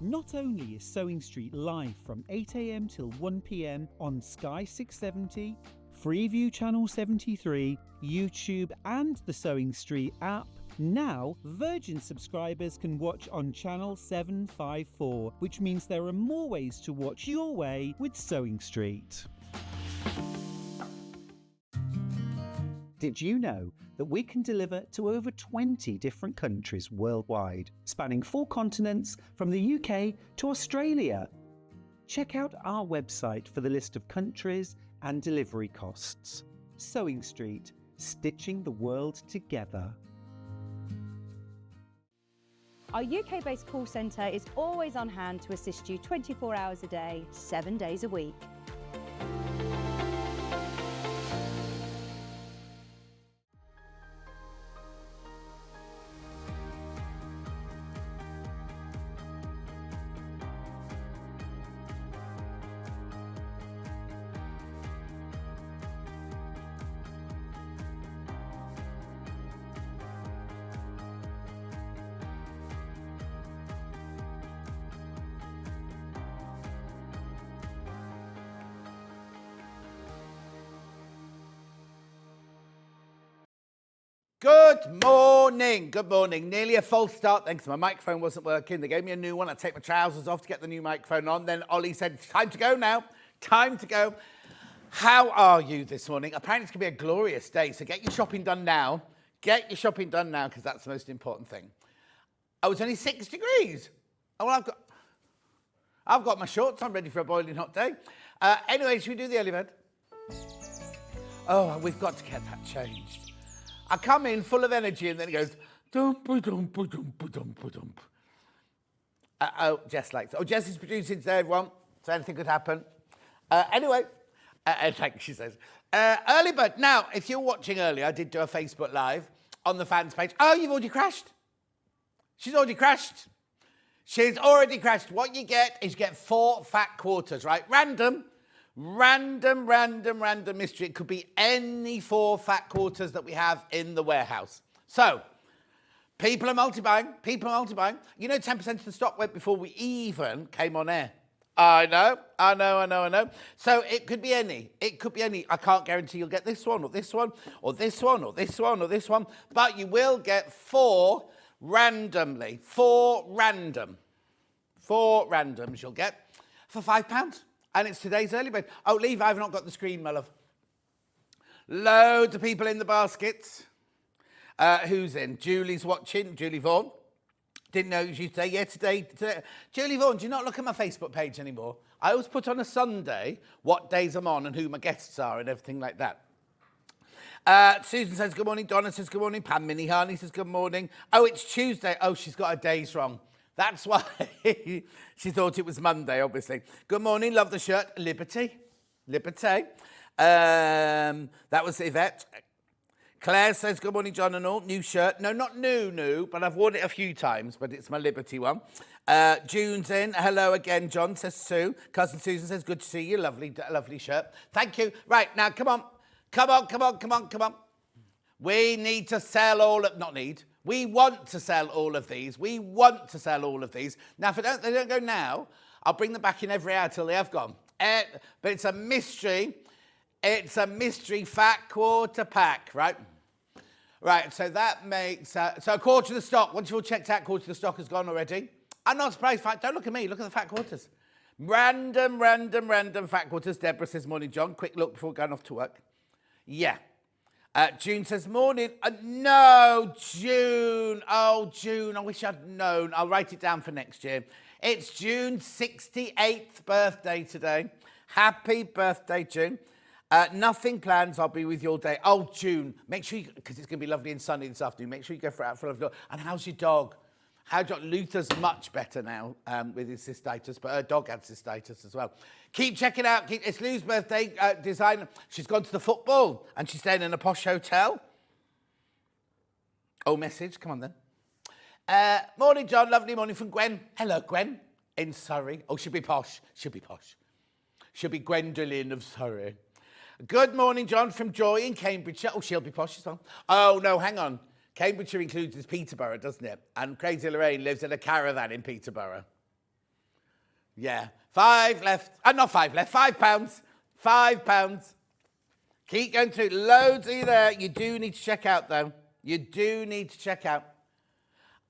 Not only is Sewing Street live from 8 a.m. till 1 p.m. on Sky 670, Freeview Channel 73, YouTube and the Sewing Street app, now Virgin subscribers can watch on Channel 754, which means there are more ways to watch your way with Sewing Street. Did you know that we can deliver to over 20 different countries worldwide, spanning 4 continents from the UK to Australia? Check out our website for the list of countries and delivery costs. Sewing Street, stitching the world together. Our UK-based call centre is always on hand to assist you 24 hours a day, 7 days a week. Good morning, good morning. Nearly a false start then because my microphone wasn't working. They gave me a new one. I take my trousers off to get the new microphone on. Then Ollie said, it's time to go now. Time to go. How are you this morning? Apparently it's going to be a glorious day, so get your shopping done now. Get your shopping done now because that's the most important thing. Oh, it's only 6 degrees. Oh, well, I've got my shorts. I'm ready for a boiling hot day. Anyway, should we do the early bird? Oh, we've got to get that changed. I come in full of energy and then it goes, dump. Oh, Jess likes it. Oh, Jess is producing today, everyone, so anything could happen. Anyway, thank you, she says. Early bird. Now, if you're watching earlier, I did do a Facebook Live on the fans page. Oh, you've already crashed. She's already crashed. She's already crashed. What you get is you get 4 fat quarters, right? Random mystery. It could be any 4 fat quarters that we have in the warehouse. So, people are multi-buying. You know 10% of the stock went before we even came on air. I know. So it could be any. I can't guarantee you'll get this one, or this one, or this one, or this one, or this one. But you will get 4 randomly. 4 randoms you'll get for £5. And it's today's early bird. Oh, Leave, I've not got the screen, my love. Loads of people in the baskets. Who's in? Julie's watching. Julie Vaughan. Didn't know it was you today. Yeah, today. Julie Vaughan, do you not look at my Facebook page anymore? I always put on a Sunday what days I'm on and who my guests are and everything like that. Susan says good morning. Donna says good morning. Pam Minnie Harney says good morning. Oh, it's Tuesday. Oh, she's got her days wrong. That's why she thought it was Monday, obviously. Good morning, love the shirt. Liberty. That was Yvette. Claire says, good morning, John and all. New shirt. No, not new, but I've worn it a few times, but it's my Liberty one. June's in. Hello again, John, says Sue. Cousin Susan says, good to see you. Lovely shirt. Thank you. Right, now, come on. We need to sell all of... Not need. We want to sell all of these. Now, if they don't go now, I'll bring them back in every hour till they have gone. But it's a mystery. It's a mystery fat quarter pack, right? Right, so that makes... so a quarter of the stock. Once you've all checked out, a quarter of the stock has gone already. I'm not surprised. Don't look at me. Look at the fat quarters. Random fat quarters. Deborah says, morning, John. Quick look before going off to work. Yeah. June says, morning. No, June. Oh, June, I wish I'd known. I'll write it down for next year. It's June's 68th birthday today. Happy birthday, June. Nothing plans. I'll be with you all day. Oh, June, make sure you, because it's going to be lovely and sunny this afternoon, make sure you go for out for a lovely dog. And how's your dog? Luther's much better now with his cystitis, but her dog had cystitis as well. Keep checking out. It's Lou's birthday design. She's gone to the football and she's staying in a posh hotel. Oh, message. Come on then. Morning, John. Lovely morning from Gwen. Hello, Gwen. In Surrey. Oh, she'll be posh. She'll be Gwendolyn of Surrey. Good morning, John, from Joy in Cambridgeshire. Oh, she'll be posh as well. Oh, no, hang on. Cambridgeshire includes Peterborough, doesn't it? And Crazy Lorraine lives in a caravan in Peterborough. Yeah. 5 left. Not 5 left. £5. £5. Keep going through. Loads of you there. You do need to check out, though. You do need to check out.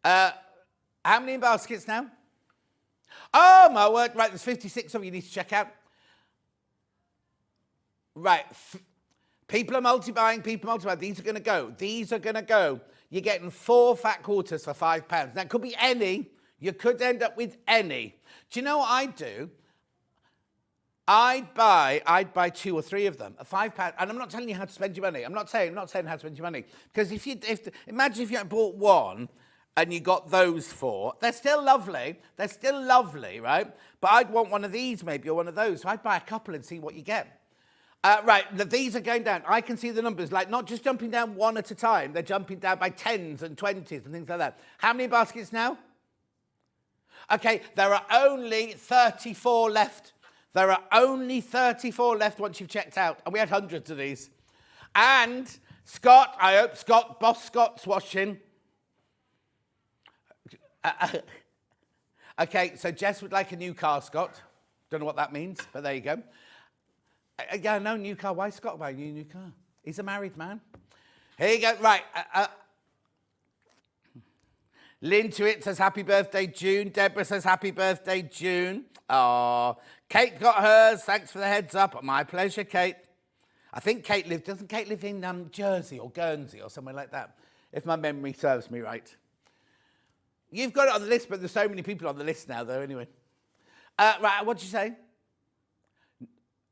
How many in baskets now? Oh, my word. Right, there's 56 of you need to check out. Right. People are multi-buying. People are multi-buying. These are going to go. These are going to go. You're getting 4 fat quarters for £5. Now, it could be any. You could end up with any. Do you know what I'd do? I'd buy 2 or 3 of them at £5. And I'm not telling you how to spend your money. I'm not saying how to spend your money. Because imagine if you bought one and you got those 4. They're still lovely. They're still lovely, right? But I'd want one of these maybe or one of those. So I'd buy a couple and see what you get. Right, these are going down. I can see the numbers, like not just jumping down one at a time. They're jumping down by 10s and 20s and things like that. How many baskets now? Okay, there are only 34 left. There are only 34 left once you've checked out. And we had hundreds of these. And Scott, I hope Boss Scott's watching. Okay, so Jess would like a new car, Scott. Don't know what that means, but there you go. Yeah, no, new car. Why Scott buying you a new car? He's a married man. Here you go. Right. Lynn Twit says happy birthday, June. Deborah says happy birthday, June. Oh, Kate got hers. Thanks for the heads up. My pleasure, Kate. I think doesn't Kate live in Jersey or Guernsey or somewhere like that, if my memory serves me right. You've got it on the list, but there's so many people on the list now, though, anyway. Right, what'd you say?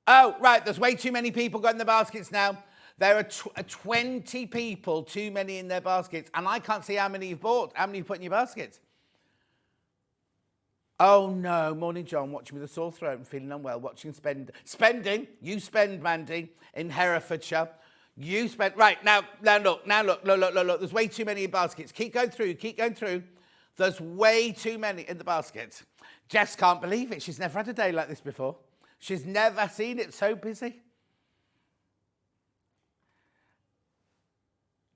Oh, right, there's way too many people got in the baskets now. There are 20 people too many in their baskets, and I can't see how many you've bought, how many you've put in your baskets. Oh, no. Morning, John. Watching with a sore throat and feeling unwell. Watching spending. You spend, Mandy, in Herefordshire. You spend. Right, now look. There's way too many in baskets. Keep going through. There's way too many in the baskets. Jess can't believe it. She's never had a day like this before. She's never seen it so busy.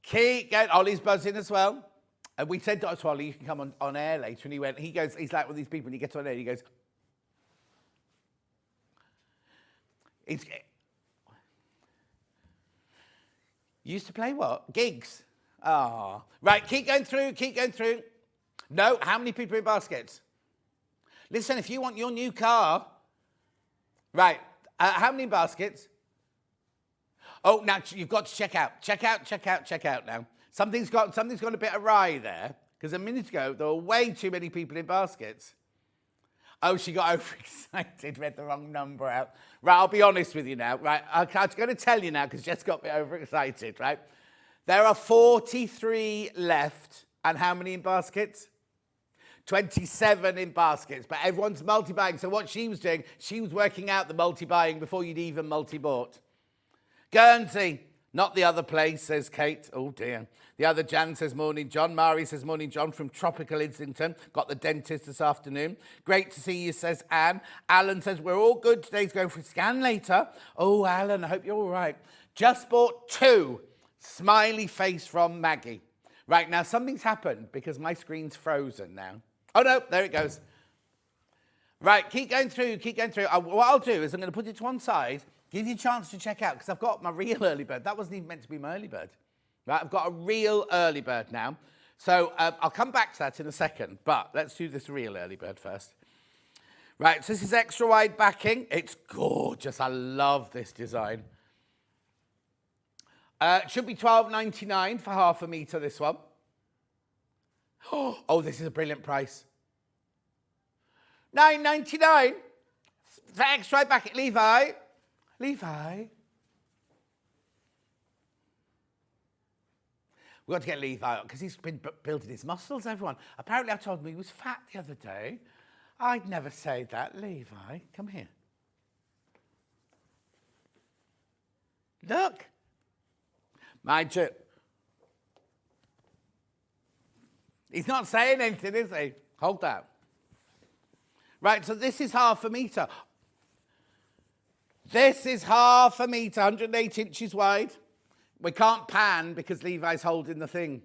Keep going. Ollie's buzzing as well. And we said to Ollie, you can come on air later. And he's like one of these people, when he gets on air, he goes, you used to play what? Gigs. Ah. Right, keep going through. No, how many people are in baskets? Listen, if you want your new car, right, how many baskets? Oh, now you've got to check out. Check out now. Something's gone a bit awry there, because a minute ago, there were way too many people in baskets. Oh, she got overexcited, read the wrong number out. Right, I'll be honest with you now. Right, I'm going to tell you now, because Jess got a bit overexcited, right? There are 43 left, and how many in baskets? 27 in baskets, but everyone's multi-buying. So what she was doing, she was working out the multi-buying before you'd even multi-bought. Guernsey, not the other place, says Kate. Oh, dear. The other Jan says, morning, John. Mari says, morning, John, from tropical Islington. Got the dentist this afternoon. Great to see you, says Anne. Alan says, we're all good. Today's going for a scan later. Oh, Alan, I hope you're all right. Just bought 2. Smiley face from Maggie. Right, now something's happened because my screen's frozen now. Oh, no, there it goes. Right, keep going through. What I'll do is I'm going to put it to one side, give you a chance to check out, because I've got my real early bird. That wasn't even meant to be my early bird. Right, I've got a real early bird now. So I'll come back to that in a second, but let's do this real early bird first. Right, so this is extra wide backing. It's gorgeous. I love this design. Should be $12.99 for half a metre, this one. Oh, this is a brilliant price. $9.99 for extra wide backing. Levi. We've got to get Levi up because he's been building his muscles, everyone. Apparently I told him he was fat the other day. I'd never say that. Levi, come here. Look. Mind you. He's not saying anything, is he? Hold that. Right, so this is half a metre. This is half a metre, 108 inches wide. We can't pan because Levi's holding the thing.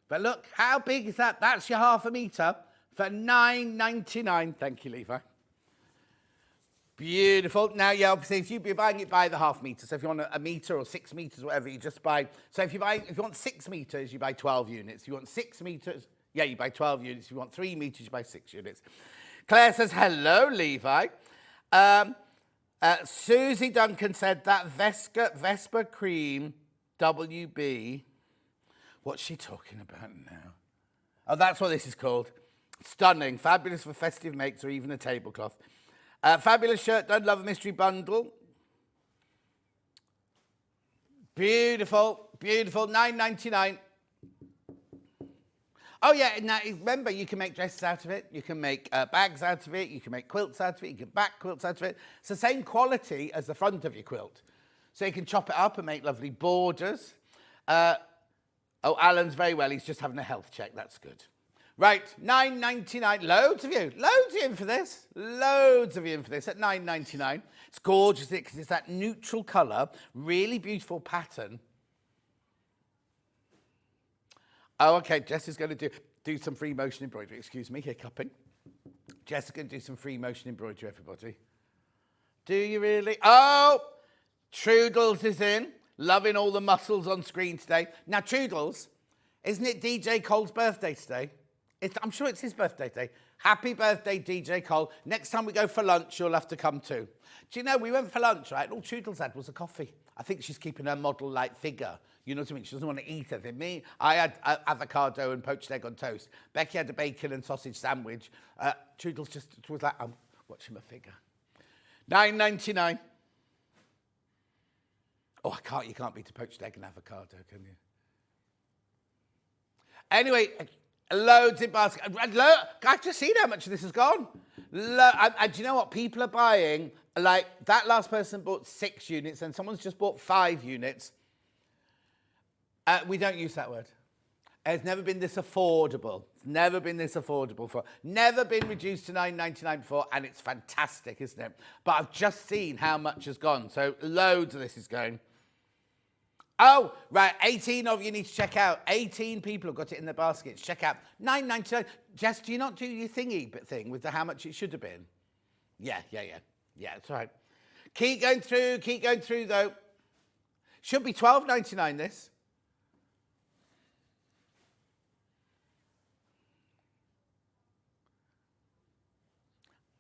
But look, how big is that? That's your half a metre for $9.99. Thank you, Levi. Beautiful. Now, yeah, obviously, if you're buying it by the half metre, so if you want a metre or 6 metres, whatever, you just buy. So if you want 6 metres, you buy 12 units. If you want 6 metres, yeah, you buy 12 units. If you want 3 metres, you buy 6 units. Claire says, hello, Levi. Susie Duncan said that Vespa Cream WB. What's she talking about now? Oh, that's what this is called. Stunning. Fabulous for festive makes or even a tablecloth. Fabulous shirt done. Love a mystery bundle. Beautiful. Beautiful. $9.99. Oh, yeah. Now, remember, you can make dresses out of it. You can make bags out of it. You can make quilts out of it. You can back quilts out of it. It's the same quality as the front of your quilt. So you can chop it up and make lovely borders. Oh, Alan's very well. He's just having a health check. That's good. Right, $9.99. Loads of you. Loads of you in for this. Loads of you in for this at $9.99. It's gorgeous because it's that neutral colour. Really beautiful pattern. Oh, okay. Jess is going to do some free motion embroidery. Excuse me, hiccuping. Jess is going to do some free motion embroidery, everybody. Do you really? Oh, Trudels is in. Loving all the muscles on screen today. Now, Trudels, isn't it DJ Coll's birthday today? I'm sure it's his birthday today. Happy birthday, DJ Coll. Next time we go for lunch, you'll have to come too. Do you know, we went for lunch, right? All Trudels had was a coffee. I think she's keeping her model-like figure. You know what I mean? She doesn't want to eat anything. Me, I had avocado and poached egg on toast. Becky had a bacon and sausage sandwich. Trudels just was like, I'm watching my figure. $9.99. Oh, you can't beat a poached egg and avocado, can you? Anyway, loads in basket. I've just seen how much of this has gone. And do you know what? People are buying, like, that last person bought 6 units and someone's just bought 5 units. We don't use that word. It's never been this affordable. It's never been this affordable before. Never been reduced to $9.99 before, and it's fantastic, isn't it? But I've just seen how much has gone. So loads of this is going. Oh, right, 18 of you need to check out. 18 people have got it in their baskets. Check out. $9.99. Jess, do you not do your thingy thing with how much it should have been? Yeah, it's all right. Keep going through, though. Should be $12.99, this.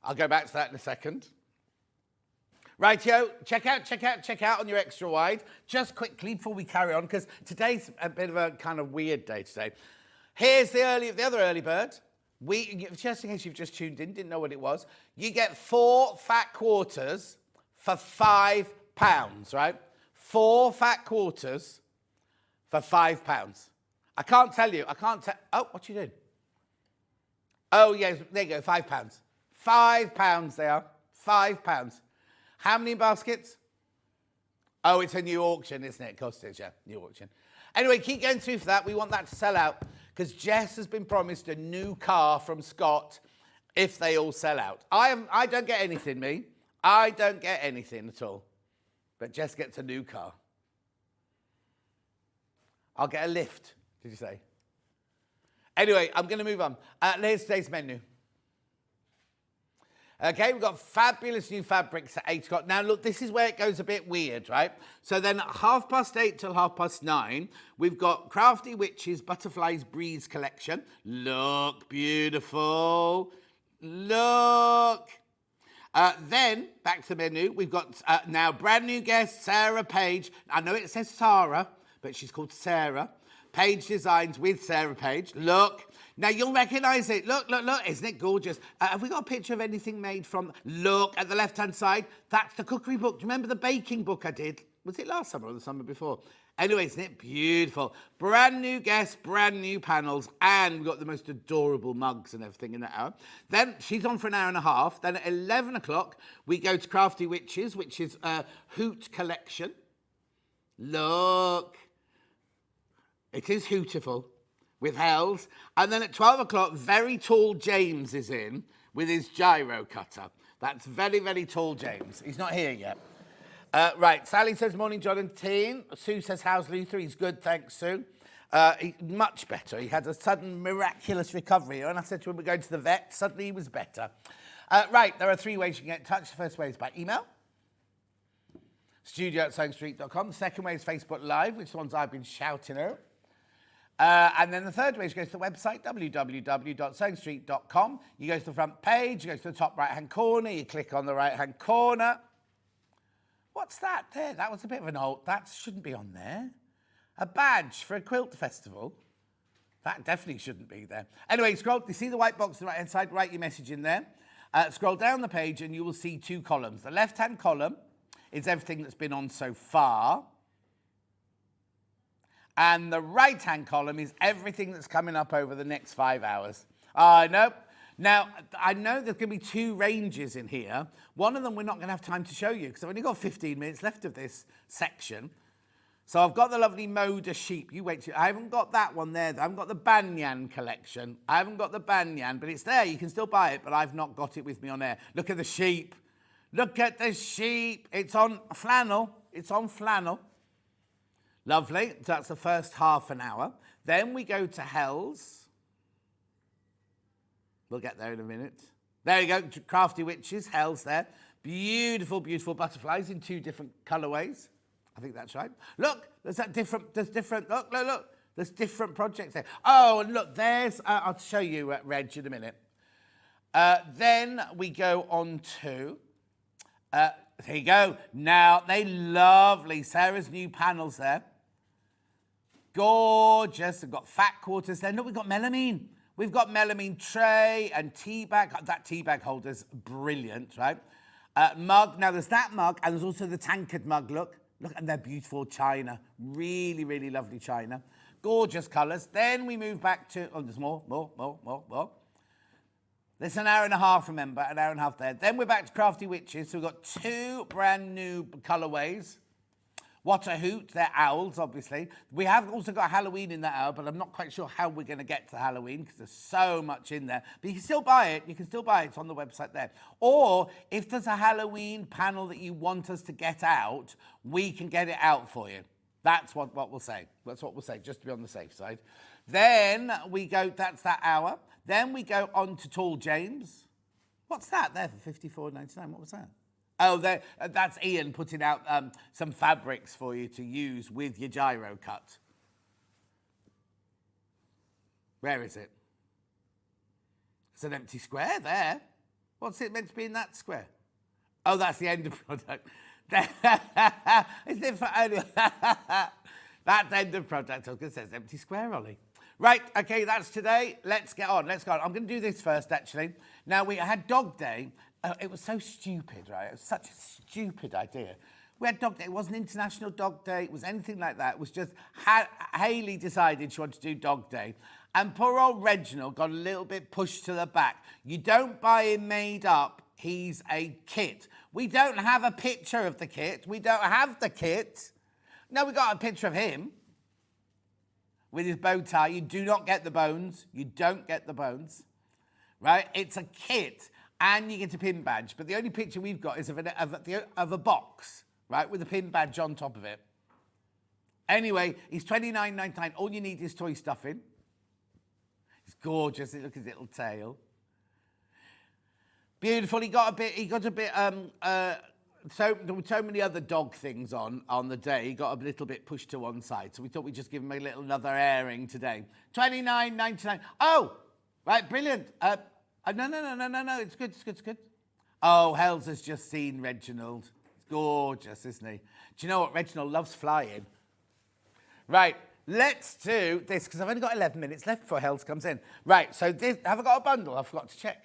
I'll go back to that in a second. Rightio, check out on your extra wide. Just quickly before we carry on, because today's a bit of a kind of weird day today. Here's the other early bird. Just in case you've just tuned in, didn't know what it was. You get 4 fat quarters for £5, right? 4 fat quarters for £5. I can't tell you. Oh, what you doing? Oh, yes, there you go, £5. £5 they are. £5. How many baskets? Oh, it's a new auction, isn't it? Of course it is, yeah, new auction. Anyway, keep going through for that. We want that to sell out because Jess has been promised a new car from Scott if they all sell out. I don't get anything, me. I don't get anything at all. But Jess gets a new car. I'll get a lift, did you say? Anyway, I'm going to move on. Here's today's menu. Okay, we've got fabulous new fabrics at 8 o'clock. Now, look, this is where it goes a bit weird, right? So then at 8:30 till 9:30, we've got Crafty Witches Butterfly Breeze collection. Look, beautiful. Look. Then, back to the menu, we've got now brand new guest, Sara Page. I know it says Sara, but she's called Sarah. Page Designs with Sara Page. Look. Now, you'll recognise it. Look. Isn't it gorgeous? Have we got a picture of anything made from... Look, at the left-hand side. That's the cookery book. Do you remember the baking book I did? Was it last summer or the summer before? Anyway, isn't it beautiful? Brand new guests, brand new panels, and we've got the most adorable mugs and everything in that hour. Then she's on for an hour and a half. Then at 11 o'clock, we go to Crafty Witches, which is a Hoot collection. Look. It is Hootiful. With Hels. And then at 12 o'clock, very tall James is in with his Gyro Cutter. That's very, very tall James. He's not here yet. Right, Sally says, morning, John and team. Sue says, how's Luther? He's good, thanks, Sue. Much better. He had a sudden miraculous recovery. And I said to him, we're going to the vet. Suddenly he was better. Right, there are 3 ways you can get in touch. The first way is by email. studio@sewingstreet.com. The second way is Facebook Live, which is the ones I've been shouting out. And then the third way is you go to the website, www.sewingstreet.com. You go to the front page, you go to the top right-hand corner, you click on the right-hand corner. What's that there? That was a bit of an old... That shouldn't be on there. A badge for a quilt festival. That definitely shouldn't be there. Anyway, scroll. You see the white box on the right-hand side? Write your message in there. Scroll down the page and you will see 2 columns. The left-hand column is everything that's been on so far. And the right-hand column is everything that's coming up over the next 5 hours. No. Now, I know there's going to be 2 ranges in here. One of them we're not going to have time to show you because I've only got 15 minutes left of this section. So I've got the lovely Moda sheep. You wait. I haven't got that one there. I haven't got the Banyan collection. I haven't got the Banyan, but it's there. You can still buy it, but I've not got it with me on air. Look at the sheep. Look at the sheep. It's on flannel. It's on flannel. Lovely. So that's the first half an hour. Then we go to Hels. We'll get there in a minute. There you go. Crafty Witches, Hels there. Beautiful, beautiful butterflies in 2 different colourways. I think that's right. Look, there's different, look. There's different projects there. Oh, and look, there's, I'll show you, Reg, in a minute. Then we go on to, there you go. Now, they lovely. Sarah's new panels there. Gorgeous. We've got fat quarters there. Look, we've got melamine. We've got melamine tray and tea bag. That tea bag holder's brilliant, right? Mug. Now, there's that mug, and there's also the tankard mug, look. Look, and they're beautiful china. Really, really lovely china. Gorgeous colours. Then we move back to... Oh, there's more. There's an hour and a half, remember. An hour and a half there. Then we're back to Crafty Witches. So we've got 2 brand new colourways. What a hoot. They're owls, obviously. We have also got Halloween in that hour, but I'm not quite sure how we're going to get to Halloween because there's so much in there. But you can still buy it. You can still buy it. It's on the website there. Or if there's a Halloween panel that you want us to get out, we can get it out for you. That's what we'll say. That's what we'll say, just to be on the safe side. Then we go, that's that hour. Then we go on to Tall James. What's that there for $54.99? What was that? Oh, that's Ian putting out some fabrics for you to use with your gyro cut. Where is it? It's an empty square there. What's it meant to be in that square? Oh, that's the end of product. Is it for only... That's end of product. I was going to say it's empty square, Ollie. Right, okay, that's today. Let's get on. I'm going to do this first, actually. Now, we had Dog Day. It was so stupid, right? It was such a stupid idea. We had Dog Day. It wasn't International Dog Day. It was anything like that. It was just Hayley decided she wanted to do Dog Day. And poor old Reginald got a little bit pushed to the back. You don't buy him made up. He's a kit. We don't have a picture of the kit. We don't have the kit. No, we got a picture of him with his bow tie. You do not get the bones. You don't get the bones, right? It's a kit. And you get a pin badge. But the only picture we've got is of a box, right, with a pin badge on top of it. Anyway, he's $29.99. All you need is toy stuffing. He's gorgeous. Look at his little tail. Beautiful. He got a bit, so there were so many other dog things on the day. He got a little bit pushed to one side. So we thought we'd just give him another airing today. $29.99. Oh, right, brilliant. No. It's good. Oh, Hels has just seen Reginald. It's gorgeous, isn't he? Do you know what? Reginald loves flying. Right, let's do this, because I've only got 11 minutes left before Hels comes in. Right, so this, have I got a bundle? I forgot to check.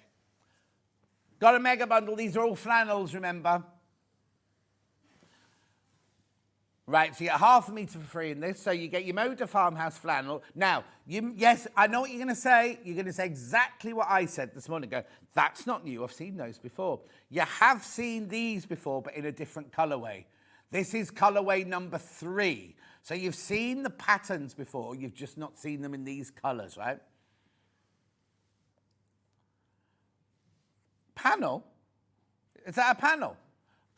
Got a mega bundle. These are all flannels, remember? Right, so you get half a metre for free in this. So you get your Moda Farmhouse flannel. Now, yes, I know what you're going to say. You're going to say exactly what I said this morning. Go, that's not new. I've seen those before. You have seen these before, but in a different colourway. This is colourway number 3. So you've seen the patterns before. You've just not seen them in these colours, right? Panel? Is that a panel?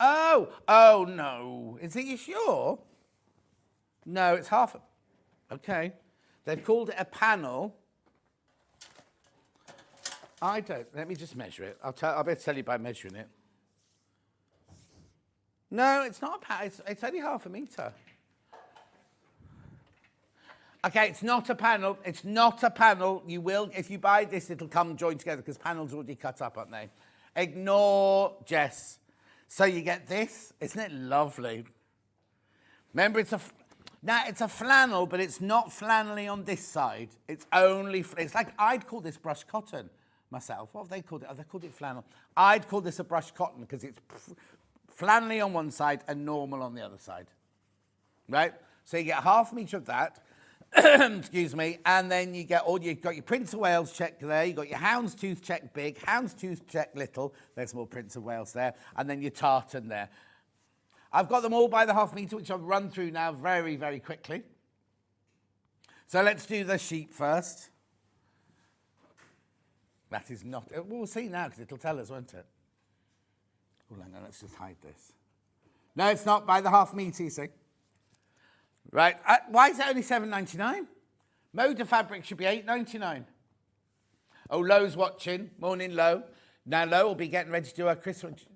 Oh no. Is it, you sure? No, it's half. Okay. They've called it a panel. I don't. Let me just measure it. I'll better tell you by measuring it. No, it's not a panel. It's only half a metre. Okay, it's not a panel. It's not a panel. You will, if you buy this, it'll come joined together because panels are already cut up, aren't they? Ignore Jess. So you get this. Isn't it lovely? Remember, it's a flannel, but it's not flannelly on this side. It's only, it's like, I'd call this brushed cotton myself. What have they called it? Oh, they called it flannel. I'd call this a brushed cotton because it's flannelly on one side and normal on the other side. Right? So you get half a metre of that. Excuse me, and then you've got your Prince of Wales check there, you've got your houndstooth check big, houndstooth check little, there's more Prince of Wales there, and then your tartan there. I've got them all by the half metre, which I'll run through now very, very quickly. So let's do the sheep first. That is not, we'll see now because it'll tell us, won't it? Oh, hang on, let's just hide this. No, it's not by the half metre, you see. Right, why is it only $7.99? Moda fabric should be $8.99. Oh, Lo's watching. Morning, Lo. Now, Lo will be getting ready to do her Christmas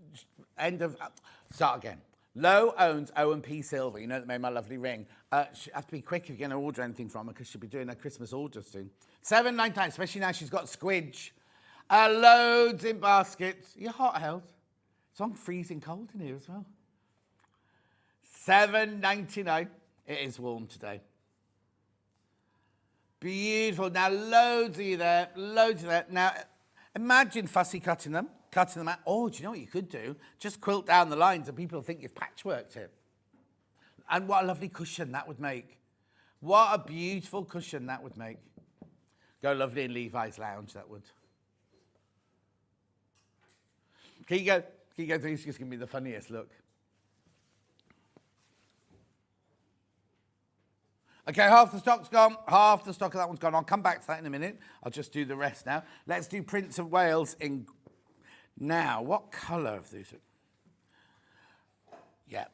start again. Lo owns O&P Silver. You know that made my lovely ring. She have to be quick if you're going to order anything from her because she'll be doing her Christmas order soon. $7.99, especially now she's got squidge. Loads in baskets. You're hot, Hels. It's on freezing cold in here as well. $7.99. It is warm today. Beautiful. Now, loads of you there. Loads of that. Now, imagine fussy cutting them out. Oh, do you know what you could do? Just quilt down the lines and people think you've patchworked it. And what a lovely cushion that would make. What a beautiful cushion that would make. Go lovely in Levi's lounge, that would. Can you go through? It's just going to be the funniest look. Okay, half the stock's gone. Half the stock of that one's gone. I'll come back to that in a minute. I'll just do the rest now. Let's do Prince of Wales in... Now, what colour of these? Yeah.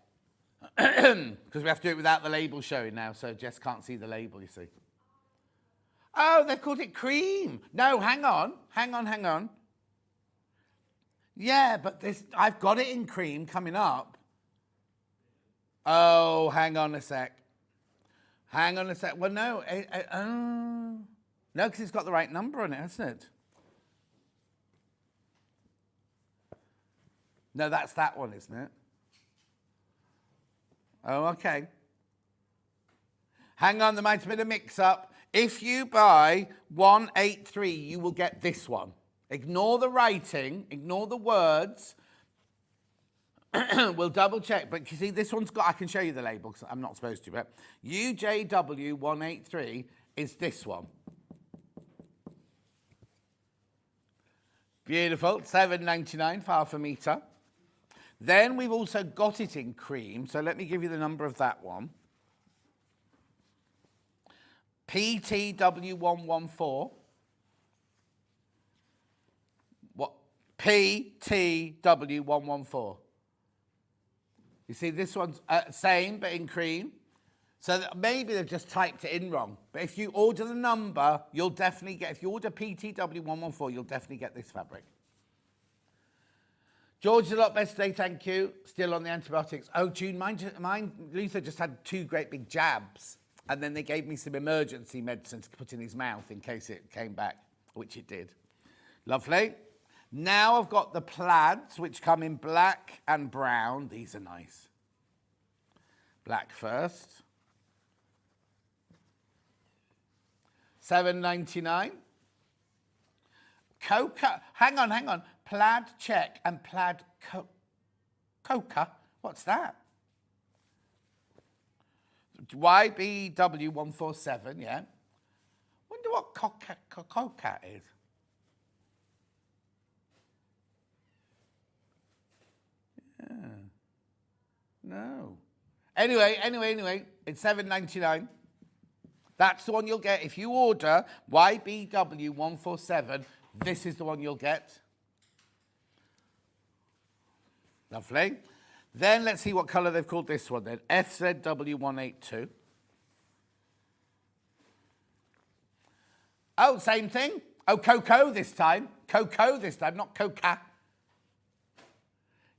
Because we have to do it without the label showing now, so Jess can't see the label, you see. Oh, they've called it cream. No, hang on. Yeah, but this... I've got it in cream coming up. Oh, hang on a sec. Well, no. No, because it's got the right number on it, hasn't it? No, that's that one, isn't it? Oh, okay. Hang on, there might have been a mix-up. If you buy 183, you will get this one. Ignore the writing, ignore the words. We'll double check, but you see, this one's got, I can show you the label because I'm not supposed to, but UJW183 is this one. Beautiful, $7.99 for half a metre. Then we've also got it in cream, so let me give you the number of that one. PTW114. What? PTW114. You see, this one's same, but in cream. So that maybe they've just typed it in wrong. But if you order the number, you'll definitely get, if you order PTW114, you'll definitely get this fabric. George is a lot better today, thank you. Still on the antibiotics. Oh, June, mine, Luther just had 2 great big jabs. And then they gave me some emergency medicine to put in his mouth in case it came back, which it did. Lovely. Now I've got the plaids, which come in black and brown. These are nice. Black first. $7.99. Coca. Hang on. Plaid check and plaid coca. What's that? YBW147, yeah. Wonder what coca is. Yeah. No. Anyway, it's $7.99. That's the one you'll get if you order YBW147. This is the one you'll get. Lovely. Then let's see what colour they've called this one then. FZW182. Oh, same thing. Oh, cocoa this time. Cocoa this time, not coca.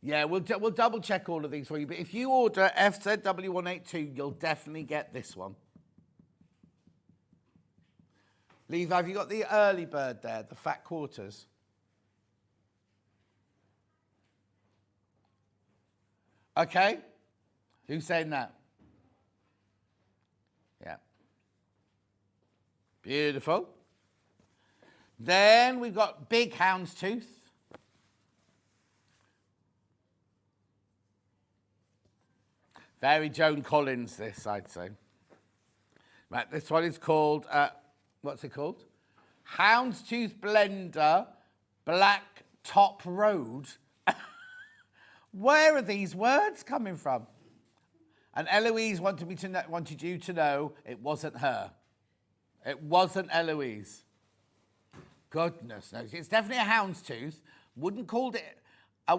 Yeah, we'll double check all of these for you. But if you order FZW182, you'll definitely get this one. Levi, have you got the early bird there, the fat quarters? Okay. Who's saying that? Yeah. Beautiful. Then we've got big houndstooth. Very Joan Collins, this, I'd say. Right, this one is called, what's it called? Houndstooth Blender Black Top Road. Where are these words coming from? And Eloise wanted you to know it wasn't her. It wasn't Eloise. Goodness knows. It's definitely a houndstooth. I wouldn't call it a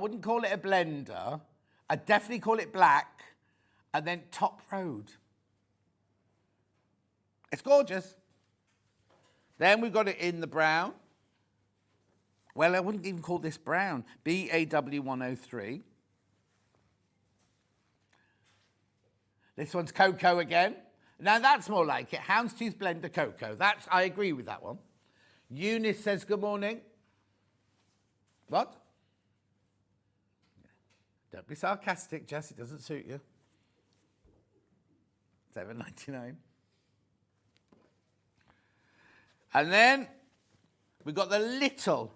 blender. I'd definitely call it black. And then top road. It's gorgeous. Then we've got it in the brown. Well, I wouldn't even call this brown. BAW103. This one's cocoa again. Now that's more like it. Houndstooth Blender Cocoa. I agree with that one. Eunice says good morning. What? Don't be sarcastic, Jess. It doesn't suit you. $7.99. And then we've got the little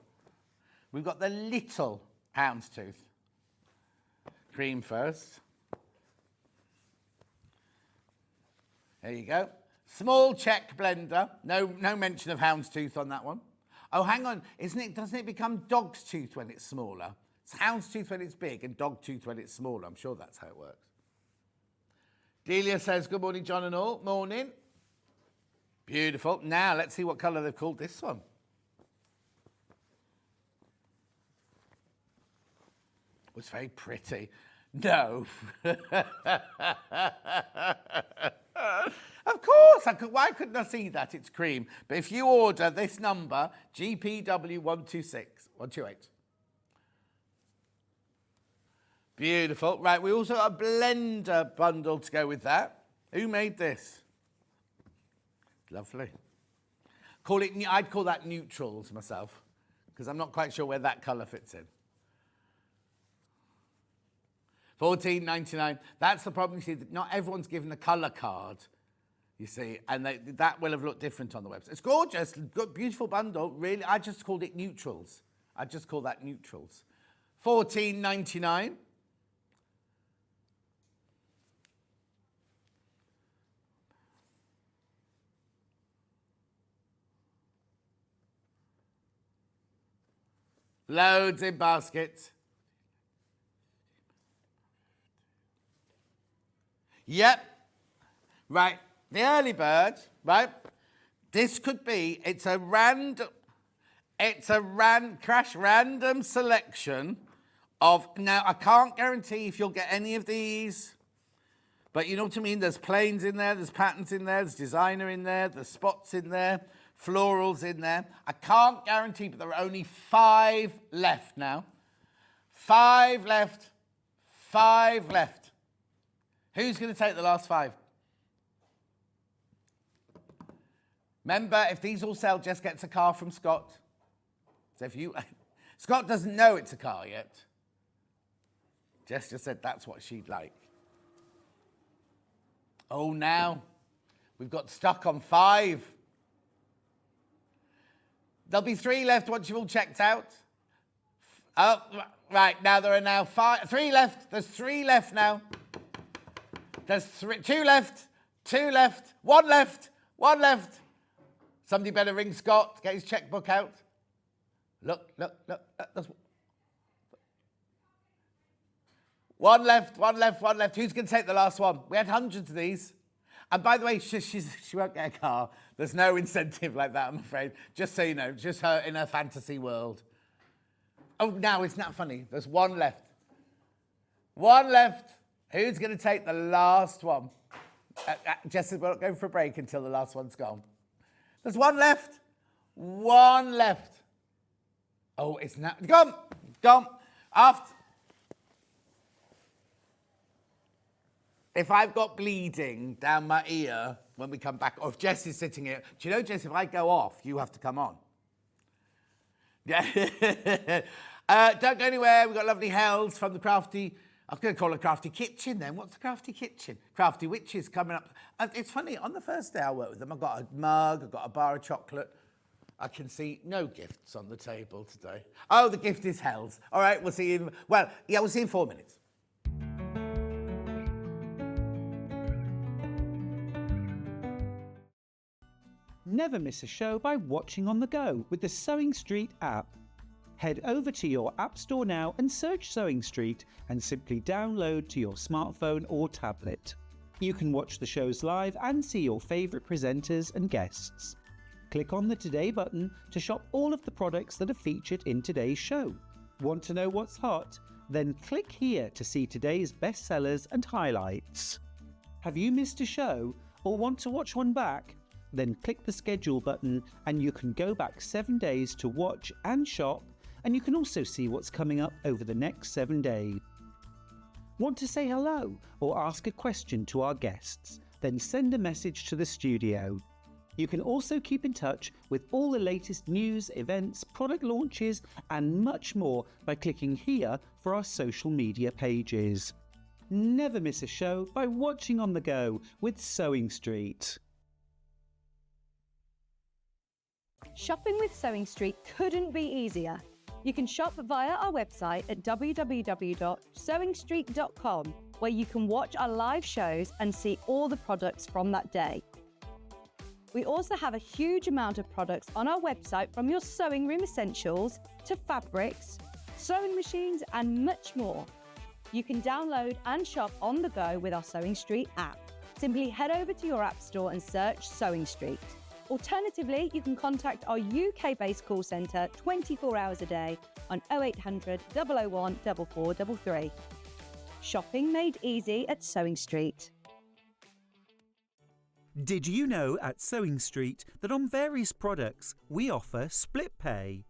houndstooth. Cream first. There you go. Small check blender. No mention of houndstooth on that one. Oh, hang on. Doesn't it become dog's tooth when it's smaller? It's houndstooth when it's big and dog tooth when it's smaller. I'm sure that's how it works. Delia says, good morning, John and all. Morning. Beautiful. Now, let's see what colour they've called this one. Oh, it's very pretty. No. Of course, why couldn't I see that? It's cream. But if you order this number, GPW128. Beautiful. Right, we also got a blender bundle to go with that. Who made this? Lovely. I'd call that neutrals myself, because I'm not quite sure where that colour fits in. $14.99. That's the problem, you see, that not everyone's given a colour card, you see, and that will have looked different on the website. It's gorgeous, good, beautiful bundle, really. I just called it neutrals. I just call that neutrals. $14.99. Loads in baskets. Yep. Right. The early bird, right? This could be, it's a random selection of, now I can't guarantee if you'll get any of these, but you know what I mean? There's plains in there, there's patterns in there, there's designer in there, there's spots in there, florals in there. I can't guarantee, but there are only 5 left now. 5 left. 5 left. Who's going to take the last 5? Remember, if these all sell, Jess gets a car from Scott. So if you... Scott doesn't know it's a car yet. Jess just said that's what she'd like. Oh, now we've got stuck on 5. There'll be 3 left once you've all checked out. Oh, right, now there are now 3 left. There's 3 left now. There's 2 left, 2 left, 1 left, 1 left. Somebody better ring Scott, get his checkbook out. Look. There's 1 left, 1 left, 1 left. Who's going to take the last one? We had hundreds of these. And by the way, she won't get a car. There's no incentive like that, I'm afraid. Just so you know, just her in her fantasy world. Oh, now isn't that funny? There's 1 left. 1 left. Who's going to take the last one? Jess, we're not going for a break until the last one's gone. There's 1 left. One left. Oh, it's now. Gone. After. If I've got bleeding down my ear when we come back, or if Jess is sitting here, do you know, Jess, if I go off, you have to come on. Yeah. Don't go anywhere. We've got lovely Hels from the Crafty. I was going to call it Crafty Kitchen then. What's the Crafty Kitchen? Crafty Witches coming up. And it's funny, on the first day I worked with them, I got a mug, I got a bar of chocolate. I can see no gifts on the table today. Oh, the gift is Hels. All right, we'll see you we'll see you in 4 minutes. Never miss a show by watching on the go with the Sewing Street app. Head over to your app store now and search Sewing Street and simply download to your smartphone or tablet. You can watch the shows live and see your favourite presenters and guests. Click on the Today button to shop all of the products that are featured in today's show. Want to know what's hot? Then click here to see today's bestsellers and highlights. Have you missed a show or want to watch one back? Then click the schedule button and you can go back 7 days to watch and shop, and you can also see what's coming up over the next 7 days. Want to say hello or ask a question to our guests? Then send a message to the studio. You can also keep in touch with all the latest news, events, product launches and much more by clicking here for our social media pages. Never miss a show by watching on the go with Sewing Street. Shopping with Sewing Street couldn't be easier. You can shop via our website at www.sewingstreet.com, where you can watch our live shows and see all the products from that day. We also have a huge amount of products on our website, from your sewing room essentials to fabrics, sewing machines and much more. You can download and shop on the go with our Sewing Street app. Simply head over to your app store and search Sewing Street. Alternatively, you can contact our UK-based call centre 24 hours a day on 0800 001 4433. Shopping made easy at Sewing Street. Did you know at Sewing Street that on various products we offer split pay?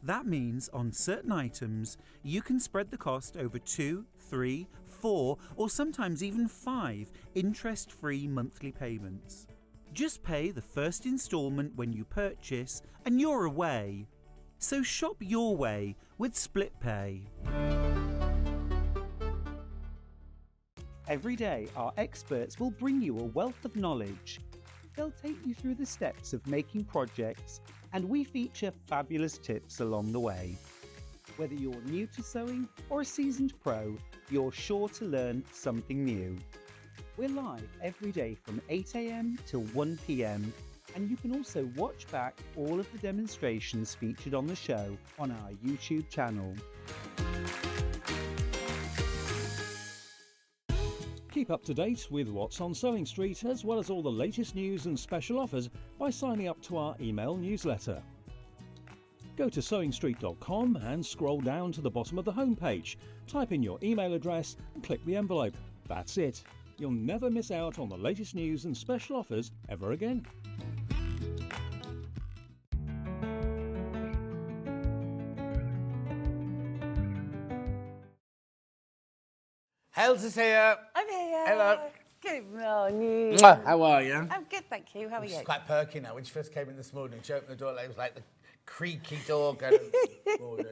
That means on certain items you can spread the cost over 2, 3, 4 or sometimes even 5 interest-free monthly payments. Just pay the first instalment when you purchase and you're away. So shop your way with split pay. Every day our experts will bring you a wealth of knowledge. They'll take you through the steps of making projects, and we feature fabulous tips along the way. Whether you're new to sewing or a seasoned pro, you're sure to learn something new. We're live every day from 8 AM till 1 PM, and you can also watch back all of the demonstrations featured on the show on our YouTube channel. Keep up to date with what's on Sewing Street, as well as all the latest news and special offers, by signing up to our email newsletter. Go to sewingstreet.com and scroll down to the bottom of the homepage. Type in your email address and click the envelope. That's it. You'll never miss out on the latest news and special offers ever again. Hels is here. I'm here. Hello. Good morning. Mwah. How are you? I'm good, thank you. How are you? She's quite perky now. When she first came in this morning, she opened the door, it was like the creaky door going, morning.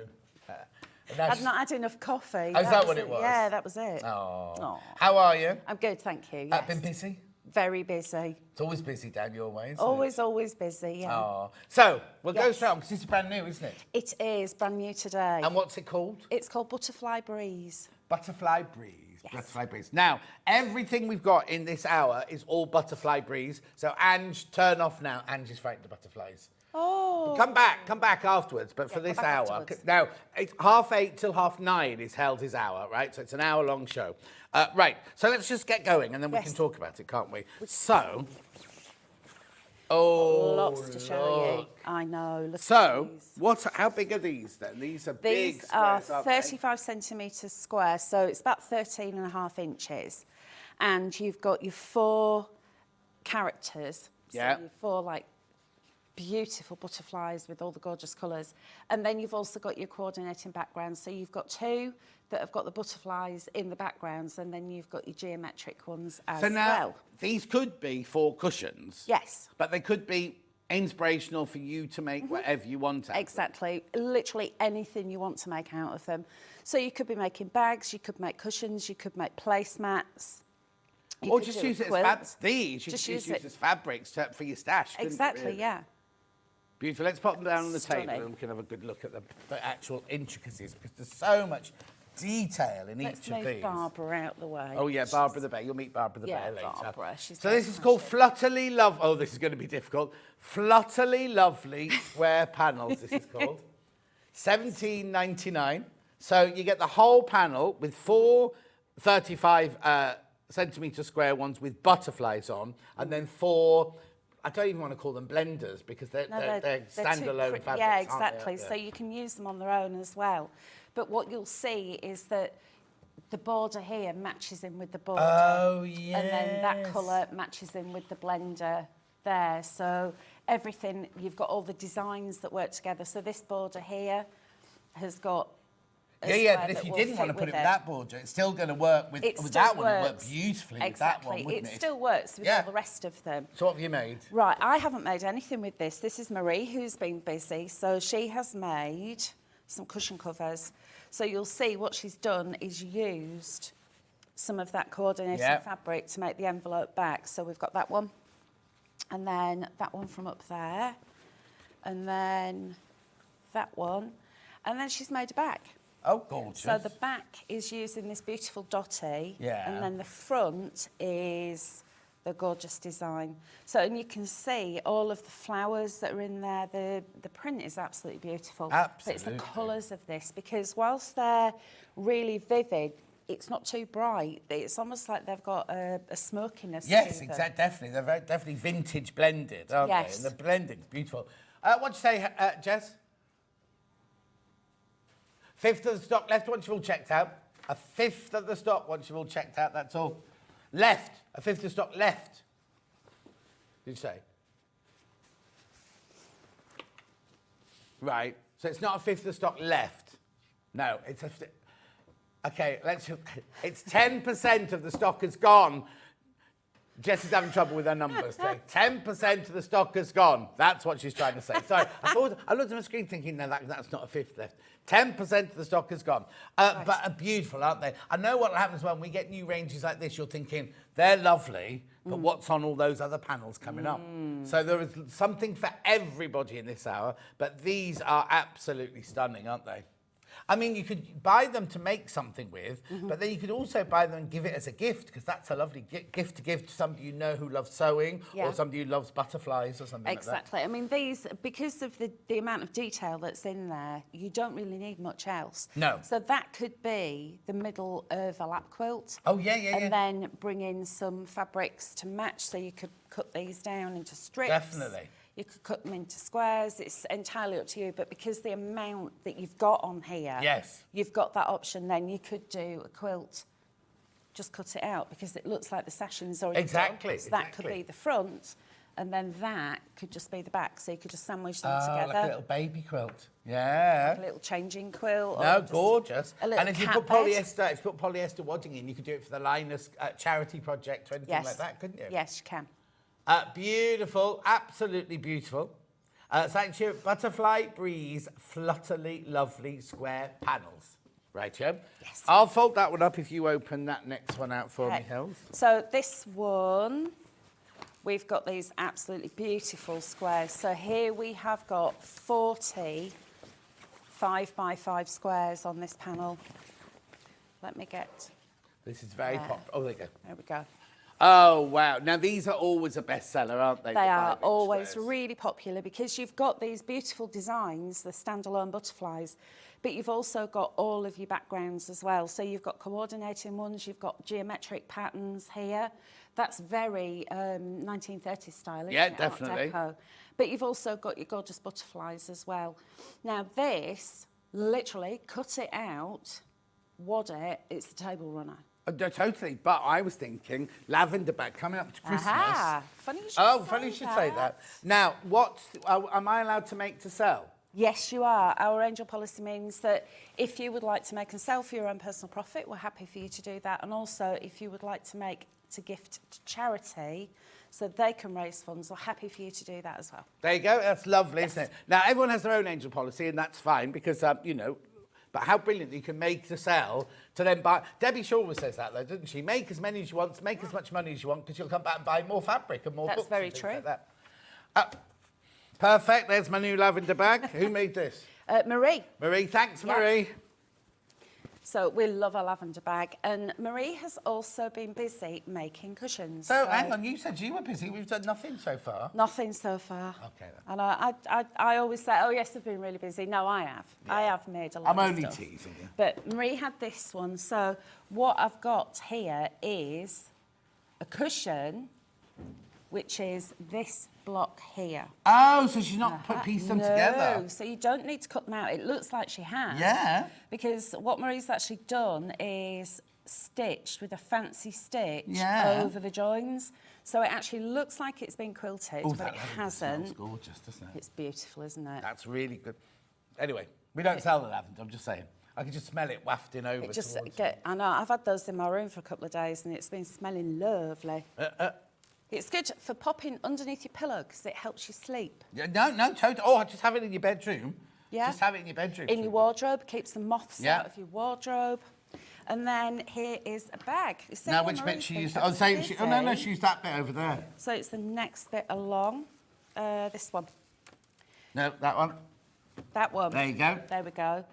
I've not had enough coffee. Oh, is that what it was? Yeah, that was it. Oh. How are you? I'm good, thank you. Yes. Been busy? Very busy. It's always busy down your way, isn't Always, always busy, yeah. Oh. So, we'll go Yes. straight on, because this is brand new, isn't it? It is brand new today. And what's it called? It's called Butterfly Breeze. Butterfly Breeze. Yes. Butterfly Breeze. Now, everything we've got in this hour is all Butterfly Breeze. So, Ange, turn off now. Ange is frightened of butterflies. Oh. Come back afterwards. But for Yeah, this come back hour, afterwards. now it's 8:30 till 9:30 is Hels' hour, right? So it's an hour-long show. Right. So let's just get going, and then we Yes. can talk about it, can't we? So, oh, Lots to show you. look. I know. Look So, at these. how big are these then? These are big These are squares, aren't they? 35 centimetres square, so it's about 13.5 inches. And you've got your 4 characters. Yeah. So your 4, like, beautiful butterflies with all the gorgeous colours. And then you've also got your coordinating backgrounds. So you've got two that have got the butterflies in the backgrounds, and then you've got your geometric ones as So now, well. these could be for cushions. Yes. But they could be inspirational for you to make whatever you want out of them. Exactly. Literally anything you want to make out of them. So you could be making bags, you could make cushions, you could make placemats. Or just use it as these. You Just could use use it as fabrics for your stash. couldn't you, Exactly, really? yeah. Beautiful. Let's pop them down on the Stunning. table and we can have a good look at the actual intricacies, because there's so much detail in Let's each of move these. Barbara out the way. Oh yeah, Barbara the Bear. You'll meet Barbara the Bear later. Barbara. She's So this is called Flutterly Love. Oh, this is going to be difficult. Flutterly Lovely Square Panels. This is called $17.99. So you get the whole panel with 4 35 centimetre square ones with butterflies on, and then 4. I don't even want to call them blenders because they're standalone fabrics. Yeah, aren't they? exactly. Yeah. So you can use them on their own as well. But what you'll see is that the border here matches in with the border. Oh, yes. And then that colour matches in with the blender there. So everything, you've got all the designs that work together. So this border here has got Yeah, but if you didn't want to put it with that border, it's still going to work with that one. It worked beautifully with that one, wouldn't it? It still works with all the rest of them. So what have you made? Right, I haven't made anything with this. This is Marie, who's been busy. So she has made some cushion covers. So you'll see what she's done is used some of that coordinating fabric to make the envelope back. So we've got that one, and then that one from up there, and then that one, and then she's made a back. Oh, gorgeous. So the back is using this beautiful dotty, and then the front is the gorgeous design. So, and you can see all of the flowers that are in there. The print is absolutely beautiful. Absolutely. But it's the colours of this, because whilst they're really vivid, it's not too bright. It's almost like they've got a smokiness to them. Yes, exactly, definitely. They're definitely vintage blended, aren't they? And the blending's beautiful. What'd you say, Jess? 1/5 of the stock left once you've all checked out. 1/5 of the stock once you've all checked out, that's all. Left. 1/5 of the stock left. Did you say? Right. So it's not 1/5 of the stock left. No, it's okay, it's 10% of the stock has gone. Jess is having trouble with her numbers today. 10% of the stock has gone. That's what she's trying to say. Sorry, I looked at my screen thinking, no, that's not 1/5 left. 10% of the stock has gone. But beautiful, aren't they? I know what happens when we get new ranges like this. You're thinking, they're lovely, but what's on all those other panels coming up? So there is something for everybody in this hour, but these are absolutely stunning, aren't they? I mean, you could buy them to make something with, but then you could also buy them and give it as a gift, because that's a lovely gift to give to somebody you know who loves sewing, or somebody who loves butterflies or something like that. Exactly. I mean, these, because of the amount of detail that's in there, you don't really need much else. No. So that could be the middle of a lap quilt. Oh, yeah. And then bring in some fabrics to match, so you could cut these down into strips. Definitely. You could cut them into squares. It's entirely up to you. But because the amount that you've got on here, you've got that option. Then you could do a quilt, just cut it out, because it looks like the session's already Exactly. done. So that could be the front, and then that could just be the back. So you could just sandwich them together. Like a little baby quilt. Yeah. Like a little changing quilt. No, or just gorgeous. A little And if you put cat bed. polyester wadding in, you could do it for the Linus charity project or anything like that, couldn't you? Yes, you can. Beautiful, absolutely beautiful. Thank you. Butterfly Breeze, flutterly lovely square panels. Right, yeah? Yes. I'll fold that one up if you open that next one out for me, Hels. So this one, we've got these absolutely beautiful squares. So here we have got 40 5x5 squares on this panel. Let me get... This is very popular. Oh, there you go. There we go. Oh, wow. Now, these are always a bestseller, aren't they? They are 5-inch always squares. really popular, because you've got these beautiful designs, the standalone butterflies, but you've also got all of your backgrounds as well. So you've got coordinating ones, you've got geometric patterns here. That's very 1930s style, isn't it? Definitely. Art Deco. But you've also got your gorgeous butterflies as well. Now this, literally, cut it out, wad it, it's the table runner. No, totally. But I was thinking lavender bag coming up to Christmas. Aha. Funny you should Funny you should say that. Now, what am I allowed to make to sell? Yes, you are. Our angel policy means that if you would like to make and sell for your own personal profit, we're happy for you to do that. And also, if you would like to make to gift to charity so they can raise funds, we're happy for you to do that as well. There you go. That's lovely, Yes. isn't it? Now, everyone has their own angel policy, and that's fine because, you know, but how brilliant that you can make to sell to then buy. Debbie Shaw always says that, though, doesn't she? Make as many as you want, make as much money as you want, because you'll come back and buy more fabric and more That's books. very and things true. like that. Perfect. There's my new lavender bag. Who made this? Marie. Marie. Thanks, Yeah. Marie. So we love our lavender bag. And Marie has also been busy making cushions. So, hang on, you said you were busy. We've done nothing so far. Nothing so far. Okay, then. And I always say, oh, yes, I've been really busy. No, I have. Yeah. I have made a lot I'm of only stuff. teasing you. But Marie had this one. So what I've got here is a cushion, which is this block here. Oh, so she's not pieced them No, together. so you don't need to cut them out. It looks like she has. Yeah. Because what Marie's actually done is stitched with a fancy stitch Yeah. over the joins. So it actually looks like it's been quilted, Oh, but that it lavender hasn't. smells gorgeous, doesn't it? It's beautiful, isn't it? That's really good. Anyway, we don't sell the lavender, I'm just saying. I can just smell it wafting over It just towards I know, I've had those in my room for a couple of days and it's been smelling lovely. It's good for popping underneath your pillow because it helps you sleep. Yeah, no, totally. Oh, just have it in your bedroom. Yeah. Just have it in your bedroom. In your wardrobe, keeps the moths Yeah. out of your wardrobe. And then here is a bag. See Now, what which Marie bit she thinks? used? I've Oh, been same. Oh, no, busy. she used that bit over there. So it's the next bit along. This one. No, that one. That one. There you go. There we go.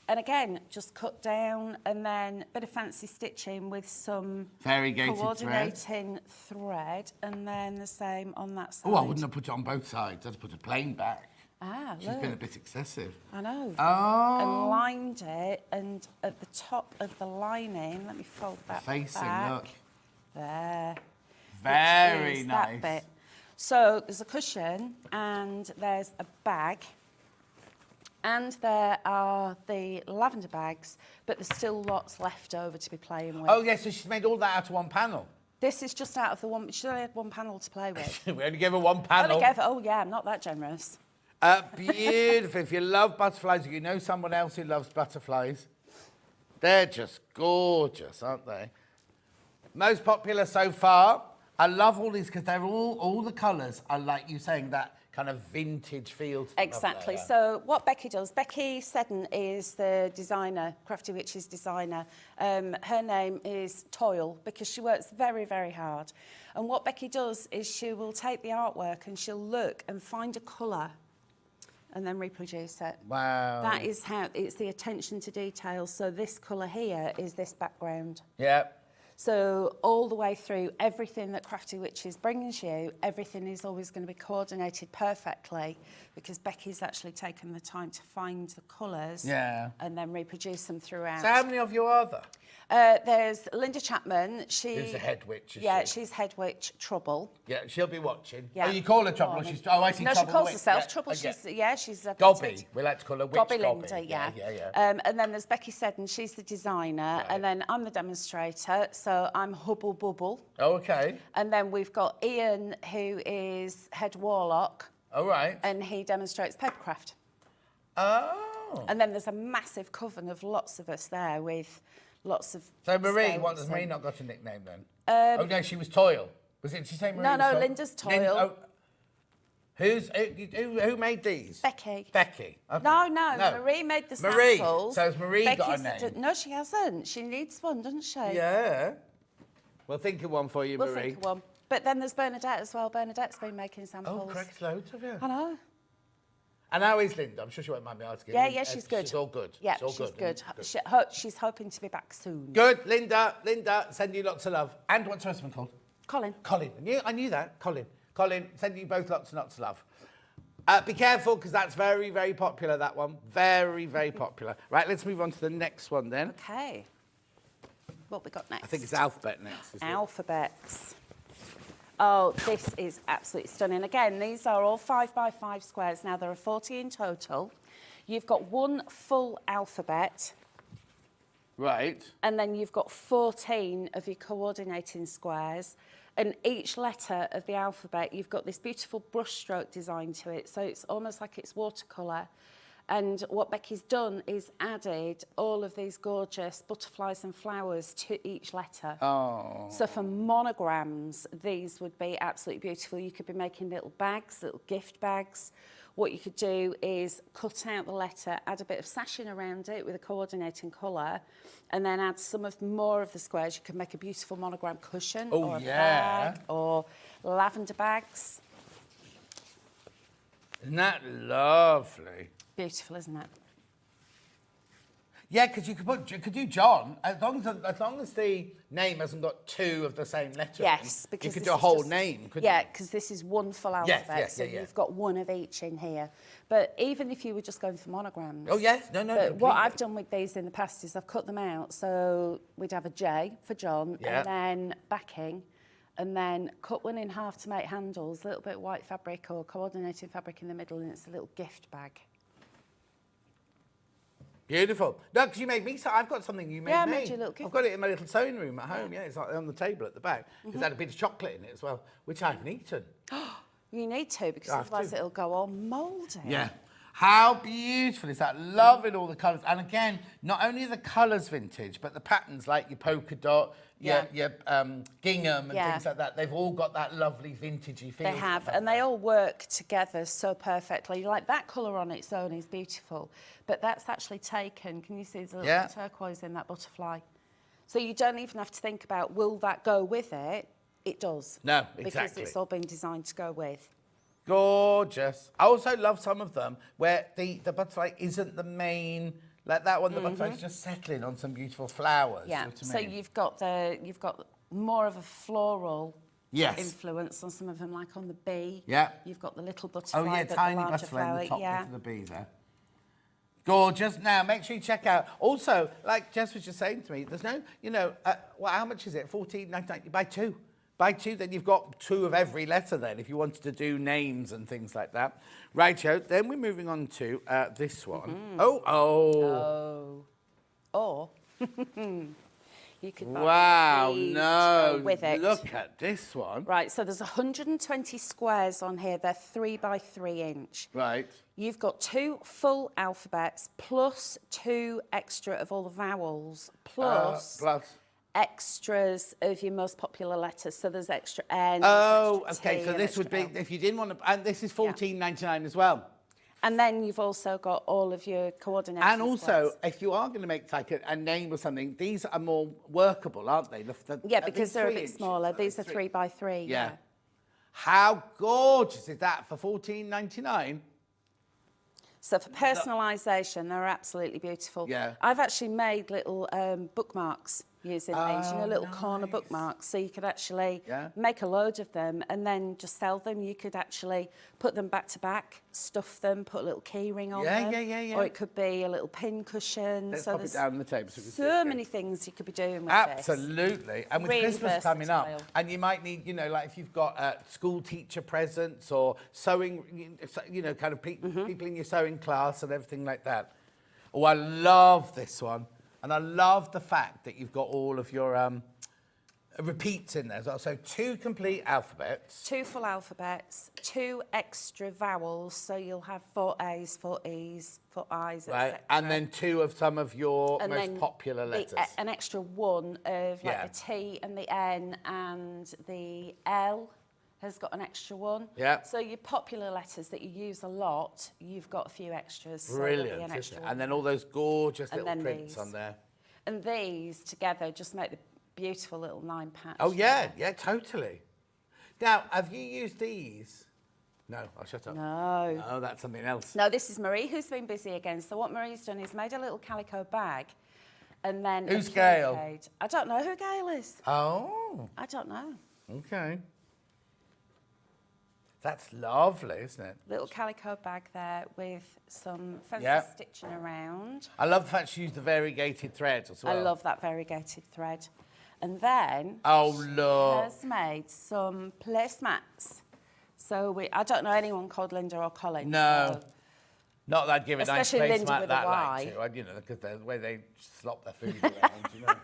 And again, just cut down and then a bit of fancy stitching with some Variegated thread. coordinating thread. And then the same on that side. Oh, I wouldn't have put it on both sides. I'd have put a plain back. Ah, She's look. been a bit excessive. I know. Oh. And lined it, and at the top of the lining, let me fold that Facing, back. look. There. Very Which is nice. That bit. So there's a cushion, and there's a bag, and there are the lavender bags, but there's still lots left over to be playing with. Oh, yeah, so she's made all that out of one panel. This is just out of the one. She only had one panel to play with. We only gave her one panel. Oh yeah, I'm not that generous. Beautiful. If you love butterflies, if you know someone else who loves butterflies, they're just gorgeous, aren't they? Most popular so far. I love all these because they're all the colours are like you saying that kind of vintage feel to them, Exactly. aren't they? So what Becky does, Becky Seddon is the designer, Crafty Witches designer. Her name is Toil because she works very, very hard. And what Becky does is she will take the artwork and she'll look and find a colour and then reproduce it. Wow. That is how, it's the attention to detail. So this colour here is this background. Yeah. So all the way through, everything that Crafty Witches brings you, everything is always going to be coordinated perfectly because Becky's actually taken the time to find the colours Yeah. and then reproduce them throughout. So how many of you are there? There's Linda Chapman. Who's the head witch, is Yeah, she? she's head witch Trouble. Yeah, she'll be watching. Yeah. Oh, you call her Trouble. Morning. She's, oh, I see No, Trouble. she calls Witch. herself Yeah, Trouble. okay. She's a Gobby. We like to call her Witch Gobby Gobby. Linda, yeah. Yeah. And then there's Becky Seddon, she's the designer, and then I'm the demonstrator, so I'm Hubble Bubble. Oh, okay. And then we've got Ian, who is head warlock, All right. and he demonstrates papercraft. Oh. And then there's a massive coven of lots of us there with lots of. So Marie, stones what does Marie and- not got a nickname then? Oh no, she was Toil. Was it? Did she say Marie? No, was no, Toil? Linda's Toil. Who made these? Becky. Becky. Okay. No, Marie made the Marie. samples. So has Marie got a Becky's name? No, she hasn't. She needs one, doesn't she? Yeah. We'll think of one for you, We'll Marie. think of one. But then there's Bernadette as well. Bernadette's been making samples. Oh, correct, loads of you. I know. And how is Linda? I'm sure she won't mind me asking. Yeah, she's good. She's all good. Yeah, She's all she's good. good. She's hoping to be back soon. Good, Linda. Linda, send you lots of love. And what's her husband called? Colin. Colin. I knew that. Colin, send you both lots and lots of love. Be careful, because that's very, very popular, that one. Very, very popular. Right, let's move on to the next one then. Okay. What we got next? I think it's alphabet next, isn't it? Alphabets. Oh, this is absolutely stunning. Again, these are all 5x5 squares. Now, there are 40 in total. You've got one full alphabet. Right. And then you've got 14 of your coordinating squares. And each letter of the alphabet, you've got this beautiful brushstroke design to it. So it's almost like it's watercolour. And what Becky's done is added all of these gorgeous butterflies and flowers to each letter. Oh. So for monograms, these would be absolutely beautiful. You could be making little bags, little gift bags. What you could do is cut out the letter, add a bit of sashing around it with a coordinating colour, and then add more of the squares. You could make a beautiful monogram cushion or a bag or lavender bags. Isn't that lovely? Beautiful, isn't it? Yeah, because you could do John as long as the name hasn't got two of the same letter. Yes, because you could this do a is whole just- name, couldn't Yeah, you? because this is one full alphabet, yes, so yeah. you've got one of each in here. But even if you were just going for monograms. Oh yes, no. But Completely. what I've done with these in the past is I've cut them out, so we'd have a J for John, Yeah. and then backing, and then cut one in half to make handles, a little bit of white fabric or coordinating fabric in the middle, and it's a little gift bag. Beautiful. No, because you made me. So I've got something you made. Yeah, I me. made you a little gift. I've got it in my little sewing room at home. Yeah, it's like on the table at the back. Because it had a bit of chocolate in it as well, which I haven't eaten. You need to, because I have otherwise to. it'll go all mouldy. Yeah. How beautiful is that? Loving all the colours. And again, not only are the colours vintage, but the patterns like your polka dot, your gingham and Yeah. things like that, they've all got that lovely vintagey feel. They have, and they all work together so perfectly. Like that colour on its own is beautiful, but that's actually taken. Can you see there's a little bit of turquoise in that butterfly? So you don't even have to think about, will that go with it? It does. No, Because exactly. it's all been designed to go with. Gorgeous. I also love some of them where the butterfly isn't the main, like that one, the butterfly's just settling on some beautiful flowers. Yeah. You know what I So mean? you've got more of a floral Yes. influence on some of them, like on the bee. Yeah. You've got the little butterfly. Oh, yeah, but tiny the larger butterfly in flower. the top Yeah. bit of the bee there. Gorgeous. Now, make sure you check out. Also, like Jess was just saying to me, there's no, well, how much is it? $14.99. You buy two. Buy two, then you've got two of every letter then, if you wanted to do names and things like that. Righto, then we're moving on to this one. Oh. Or you could buy Wow, these to no. go with it. Look at this one. Right, so there's 120 squares on here. They're 3 by 3 inch. Right. You've got 2 full alphabets plus 2 extra of all the vowels plus extras of your most popular letters. So there's extra N. Oh, extra okay, T, so and this would be, extra L. if you didn't want to, and this is $14.99 as well. And then you've also got all of your coordinating And also, squares. if you are going to make like a name or something, these are more workable, aren't they? Yeah, are because these they're a 3 bit inches? smaller. Are These they are 3 by 3. Yeah. How gorgeous is that for $14.99? So for personalisation, they're absolutely beautiful. Yeah. I've actually made little bookmarks using these, little corner nice. bookmarks. So you could actually Yeah. make a load of them and then just sell them. You could actually put them back to back, stuff them, put a little key ring on them. Yeah. Or it could be a little pin cushion. Let's so pop it there's down on the table so we can see so it. many things you could be doing with this. Absolutely. And with Really Christmas coming up, versatile. and you might need, like if you've got school teacher presents or sewing, kind of people in your sewing class and everything like that. Oh, I love this one. And I love the fact that you've got all of your repeats in there as well. So 2 complete alphabets. 2 full alphabets, 2 extra vowels, so you'll have 4 A's, 4 E's, 4 I's, Right. etc. And then 2 of some of your And most then popular letters. an extra 1 of like Yeah. the T and the N, and the L has got an extra 1. Yeah. So your popular letters that you use a lot, you've got a few extras. So there'll be Brilliant, an isn't extra it? one. And then all those gorgeous And little then prints these. on there. And these together just make the beautiful little 9 patch. Oh, yeah, totally. Now, have you used these? No, I'll shut up. No. Oh, that's something else. No, this is Marie who's been busy again. So what Marie's done is made a little calico bag, and then Who's a Gail? pin-code. I don't know who Gail is. Oh, I don't know. okay. That's lovely, isn't it? Little calico bag there with some fancy Yeah. stitching around. I love the fact she used the variegated thread as well. I love that variegated thread. And then Oh, she look. has made some placemats. So I don't know anyone called Linda or Colin. No. So Not that I'd give a nice Especially face Linda like with a that, Y. like, too. You know, because the way they slop their food around, you know.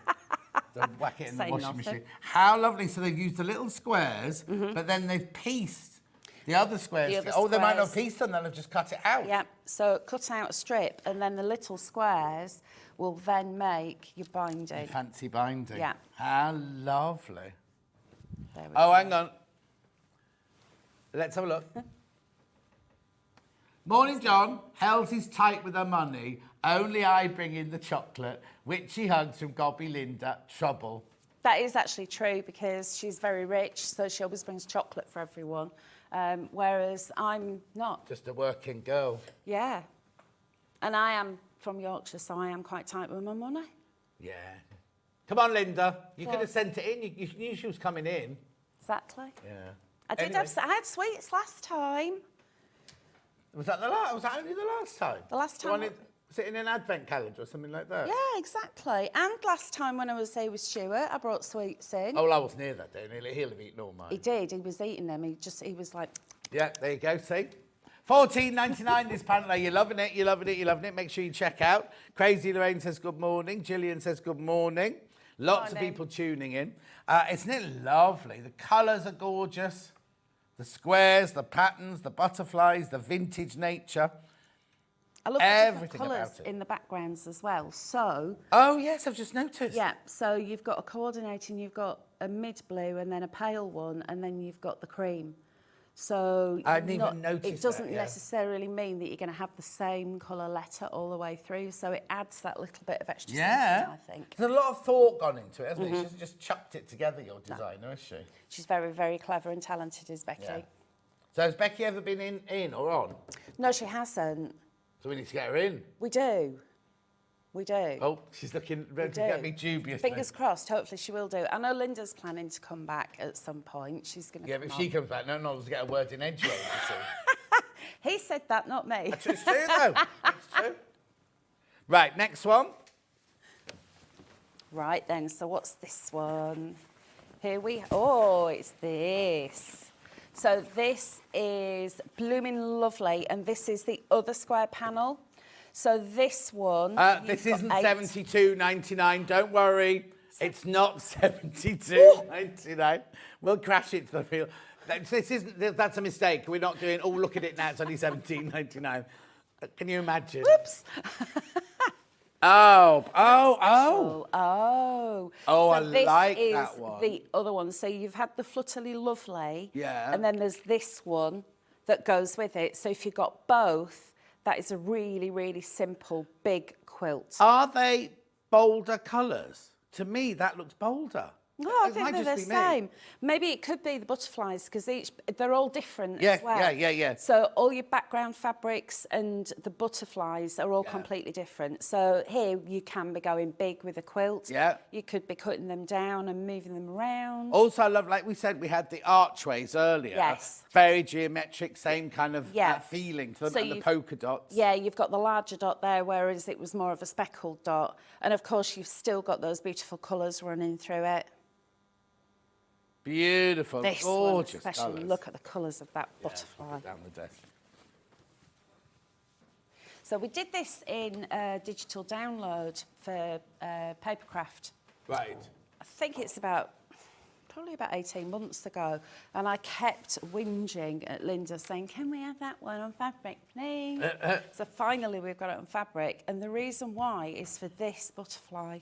Don't whack it in the Say washing nothing. machine. How lovely. So they've used the little squares, but then they've pieced the other squares. The other They might not have squares. pieced them, they'll have just cut it out. Yeah, so cut out a strip, and then the little squares will then make your binding. Fancy binding. Yeah. How lovely. There we Oh, go. hang on. Let's have a look. Morning, John. Hels is tight with her money. Only I bring in the chocolate. Witchy hugs from Gobby Linda. Trouble. That is actually true because she's very rich, so she always brings chocolate for everyone, whereas I'm not. Just a working girl. Yeah. And I am from Yorkshire, so I am quite tight with my money. Yeah. Come on, Linda. You Yeah. could have sent it in. You knew she was coming in. Exactly. Yeah. I had sweets last time. Was that the last? Was that only the last time? The last The one time- was it in an advent calendar or something like that? Yeah, exactly. And last time when I was there with Stuart, I brought sweets in. Oh, well, I wasn't here that day. He'll have eaten all mine. He did. He was eating them. He was like, Yeah, there you go. See, $14.99 this panel. You're loving it. You're loving it. You're loving it. Make sure you check out. Crazy Lorraine says good morning. Gillian says good morning. Lots of Morning. people tuning in. Isn't it lovely? The colours are gorgeous. The squares, the patterns, the butterflies, the vintage nature. I love the Everything different colours about it. in the backgrounds as well. So, Oh yes, I've just noticed. yeah, so you've got a coordinating, you've got a mid blue and then a pale one, and then you've got the cream. So I didn't even notice it doesn't that, yeah. necessarily mean that you're going to have the same colour letter all the way through. So it adds that little bit of extra Yeah. something, I think. There's a lot of thought gone into it, hasn't Mm-hmm. it? She hasn't just chucked it together, your designer, has she? She's very, very clever and talented, is Becky. Yeah. So has Becky ever been in or on? No, she hasn't. So we need to get her in. We do. We do. Oh, she's looking ready We to get do. me dubious. Fingers crossed, hopefully she will do. I know Linda's planning to come back at some point. She's going to Yeah, come but if she on. comes back, no one will get a word in edgeways, you see. He said that, not me. It's true, though. It's true. Right, next one. Right then, so what's this one? Oh, it's this. So this is blooming lovely, and this is the other square panel. So this one... This you've isn't got 8. $72.99. Don't worry. It's not $72.99. We'll crash it to the field. This isn't. That's a mistake. We're not doing. Oh, look at it now. It's only $17.99. Can you imagine? Whoops. Oh. Oh, Oh, so I this like is that one. the other one. So you've had the Flutterly Lovely. Yeah. And then there's this one that goes with it. So if you've got both, that is a really, really simple, big quilt. Are they bolder colours? To me, that looks bolder. No, I It think might they're the just be me. same. Maybe it could be the butterflies because they're all different Yeah, as well. yeah. So all your background fabrics and the butterflies are all completely different. So here you can be going big with a quilt. Yeah. You could be cutting them down and moving them around. Also, I love, like we said, we had the archways earlier. Yes. Very geometric, same kind of feeling to them, So and the you've- polka dots. Yeah, you've got the larger dot there, whereas it was more of a speckled dot. And of course, you've still got those beautiful colours running through it. Beautiful, This gorgeous one, especially, colours. look at the colours of that Yeah, butterfly. down the desk. So we did this in digital download for Papercraft. Right. I think it's probably about 18 months ago. And I kept whinging at Linda saying, can we have that one on fabric, please? So finally we've got it on fabric. And the reason why is for this butterfly.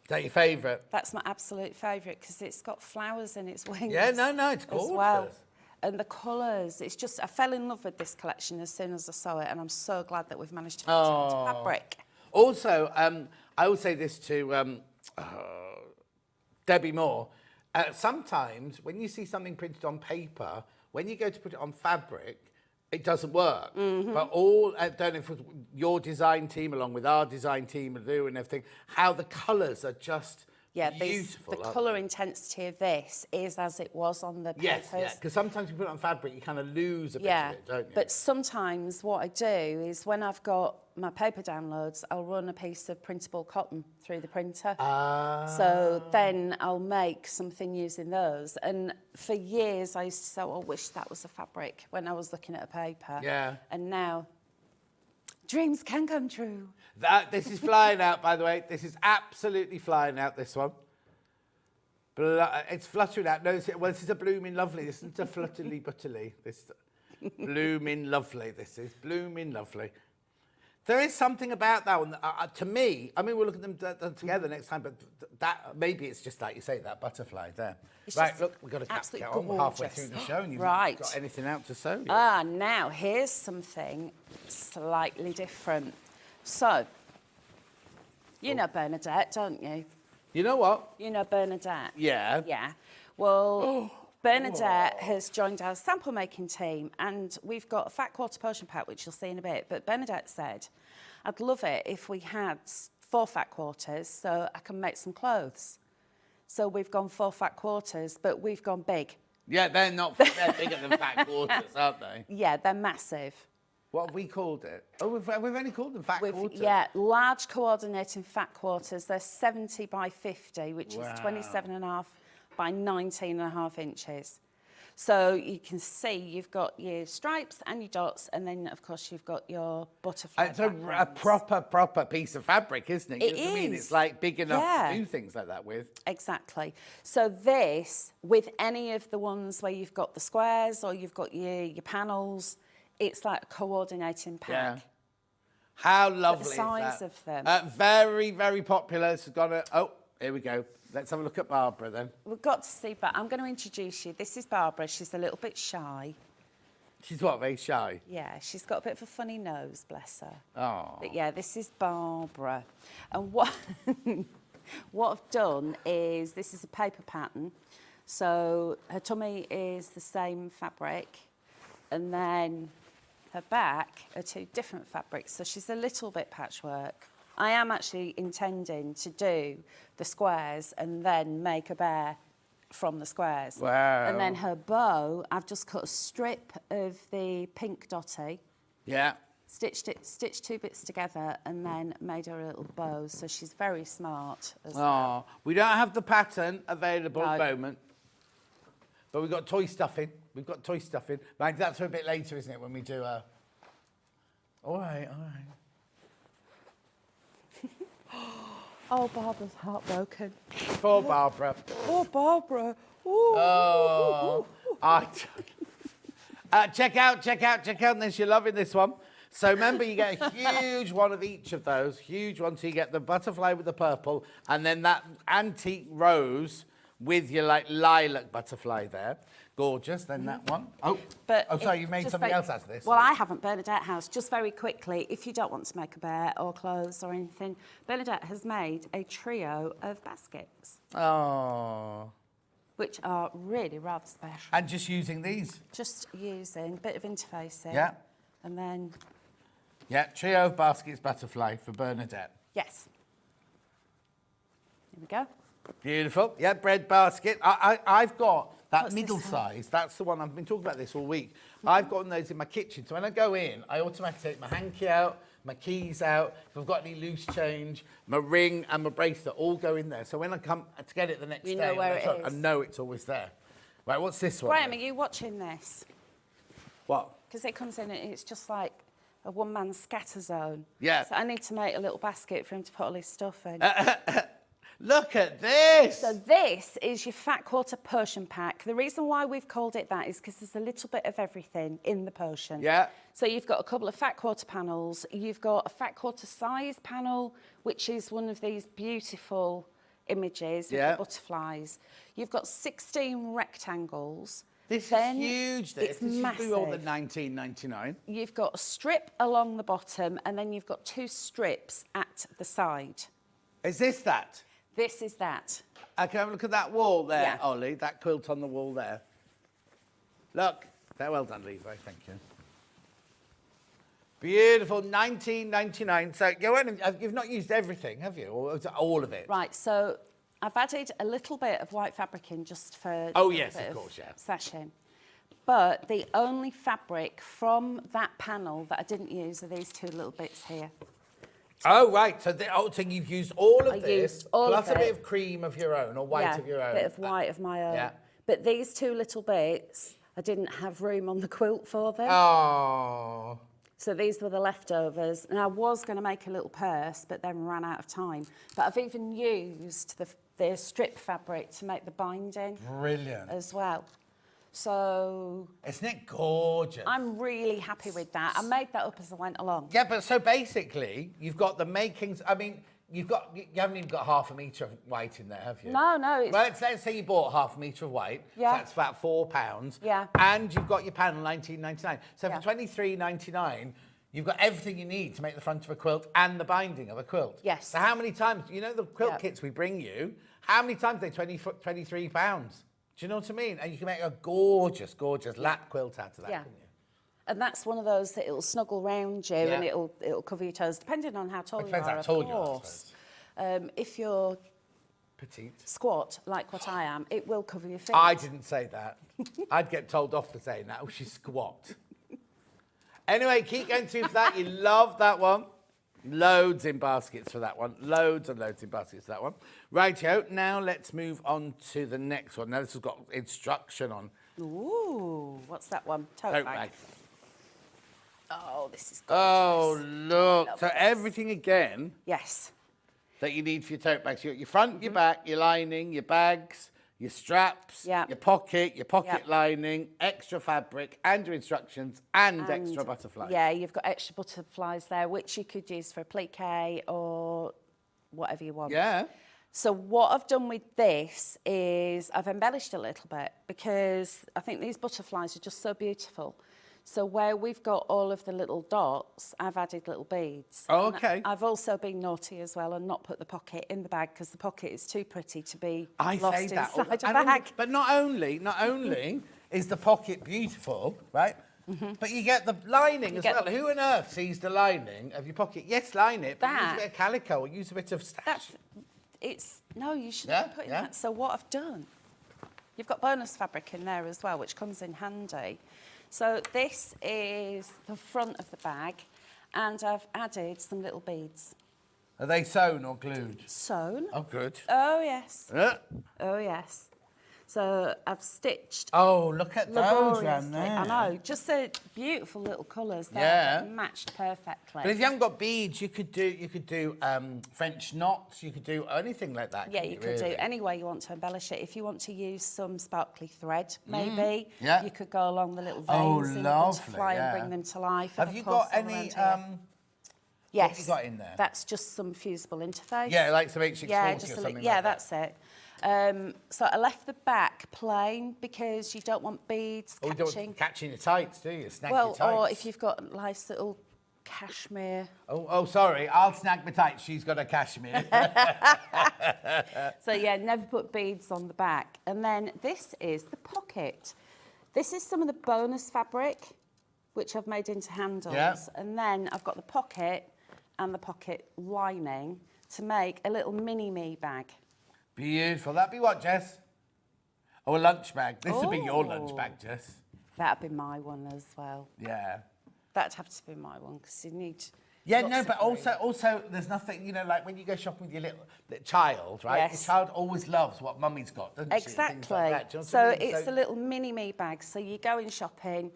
Is that your favourite? That's my absolute favourite because it's got flowers in its wings. Yeah, no, it's as gorgeous. well. And the colours, it's just, I fell in love with this collection as soon as I saw it, and I'm so glad that we've managed to put it onto fabric. Also, I will say this to Debbie Moore. Sometimes when you see something printed on paper, when you go to put it on fabric, it doesn't work. Mm-hmm. But I don't know if it was your design team along with our design team and everything, how the colours are just Yeah, beautiful. the colour intensity of this is as it was on the papers. Yes, yeah, because sometimes you put it on fabric, you kind of lose a bit of it, don't you? But sometimes what I do is when I've got my paper downloads, I'll run a piece of printable cotton through the printer. So then I'll make something using those. And for years I used to say, oh, I wish that was a fabric when I was looking at a paper. Yeah. And now, dreams can come true. This is flying out, by the way. This is absolutely flying out, this one. It's fluttering out. No, well, this is a blooming lovely. This isn't a flutterly butterly. This blooming lovely. This is blooming lovely. There is something about that one. To me, I mean, we'll look at them together next time, but that maybe it's just like you say, that butterfly there. It's right, just look, we've got to get on. We're halfway through the show and you've not got anything out to sew yet. Now here's something slightly different. So, you know Bernadette, don't you? You know what? You know Bernadette? Yeah. Yeah. Well, Bernadette has joined our sample making team and we've got a fat quarter potion pack, which you'll see in a bit. But Bernadette said, I'd love it if we had 4 fat quarters so I can make some clothes. So we've gone 4 fat quarters, but we've gone big. Yeah, they're bigger than fat quarters, aren't they? Yeah, they're massive. What have we called it? Oh, we've only called them fat quarters. Yeah, large coordinating fat quarters. They're 70 by 50, which is 27.5 by 19.5 inches. So you can see you've got your stripes and your dots, and then, of course, you've got your butterfly. It's a proper piece of fabric, isn't it? It You know what I mean? is. It's like big enough to do things like that with. Exactly. So this, with any of the ones where you've got the squares or you've got your panels, it's like a coordinating pack. Yeah. How lovely the size is that? of them. Very, very popular. It's gonna. Oh, here we go. Let's have a look at Barbara then. We've got to see, but I'm going to introduce you. This is Barbara. She's a little bit shy. She's what, very shy? Yeah, she's got a bit of a funny nose, bless her. Oh. But yeah, this is Barbara. And what I've done is, this is a paper pattern. So her tummy is the same fabric, and then her back are 2 different fabrics. So she's a little bit patchwork. I am actually intending to do the squares and then make a bear from the squares. Wow. And then her bow, I've just cut a strip of the pink dotty. Yeah. Stitched 2 bits together and then made her a little bow. So she's very smart as well. We don't have the pattern available at the moment, but we've got toy stuffing. We've got toy stuffing. Right, that's for a bit later, isn't it, when we do a... All right. Oh, Barbara's heartbroken. Poor Barbara. Oh, Barbara. Oh. Check out, and you're loving this one. So remember, you get a huge one of each of those, huge one. So you get the butterfly with the purple, and then that antique rose with your like lilac butterfly there. Gorgeous. Then that one. Sorry, you made something else out of this. Well, I haven't. Bernadette has. Just very quickly, if you don't want to make a bear or clothes or anything, Bernadette has made a trio of baskets. Oh. Which are really rather special. And just using these? Just using a bit of interfacing. Yeah. And then... Yeah, trio of baskets butterfly for Bernadette. Yes. Here we go. Beautiful. Yeah, bread basket. I've got that What's middle this size. That's the one I've been talking about this all week. I've got those in my kitchen. So when I go in, I automatically take my hanky out, my keys out. If I've got any loose change, my ring and my bracelet all go in there. So when I come to get it the next day, know where it I is. know it's always there. Right, what's this one? Graham, are then? you watching this? What? Because it comes in and it's just like a one-man scatter zone. Yeah. So I need to make a little basket for him to put all his stuff in. Look at this! So this is your fat quarter potion pack. The reason why we've called it that is because there's a little bit of everything in the potion. Yeah. So you've got a couple of fat quarter panels. You've got a fat quarter size panel, which is one of these beautiful images with the butterflies. You've got 16 rectangles. This Then is huge. This it's is massive. more than $19.99. You've got a strip along the bottom, and then you've got 2 strips at the side. Is this that? This is that. I can have a look at that wall there, Yeah. Ollie. That quilt on the wall there. Look. Well done, Levi. Thank you. Beautiful. $19.99. So go on. You've not used everything, have you? Or is it all of it? Right, so I've added a little bit of white fabric in just for Oh, a little yes, bit of course, yeah. sashing. But the only fabric from that panel that I didn't use are these two little bits here. Oh, right. So, so you've used all of I this, used all plus of a bit it. of cream of your own, or white of your own. A bit of white of my own. Yeah. But these two little bits, I didn't have room on the quilt for them. Oh. So these were the leftovers. And I was going to make a little purse, but then ran out of time. But I've even used the strip fabric to make the binding. Brilliant. As well. So... Isn't it gorgeous? I'm really happy with that. I made that up as I went along. Yeah, but so basically, you've got the makings. I mean, you haven't even got half a metre of white in there, have you? No. Well, let's say you bought half a metre of white. Yeah. So that's about £4. Yeah. And you've got your panel, $19.99. So Yeah. for $23.99, you've got everything you need to make the front of a quilt and the binding of a quilt. Yes. So how many times, you know the quilt Yeah. kits we bring you, how many times are they £23? Do you know what I mean? And you can make a gorgeous, gorgeous lap quilt out of that, Yeah. couldn't you? And that's one of those that it'll snuggle round you and it'll cover your toes, depending on how tall you Depends are, how of tall you are, I course. If you're Petite. squat, like what I am, it will cover your feet. I didn't say that. I'd get told off for saying that. Oh, she's squat. Anyway, keep going through for that. You love that one. Loads in baskets for that one. Loads and loads in baskets for that one. Rightio, now let's move on to the next one. Now this has got instruction on. Ooh, what's that one? Tote bag. Oh, this is gorgeous. Oh, look. Love So this. everything again Yes. that you need for your tote bags. You've got your front, your back, your lining, your bags, your straps, Yeah. your pocket Yeah. lining, extra fabric, and your instructions, and extra butterflies. Yeah, you've got extra butterflies there, which you could use for a plique or whatever you want. Yeah. So what I've done with this is I've embellished a little bit because I think these butterflies are just so beautiful. So where we've got all of the little dots, I've added little beads. Oh, And okay. I've also been naughty as well and not put the pocket in the bag because the pocket is too pretty to be I lost say that. inside a And bag. But not only is the pocket beautiful, right? But you get the lining as get- well. Who on earth sees the lining of your pocket? Yes, line it, but use That- a bit of calico or use a bit of stash. No, you shouldn't Yeah, be putting yeah. that. So what I've done, you've got bonus fabric in there as well, which comes in handy. So this is the front of the bag, and I've added some little beads. Are they sewn or glued? Sewn. Oh, good. Oh, yes. Uh, Oh, yes. So I've stitched Oh, look at those laboriously. around there. I know, just the beautiful little colours there Yeah. that matched perfectly. But if you haven't got beads, you could do French knots. You could do anything like that. Yeah, couldn't you could do really? any way you want to embellish it. If you want to use some sparkly thread, maybe, Yeah. you could go along the little Oh, veins in the lovely, butterfly yeah. and bring them to life. Have And you of course, got all any? around here. What Yes. have you got in there? That's just some fusible interface. Yeah, like some H640 Yeah, or just something yeah, like that. that's it. So I left the back plain because you don't want beads Oh, you don't catching. want catching your tights, do you? Snag Well, your tights. or if you've got nice little cashmere. Oh, sorry. I'll snag my tights. She's got a cashmere. So yeah, never put beads on the back. And then this is the pocket. This is some of the bonus fabric, which I've made into handles. Yeah. And then I've got the pocket and the pocket lining to make a little mini me bag. Beautiful. That'd be what, Jess? Oh, a lunch bag. This would be your lunch Oh. bag, Jess. That'd be my one as well. Yeah. That'd have to be my one because you need. Yeah, lots no, of but room. also, there's nothing, like when you go shopping with your little child, right? Yes. Your child always loves what mummy's got, doesn't she? And Exactly. things like that. Do you know what So I mean? it's a little mini me bag. So you go in shopping,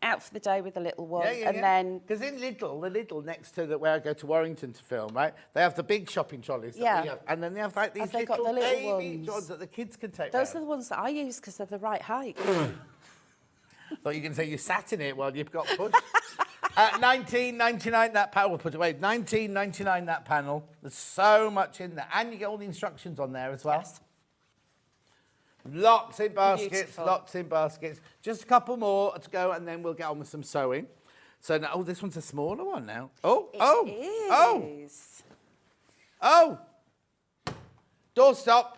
out for the day with the little one, and then because in the Lidl next to where I go to Warrington to film, right? They have the big shopping trolleys. That Yeah. we have, and then they have like these Have they got little the little baby ones? ones that the kids can take. those are round. the ones that I use because they're the right height. Thought you were going to say you sat in it while you've got pushed. $19.99 that panel. We'll put it away. $19.99 that panel. There's so much in there, and you get all the instructions on there as well. Yes. Lots in baskets. Beautiful. Lots in baskets. Just a couple more to go, and then we'll get on with some sewing. So now, this one's a smaller one now. Oh! Doorstop.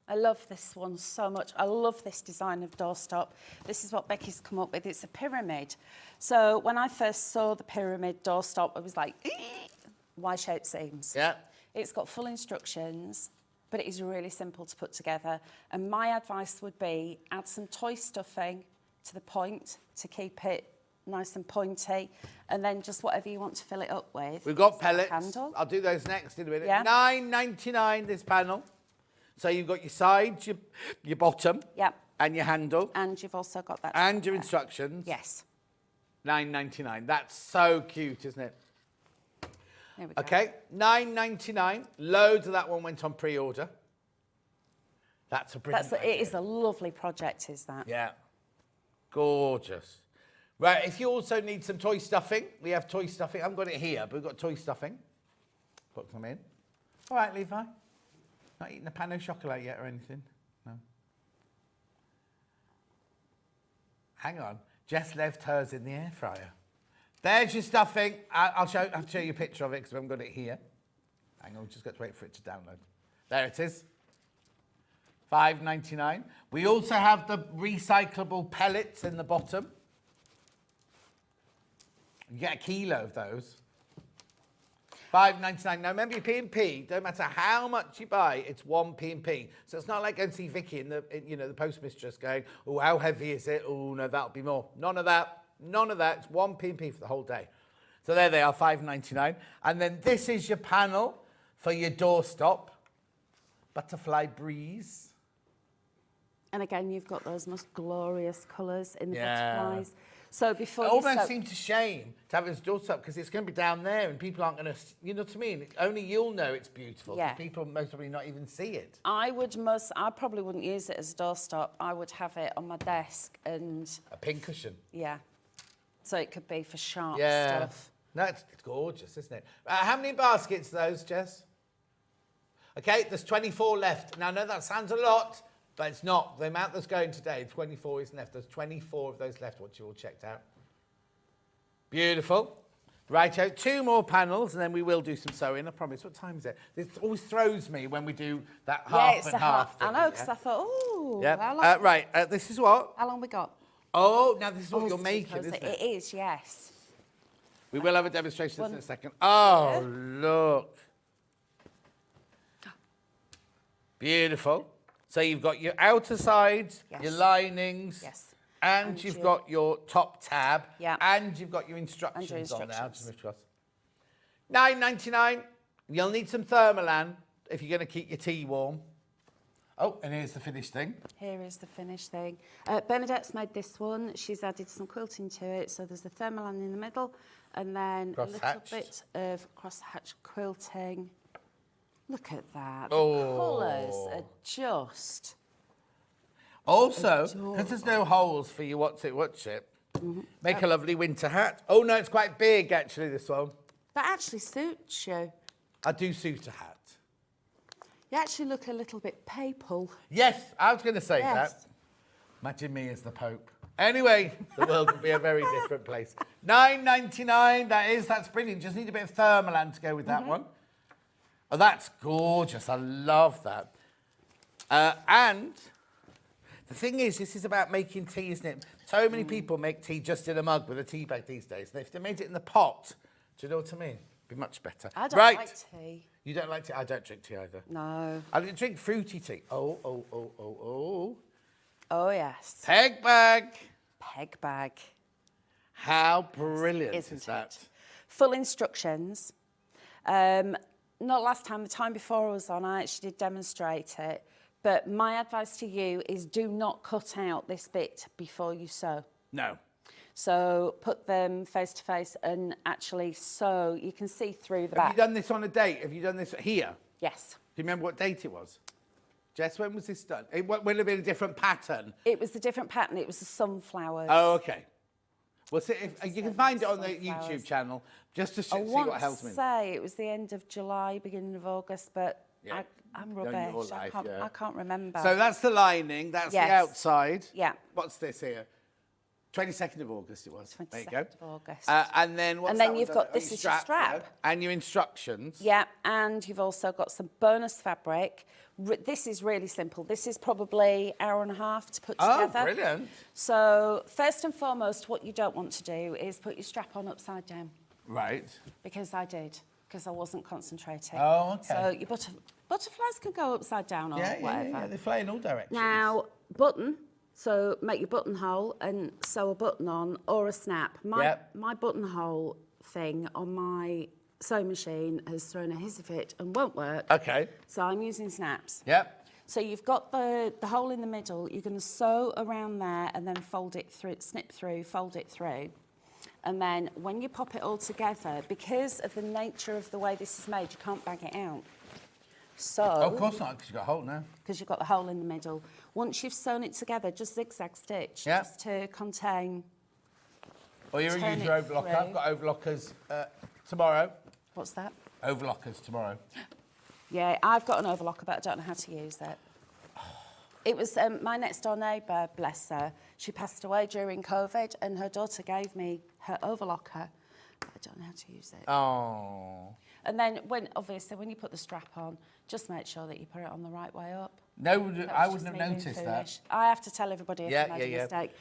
I love this one so much. I love this design of doorstop. This is what Becky's come up with. It's a pyramid. So when I first saw the pyramid doorstop, I was like, Y-shaped seams. Yeah. It's got full instructions. but it is really simple to put together. And my advice would be add some toy stuffing to the point to keep it nice and pointy, and then just whatever you want to fill it up with. We've got Is that a pellets. candle? I'll do those next in a minute. Yeah. $9.99 this panel. So you've got your sides, your bottom, Yep. and your handle, And you've also got that. and your there. instructions. Yes. $9.99. That's so cute, isn't it? There we go. Okay, $9.99. Loads of that one went on pre-order. That's a brilliant It idea. is a lovely project, is that? Yeah. Gorgeous. Right, if you also need some toy stuffing, we have toy stuffing. I haven't got it here, but we've got toy stuffing. Put them in. All right, Levi. Not eating a pan au chocolat yet or anything? No. Hang on. Jess left hers in the air fryer. There's your stuffing. I'll show you a picture of it because we haven't got it here. Hang on, we've just got to wait for it to download. There it is. $5.99. We also have the recyclable pellets in the bottom. You get a kilo of those. $5.99. Now remember your P&P, don't matter how much you buy, it's one P&P. So it's not like going to see Vicky in the postmistress going, oh, how heavy is it? Oh, no, that'll be more. None of that. None of that. It's one P&P for the whole day. So there they are, $5.99. And then this is your panel for your doorstop. Butterfly Breeze. And again, you've got those most glorious colours in the Yeah. butterflies. So before It you almost soak- seems a shame to have it as doorstop because it's going to be down there and people aren't going to, you know what I mean? Only you'll know it's beautiful. 'Cause Yeah. people most probably not even see it. I probably wouldn't use it as a doorstop. I would have it on my desk and, A pin cushion. yeah. So it could be for sharp Yeah. stuff. No, it's gorgeous, isn't it? How many baskets are those, Jess? Okay, there's 24 left. Now, I know that sounds a lot, but it's not. The amount that's going today, 24 isn't left. There's 24 of those left, once you all checked out. Beautiful. Righto, 2 more panels, and then we will do some sewing, I promise. What time is it? This always throws me when we do that half it's and a half I thing, know, because yeah? I thought, oh, Yeah. how long, Right, this is what? how long we got? Oh, now this is what Oh, you're it's making, because isn't it it? is, yes. We will have a demonstration in One- a second. Oh, look. Beautiful. So you've got your outer sides, Yes. your linings, Yes. and you've got your top tab, Yeah. and you've got your instructions, on there. instructions. Just move across. $9.99. You'll need some Thermolan if you're going to keep your tea warm. Oh, and here's the finished thing. Here is the finished thing. Bernadette's made this one. She's added some quilting to it. So there's the thermalan in the middle and then a little Cross-hatched. bit of cross-hatch quilting. Look at that. Oh. The colours are just... Also, because there's no holes for your watch it, make a lovely winter hat. Oh, no, it's quite big, actually, this one. That actually suits you. I do suit a hat. You actually look a little bit papal. Yes, I was going to say Yes. that. Imagine me as the Pope. Anyway, the world would be a very different place. $9.99, that's brilliant. Just need a bit of Thermalan to go with that one. Oh, that's gorgeous. I love that. And the thing is, this is about making tea, isn't it? So many people make tea just in a mug with a tea bag these days. And if they made it in the pot, do you know what I mean? It'd be much better. I don't right. like tea. You don't like tea? I don't drink tea either. No. I drink fruity tea. Oh. Oh, yes. Peg bag. Peg bag. How brilliant Isn't is that? it? Full instructions. Not last time, the time before I was on, I actually did demonstrate it. But my advice to you is do not cut out this bit before you sew. No. So put them face to face and actually sew. You can see through the Have back. you done this on a date? Have you done this here? Yes. Do you remember what date it was? Jess, when was this done? It would have been a different pattern. It was a different pattern. It was the sunflowers. Oh, okay. Well, see, if you can find it on the Sunflowers. YouTube channel just to see I what want Hels to means. say it was the end of July, beginning of August, but Yeah. I'm Done your rubbish. life, I yeah. can't remember. So that's the lining. That's the Yes. outside. Yeah. What's this here? 22nd of August it was. There you go. 22nd of August. And then what's And then that one you've done? got- Oh, this is your strap. yeah. And your instructions. Yeah, and you've also got some bonus fabric. This is really simple. This is probably an hour and a half to put Oh, together. brilliant. So first and foremost, what you don't want to do is put your strap on upside down, Right. because I did. because I wasn't concentrating. Oh, okay. So your butterflies can go upside down or whatever. Yeah, they fly in all directions. Now, button. So make your buttonhole and sew a button on or a snap. My buttonhole thing on my sewing machine has thrown a hissy fit and won't work. Okay. So I'm using snaps. Yep. So you've got the hole in the middle. You're going to sew around there and then fold it through, snip through, fold it through. And then when you pop it all together, because of the nature of the way this is made, you can't bag it out. So, Of course not, because you've got a hole now. because you've got the hole in the middle. Once you've sewn it together, just zigzag stitch, Yeah. just to contain. Or you're Turn use your it overlocker. through. I've got overlockers tomorrow. What's that? Overlockers tomorrow. Yeah, I've got an overlocker, but I don't know how to use it. It was my next door neighbour, bless her. She passed away during COVID, and her daughter gave me her overlocker, but I don't know how to use it. Oh. And then, obviously, when you put the strap on, just make sure that you put it on the right way up. No, That I was wouldn't just have me being noticed foolish. that. I have to tell everybody if Yeah, I made yeah, a mistake.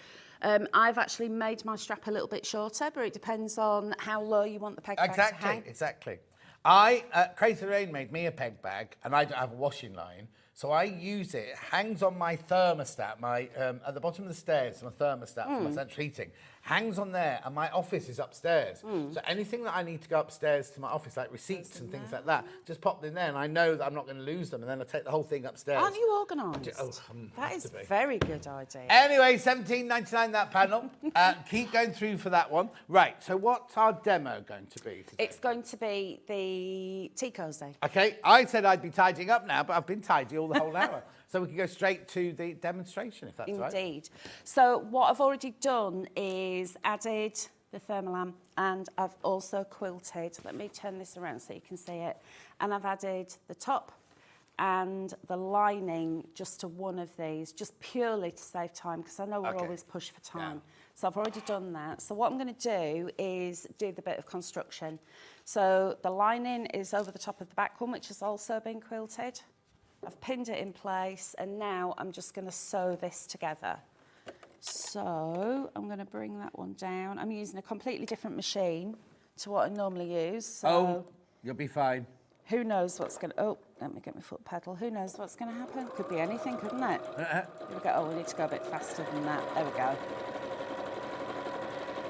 I've actually made my strap a little bit shorter, but it depends on how low you want the peg bag to hang. Exactly. Crazy Rain made me a peg bag, and I don't have a washing line, so I use it. It hangs on my thermostat, at the bottom of the stairs, my thermostat for my central heating. Hangs on there, and my office is upstairs. So anything that I need to go upstairs to my office, like receipts and things like that, just pop them there, and I know that I'm not going to lose them, and then I take the whole thing upstairs. Aren't you organised? Oh, That have is to be. a very good idea. Anyway, $17.99 that panel. Keep going through for that one. Right, so what's our demo going to be today? It's going to be the tea cosy. Okay, I said I'd be tidying up now, but I've been tidy all the whole hour. So we can go straight to the demonstration, if that's right. Indeed. So what I've already done is added the thermalam, and I've also quilted. Let me turn this around so you can see it. And I've added the top and the lining just to one of these, just purely to save time, because I know we're Okay. always pushed for time. Yeah. So I've already done that. So what I'm going to do is do the bit of construction. So the lining is over the top of the back one, which has also been quilted. I've pinned it in place, and now I'm just going to sew this together. So I'm going to bring that one down. I'm using a completely different machine to what I normally use. So You'll be fine. who knows what's going to... Oh, let me get my foot pedal. Who knows what's going to happen? Could be anything, couldn't it? Here we go. Oh, we need to go a bit faster than that. There we go.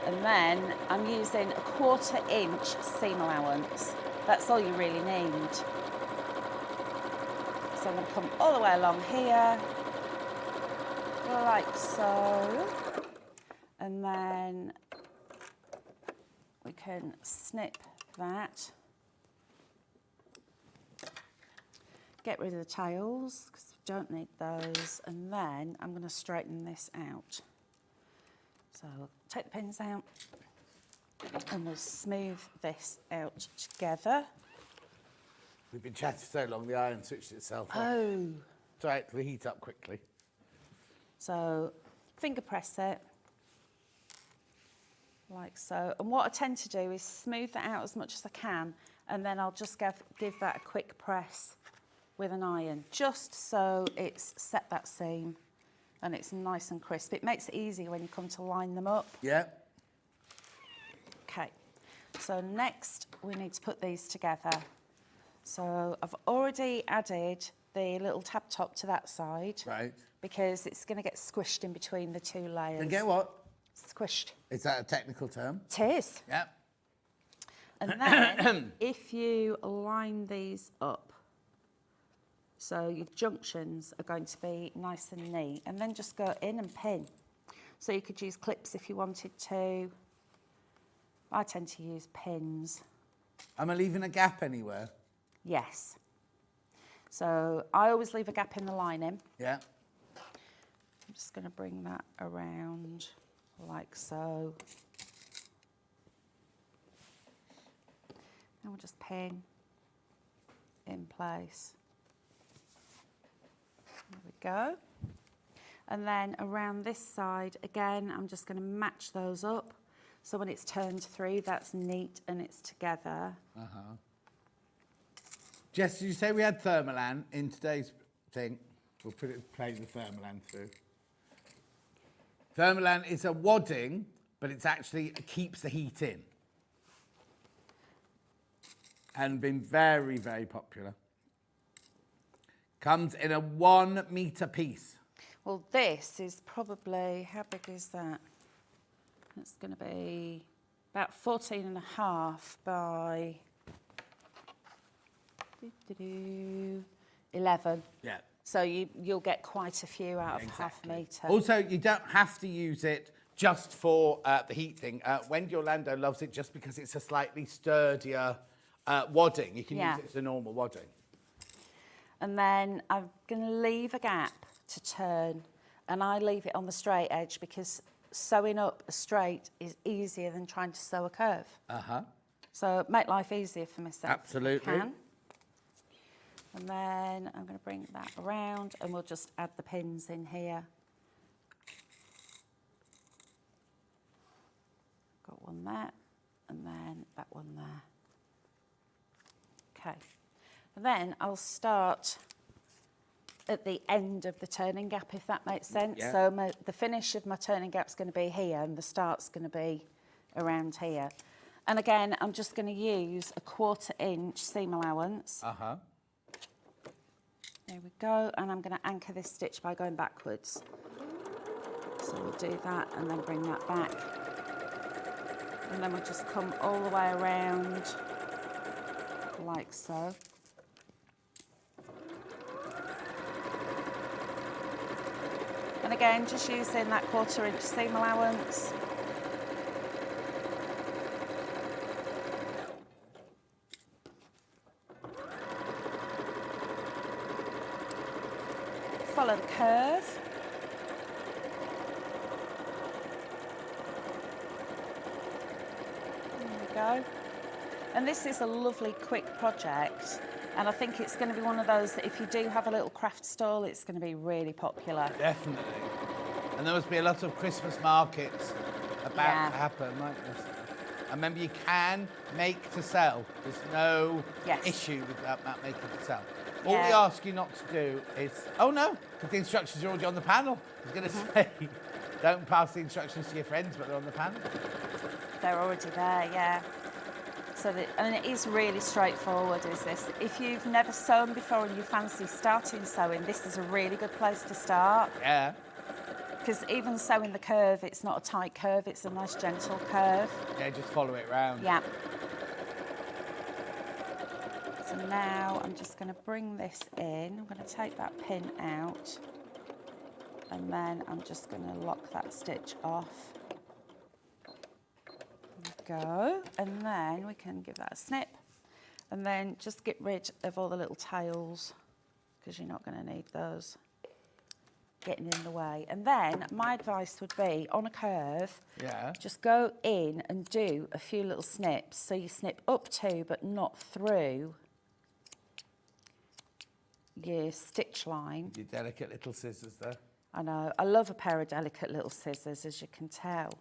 And then I'm using a 1/4 inch seam allowance. That's all you really need. So I'm going to come all the way along here, like so. And then we can snip that. Get rid of the tails, because we don't need those. And then I'm going to straighten this out. So take the pins out, and we'll smooth this out together. We've been chatting so long, the iron switched itself off. Oh. It's all right, it'll heat up quickly. So finger press it, like so. And what I tend to do is smooth that out as much as I can, and then I'll just give that a quick press with an iron, just so it's set that seam and it's nice and crisp. It makes it easier when you come to line them up. Yeah. Okay, so next we need to put these together. So I've already added the little tab top to that side. Right. Because it's going to get squished in between the two layers. And get what? Squished. Is that a technical term? It is. Yeah. And then if you line these up, so your junctions are going to be nice and neat, and then just go in and pin. So you could use clips if you wanted to. I tend to use pins. Am I leaving a gap anywhere? Yes. So I always leave a gap in the lining. Yeah. I'm just going to bring that around like so. And we'll just pin in place. There we go. And then around this side, again, I'm just going to match those up. So when it's turned through, that's neat and it's together. Jess, did you say we had thermalan in today's thing? We'll put it plain the thermalan through. Thermalan is a wadding, but it's actually it keeps the heat in. and been very, very popular. Comes in a 1 metre piece. Well, this is probably, how big is that? It's going to be about 14.5 by 11. Yeah. So you'll get quite a few out of half a metre. Also, you don't have to use it just for the heat thing. Wendy Orlando loves it just because it's a slightly sturdier wadding. You can use it as a normal wadding. And then I'm going to leave a gap to turn, and I leave it on the straight edge because sewing up a straight is easier than trying to sew a curve. So make life easier for myself. Absolutely. If I can. And then I'm going to bring that around, and we'll just add the pins in here. Got one there, and then that one there. Okay. And then I'll start at the end of the turning gap, if that makes sense. Yeah. So the finish of my turning gap's going to be here, and the start's going to be around here. And again, I'm just going to use a 1/4 inch seam allowance. There we go, and I'm going to anchor this stitch by going backwards. So we'll do that and then bring that back. And then we'll just come all the way around like so. And again, just using that 1/4 inch seam allowance. Follow the curve. There we go. And this is a lovely quick project, and I think it's going to be one of those that if you do have a little craft stall, it's going to be really popular. Definitely. And there must be a lot of Christmas markets about to happen, like this. And remember, you can make to sell. There's no issue with that making to sell. All we ask you not to do is... Oh, no, because the instructions are already on the panel. I was going to say, don't pass the instructions to your friends, but they're on the panel. They're already there, yeah. So and it is really straightforward, is this. If you've never sewn before and you fancy starting sewing, this is a really good place to start. Yeah. Because even sewing the curve, it's not a tight curve, it's a nice gentle curve. Yeah, just follow it round. Yeah. So now I'm just going to bring this in. I'm going to take that pin out, and then I'm just going to lock that stitch off. There we go. And then we can give that a snip, and then just get rid of all the little tails because you're not going to need those getting in the way. And then my advice would be on a curve, just go in and do a few little snips. So you snip up to but not through your stitch line. Your delicate little scissors there. I know, I love a pair of delicate little scissors, as you can tell.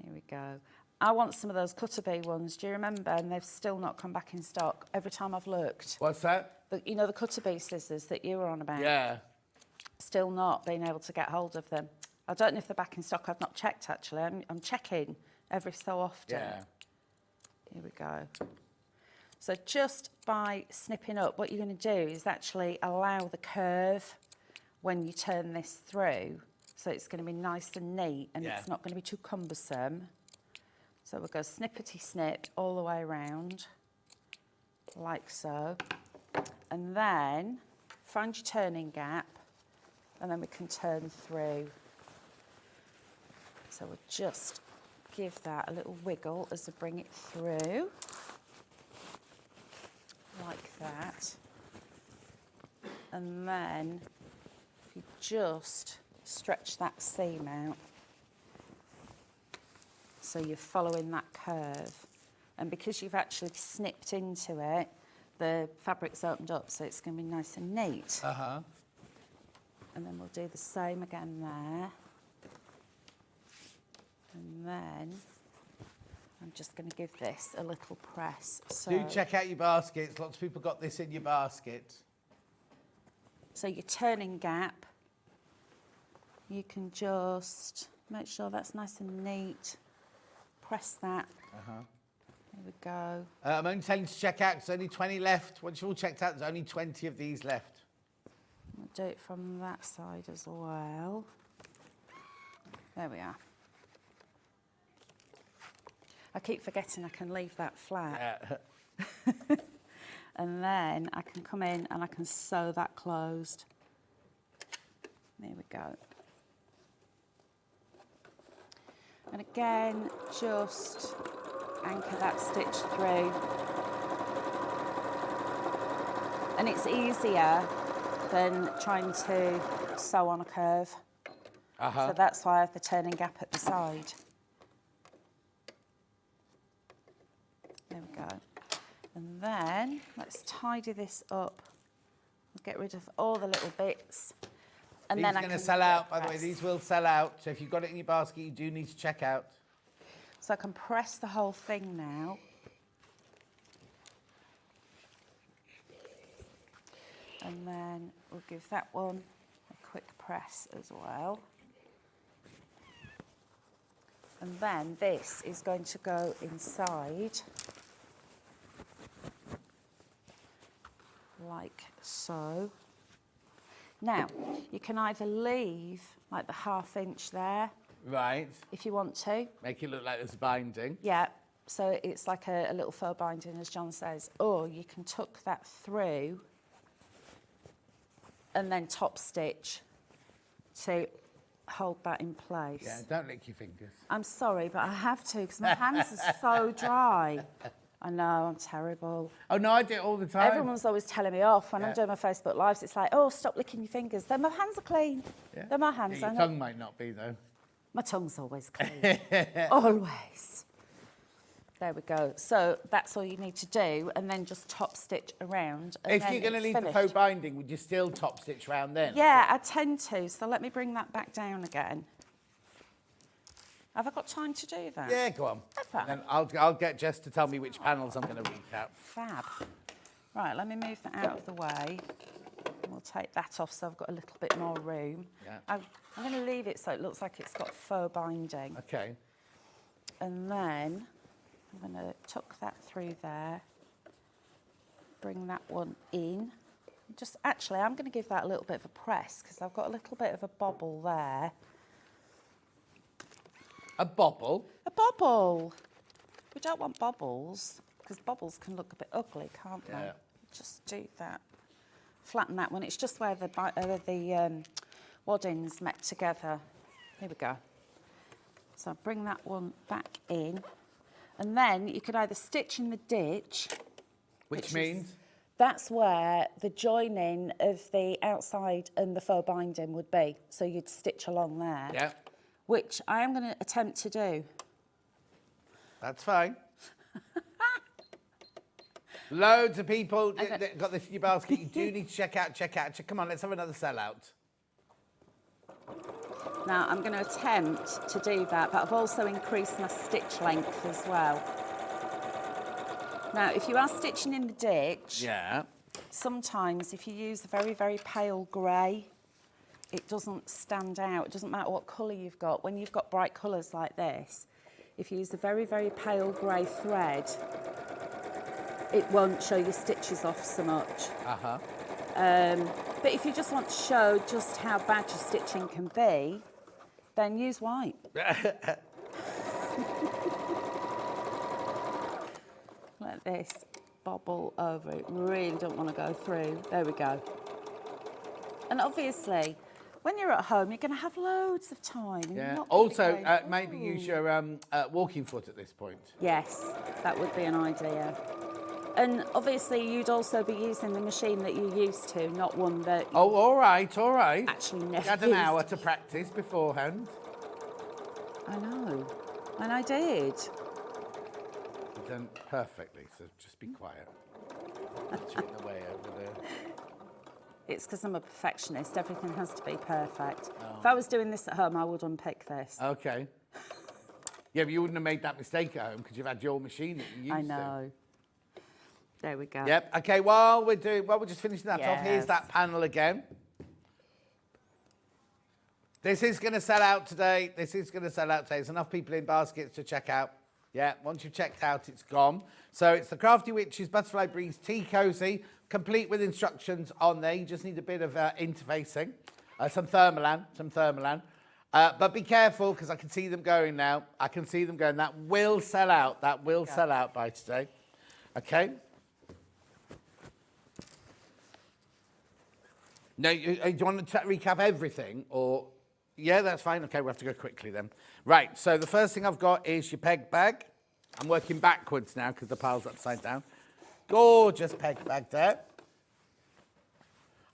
Here we go. I want some of those Cutter Bee ones, do you remember? And they've still not come back in stock every time I've looked. What's that? You know, the Cutter Bee scissors that you were on about? Yeah. Still not being able to get hold of them. I don't know if they're back in stock. I've not checked, actually. I'm checking every so often. Yeah. Here we go. So just by snipping up, what you're going to do is actually allow the curve when you turn this through. So it's going to be nice and neat, and it's not going to be too cumbersome. So we'll go snippety snip all the way around, like so. And then find your turning gap, and then we can turn through. So we'll just give that a little wiggle as we bring it through, like that. And then if you just stretch that seam out, so you're following that curve. And because you've actually snipped into it, the fabric's opened up, so it's going to be nice and neat. And then we'll do the same again there. And then I'm just going to give this a little press. So, do check out your baskets. Lots of people got this in your basket. So your turning gap, you can just make sure that's nice and neat. press that. There we go. I'm only telling you to check out, there's only 20 left. Once you're all checked out, there's only 20 of these left. We'll do it from that side as well. There we are. I keep forgetting I can leave that flat. Yeah. And then I can come in and I can sew that closed. There we go. And again, just anchor that stitch through. And it's easier than trying to sew on a curve. So that's why I have the turning gap at the side. There we go. And then let's tidy this up. We'll get rid of all the little bits. And These then are I going to can sell out, by the way. press. These will sell out. So if you've got it in your basket, you do need to check out. So I can press the whole thing now. And then we'll give that one a quick press as well. And then this is going to go inside, like so. Now, you can either leave like the 1/2 inch there, Right. if you want to. Make it look like there's binding. Yeah, so it's like a little faux binding, as John says. Or you can tuck that through and then top stitch to hold that in place. Yeah, don't lick your fingers. I'm sorry, but I have to because my hands are so dry. I know, I'm terrible. Oh, no, I do it all the time. Everyone's always telling me off when I'm Yeah. doing my Facebook Lives. It's like, oh, stop licking your fingers. Then my hands are clean. Yeah. They're my hands. Yeah, I your know. tongue might not be, though. My tongue's always clean. Always. There we go. So that's all you need to do, and then just top stitch around. And If then you're going to it's leave finished. the faux binding, would you still top stitch round then? Yeah, I tend to. So let me bring that back down again. Have I got time to do that? Yeah, go on. Have I? Then I'll get Jess to tell me which panels I'm going to read out. Fab. Right, let me move that out of the way. We'll take that off so I've got a little bit more room. Yeah. I'm going to leave it so it looks like it's got faux binding. Okay. And then I'm going to tuck that through there. Bring that one in. Just actually, I'm going to give that a little bit of a press because I've got a little bit of a bobble there. A bobble? A bobble. We don't want bobbles because bobbles can look a bit ugly, can't they? Yeah. Just do that. Flatten that one. It's just where the waddings met together. Here we go. So bring that one back in. And then you could either stitch in the ditch. Which means? That's where the joining of the outside and the faux binding would be. So you'd stitch along there. Yeah. Which I am going to attempt to do. That's fine. Loads of people that got this in your basket. You do need to check out. Come on, let's have another sellout. Now, I'm going to attempt to do that, but I've also increased my stitch length as well. Now, if you are stitching in the ditch, Yeah. sometimes if you use a very, very pale grey, it doesn't stand out. It doesn't matter what colour you've got. When you've got bright colours like this, if you use a very, very pale grey thread, it won't show your stitches off so much. But if you just want to show just how bad your stitching can be, then use white. Like this, bobble over it. Really don't want to go through. There we go. And obviously, when you're at home, you're going to have loads of time. and you're Yeah. not gonna be Also, going, maybe use your walking foot at this point. Yes, that would be an idea. And obviously, you'd also be using the machine that you're used to, not one that you Oh, all right. actually never You had an used. hour to practice beforehand. I know, and I did. You've done perfectly, so just be quiet. Chewing away over there. It's because I'm a perfectionist. Everything has to be perfect. If I was doing this at home, I would unpick this. Okay. Yeah, but you wouldn't have made that mistake at home because you've had your machine that you used I know. There we go. Yep. Okay. While we're just finishing that off, here's Yes. that panel again. This is going to sell out today. There's enough people in baskets to check out. Yeah, once you've checked out, it's gone. So it's the Crafty Witches Butterfly Breeze Tea Cozy, complete with instructions on there. You just need a bit of interfacing, some thermalan. But be careful, because I can see them going now. I can see them going. That will sell out. That will sell out by today. Okay? No, do you want to recap everything? Or, yeah, that's fine. Okay, we'll have to go quickly then. Right, so the first thing I've got is your peg bag. I'm working backwards now because the pile's upside down. Gorgeous peg bag there.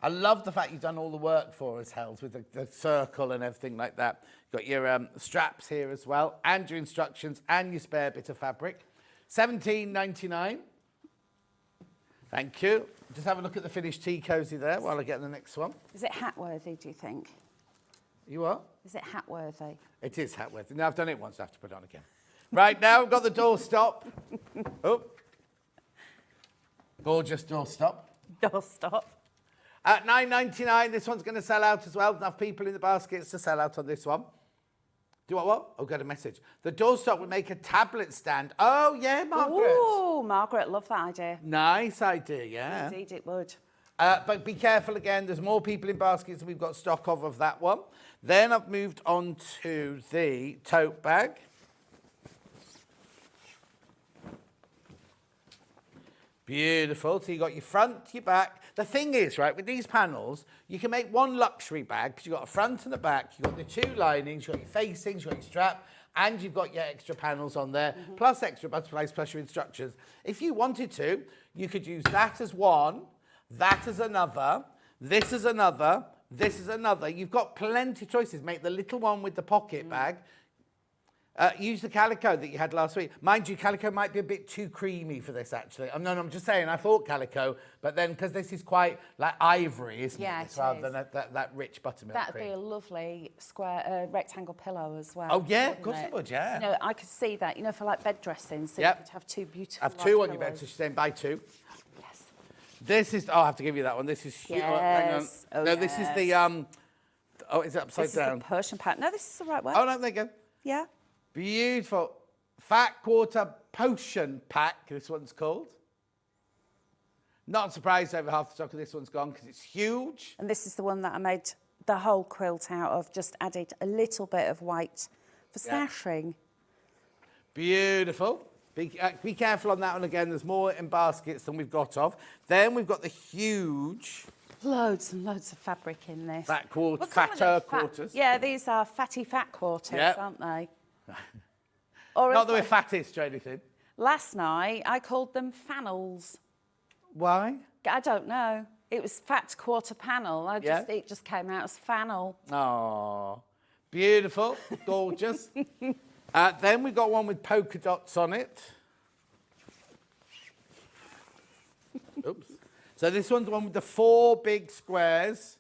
I love the fact you've done all the work for us, Hels, with the circle and everything like that. You've got your straps here as well, and your instructions, and your spare bit of fabric. $17.99. Thank you. Just have a look at the finished tea cozy there while I get the next one. Is it hat worthy, do you think? You what? Is it hat worthy? It is hat worthy. No, I've done it once. I have to put it on again. Right, now we've got the doorstop. Oh. Gorgeous doorstop. Doorstop. At $9.99, this one's going to sell out as well. Enough people in the baskets to sell out on this one. Do what? Oh, got a message. The doorstop would make a tablet stand. Oh, yeah, Margaret. Oh, Margaret, love that idea. Nice idea, yeah. Indeed, it would. But be careful again. There's more people in baskets than we've got stock of that one. Then I've moved on to the tote bag. Beautiful. So you've got your front, your back. The thing is, right, with these panels, you can make one luxury bag because you've got a front and a back. You've got the two linings, you've got your facings, you've got your strap, and you've got your extra panels on there, plus extra butterflies, plus your instructions. If you wanted to, you could use that as one, that as another, this as another, this is another. You've got plenty of choices. Make the little one with the pocket bag. Use the calico that you had last week. Mind you, calico might be a bit too creamy for this, actually. No, I'm just saying, I thought calico, but then, because this is quite like ivory, isn't it? It Rather is. than that rich buttermilk That'd cream. be a lovely square, rectangle pillow as well. Oh, yeah, of wouldn't course it would, yeah. You know, I could see that, you know, for like bed dressing, so Yep. you could have two beautiful Have two large on your bed, pillows. so she's saying buy two. Yes. This is, oh, I have to give you that one. This is huge. Yes. Hang on. Oh, no, this is the, oh, is it upside This down? is the Persian pattern. No, this is the right way. Oh, no, there you go. Yeah. Beautiful. Fat Quarter Potion Pack, this one's called. Not surprised over half the stock of this one's gone because it's huge. And this is the one that I made the whole quilt out of, just added a little bit of white for stashing. Beautiful. Be careful on that one again. There's more in baskets than we've got of. Then we've got the huge Loads and loads of fabric in this. fat quarter, We're calling fatter them fat- quarters. Yeah, these are fatty fat quarters, Yep. aren't they? Or Not as that we're I- fattest or anything. Last night, I called them fannels. Why? I don't know. It was fat quarter panel. Yeah. It just came out as fannel. Oh, beautiful, gorgeous. Then we've got one with polka dots on it. Oops. So this one's the one with the 4 big squares.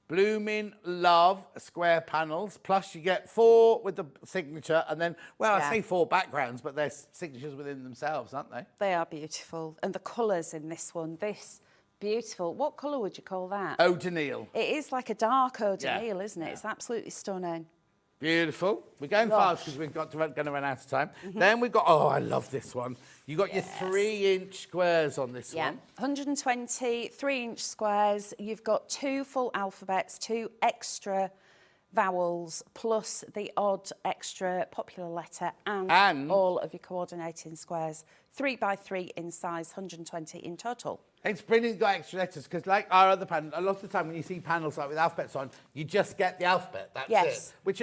Blooming Love square panels. Plus you get 4 with the signature and then, well, Yeah. I say 4 backgrounds, but they're signatures within themselves, aren't they? They are beautiful. And the colours in this one, beautiful. What colour would you call that? Eau de Nil. It is like a dark eau de Yeah. Nil, isn't it? It's absolutely stunning. Beautiful. We're going fast because we've got going to run out of time. Then we've got, oh, I love this one. You got your 3-inch squares on this Yeah, one. 120 3-inch squares. You've got 2 full alphabets, 2 extra vowels, plus the odd extra popular letter, and all of your coordinating squares. 3 by 3 in size, 120 in total. It's brilliant, got extra letters, because like our other panel, a lot of the time when you see panels like with alphabets on, you just get the alphabet, that's Yes. it.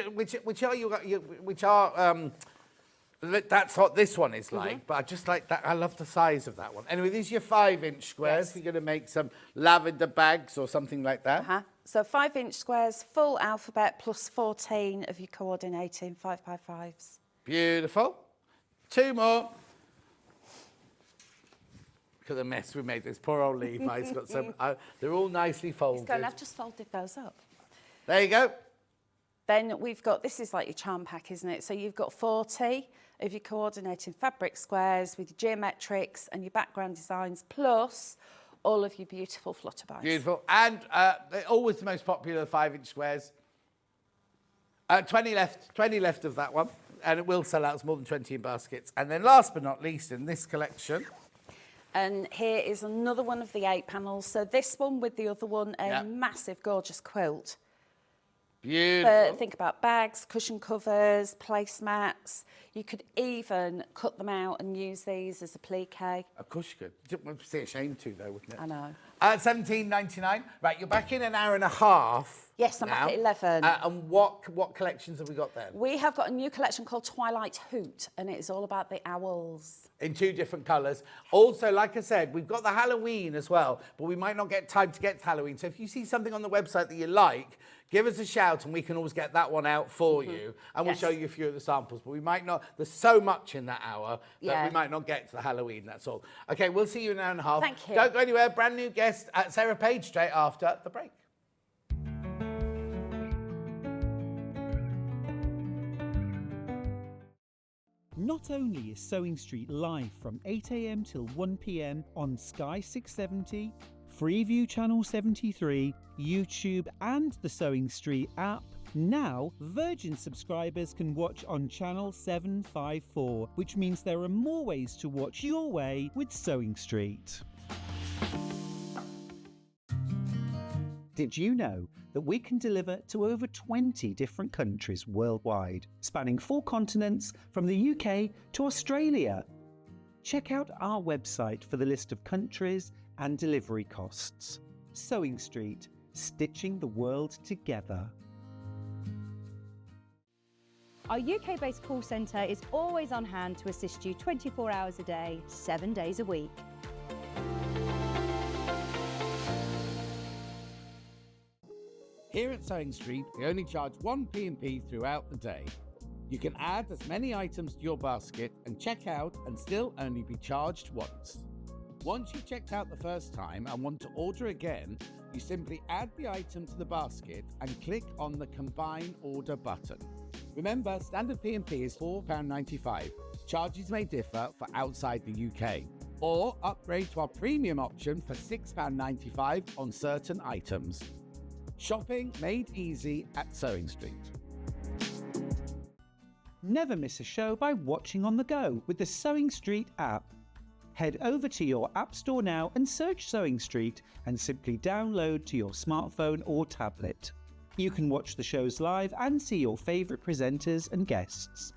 That's what this one is like, but I just like that, I love the size of that one. Anyway, these are your 5-inch squares. Yes. You're going to make some lavender bags or something like that. So 5-inch squares, full alphabet, plus 14 of your coordinating 5 by 5s. Beautiful. 2 more. Look at the mess we made. This poor old Levi's got some, they're all nicely folded. I've just folded those up. There you go. Then we've got, this is like your charm pack, isn't it? So you've got 40 of your coordinating fabric squares with your geometrics and your background designs, plus all of your beautiful flutterbys. Beautiful. And they're always the most popular 5-inch squares. 20 left of that one. and it will sell out. It's more than 20 in baskets. And then last but not least, in this collection, And here is another one of the 8 panels. So this one with the other one, a massive, gorgeous quilt. beautiful. Think about bags, cushion covers, placemats. You could even cut them out and use these as a plique. Of course you could. You wouldn't be ashamed to, though, wouldn't it? I know. $17.99. Right, you're back in an hour and a half. Yes, I'm back now. at 11. And what collections have we got then? We have got a new collection called Twilight Hoot, and it's all about the owls. In 2 different colours. Also, like I said, we've got the Halloween as well, but we might not get time to get to Halloween. So if you see something on the website that you like, give us a shout and we can always get that one out for you. And we'll show you a few of the samples. But we might not, there's so much in that hour that we might not get to the Halloween, that's all. Okay, we'll see you in an hour and a half. Thank you. Don't go anywhere. Brand new guest at Sara Page straight after the break. Not only is Sewing Street live from 8 a.m. till 1 p.m. on Sky 670, Freeview Channel 73, YouTube and the Sewing Street app, now Virgin subscribers can watch on Channel 754, which means there are more ways to watch your way with Sewing Street. Did you know that we can deliver to over 20 different countries worldwide, spanning 4 continents from the UK to Australia? Check out our website for the list of countries and delivery costs. Sewing Street, stitching the world together. Our UK-based call centre is always on hand to assist you 24 hours a day, 7 days a week. Here at Sewing Street, we only charge 1 P&P throughout the day. You can add as many items to your basket and check out and still only be charged once. Once you've checked out the first time and want to order again, you simply add the item to the basket and click on the Combine Order button. Remember, standard P&P is £4.95. Charges may differ for outside the UK. Or upgrade to our premium option for £6.95 on certain items. Shopping made easy at Sewing Street. Never miss a show by watching on the go with the Sewing Street app. Head over to your app store now and search Sewing Street and simply download to your smartphone or tablet. You can watch the shows live and see your favourite presenters and guests.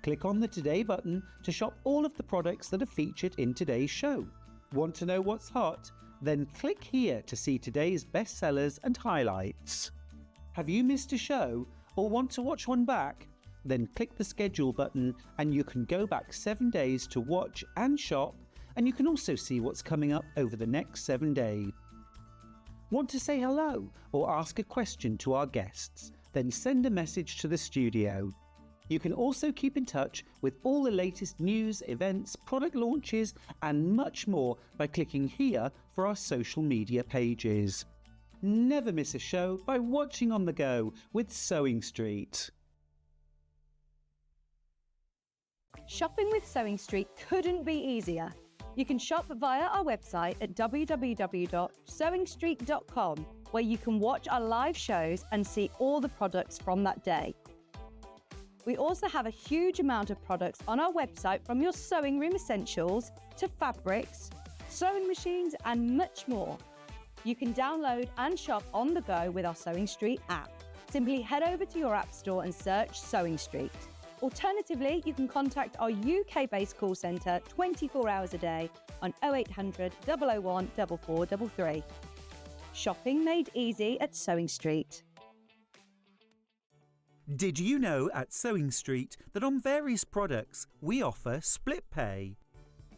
Click on the Today button to shop all of the products that are featured in today's show. Want to know what's hot? Then click here to see today's bestsellers and highlights. Have you missed a show or want to watch one back? Then click the schedule button and you can go back 7 days to watch and shop, and you can also see what's coming up over the next 7 days. Want to say hello or ask a question to our guests? Then send a message to the studio. You can also keep in touch with all the latest news, events, product launches and much more by clicking here for our social media pages. Never miss a show by watching on the go with Sewing Street. Shopping with Sewing Street couldn't be easier. You can shop via our website at www.sewingstreet.com, where you can watch our live shows and see all the products from that day. We also have a huge amount of products on our website, from your sewing room essentials to fabrics, sewing machines and much more. You can download and shop on the go with our Sewing Street app. Simply head over to your app store and search Sewing Street. Alternatively, you can contact our UK-based call centre 24 hours a day on 0800 001 4433. Shopping made easy at Sewing Street. Did you know at Sewing Street that on various products we offer split pay?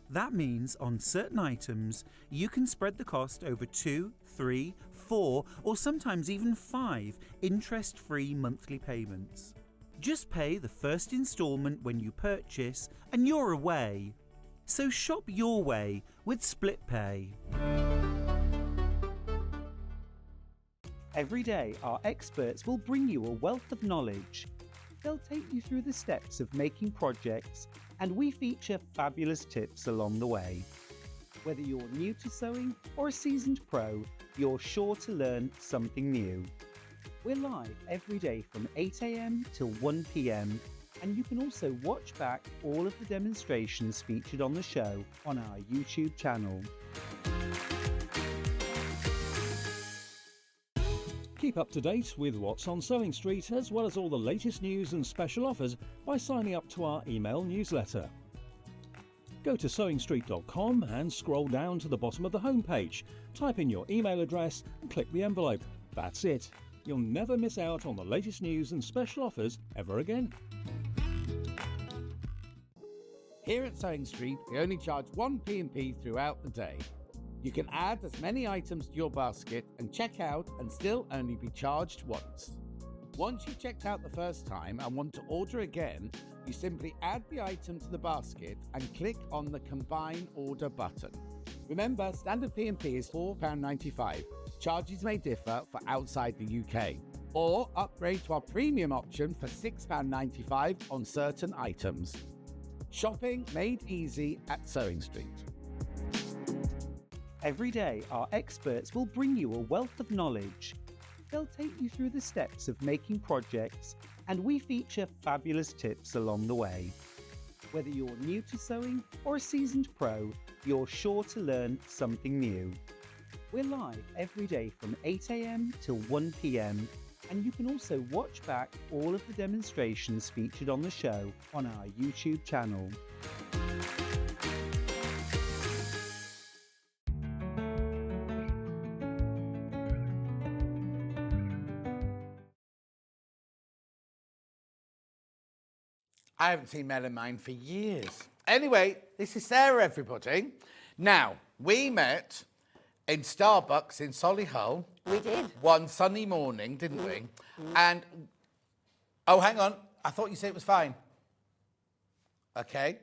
That means on certain items you can spread the cost over 2, 3, 4 or sometimes even 5 interest-free monthly payments. Just pay the first instalment when you purchase and you're away. So shop your way with split pay. Every day, our experts will bring you a wealth of knowledge. They'll take you through the steps of making projects, and we feature fabulous tips along the way. Whether you're new to sewing or a seasoned pro, you're sure to learn something new. We're live every day from 8 a.m. till 1 p.m. And you can also watch back all of the demonstrations featured on the show on our YouTube channel. Keep up to date with what's on Sewing Street, as well as all the latest news and special offers by signing up to our email newsletter. Go to sewingstreet.com and scroll down to the bottom of the homepage. Type in your email address and click the envelope. That's it. You'll never miss out on the latest news and special offers ever again. Here at Sewing Street, we only charge one P&P throughout the day. You can add as many items to your basket and check out and still only be charged once. Once you've checked out the first time and want to order again, you simply add the item to the basket and click on the Combine Order button. Remember, standard P&P is £4.95. Charges may differ for outside the UK. Or upgrade to our premium option for £6.95 on certain items. Shopping made easy at Sewing Street. Every day, our experts will bring you a wealth of knowledge. They'll take you through the steps of making projects, and we feature fabulous tips along the way. Whether you're new to sewing or a seasoned pro, you're sure to learn something new. We're live every day from 8 AM till 1 PM, and you can also watch back all of the demonstrations featured on the show on our YouTube channel. I haven't seen Mel in mine for years. Anyway, this is Sarah, everybody. Now, we met in Starbucks in Solihull. We did. One sunny morning, didn't we? And, oh, hang on. I thought you said it was fine. Okay.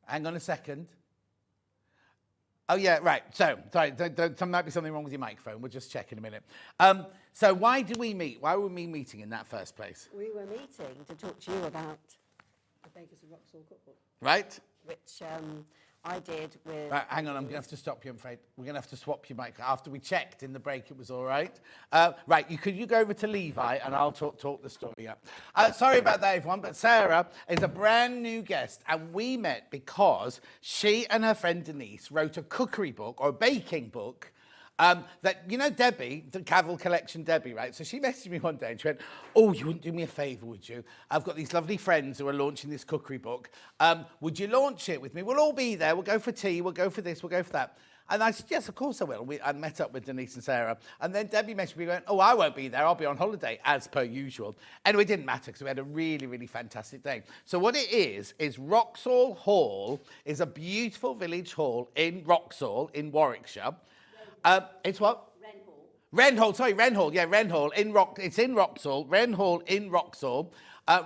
Hang on a second. Oh, yeah, right. So, sorry, there might be something wrong with your microphone. We'll just check in a minute. So why did we meet? Why were we meeting in that first place? We were meeting to talk to you about the Bakers of Roxall cookbook, Right? which I did with... Right, hang on, I'm going to have to stop you, I'm afraid. We're going to have to swap your mic. After we checked in the break, it was all right. Right, you go over to Levi, and I'll talk the story up. Sorry about that, everyone, but Sarah is a brand new guest, and we met because she and her friend Denise wrote a cookery book, or a baking book, that, you know Debbie, the Cavell Collection Debbie, right? So she messaged me one day and she went, oh, you wouldn't do me a favour, would you? I've got these lovely friends who are launching this cookery book. Would you launch it with me? We'll all be there. We'll go for tea. We'll go for this. We'll go for that. And I said, yes, of course I will. I met up with Denise and Sarah. And then Debbie messaged me going, oh, I won't be there. I'll be on holiday, as per usual. Anyway, it didn't matter because we had a really, really fantastic day. So what it is Wroxall Hall is a beautiful village hall in Wroxall in Warwickshire. It's what? Wren Hall, yeah, Wren Hall. It's in Wroxall, Wren Hall in Wroxall.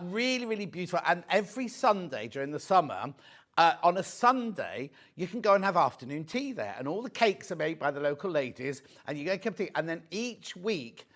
Really, really beautiful. And every Sunday during the summer, on a Sunday, you can go and have afternoon tea there. And all the cakes are made by the local ladies. And you get a cup of tea. And then each week,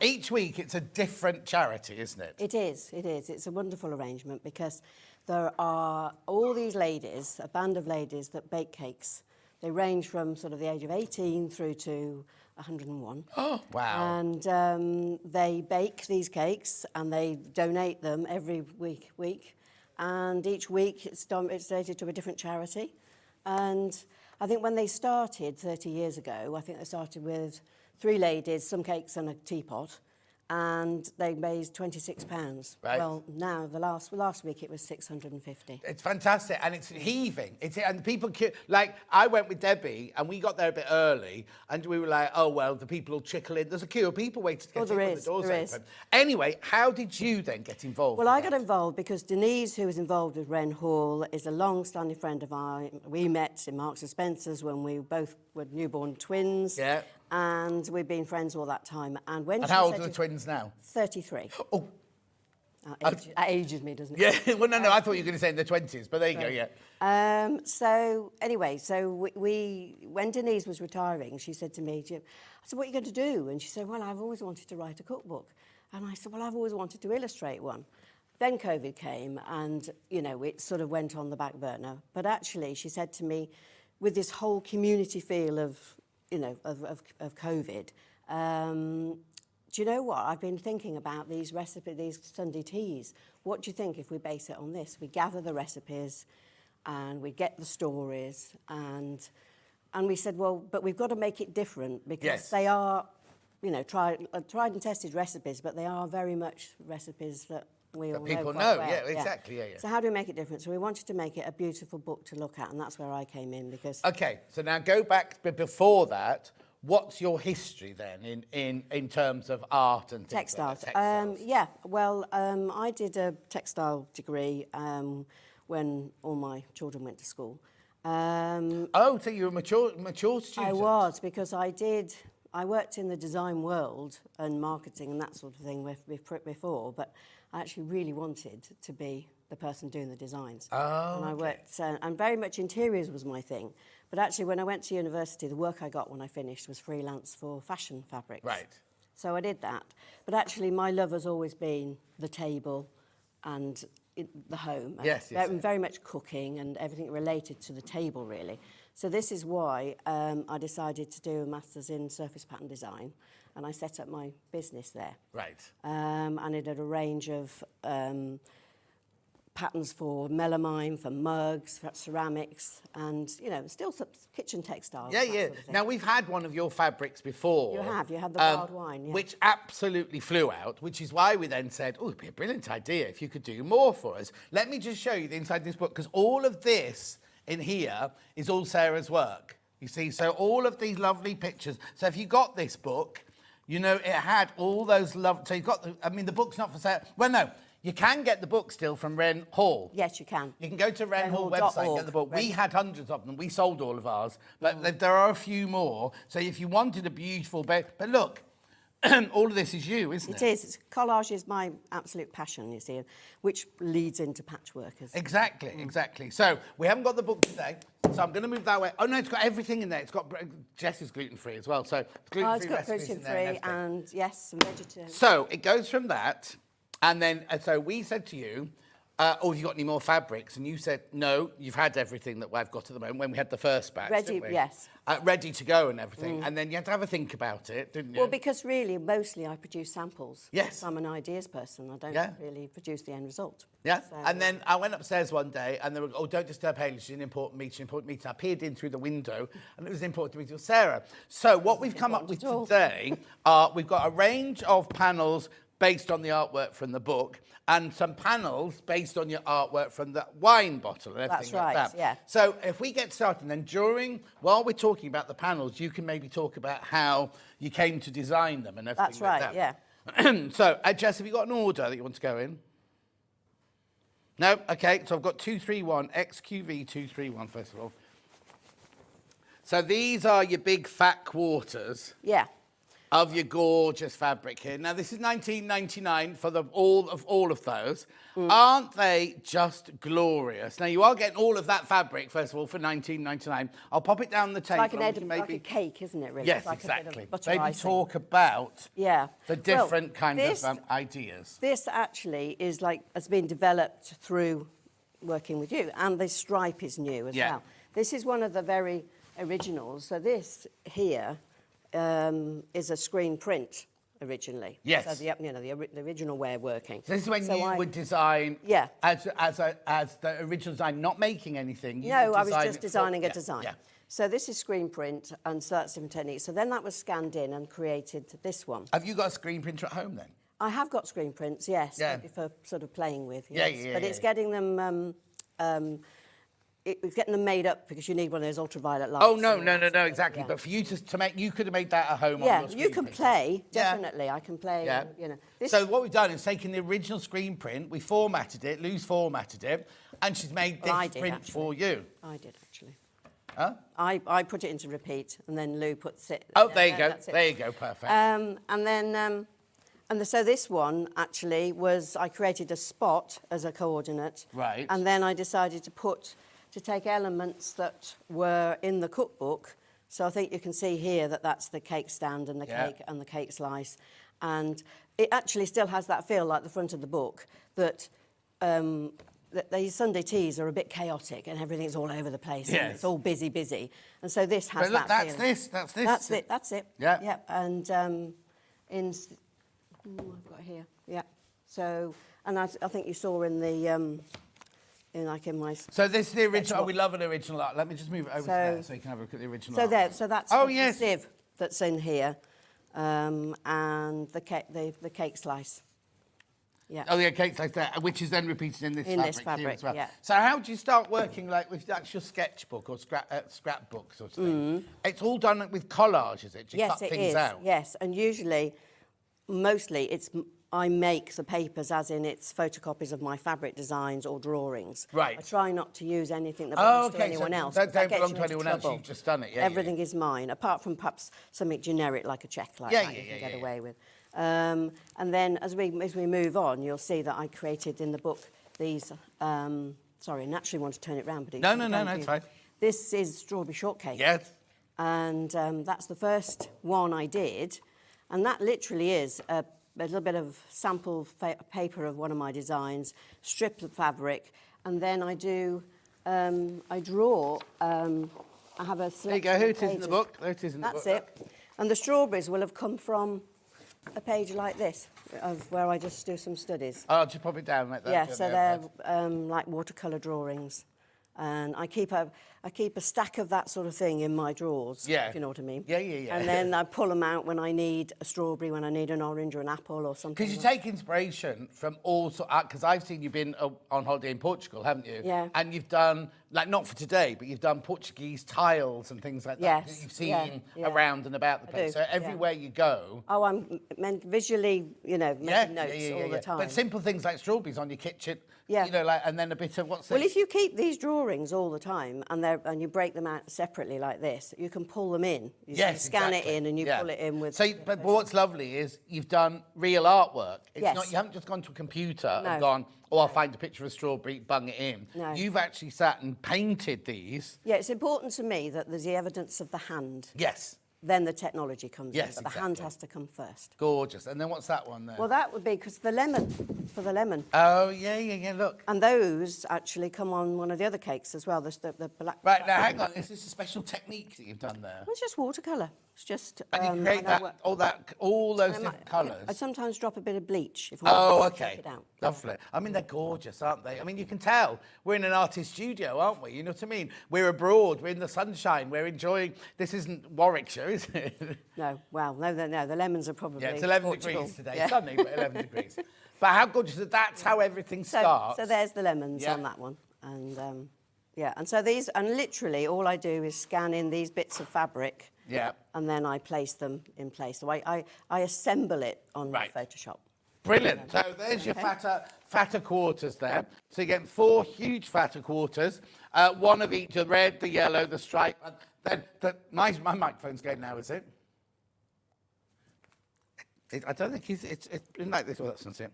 each week it's a different charity, isn't it? It is. It's a wonderful arrangement because there are all these ladies, a band of ladies that bake cakes. They range from sort of the age of 18 through to 101. Oh, wow. And they bake these cakes and they donate them every week. And each week it's donated to a different charity. And I think when they started 30 years ago, I think they started with 3 ladies, some cakes and a teapot. And they raised £26. Right. Well, now the last week it was 650. It's fantastic, and it's heaving. And people, like, I went with Debbie, and we got there a bit early, and we were like, oh, well, the people will trickle in. There's a queue of people waiting to get in when the doors open. Anyway, how did you then get involved? Well, I got involved because Denise, who was involved with Wren Hall, is a long-standing friend of mine. We met in Marks and Spencer's when we both were newborn twins. Yeah. And we've been friends all that time. And when and how old are the twins now? 33. Oh. That ages me, doesn't it? Yeah, well, no, I thought you were going to say in the 20s, but there you go, yeah. So, anyway, when Denise was retiring, she said to me, I said, what are you going to do? And she said, well, I've always wanted to write a cookbook. And I said, well, I've always wanted to illustrate one. Then COVID came and, you know, it sort of went on the back burner. But actually, she said to me, with this whole community feel of, you know, of COVID, do you know what? I've been thinking about these recipes, these Sunday teas. What do you think if we base it on this? We gather the recipes and we get the stories and we said, well, but we've got to make it different because they are, you know, tried and tested recipes, but they are very much recipes that we all people know know. quite well. Yeah, exactly. Yeah. So how do we make it different? So we wanted to make it a beautiful book to look at, and that's where I came in because... Okay, so now go back, but before that, what's your history then in terms of art and things Textiles. like that? Yeah, well, I did a textile degree when all my children went to school. Oh, so you're a mature student? I was, because I worked in the design world and marketing and that sort of thing before, but I actually really wanted to be the person doing the designs. Oh, and I worked, and very much interiors was my thing. But actually, when I went to university, the work I got when I finished was freelance for fashion fabrics. Right. So I did that. But actually, my love has always been the table and the home. Yes. Very much cooking and everything related to the table, really. So this is why I decided to do a Masters in Surface Pattern Design, and I set up my business there. Right. And I did a range of patterns for melamine, for mugs, for ceramics, and, you know, still some kitchen textiles. Yeah. Sort of thing. Now, we've had one of your fabrics before. You had the wild wine, yeah. Which absolutely flew out, which is why we then said, oh, it'd be a brilliant idea if you could do more for us. Let me just show you the inside of this book, because all of this in here is all Sarah's work. You see, so all of these lovely pictures. So if you got this book, you know, it had all those so you've got the book's not for sale. Well, no. You can get the book still from Wren Hall. Yes, you can. You can go to Wren Hall website and get the book. We had hundreds of them. We sold all of ours, but there are a few more. So if you wanted a beautiful but look, all of this is you, isn't it? It is. Collage is my absolute passion, you see, which leads into patchwork. Exactly. So we haven't got the book today, so I'm going to move that way. Oh, no, it's got everything in there. It's got... Jess is gluten-free as well, so gluten-free it's got recipes in there gluten-free and, yes, some vegetarian. So it goes from that, and then, so we said to you, oh, have you got any more fabrics? And you said, no, you've had everything that I've got at the moment when we had the first batch, Ready, didn't we? yes. Ready to go and everything. And then you had to have a think about it, didn't you? Well, because really, mostly I produce samples. Yes. I'm an ideas person. I don't really produce the end result. Yeah, So, and then I went upstairs one day and they were, oh, don't disturb Hayley, she's an important meeting. I peered in through the window and it was important to meet with Sarah. So what we've come up with today are, we've got a range of panels based on the artwork from the book and some panels based on your artwork from the wine bottle and everything That's right, like that. yeah. So if we get started, then while we're talking about the panels, you can maybe talk about how you came to design them and everything That's like right, that. yeah. So, Jess, have you got an order that you want to go in? No? Okay, so I've got 231, XQV 231, first of all. So these are your big fat quarters. Yeah. Of your gorgeous fabric here. Now, this is $19.99 for all of those. Aren't they just glorious? Now, you are getting all of that fabric, first of all, for $19.99. I'll pop it down the table. Like like a cake, isn't it, really? Yes, it's like exactly. A bit of butter Maybe icing. talk about the different this, ideas. This actually is has been developed through working with you, and the stripe is new as well. This is one of the very originals. So this here is a screen print originally. Yes. So the original way of working. So this is when you would design as the original design, not making anything. No, I was just designing a design. Yeah. So this is screen print, and so that's different techniques. So then that was scanned in and created this one. Have you got a screen printer at home then? I have got screen prints, yes, maybe for sort of playing with. Yes. Yeah. But it's getting them. It's getting them made up because you need one of those ultraviolet lights. Oh, no, exactly. Yeah. But for you to make, you could have made that at home on your screen you can printer. play, definitely. I can play, So what we've done is taken the original screen print, we formatted it, Lou's formatted it, and she's made this print for you. I did, actually. Huh? I put it into repeat, and then Lou puts it... Oh, there you go. There you go, perfect. So this one, actually, I created a spot as a coordinate. Right. And then I decided to take elements that were in the cookbook. So I think you can see here that that's the cake stand and the cake and the cake slice. And it actually still has that feel like the front of the book, that these Sunday teas are a bit chaotic and everything's all over the place. Yes. And it's all busy. And so this has but look, that that's feeling. this. That's it. Yeah. Yeah. And I've got here. Yeah. So, and I think you saw in the in my. So this is the original. Oh, we love an original art. Let me just move it over to there so you can have a look at the original. So art. so that's yes. the sieve that's in here, and the cake slice. Yeah. Oh, yeah, cake like that, which is then repeated in this fabric here as well. Yeah. So how do you start working like with that's your sketchbook or scrapbook sort of thing? It's all done with collage, is it? Do you Yes, cut it things is. out? Yes, and usually, mostly, I make the papers as in it's photocopies of my fabric designs or drawings. Right. I try not to use anything that belongs to anyone else. Don't 'cause that belong gets to you into anyone else. trouble. You've just done it. Yeah. Everything is mine, apart from perhaps something generic like a check like that you can get away with. And then as we move on, you'll see that I created in the book these. Sorry, I naturally want to turn it round, but No, it's fine. This is strawberry shortcake. Yes. And that's the first one I did, and that literally is a little bit of sample paper of one of my designs, strip of fabric, and then I do, I draw. I have a There you selection go. Who of it is in the pages. book? There it is in the book. That's it. And the strawberries will have come from a page like this, of where I just do some studies. Oh, just pop it down like that. Yeah, so they're like watercolour drawings. And I keep a stack of that sort of thing in my drawers, Yeah. if you know what I mean. Yeah, yeah, yeah. And then I pull them out when I need a strawberry, when I need an orange or an apple or something. Because you take inspiration from all sorts, because I've seen you've been on holiday in Portugal, haven't you? Yeah. And you've done, like not for today, but you've done Portuguese tiles and things like that Yes, that you've seen yeah. around and about the I place. do, So everywhere you go. Oh, I'm meant visually, making notes all the time. But simple things like strawberries on your kitchen, Yeah. and then a bit of what's this? Well, if you keep these drawings all the time and you break them out separately like this, you can pull them in. You scan exactly. it in and you pull it in with. So, but what's lovely is you've done real artwork. It's Yes. not, you haven't just gone to a computer No. and gone, oh, I'll find a picture of a strawberry, bung it in. No. You've actually sat and painted these. Yeah, it's important to me that there's the evidence of the hand. Yes. Then the technology comes Yes, in, but the hand exactly. has to come first. Gorgeous. And then what's that one there? Well, that would be because for the lemon. Oh, yeah, look. And those actually come on one of the other cakes as well, the black. Right, now hang on. Is this a special technique that you've done there? Well, it's just watercolour. It's just. And you create all those different colours? I sometimes drop a bit of bleach if I Oh, want to okay. check it out. Lovely. I mean, they're gorgeous, aren't they? I mean, you can tell we're in an artist studio, aren't we? You know what I mean? We're abroad. We're in the sunshine. We're enjoying. This isn't Warwickshire, is it? No, well, no. The lemons are probably. Yeah, it's 11 Portugal. degrees today. Yeah. Sunny, but 11 degrees. But how gorgeous that that's how everything starts. So there's the lemons Yeah. on that one, and and so these, and literally all I do is scan in these bits of fabric. Yeah. And then I place them in place. So I assemble it on Right. Photoshop. Brilliant. So there's your fatter quarters there. So you get 4 huge fatter quarters, one of each, the red, the yellow, the stripe. And then my microphone's going now, is it? I don't think it's been like this. Well, that's not it.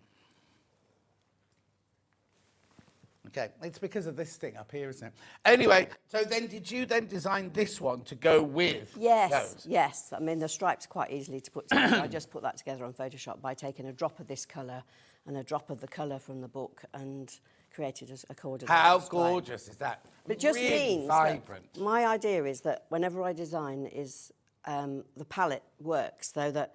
Okay, it's because of this thing up here, isn't it? Anyway, so then did you then design this one to go with those? Yes. I mean, the stripes quite easily to put together. I just put that together on Photoshop by taking a drop of this colour and a drop of the colour from the book and created a coordinate. How stripe. gorgeous is that? It just really means vibrant. that my idea is that whenever I design is the palette works, so that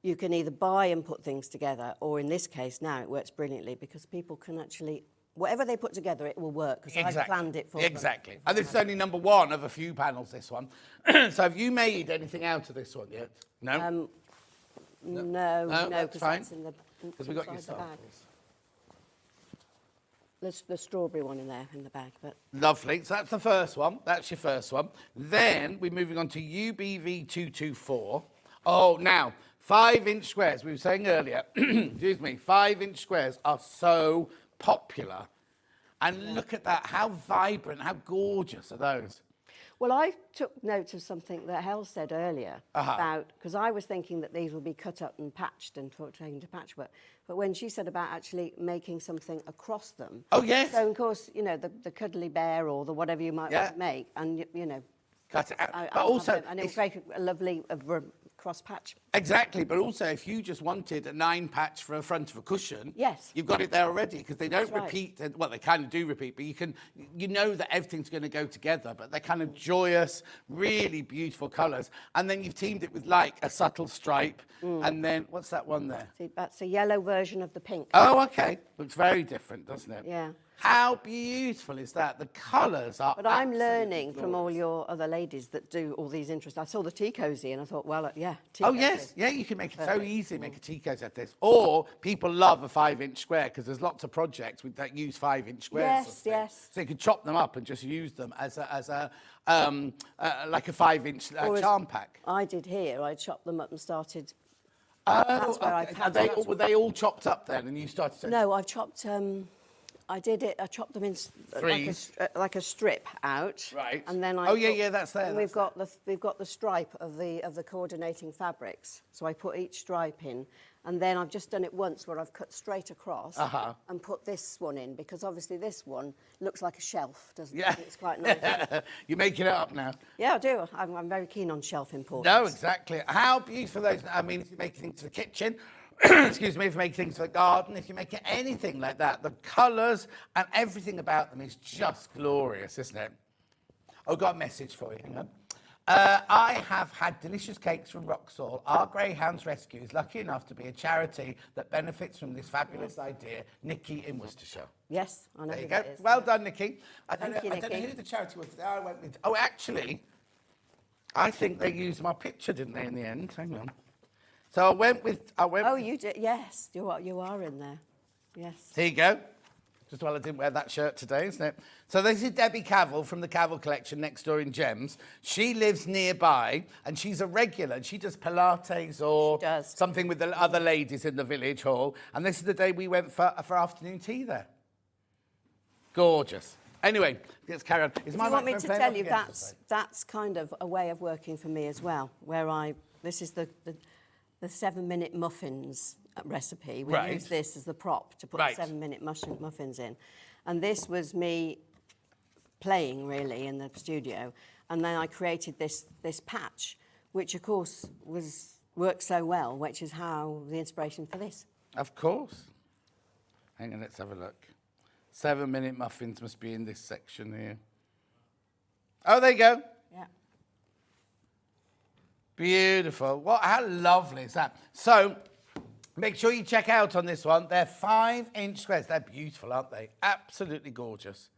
you can either buy and put things together, or in this case now it works brilliantly because people can actually, whatever they put together, it will work because I've planned it for them. Exactly. And this is only number 1 of a few panels, this one. So have you made anything out of this one yet? No? No, that's because fine. that's in the Because we got your inside the bag. samples. There's the strawberry one in there in the bag, but Lovely. So that's the first one. That's your first one. Then we're moving on to UBV224. Oh, now, 5-inch squares. We were saying earlier, excuse me, 5-inch squares are so popular. And look at that. How vibrant, how gorgeous are those? well, I took note of something that Hels said earlier about, because I was thinking that these would be cut up and patched and taken to patchwork. But when she said about actually making something across them. Oh, yes. So, of course, you know, the cuddly bear or the whatever you might want to make, and, you know. Cut it out. I but also, and it will make a lovely cross-patch. Exactly, but also if you just wanted a 9 patch for a front of a cushion, Yes. you've got it there already because they don't That's right. repeat. Well, they kind of do repeat, but you know that everything's going to go together. But they're kind of joyous, really beautiful colours, and then you've teamed it with like a subtle stripe, and then what's that one there? See, that's a yellow version of the pink. Oh, okay, looks very different, doesn't it? Yeah. How beautiful is that? The colours are. But I'm absolutely learning from all glorious. your other ladies that do all these interests. I saw the tea cozy and I thought, well, yeah, tea Oh cozy. yes, yeah, you can make it so easy, make a tea cozy out of this. Or people love a 5-inch square because there's lots of projects that use 5-inch squares. Yes, sort of thing. yes. So you could chop them up and just use them as a like a 5-inch Or as charm pack. I did here. I chopped them up and started. Oh, That's where I okay. had Were they all chopped up then, and you started? No, I've chopped. I did it. I chopped them in Threes. like a strip out. Right. And then I. Oh, yeah, that's there, And that's we've got the stripe of the coordinating fabrics. So I put each stripe in, and then I've just done it once where I've cut straight across and put this one in because obviously this one looks like a shelf, doesn't Yeah. it? It's quite nice. You're making it up now. Yeah, I do. I'm very keen on shelf importance. No, exactly. How beautiful those. I mean, if you make things for the kitchen, excuse me, if you make things for the garden, if you make it anything like that, the colours and everything about them is just glorious, isn't it? Oh, got a message for you. Hang on. I have had delicious cakes from Roxall. Our Greyhounds Rescue is lucky enough to be a charity that benefits from this fabulous idea. Nikki in Worcestershire. Yes, I know There who you go. that is. Well done, Nikki. I don't Thank you, know Nikki. who the charity was. I went with. Oh, actually, I think they used my picture, didn't they, in the end? Hang on. So I went with. Oh, you did. Yes, you are in there. Yes. Here you go. Just well, I didn't wear that shirt today, isn't it? So this is Debbie Cavell from the Cavell Collection next door in Gems. She lives nearby, and she's a regular. And she does Pilates or She does. something with the other ladies in the village hall. And this is the day we went for afternoon tea there. Gorgeous. Anyway, let's carry on. Is Do my you want me microphone to playing tell up you again? that's kind of a way of working for me as well, where this is the 7-minute muffins recipe. We Right. use this as the prop to put Right. the 7-minute muffins in. And this was me playing really in the studio, and then I created this patch, which of course worked so well, which is how the inspiration for this. Of course. Hang on, let's have a look. 7-minute muffins must be in this section here. Oh, there you go. Yeah. Beautiful. How lovely is that? So, make sure you check out on this one. They're 5-inch squares. They're beautiful, aren't they? Absolutely gorgeous.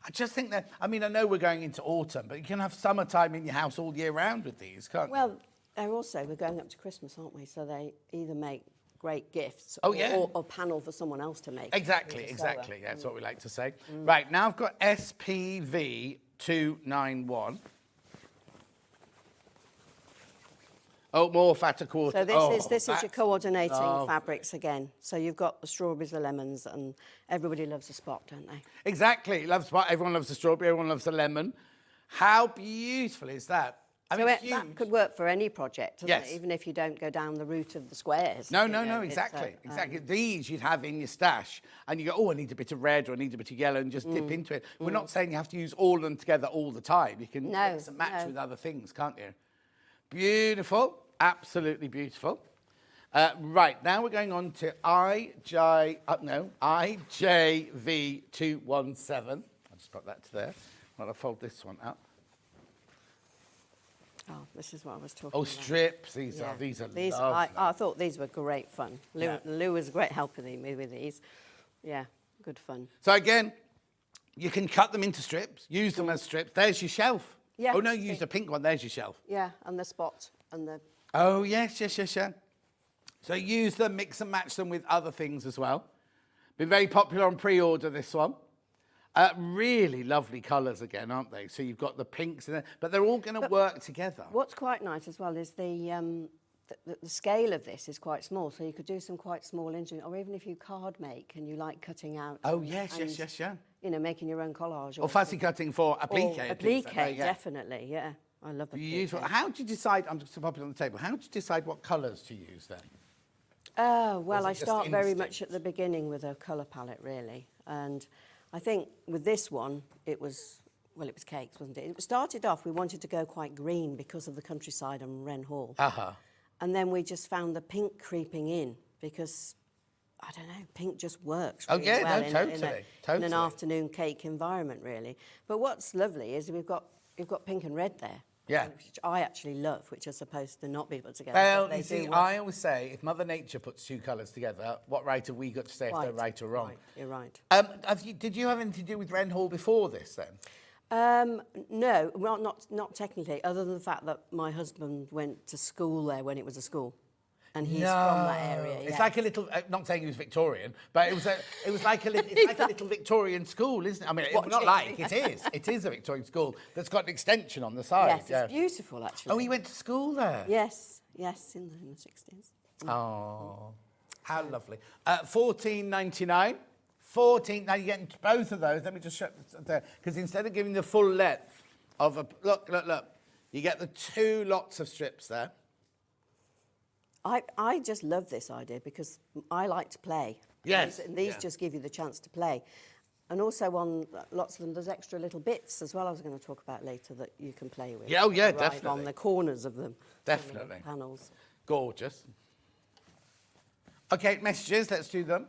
I just think that, I mean, I know we're going into autumn, but you can have summertime in your house all year round with these, can't you? Well, we're going up to Christmas, aren't we? So they either make great gifts Oh, yeah. or panel for someone else to make. Exactly, As a sewer. exactly. Yeah, that's what we like to say. Right, now I've got SPV 291. Oh, more fatter quarter. So this is your that's coordinating lovely. fabrics again. So you've got the strawberries, the lemons, and everybody loves a spot, don't they? Exactly. Everyone loves the strawberry, everyone loves the lemon. How beautiful is that? I mean, it's that huge. could work for any project, doesn't Yes. it? Even if you don't go down the route of the squares. No, you know, it's, exactly, exactly. These you'd have in your stash, and you go, oh, I need a bit of red or I need a bit of yellow, and just dip into it. We're not saying you have to use all of them together all the time. You can No, mix and match no. with other things, can't you? Beautiful, absolutely beautiful. Right, now we're going on to IJV217. I'll just put that to there. I'll fold this one up. Oh, this is what I was talking Oh, about. strips. These Yeah. are These, lovely. I thought these were great fun. Yeah. Lou was a great help with these. Yeah, good fun. So again, you can cut them into strips, use them as strips. There's your shelf. Yeah, Oh no, you see. used a pink one. There's your shelf. Yeah, and the spot and the. Oh yes. So use them, mix and match them with other things as well. Been very popular on pre-order, this one. Really lovely colours again, aren't they? So you've got the pinks in there, but they're all going to work together. What's quite nice as well is the scale of this is quite small, so you could do some quite small injury, or even if you card make and you like cutting out. Oh yes, and, yeah. You know, making your own collage. Or fussy cutting for applique. Or and things applique, like that, yeah. definitely, yeah. I love applique. Beautiful. How did you decide? I'm just popping on the table. How did you decide what colours to use then? Well, it I just start very instinct? much at the beginning with a colour palette, really. And I think with this one, it was cakes, wasn't it? It started off, we wanted to go quite green because of the countryside and Wren Hall. Uh-huh. And then we just found the pink creeping in because, I don't know, pink just works Oh, really yeah, well no, in totally. an afternoon cake environment, really. But what's lovely is you've got pink and red there. Yeah. Which I actually love, which are supposed to not be put together. Well, but they you see, do work. I always say, if Mother Nature puts two colours together, what right have we got to say if they're right or wrong? Right, you're right. Did you have anything to do with Wren Hall before this, then? No, well, not technically, other than the fact that my husband went to school there when it was a school. And he's from that area. It's yes. like a little, not saying he was Victorian, but it was like a little Victorian school, isn't it? I mean, it is a Victorian school that's got an extension on the side. Yes, it's beautiful, actually. Oh, he went to school there? Yes, in the 60s. Oh, how lovely. $14.99. 14. Now you're getting both of those. Let me just show there, because instead of giving the full length of a look, you get the two lots of strips there. I just love this idea because I like to play. Yes. And these just give you the chance to play. And also on lots of them, there's extra little bits as well I was going to talk about later that you can play with. Yeah, oh yeah, Right definitely. on the corners of them. Definitely. Panels. Gorgeous. Okay, messages, let's do them.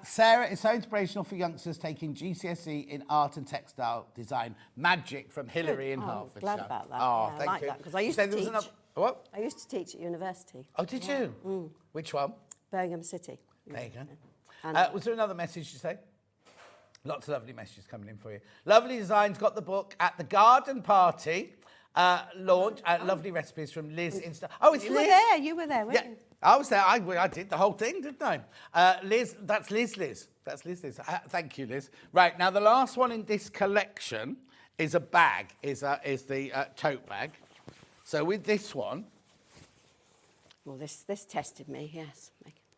Sarah is so inspirational for youngsters taking GCSE in art and textile design. Magic from Hillary in Hertfordshire. Glad about that. Oh, yeah, thank I like you. that because I used You to said there was teach. another- What? I used to teach at university. Oh, did you? Which one? Birmingham City. There you go. And Was there another message you say? Lots of lovely messages coming in for you. Lovely designs, got the book at the garden party launch. Lovely recipes from Liz Insta. Oh, it's you Liz. were there. You were there, weren't Yeah, you? I was there. I did the whole thing, didn't I? Liz, that's Liz. That's Liz. Thank you, Liz. Right, now the last one in this collection is a bag, is the tote bag. So with this one... Well, this tested me, yes.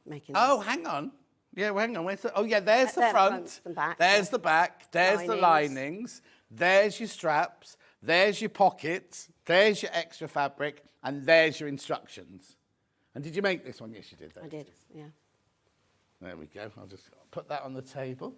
Making Oh, this. hang on. Yeah, well, hang on. Where's the... Oh, yeah, there's the There, front. front and back, There's yeah. the back. There's the linings. There's your straps. There's your pockets. There's your extra fabric. And there's your instructions. And did you make this one? Yes, you did. I did, yeah. There we go. I'll just put that on the table.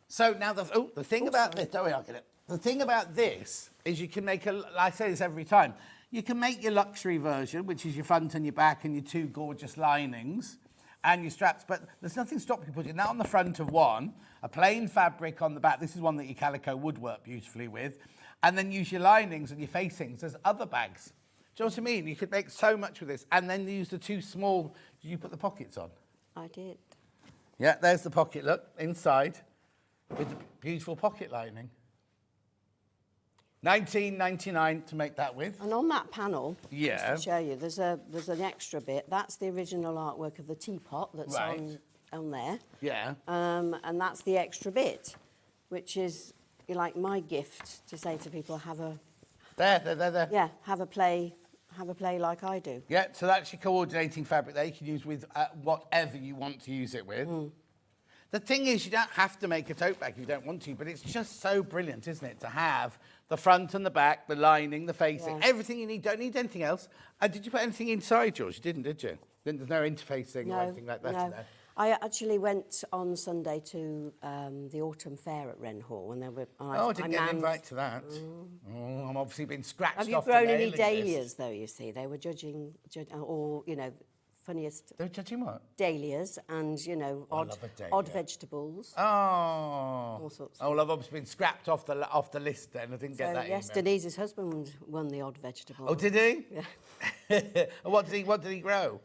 So now the thing about this, don't worry, I'll get it. The thing about this is you can make I say this every time, you can make your luxury version, which is your front and your back and your two gorgeous linings and your straps, but there's nothing stopping you putting that on the front of one, a plain fabric on the back. This is one that your calico would work beautifully with, and then use your linings and your facings as other bags. Do you know what I mean? You could make so much with this, and then use the two small, did you put the pockets on? I did. Yeah, there's the pocket, look, inside, with the beautiful pocket lining. $19.99 to make that with. And on that panel, Yeah. just to show you, there's an extra bit. That's the original artwork of the teapot that's Right. on there. Yeah. And that's the extra bit, which is like my gift to say to people, have a play like I do. Yeah, so that's your coordinating fabric there you can use with whatever you want to use it with. The thing is, you don't have to make a tote bag if you don't want to, but it's just so brilliant, isn't it, to have the front and the back, the lining, the facing, Yeah. everything you need. Don't need anything else. Did you put anything inside yours? You didn't, did you? There's no interfacing or anything like that in there? I actually went on Sunday to the autumn fair at Wren Hall, and there were. I didn't get an invite to that. Oh, I'm obviously been scratched Have you off the grown any mailing dahlias, list. though, you see? They were judging or, funniest They're judging what? dahlias and, odd love a dahlia. odd vegetables. Oh. All sorts. Oh, well, I've obviously been scrapped off the list then. I didn't get that yes, email. Denise's husband won the odd vegetable. Oh, did he? Yeah. What did he grow?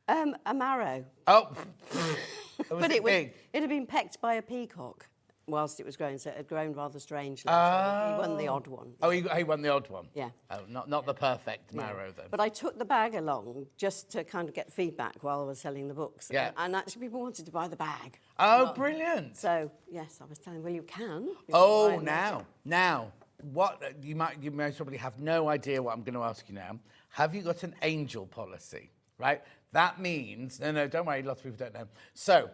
A marrow. Oh. Was But it it big? had been pecked by a peacock whilst it was growing, so it had grown rather strangely. Oh. So he won the odd one. Oh, he won the odd one? Yeah. Oh, not the perfect marrow then. But I took the bag along just to kind of get feedback while I was selling the books. Yeah. And actually people wanted to buy the bag. Oh, brilliant. So, yes, I was telling them, well, you can. Oh, now, what you most probably have no idea what I'm going to ask you now. Have you got an angel policy? Right? That means no, don't worry. Lots of people don't know. So,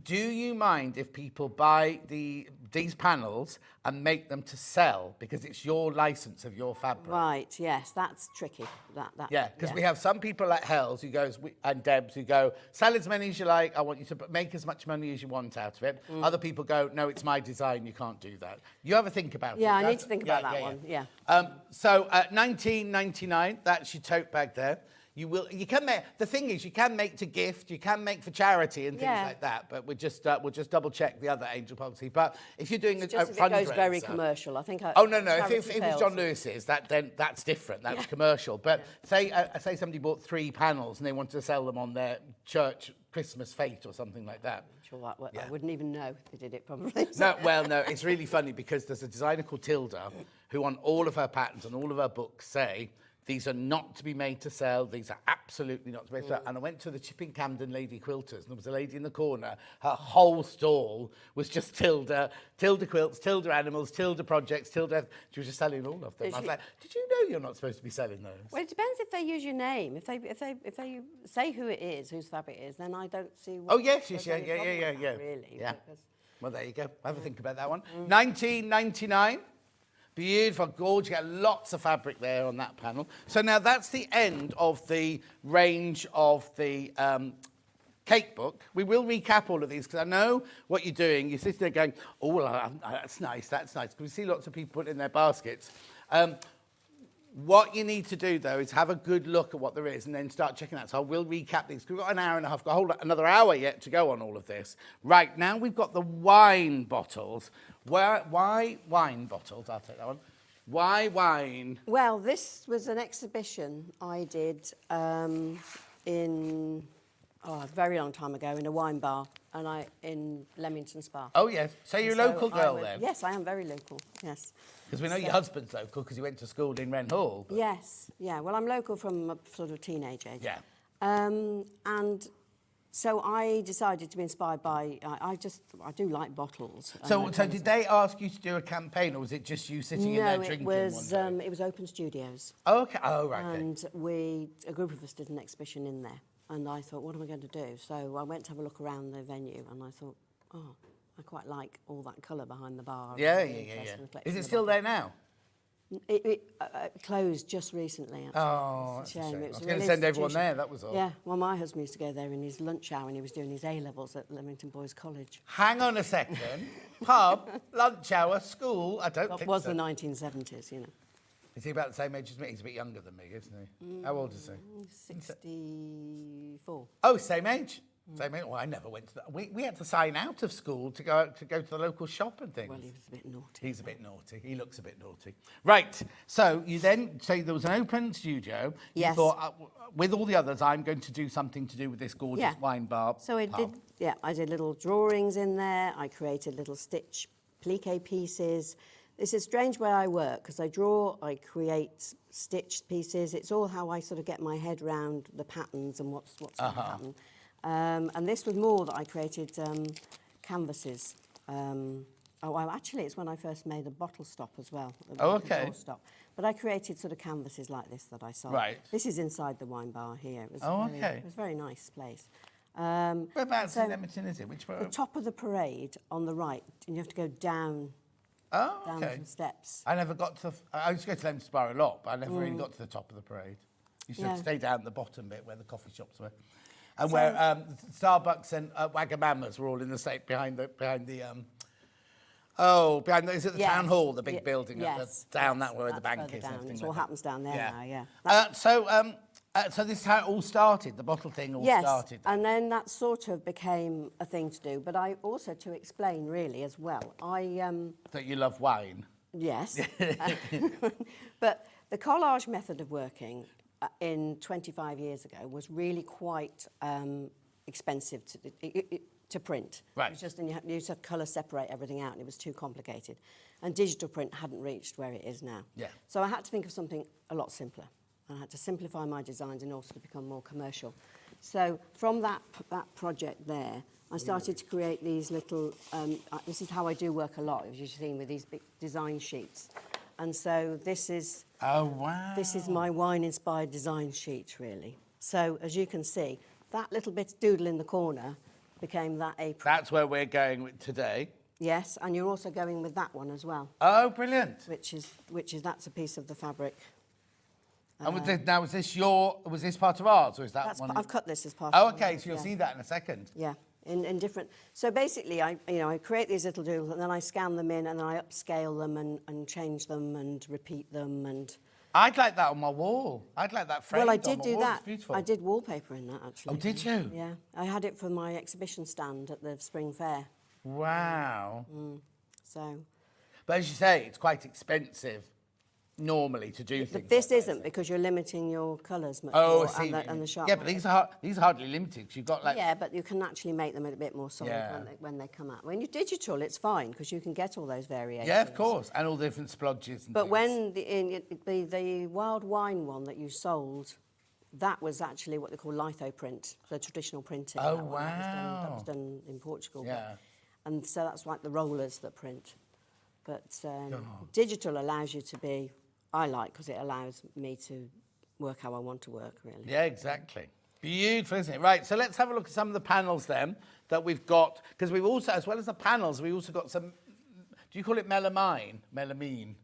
do you mind if people buy these panels and make them to sell because it's your license of your fabric? Right, yes, that's tricky. Yeah, because we have some people like Hels who goes and Debs who go, sell as many as you like. I want you to make as much money as you want out of it. Other people go, no, it's my design. You can't do that. You have a think about it. Yeah, I need to think about that one. Yeah. So $19.99. That's your tote bag there. You can make, the thing is, you can make to gift, you can make for charity and things Yeah. like that, but we'll just double check the other angel policy. But if you're doing It's a just if it goes very fundraiser- commercial. I think. Oh no, if charity it's fails. John Lewis's, then that's different. That's commercial. But say somebody bought 3 panels and they wanted to sell them on their church Christmas fete or something like that. Sure, I Yeah. wouldn't even know if they did it probably. No, well, no, it's really funny because there's a designer called Tilda who on all of her patterns and all of her books say, these are not to be made to sell. These are absolutely not to be made to sell. And I went to the Chipping Camden Lady Quilters and there was a lady in the corner. Her whole stall was just Tilda quilts, Tilda animals, Tilda projects, Tilda... She was just selling all of them. I was like, did you know you're not supposed to be selling those? Well, it depends if they use your name. If they say who it is, whose fabric it is, then I don't see. Oh, yes, there's yeah. any problem with that, Really. Yeah. because- Well, there you go. Have a think about that one. 19.99. Beautiful, gorgeous. You get lots of fabric there on that panel. So now that's the end of the range of the cake book. We will recap all of these because I know what you're doing. You're sitting there going, oh, well, that's nice, that's nice. Because we see lots of people put in their baskets. What you need to do, though, is have a good look at what there is and then start checking out. So I will recap these. We've got an hour and a half, got another hour yet to go on all of this. Right, now we've got the wine bottles. Why wine bottles? I'll take that one. Why wine? Well, this was an exhibition I did in a very long time ago in a wine bar in Leamington Spa. Oh, yes. So you're a So local girl then? Yes, I am very local, yes. Because we know your husband's local because he went to school in Wren Hall. But... Yes, yeah. Well, I'm local from a sort of teenage age. Yeah. And so I decided to be inspired by, I do like bottles. So did they ask you to do a campaign or was it just you sitting in there drinking one day? It was Open Studios. Oh, okay. Oh, right. Okay. And a group of us did an exhibition in there. And I thought, what am I going to do? So I went to have a look around the venue and I thought, oh, I quite like all that colour behind the bar. Yeah. Is it still there now? It closed just recently. Actually. Oh, It's that's a shame. I was It's a going to real send everyone institution. there, that was all. Yeah, well, my husband used to go there in his lunch hour when he was doing his A-levels at Leamington Boys College. Hang on a second. Pub, lunch hour, school, I don't It think was so. the 1970s, you know. Is he about the same age as me? He's a bit younger than me, isn't he? How old is he? 64. Oh, same age. Same age. Well, I never went to that. We had to sign out of school to go to the local shop and things. Well, he was a bit naughty. He's a bit naughty. He looks a bit naughty. Right. So you then say there was an open studio. Yes. You thought, with all the others, I'm going to do something to do with this gorgeous Yeah. wine bar. So I did little drawings in there. I created little stitch plique pieces. This is a strange way I work because I draw, I create stitched pieces. It's all how I sort of get my head round the patterns and what's in the pattern. And this was more that I created canvases. Actually, it's when I first made a bottle stop as well. Oh, okay. Bottle stop. But I created sort of canvases like this that I sold. Right. This is inside the wine bar here. It was okay. It was a very nice place. Whereabouts so in Leamington is it? Which the top of the parade on the right, and you have to go down Oh, okay. some steps. I never got to... I used to go to Leamington Spa a lot, but I never really got to the top of the parade. You should stay down at the bottom bit where the coffee shops were. And where Starbucks and Wagamamas were all in the state behind the is it the town hall, the big building down that way where the bank is? Down. It all happens down there now, yeah. So this is how it all started, the bottle thing all started. And then that sort of became a thing to do. But I also, to explain really as well, That you love wine. Yes. But the collage method of working in 25 years ago was really quite expensive to print. Right. It was just, and you used to colour separate everything out, and it was too complicated. And digital print hadn't reached where it is now. Yeah. So I had to think of something a lot simpler. I had to simplify my designs and also to become more commercial. So from that project there, I started to create these little, this is how I do work a lot, as you've seen, with these big design sheets. And so this is... Oh, wow. This is my wine-inspired design sheet, really. So, as you can see, that little bit of doodle in the corner became that apron. That's where we're going with today. Yes, and you're also going with that one as well. Oh, brilliant. That's a piece of the fabric. And was this part of ours, or is that one? I've cut this as part Oh, of okay, so you'll see that in a second. Yeah, in different... So basically, I create these little doodles and then I scan them in and then I upscale them and change them and repeat them and I'd like that on my wall. I'd like that framed Well, I on did my do wall. that. It's beautiful. I did wallpaper in that, actually. Oh, did you? Yeah. I had it for my exhibition stand at the Spring Fair. Wow. So, But as you say, it's quite expensive normally to do things. but this like isn't because you're limiting your colours much Oh, more I see. and the sharp. Yeah, but these are hardly limited because you've got like. Yeah, but you can actually make them a bit more solid Yeah. when they come out. When you're digital, it's fine because you can get all those variations. Yeah, of course, and all the different splodges. And But things. when the wild wine one that you sold, that was actually what they call lithoprint, the traditional printing. Oh, that one. That wow. was done in Portugal. Yeah. And so that's like the rollers that print. But digital allows you to be, I like, because it allows me to work how I want to work, really. Yeah, exactly. Beautiful, isn't it? Right, so let's have a look at some of the panels then that we've got, because we've also, as well as the panels, we also got some, do you call it melamine? Melamine?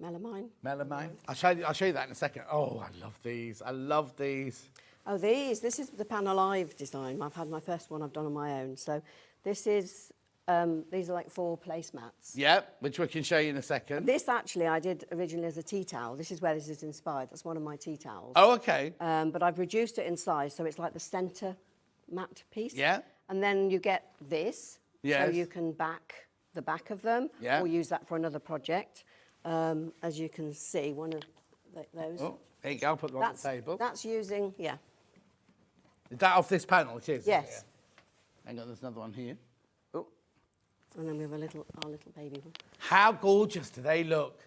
Melamine. Melamine? I'll show you that in a second. Oh, I love these. I love these. Oh, this is the panel I've designed. I've had my first one I've done on my own. So this is, these are like 4 placemats. Yeah, which we can show you in a second. This actually I did originally as a tea towel. This is where this is inspired. That's one of my tea towels. Oh, okay. But I've reduced it in size, so it's like the centre matte piece. Yeah. And then you get this, Yes. so you can back the back of them, Yeah. or use that for another project. As you can see, one of those. Oh, there you go. I'll put them on the table. That's using, yeah. Is that off this panel? It is. Yes. Yeah. Hang on, there's another one here. Oh. And then we have our little baby one. How gorgeous do they look?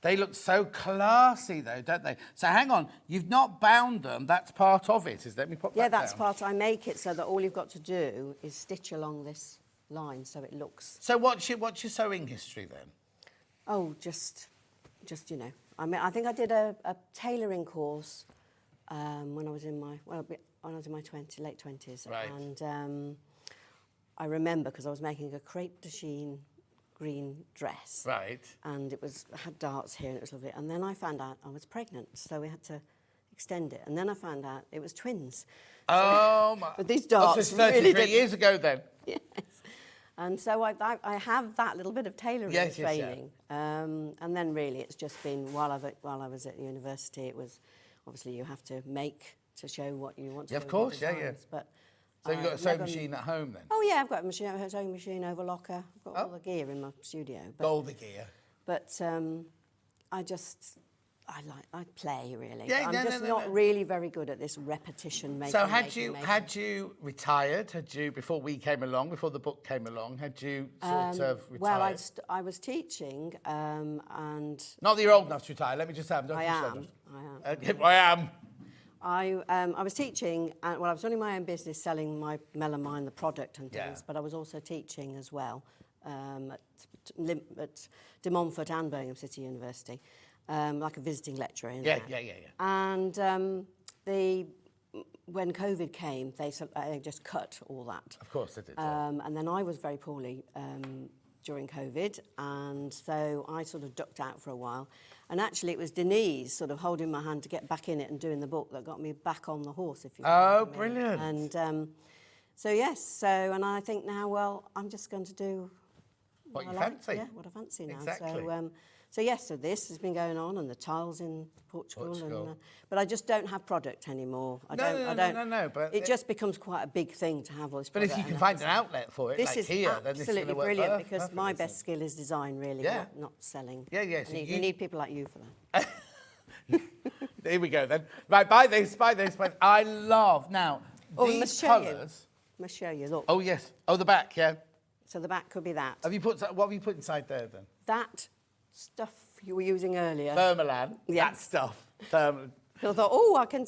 They look so classy, though, don't they? So hang on, you've not bound them. That's part of it, is that? Let me pop Yeah, that that's down. part. I make it so that all you've got to do is stitch along this line, so it looks. So what's your sewing history then? Oh, just you know. I mean, I think I did a tailoring course when I was in my late 20s, Right. and I remember because I was making a crepe de chine green dress, Right. and it had darts here and it was lovely. And then I found out I was pregnant, so we had to extend it. And then I found out it was twins. Oh my! But these Oh, so darts it's 33 really did- years ago then. Yes. And so I have that little bit of tailoring Yes, yes, yeah. training. And then really it's just been, while I was at university, it was, obviously you have to make to show what you want to Yeah, do of with course, your yeah, yeah. designs. But So you've got a sewing never- machine at home then? Oh yeah, I've got a sewing machine, overlocker. I've got all Oh. the gear in my studio. But, Gold the gear. but I play really. Yeah, I'm no, just no, not no. really very good at this repetition making. So making. had you retired? Had you, before we came along, before the book came along, had you sort of retired? Well, I was teaching, and Not that you're old enough to retire. Let me just say, I'm not I too am. old I am. enough. I am. I was teaching, I was running my own business selling my melamine, the product and things, Yeah. but I was also teaching as well at De Montfort and Birmingham City University, like a visiting lecturer. In Yeah, that. yeah. And when COVID came, they just cut all that. Of course they did. Yeah. And then I was very poorly during COVID, and so I sort of ducked out for a while. And actually, it was Denise sort of holding my hand to get back in it and doing the book that got me back on the horse, if you know what I mean. Brilliant. And so, yes, and I think now, well, I'm just going to do What you I like. fancy. Yeah, what I fancy now. Exactly. So this has been going on, and the tiles in Portugal. Portugal. And, but I just don't have product anymore. I No, don't. no, but it just becomes quite a big thing to have all this But product. if you can and find an outlet for it, this like is here, then this is absolutely going to work brilliant because perfectly, my isn't best it? skill is design, really, Yeah. not selling. Yeah, yeah, so We you- need people like you for that. There we go then. Right, buy this. I love, now, Oh, we these must show you. colours. I'll show you. Look. Oh, yes. Oh, the back, yeah. So the back could be that. What have you put inside there then? That stuff you were using earlier. Thermalan. Yeah. That stuff. Thermal. I thought, oh, I can.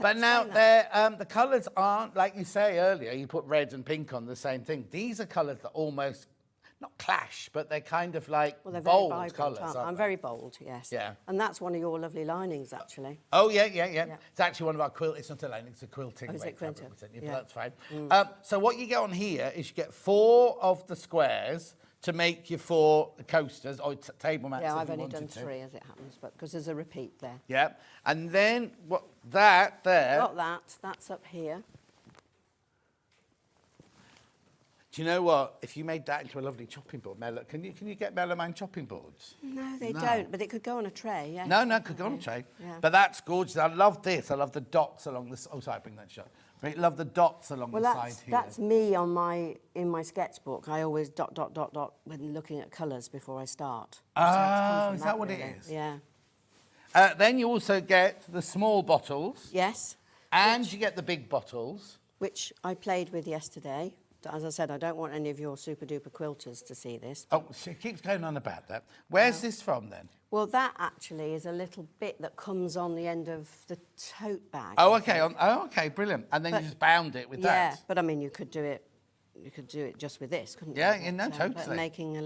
But now explain that. the colours aren't, like you say earlier, you put red and pink on the same thing. These are colours that almost, not clash, but they're kind of like Well, they're very bold vibrant, colours. aren't they? aren't I'm they? very bold, yes. Yeah. And that's one of your lovely linings, actually. Oh, yeah. Yeah. It's actually one of our it's not a line, it's a quilting. Oh, is it weight fabric, quilting? but Yeah. that's fine. So what you get on here is you get 4 of the squares to make your 4 coasters or table mats. Yeah, if I've you only wanted done to. 3 as it happens, but because there's a repeat there. Yeah, and then that there. Got that. That's up here. Do you know what? If you made that into a lovely chopping board, can you get melamine chopping boards? No, they don't, but it could go on a tray, yeah. No, it could go on a tray. Yeah. But that's gorgeous. I love this. I love the dots along this. Oh, sorry, bring that shot. I love the dots along the side here. That's me in my sketchbook. I always dot when looking at colours before I start. Oh, is that what it is? Yeah. Then you also get the small bottles. Yes. And you get the big bottles. Which I played with yesterday. As I said, I don't want any of your super duper quilters to see this. Oh, she keeps going on about that. Where's this from then? Well, that actually is a little bit that comes on the end of the tote bag. Oh, okay. Okay, brilliant. And then you just bound it with that. Yeah, but I mean, you could do it just with this, couldn't you? Yeah, no, totally. But making your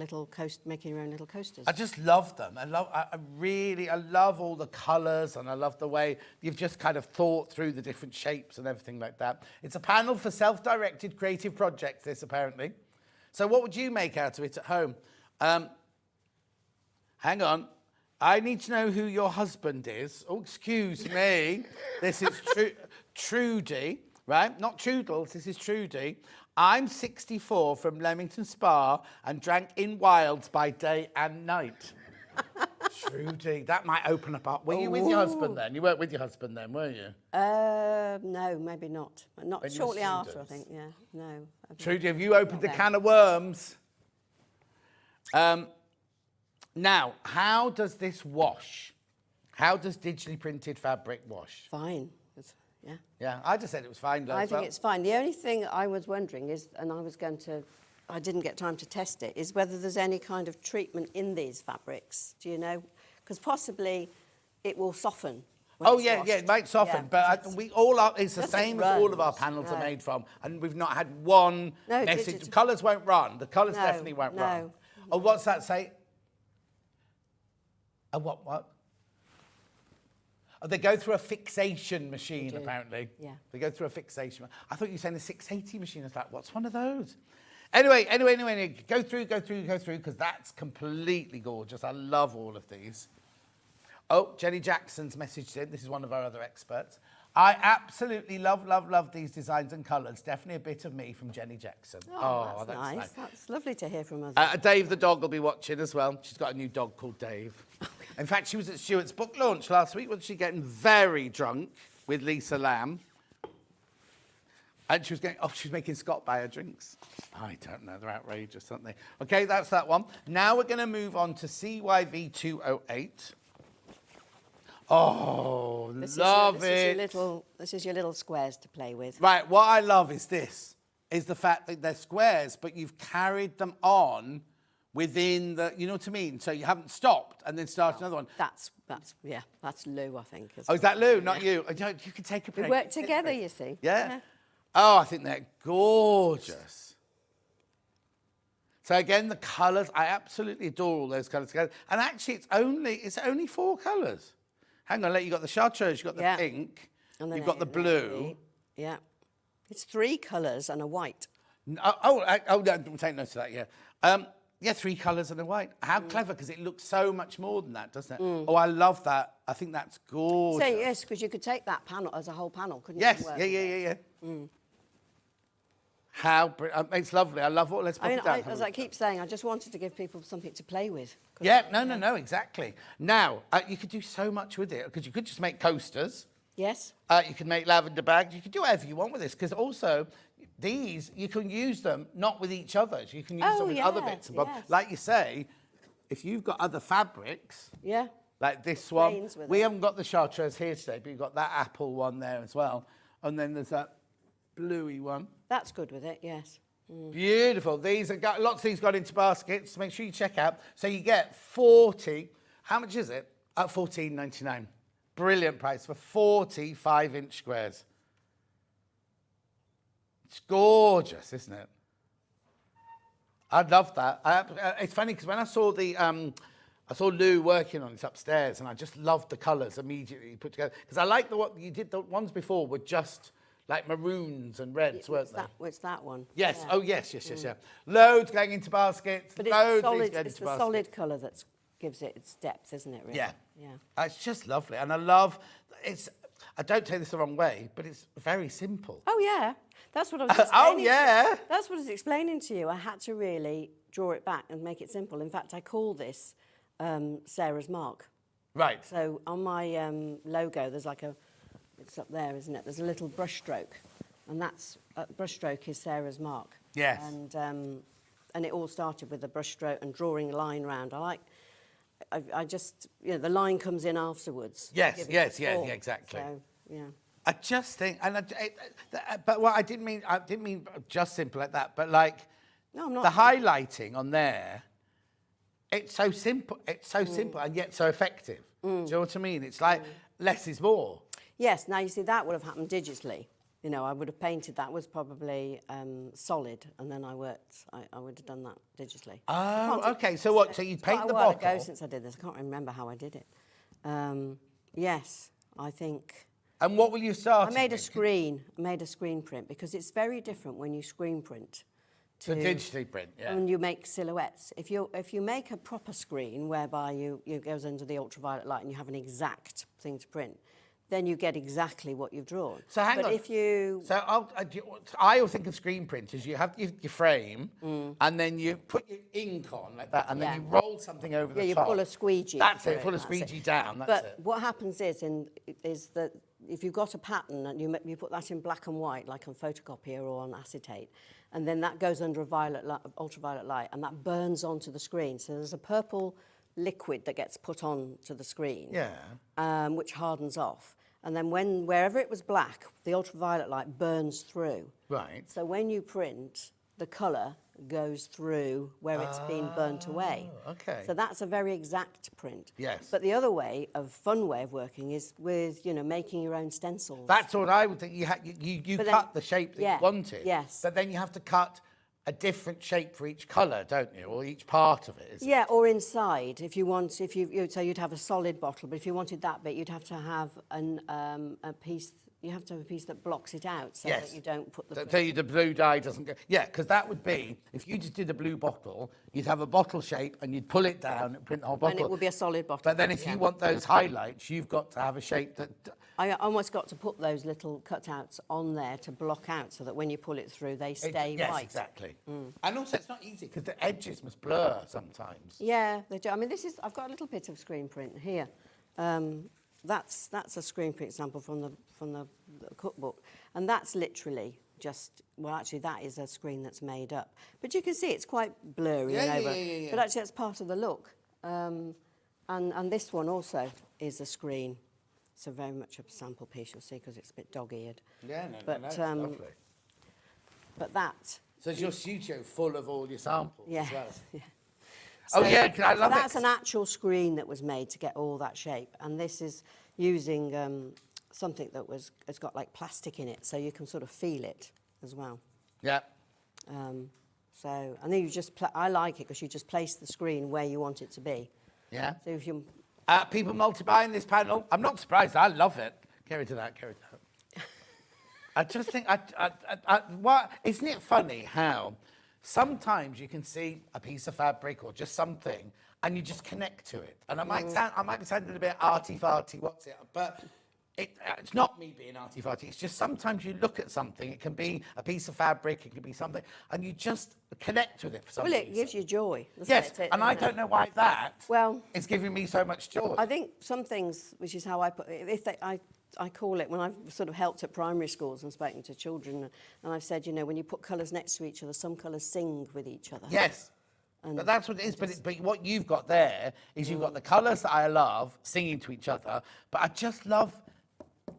own little coasters. I just love them. I love all the colours, and I love the way you've just kind of thought through the different shapes and everything like that. It's a panel for self-directed creative projects, this apparently. So what would you make out of it at home? Hang on. I need to know who your husband is. Oh, excuse me. This is Trudy, right? Not Trudels, this is Trudy. I'm 64 from Leamington Spa and drank in wilds by day and night. Trudy, that might open up. Were you with your husband then? You weren't with your husband then, were you? No, maybe not. Not When you shortly were after, I students? think. Yeah, no. Trudy, have you opened a can of worms? Now, how does this wash? How does digitally printed fabric wash? Fine. Yeah. Yeah, I just said it was fine. I think it's fine. The only thing I was wondering is, and I didn't get time to test it, is whether there's any kind of treatment in these fabrics. Do you know? Because possibly it will soften. Oh yeah, it might soften, but it's the same as all of our runs, panels are no. made from, and we've not had one message. Colours won't run. The colours definitely won't run. Oh, what's that say? A what? Oh, they go through a fixation machine, apparently. Yeah. They go through a fixation. I thought you were saying a 680 machine. I was like, what's one of those? Anyway, go through, because that's completely gorgeous. I love all of these. Oh, Jenny Jackson's messaged in. This is one of our other experts. I absolutely love these designs and colours. Definitely a bit of me from Jenny Jackson. Oh, that's nice. That's lovely to hear from us. Dave the dog will be watching as well. She's got a new dog called Dave. In fact, she was at Stuart's book launch last week. Wasn't she getting very drunk with Lisa Lamb? And she was making Scott buy her drinks. I don't know, they're outrageous, aren't they? Okay, that's that one. Now we're going to move on to CYV 208. Oh, love it. This is your little squares to play with. Right, what I love is this, is the fact that they're squares, but you've carried them on within the, you know what I mean? So you haven't stopped and then started another one. That's Lou, I think. Oh, is that Lou, not you? You can take a break. We work together, you see. Yeah? Oh, I think they're gorgeous. So again, the colours, I absolutely adore all those colours together. And actually, it's only 4 colours. Hang on, you got the chartreuse, you've got the pink, and you've got the blue. Yeah. It's 3 colours and a white. No, take note of that, yeah. 3 colours and a white. How clever, because it looks so much more than that, doesn't it? Oh, I love that. I think that's gorgeous. So, yes, because you could take that panel as a whole panel, couldn't you? Yes, yeah. How it's lovely. I love it. Let's put it down. As I keep saying, I just wanted to give people something to play with. Yeah, no, exactly. Now, you could do so much with it, because you could just make coasters. Yes. You can make lavender bags. You can do whatever you want with this, because also these, you can use them not with each other. You can use them with other bits and bobs. Yes. Like you say, if you've got other fabrics, like this one, we haven't got the chartreuse here today, but you've got that apple one there as well. And then there's that bluey one. That's good with it, yes. Beautiful. These are lots of these got into baskets. Make sure you check out. So you get 40. How much is it? At $14.99. Brilliant price for 40 5-inch squares. It's gorgeous, isn't it? I love that. It's funny because when I saw I saw Lou working on it upstairs, and I just loved the colours immediately put together. Because I like what you did. The ones before were just like maroons and reds, weren't they? It's that one. Yes. Yeah. Oh, yes. Loads going into baskets. But it's the solid colour that gives it its depth, isn't it, really? Yeah. It's just lovely. And I love, I don't take this the wrong way, but it's very simple. Oh, yeah. That's what I was Oh, explaining yeah. That's what I was explaining to you. I had to really draw it back and make it simple. In fact, I call this Sarah's mark. Right. So on my logo, there's like it's up there, isn't it? There's a little brush stroke, and that's brush stroke is Sarah's mark. Yes. And it all started with a brush stroke and drawing a line round. I just, the line comes in afterwards. Yes, Give it yes, the yeah, form. yeah, exactly. So, yeah. I just think, but what I didn't mean just simple like that, but like No, I'm not. the highlighting on there, it's so simple, and yet so effective. Do you know what I mean? It's like less is more. Yes, now you see that would have happened digitally. I would have painted that was probably solid, and then I would have done that digitally. Oh, okay. So what? So you paint the bottle? It's quite a while ago since I did this. I can't remember how I did it. Yes, I think. And what will you start? I made a screen print because it's very different when you screen print to digitally print. Yeah. When you make silhouettes. If you make a proper screen whereby it goes under the ultraviolet light and you have an exact thing to print, then you get exactly what you've drawn. So hang on. If you... So I think of screen print as you have your frame, and then you put your ink on like that, and then you roll something over the top. Yeah, you pull a squeegee. That's it, pull a squeegee down, that's it. But what happens is that if you've got a pattern and you put that in black and white, like on photocopier or on acetate, and then that goes under a ultraviolet light, and that burns onto the screen. So there's a purple liquid that gets put onto the screen, which hardens off. And then wherever it was black, the ultraviolet light burns through. Right. So when you print, the colour goes through where it's been burnt away. Okay. So that's a very exact print. Yes. But the other fun way of working is with, making your own stencils. That's what I would think. You cut the shape that you wanted. Yes. But then you have to cut a different shape for each colour, don't you? Or each part of it. Yeah, or inside. So you'd have a solid bottle, but if you wanted that bit, you'd have to have a piece. You have to have a piece that blocks it out so that you don't put the... So the blue dye doesn't go... Yeah, because that would be, if you just did a blue bottle, you'd have a bottle shape and you'd pull it down and print the whole bottle. And it would be a solid bottle. But then if you want those highlights, you've got to have a shape that... I almost got to put those little cutouts on there to block out so that when you pull it through, they stay white. Yes, exactly. And also, it's not easy because the edges must blur sometimes. Yeah, they do. I mean, I've got a little bit of screen print here. That's a screen print sample from the cookbook, and that's literally just actually that is a screen that's made up, but you can see it's quite blurry and over. Yeah. But actually, that's part of the look. And this one also is a screen. So very much a sample piece, you'll see, because it's a bit dog-eared. Yeah, no, it's lovely. But that. So is your studio full of all your samples as well? Yeah. So, I love it. That's an actual screen that was made to get all that shape, and this is using something that it's got like plastic in it, so you can sort of feel it as well. Yeah. And then you just I like it because you just place the screen where you want it to be. Yeah. So if you people multi-buying this panel. I'm not surprised. I love it. Carry to that. I just think, isn't it funny how sometimes you can see a piece of fabric or just something and you just connect to it. And I might be sounding a bit arty-farty, but it's not me being arty-farty. It's just sometimes you look at something, it can be a piece of fabric, it can be something, and you just connect with it for some reason. Well, it gives you joy. Yes, and I don't know why that is giving me so much joy. I think some things, which is how I put it, I call it, when I've sort of helped at primary schools and spoken to children, and I've said, when you put colours next to each other, some colours sing with each other. Yes. But that's what it is. But what you've got there is you've got the colours that I love singing to each other, but I just love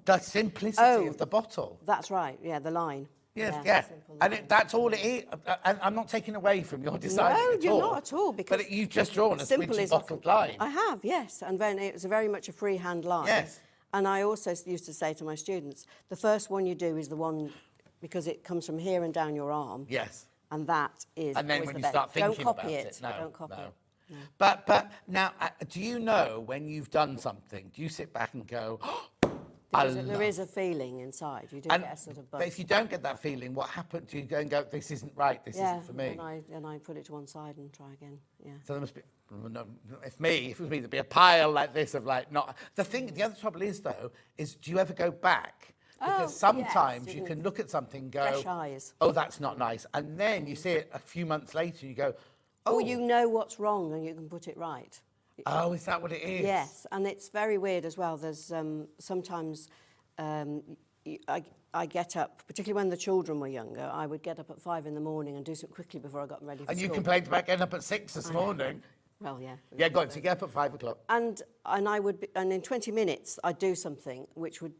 the simplicity of the bottle. That's right, the line. Yes. And that's all it is. And I'm not taking away from your design No, at you're all. not at all. Because but you've just drawn a squidgy bottled line. I have, yes. And then it was very much a freehand line. Yes. And I also used to say to my students, the first one you do is the one, because it comes from here and down your arm. Yes. And that is And then always when the you best. start thinking Don't copy about it. No, Don't copy it. No. But now, do you know when you've done something, do you sit back and go, oh, There is a feeling inside. You do get a sort of buzz. But if you don't get that feeling, what happens? Do you go and go, this isn't right, this isn't for me? And I put it to one side and try again, yeah. So there must be, no, if it was me, there'd be a pile like this of like not. The other trouble is though, is do you ever go back? Because sometimes you can look at something and go, fresh eyes. oh, that's not nice. And then you see it a few months later and you go, oh. Or you know what's wrong and you can put it right. Oh, is that what it is? Yes, and it's very weird as well. There's sometimes I get up, particularly when the children were younger, I would get up at 5 in the morning and do something quickly before I got them ready for And you school. complained about getting up at 6 this morning. Well, yeah. Yeah, go on, so you get up at 5 o'clock. And in 20 minutes I'd do something which would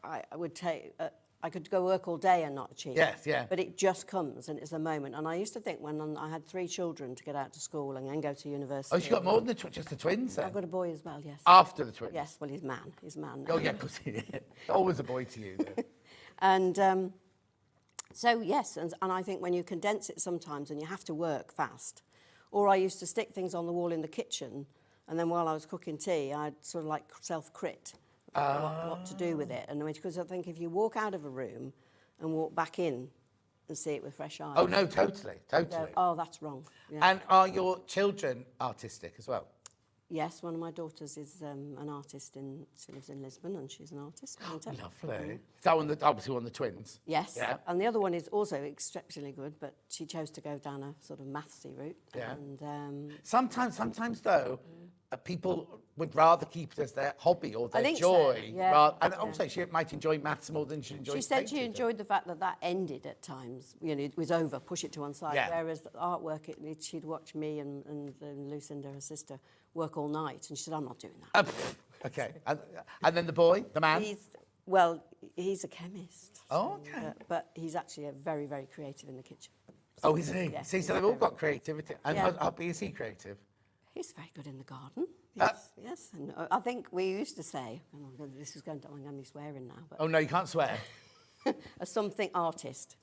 I would take. I could go work all day and not achieve. Yes, yeah. But it just comes and it's a moment. And I used to think when I had 3 children to get out to school and then go to university. Oh, she's got more than just the twins then? I've got a boy as well, yes. After the twins? Yes, well, he's man. He's man now. Oh, yeah, because always a boy to you then. And so, yes, and I think when you condense it sometimes and you have to work fast, or I used to stick things on the wall in the kitchen, and then while I was cooking tea, I'd sort of like self-crit what to do with it. And because I think if you walk out of a room and walk back in and see it with fresh eyes. Oh, no, totally. Oh, that's wrong. Yeah. And are your children artistic as well? Yes, one of my daughters is an artist. She lives in Lisbon and she's an artist. Lovely. Is that obviously one of the twins? Yes. Yeah. And the other one is also exceptionally good, but she chose to go down a sort of mathsy route. Yeah. And Sometimes though, people would rather keep it as their hobby or their joy. So, yeah. And also, she might enjoy maths more than she enjoys She said she painting. enjoyed the fact that ended at times. You know, it was over, push it to one side. Yeah. Whereas the artwork, she'd watch me and Lucinda, her sister, work all night. And she said, I'm not doing that. Okay. And then the boy, the man? He's a chemist. Oh, okay. But he's actually very, very creative in the kitchen. Oh, is he? Yeah. See, so they've all got creativity. And Yeah. is he creative? He's very good in the garden. Yes, yes. And I think we used to say, I'm going to be swearing now, but Oh, no, you can't swear. a something artist.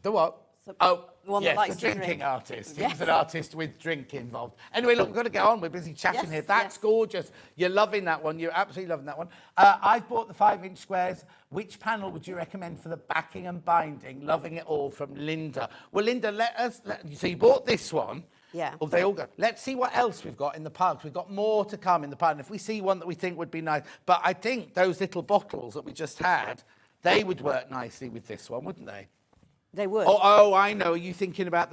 The what? So- Oh, the one that yes, likes the to drinking drink. artist. Yes. He's an artist with drink involved. Anyway, look, we've got to get on. We're busy chatting Yes, here. That's yes. gorgeous. You're loving that one. You're absolutely loving that one. I've bought the 5-inch squares. Which panel would you recommend for the backing and binding? Loving it all from Linda. Well, Linda, so you bought this one. Yeah. Oh, they all go. Let's see what else we've got in the pile. We've got more to come in the pile. And if we see one that we think would be nice, but I think those little bottles that we just had, they would work nicely with this one, wouldn't they? They would. Oh, I know. Are you thinking about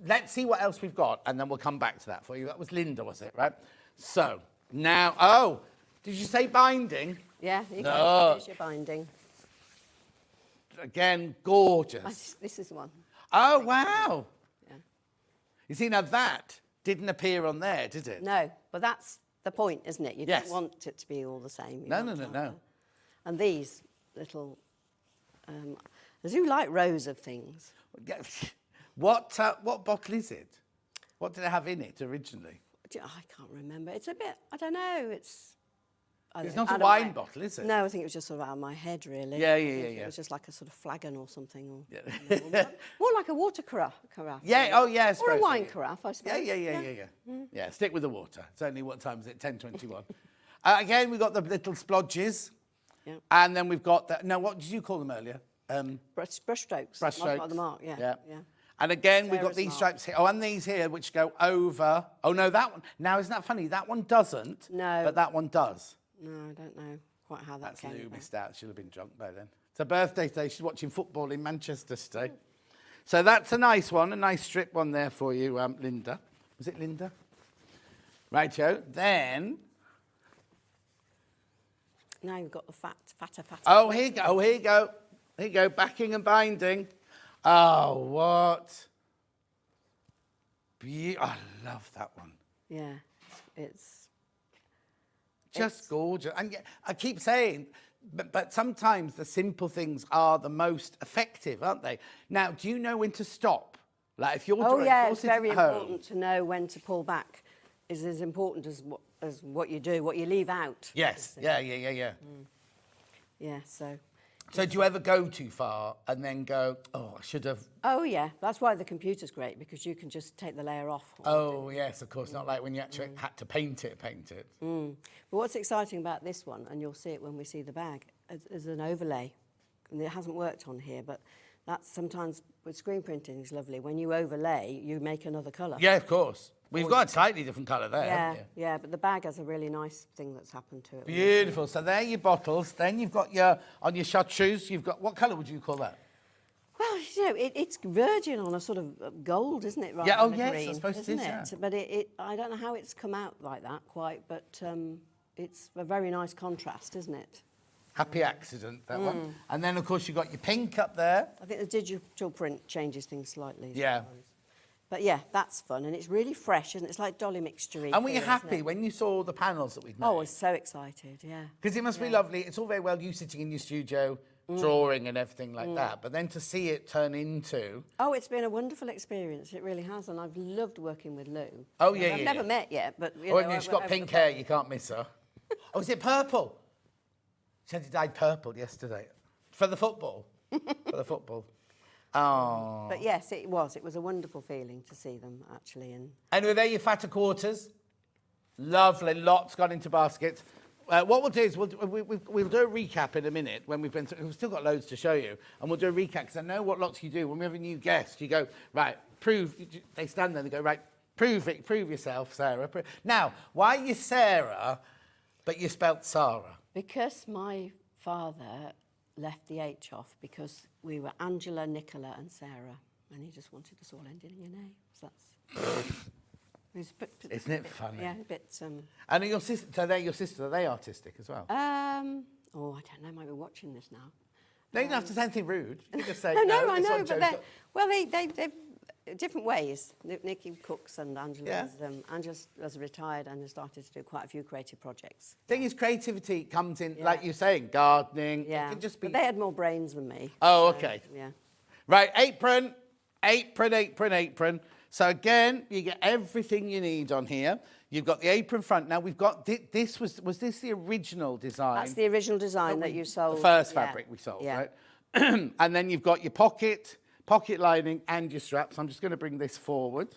let's see what else we've got, and then we'll come back to that for you. That was Linda, was it, right? So, now, did you say binding? Yeah, you No. go. Here's your binding. Again, gorgeous. This is one. Oh, wow. Yeah. You see, now that didn't appear on there, did it? No, but that's the point, isn't it? You Yes. don't want it to be all the same. You No, want no, to no, have no. the- And these little, I do like rows of things. What bottle is it? What did it have in it originally? I can't remember. It's a bit, I don't know, it's It's not a out of wine my- bottle, is it? No, I think it was just sort of out of my head, really. Yeah, I yeah, think yeah, yeah. It was just like a sort of flagon or something. Or, Yeah. more like a water carafe. Yeah, oh yeah, I Or a suppose so, wine yeah. carafe, I suppose. Yeah. Yeah, stick with the water. It's only, what time is it? 10:21. Again, we've got the little splodges. Yeah. And then we've got what did you call them earlier? Brush strokes. Brush Mark by strokes. the mark, yeah. And again, we've got Sarah's these mark. stripes here. Oh, and these here, which go over. Oh, no, that one. Now, isn't that funny? That one doesn't. No. But that one does. No, I don't know quite how that That's came Lou about. missed out. She'll have been drunk by then. It's her birthday today. She's watching football in Manchester today. So that's a nice one, a nice strip one there for you, Linda. Was it Linda? Righto. Then, Now you've got the fatter. oh, here you go. Here you go. Backing and binding. Oh, what? I love that one. Yeah, it's Just gorgeous. And yeah, I keep saying, but sometimes the simple things are the most effective, aren't they? Now, do you know when to stop? Like if you're Oh doing, yeah, if you're it's sitting very at home- important to know when to pull back. Is as important as what you do, what you leave out. Yes. Yeah. Yeah, so So do you ever go too far and then go, oh, I should have... Oh, yeah. That's why the computer's great, because you can just take the layer off. Oh, yes, of course. Not like when you actually had to paint it. But what's exciting about this one, and you'll see it when we see the bag, is an overlay. And it hasn't worked on here, but that's sometimes with screen printing is lovely. When you overlay, you make another colour. Yeah, of course. We've got a slightly different colour there, haven't you? Yeah, but the bag has a really nice thing that's happened to it. Beautiful. So there are your bottles. Then you've got on your chartreuse, you've got, what colour would you call that? Well, you know, it's virgin on a sort of gold, isn't it? Rather Yeah, oh, than a yes, green, I suppose it is, yeah. But I don't know how it's come out like that quite, but it's a very nice contrast, isn't it? Happy accident, that one. And then, of course, you've got your pink up there. I think the digital print changes things slightly. Yeah. Sometimes. But yeah, that's fun, and it's really fresh, isn't it? It's like dolly mixture. And were you happy when you saw the panels that we'd made? Oh, I was so excited, yeah. Because it must be lovely. It's all very well you sitting in your studio, drawing and everything like that, but then to see it turn into... Oh, it's been a wonderful experience. It really has, and I've loved working with Lou. Oh, yeah, I've yeah, never yeah. met yet, but... You Oh, know, and she's got pink hair, you can't miss her. Oh, is it purple? She had it dyed purple yesterday. For the football. For the football. Oh. But yes, it was. It was a wonderful feeling to see them, actually. And were there your fatter quarters? Lovely, lots gone into baskets. What we'll do is we'll do a recap in a minute when we've been through. We've still got loads to show you, and we'll do a recap because I know what lots you do. When we have a new guest, you go, right, prove. They stand there and they go, right, prove it, prove yourself, Sarah. Now, why are you Sarah, but you spelt Sara? Because my father left the H off because we were Angela, Nicola and Sarah, and he just wanted us all ending in a. So that's... Isn't it funny? Yeah, a bit... And your sister, so they're your sister, are they artistic as well? Oh, I don't know, might be watching this now. No, you don't have to say anything rude. You can just say, No, I this know, one but chose they're different ways. Nikki cooks and Angela's, Angela's has retired and has started to do quite a few creative projects. Thing is, creativity comes in, like you're saying, gardening. Yeah, It can just be... but they had more brains than me. Oh, so, okay. Yeah. Right, apron. So again, you get everything you need on here. You've got the apron front. Now we've got this. Was this the original design? That's the original design that you sold. The first fabric we sold, right? And then you've got your pocket lining and your straps. I'm just going to bring this forward.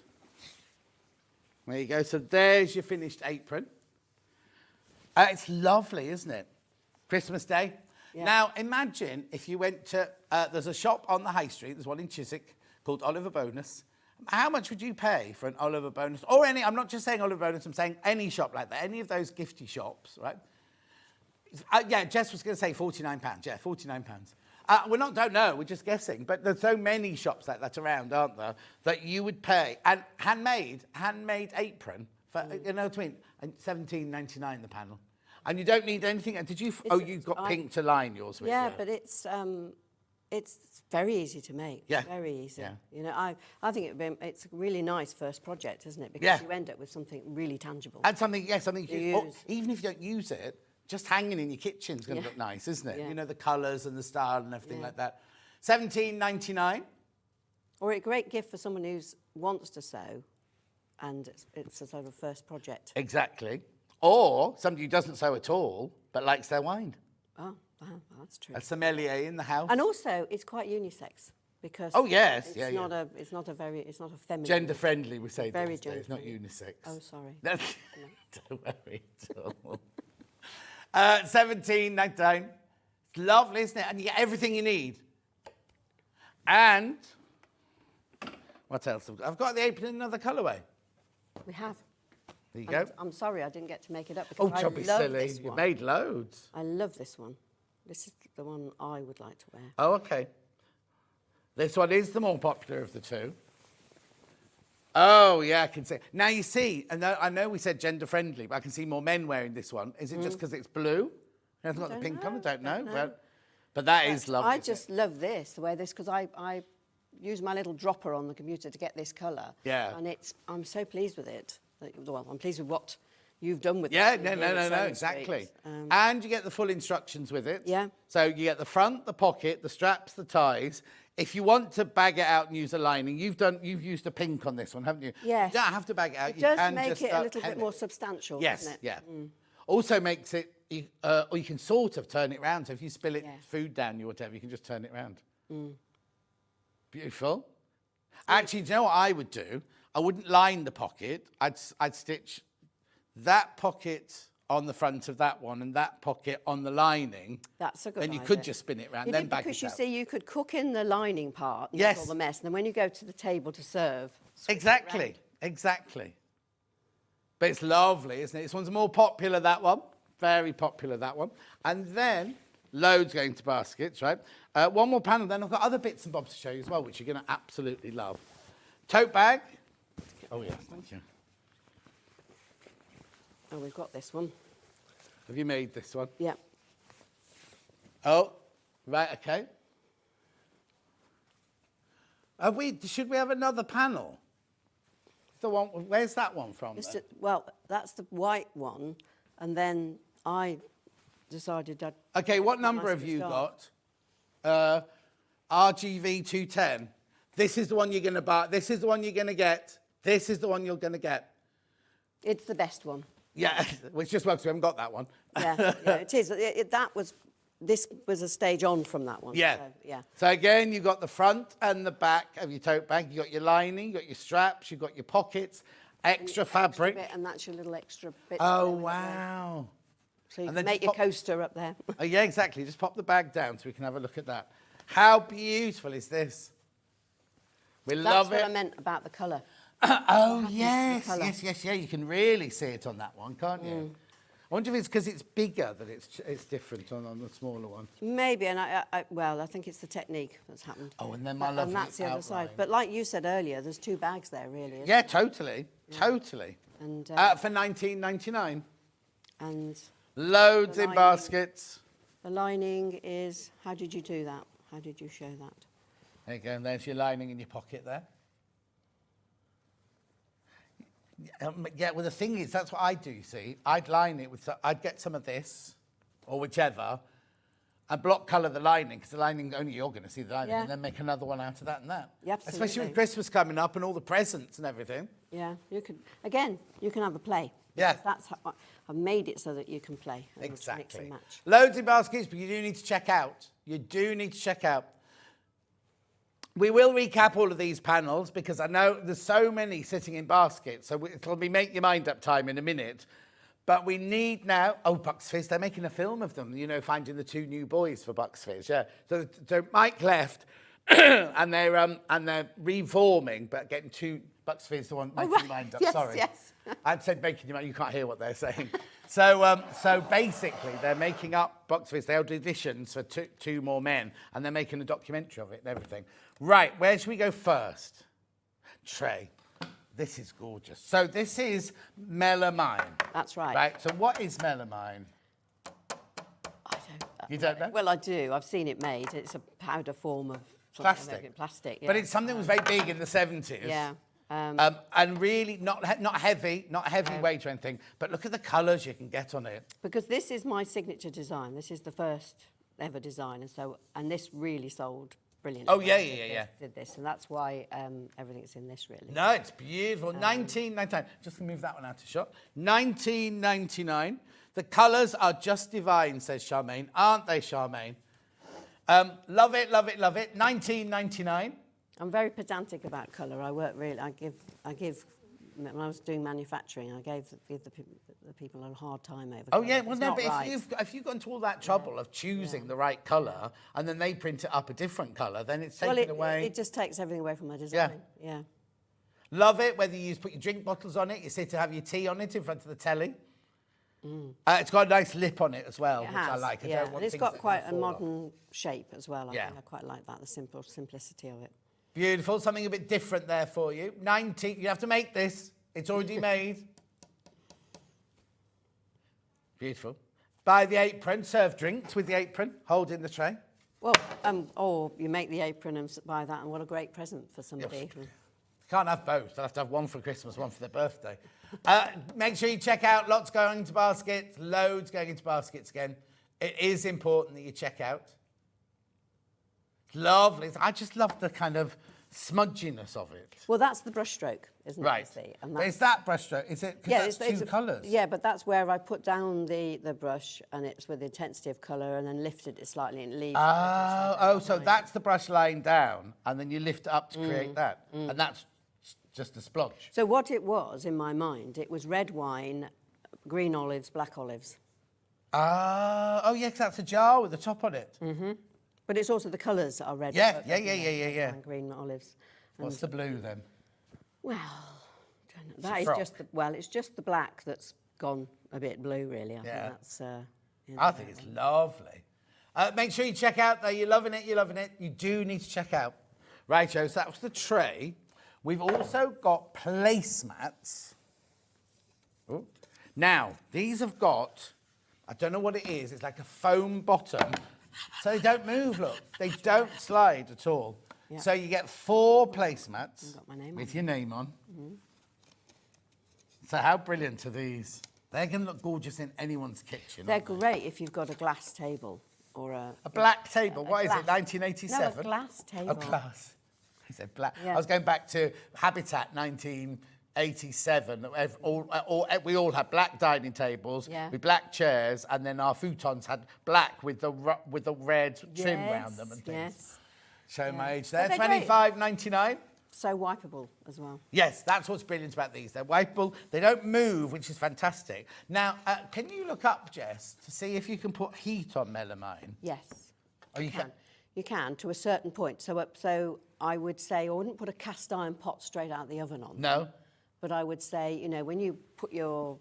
There you go. So there's your finished apron. It's lovely, isn't it? Christmas Day. Yeah. Now imagine if you went to, there's a shop on the high street, there's one in Chiswick called Oliver Bonus. How much would you pay for an Oliver Bonus? Or any, I'm not just saying Oliver Bonus, I'm saying any shop like that, any of those gifty shops, right? Yeah, Jess was going to say £49. Yeah, £49. Don't know, we're just guessing. But there's so many shops like that around, aren't there, that you would pay. And handmade apron, for, you know what I mean? £17.99 the panel. And you don't need anything. Did you? You've got pink to line yours with. Yeah, but it's very easy to make. Yeah, very easy. Yeah. You know, I think it's a really nice first project, isn't it? Because you end up with something really tangible. And something you use. Even if you don't use it, just hanging in your kitchen's going to look nice, isn't it? Yeah. You know, the colours and the style and everything like that. £17.99. Or a great gift for someone who wants to sew, and it's a sort of first project. Exactly. Or somebody who doesn't sew at all, but likes their wine. Oh, wow, that's true. A sommelier in the house. And also, it's quite unisex because it's not a feminine. Gender friendly, we say. Very gender. It's not unisex. Oh, sorry. Don't worry at all. £17.99. It's lovely, isn't it? And you get everything you need. And what else? I've got the apron in another colourway. We have. There you go. I'm sorry I didn't get to make it up because don't be silly. You made loads. I love this one. This is the one I would like to wear. Oh, okay. This one is the more popular of the two. Oh, yeah, I can see. Now, you see, and I know we said gender-friendly, but I can see more men wearing this one. Is it just because it's blue? It hasn't got the pink on? I don't know. But that is lovely. I just love this, the way this, because I use my little dropper on the computer to get this colour. Yeah. And I'm so pleased with it. Well, I'm pleased with what you've done with it. Yeah, no, exactly. And you get the full instructions with it. Yeah. So you get the front, the pocket, the straps, the ties. If you want to bag it out and use a lining, you've used a pink on this one, haven't you? Yes. You don't have to bag it out. It does make it a little bit more substantial, doesn't it? Yeah. Also makes it, or you can sort of turn it around. So if you spill food down or whatever, you can just turn it around. Beautiful. Actually, do you know what I would do? I wouldn't line the pocket. I'd stitch that pocket on the front of that one and that pocket on the lining. That's a good Then you idea. could just spin it around, then back it Because you out. see, you could cook in the lining part and Yes. get all the mess, and then when you go to the table to serve... switch it Exactly, round. exactly. But it's lovely, isn't it? This one's more popular, that one. Very popular, that one. And then, loads going to baskets, right? One more panel, then I've got other bits and bobs to show you as well, which you're going to absolutely love. Tote bag. Oh, yes, thank you. Oh, we've got this one. Have you made this one? Yeah. Oh, right, okay. Should we have another panel? The one, where's that one from? then? Well, that's the white one, and then I decided I'd... Okay, what number nice have to you start. got? RGV 210. This is the one you're going to buy. This is the one you're going to get. This is the one you're going to get. It's the best one. Yeah, which just works. We haven't got that one. Yeah, it is. This was a stage on from that one. Yeah. So, yeah. So again, you've got the front and the back of your tote bag. You've got your lining, you've got your straps, you've got your pockets, extra fabric. Bit, and that's your little extra bit. Oh, there. wow. So you And can then make just your pop- coaster up there. Oh, yeah, exactly. Just pop the bag down so we can have a look at that. How beautiful is this? We love That's it. what I meant about the colour. Oh, yes, colour. yes. You can really see it on that one, can't you? I wonder if it's because it's bigger that it's different on the smaller one. Maybe, and I think it's the technique that's happened. Oh, and then my lovely And that's the other side. outline. But like you said earlier, there's two bags there, really. isn't Yeah, there? totally. And For $19.99. and Loads The in lining. baskets. the lining is. How did you do that? How did you show that? There you go, and there's your lining in your pocket there. Yeah, well, the thing is, that's what I do, you see. I'd line it with, I'd get some of this, or whichever, and block colour the lining, because the lining, only you're going to see the lining, Yeah. and then make another one out of that and that. Yeah, Especially absolutely. with Christmas coming up and all the presents and everything. Yeah, you could. Again, you can have a play. Yeah. Because that's how I've made it so that you can play. And mix Exactly. and match. Loads in baskets, but you do need to check out. You do need to check out. We will recap all of these panels because I know there's so many sitting in baskets, so it'll be make your mind up time in a minute. But we need now, Bucks Fizz, they're making a film of them, you know, finding the two new boys for Bucks Fizz, yeah. So Mike left and they're reforming, but getting two Bucks Fizz, the one making your mind up, Yes, sorry. yes. I'd said making your mind, you can't hear what they're saying. So basically, they're making up Bucks Fizz. They held auditions for two more men, and they're making a documentary of it and everything. Right, where should we go first? Trey, this is gorgeous. So this is melamine. That's right. Right, so what is melamine? I don't. You don't know? Well, I do. I've seen it made. It's a powder form of something Plastic. like plastic. Yeah. But it's something that was very big in the 70s. Yeah. And really not heavy weight or anything, but look at the colours you can get on it. Because this is my signature design. This is the first ever design, and this really sold brilliantly. Oh, yeah, when I yeah. did this, and that's why everything's in this really. No, it's beautiful. 1999. Just move that one out of shot. 1999. The colours are just divine, says Charmaine. Aren't they, Charmaine? Love it, love it, love it. 1999. I'm very pedantic about colour. I give. When I was doing manufacturing, I give the people a hard time over. Oh, colour. yeah. Well, It's no, not but right. if you've gone to all that trouble of choosing the right colour and then they print it up a different colour, then it's taken away. It just takes everything away from my design. Yeah. Love it, whether you put your drink bottles on it, you sit to have your tea on it in front of the telly. It's got a nice lip on it as well, It which has, I like. I yeah. don't want And it's things got that quite can a fall off. modern shape as well. Yeah. I quite like that, the simplicity of it. Beautiful, something a bit different there for you. 19, you have to make this. It's already made. Beautiful. Buy the apron, serve drinks with the apron, hold in the tray. Well, or you make the apron and buy that, and what a great present for somebody. Can't have both. They'll have to have one for Christmas, one for their birthday. Make sure you check out lots going into baskets, loads going into baskets again. It is important that you check out. Lovely. I just love the kind of smudginess of it. Well, that's the brush stroke, isn't it? Right. you see? And But is that brushstroke? Is it? 'Cause that's two colours. Yeah, but that's where I put down the brush, and it's with the intensity of colour, and then lifted it slightly and leaves. So that's the brush laying down, and then you lift it up to create that, and that's just a splodge. So what it was in my mind, it was red wine, green olives, black olives. Oh, yeah, 'cause that's a jar with the top on it. But it's also the colours that are red. Yeah, red yeah. wine, green olives. What's the blue then? Well, don't know. That is frock. it's just the black that's gone a bit blue, really. I think Yeah. that's. I think it's lovely. Make sure you check out, though. You're loving it, You do need to check out. Right, Joe, so that was the tray. We've also got placemats. Ooh. Now, these have got, I don't know what it is, it's like a foam bottom. So they don't move, look. They don't slide at all. Yeah. So you get 4 placemats Got my name with on your name on. So how brilliant are these? They're going to look gorgeous in anyone's kitchen. They're aren't they? great if you've got a glass table or a black table. What is glass. it, 1987? No, a glass table. Oh, glass. I said black. Yeah. I was going back to Habitat 1987. We all had black dining tables Yeah. with black chairs, and then our futons had black with the red trim around them and things. Yes. Show my age there. But they're great. $25.99. So wipeable as well. Yes, that's what's brilliant about these. They're wipeable. They don't move, which is fantastic. Now, can you look up, Jess, to see if you can put heat on melamine? Yes. Oh, you can. You can to a certain point. So I would say I wouldn't put a cast iron pot straight out the oven on. No. But I would say, when you put your,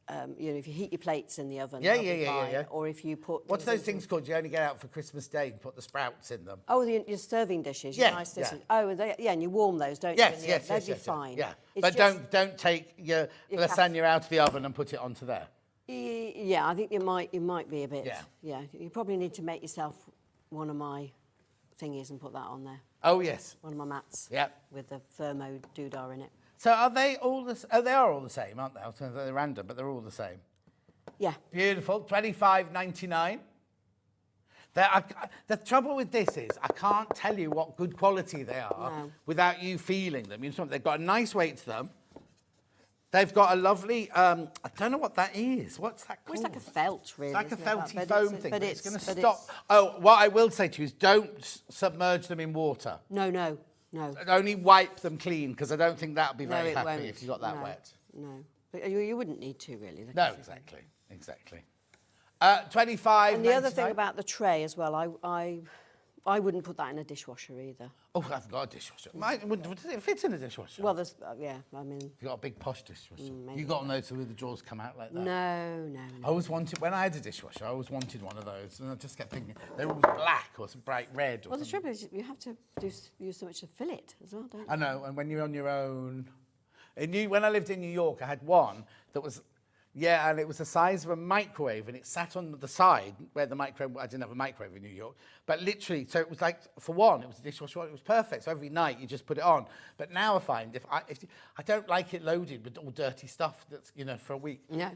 if you heat your plates in the oven, Yeah, they'll be yeah. fine. Or if you put... What's those things called? You only get out for Christmas Day and put the sprouts in them. Oh, your serving dishes, your Yeah, nice yeah. dishes. Oh, and you warm those, don't Yes, you? yes, They'd be yes. fine. Yeah, It's but just- don't take your lasagna out of the oven and put it onto there. Yeah, I think you might be a bit... Yeah. Yeah, you probably need to make yourself one of my thingies and put that on there. Oh, yes. One of my mats. Yeah. With the thermo doodah in it. So are they all the... Oh, they are all the same, aren't they? I was going to say they're random, but they're all the same. Yeah. Beautiful. $25.99. The trouble with this is I can't tell you what good quality they are without you feeling them. They've got a nice weight to them. They've got a lovely... I don't know what that is. What's that called? Well, it's like a felt, really. It's like a isn't it? felty But foam it's- thing, but but it's going to but stop. Oh, what I will say to you is don't submerge them in water. No. Only wipe them clean, because I don't think that would be No, very it happy won't. if you got that No, wet. No. But you wouldn't need to, really. No, exactly. 25. And the other thing about the tray as well, I wouldn't put that in a dishwasher either. Oh, I haven't got a dishwasher. Does it fit in a dishwasher? Well, there's, I mean... You've got a big posh dishwasher. maybe You got one of those where the drawers come out like that? No. I always wanted, when I had a dishwasher, I always wanted one of those. And I just kept thinking, they're always black or some bright red or Well, the something. trouble is you have to use so much to fill it as well, don't you? I know, and when you're on your own... When I lived in New York, I had one that was... Yeah, and it was the size of a microwave, and it sat on the side where the microwave... I didn't have a microwave in New York, but literally, so it was like, for one, it was a dishwasher, it was perfect, so every night you just put it on. But now I find, if I don't like it loaded with all dirty stuff that's, for a week. No.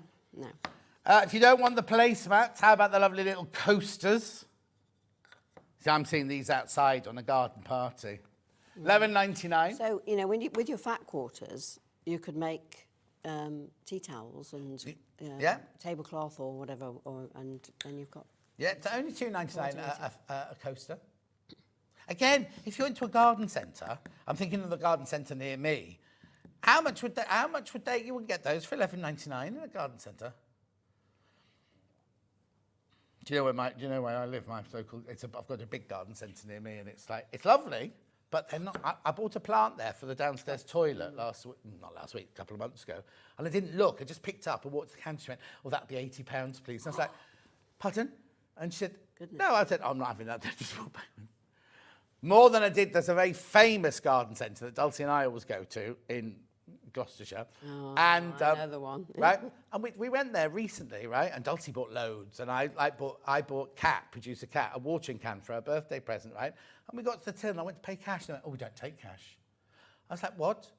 If you don't want the placemats, how about the lovely little coasters? See, I'm seeing these outside on a garden party. $11.99. So, with your fat quarters, you could make tea towels and tablecloth or whatever, and then you've got... Yeah, it's only $2.99 a coaster. Again, if you're into a garden centre, I'm thinking of the garden centre near me. How much would you would get those for $11.99 in a garden centre? Do you know where I live? I've got a big garden centre near me, and it's lovely. But they're not. I bought a plant there for the downstairs toilet not last week, a couple of months ago. And I didn't look. I just picked up and walked to the counter. She went, "Oh, that'd be £80, please." And I was like, "Pardon?" And she said, "No." I said, "I'm not having that." Just walk back. More than I did. There's a very famous garden centre that Dulcie and I always go to in Gloucestershire. Oh, and another one. Right? And we went there recently, right? And Dulcie bought loads. And I bought Producer Cat, a watering can for her birthday present, right? And we got to the till and I went to pay cash. And they went, "Oh, we don't take cash." I was like, "What?"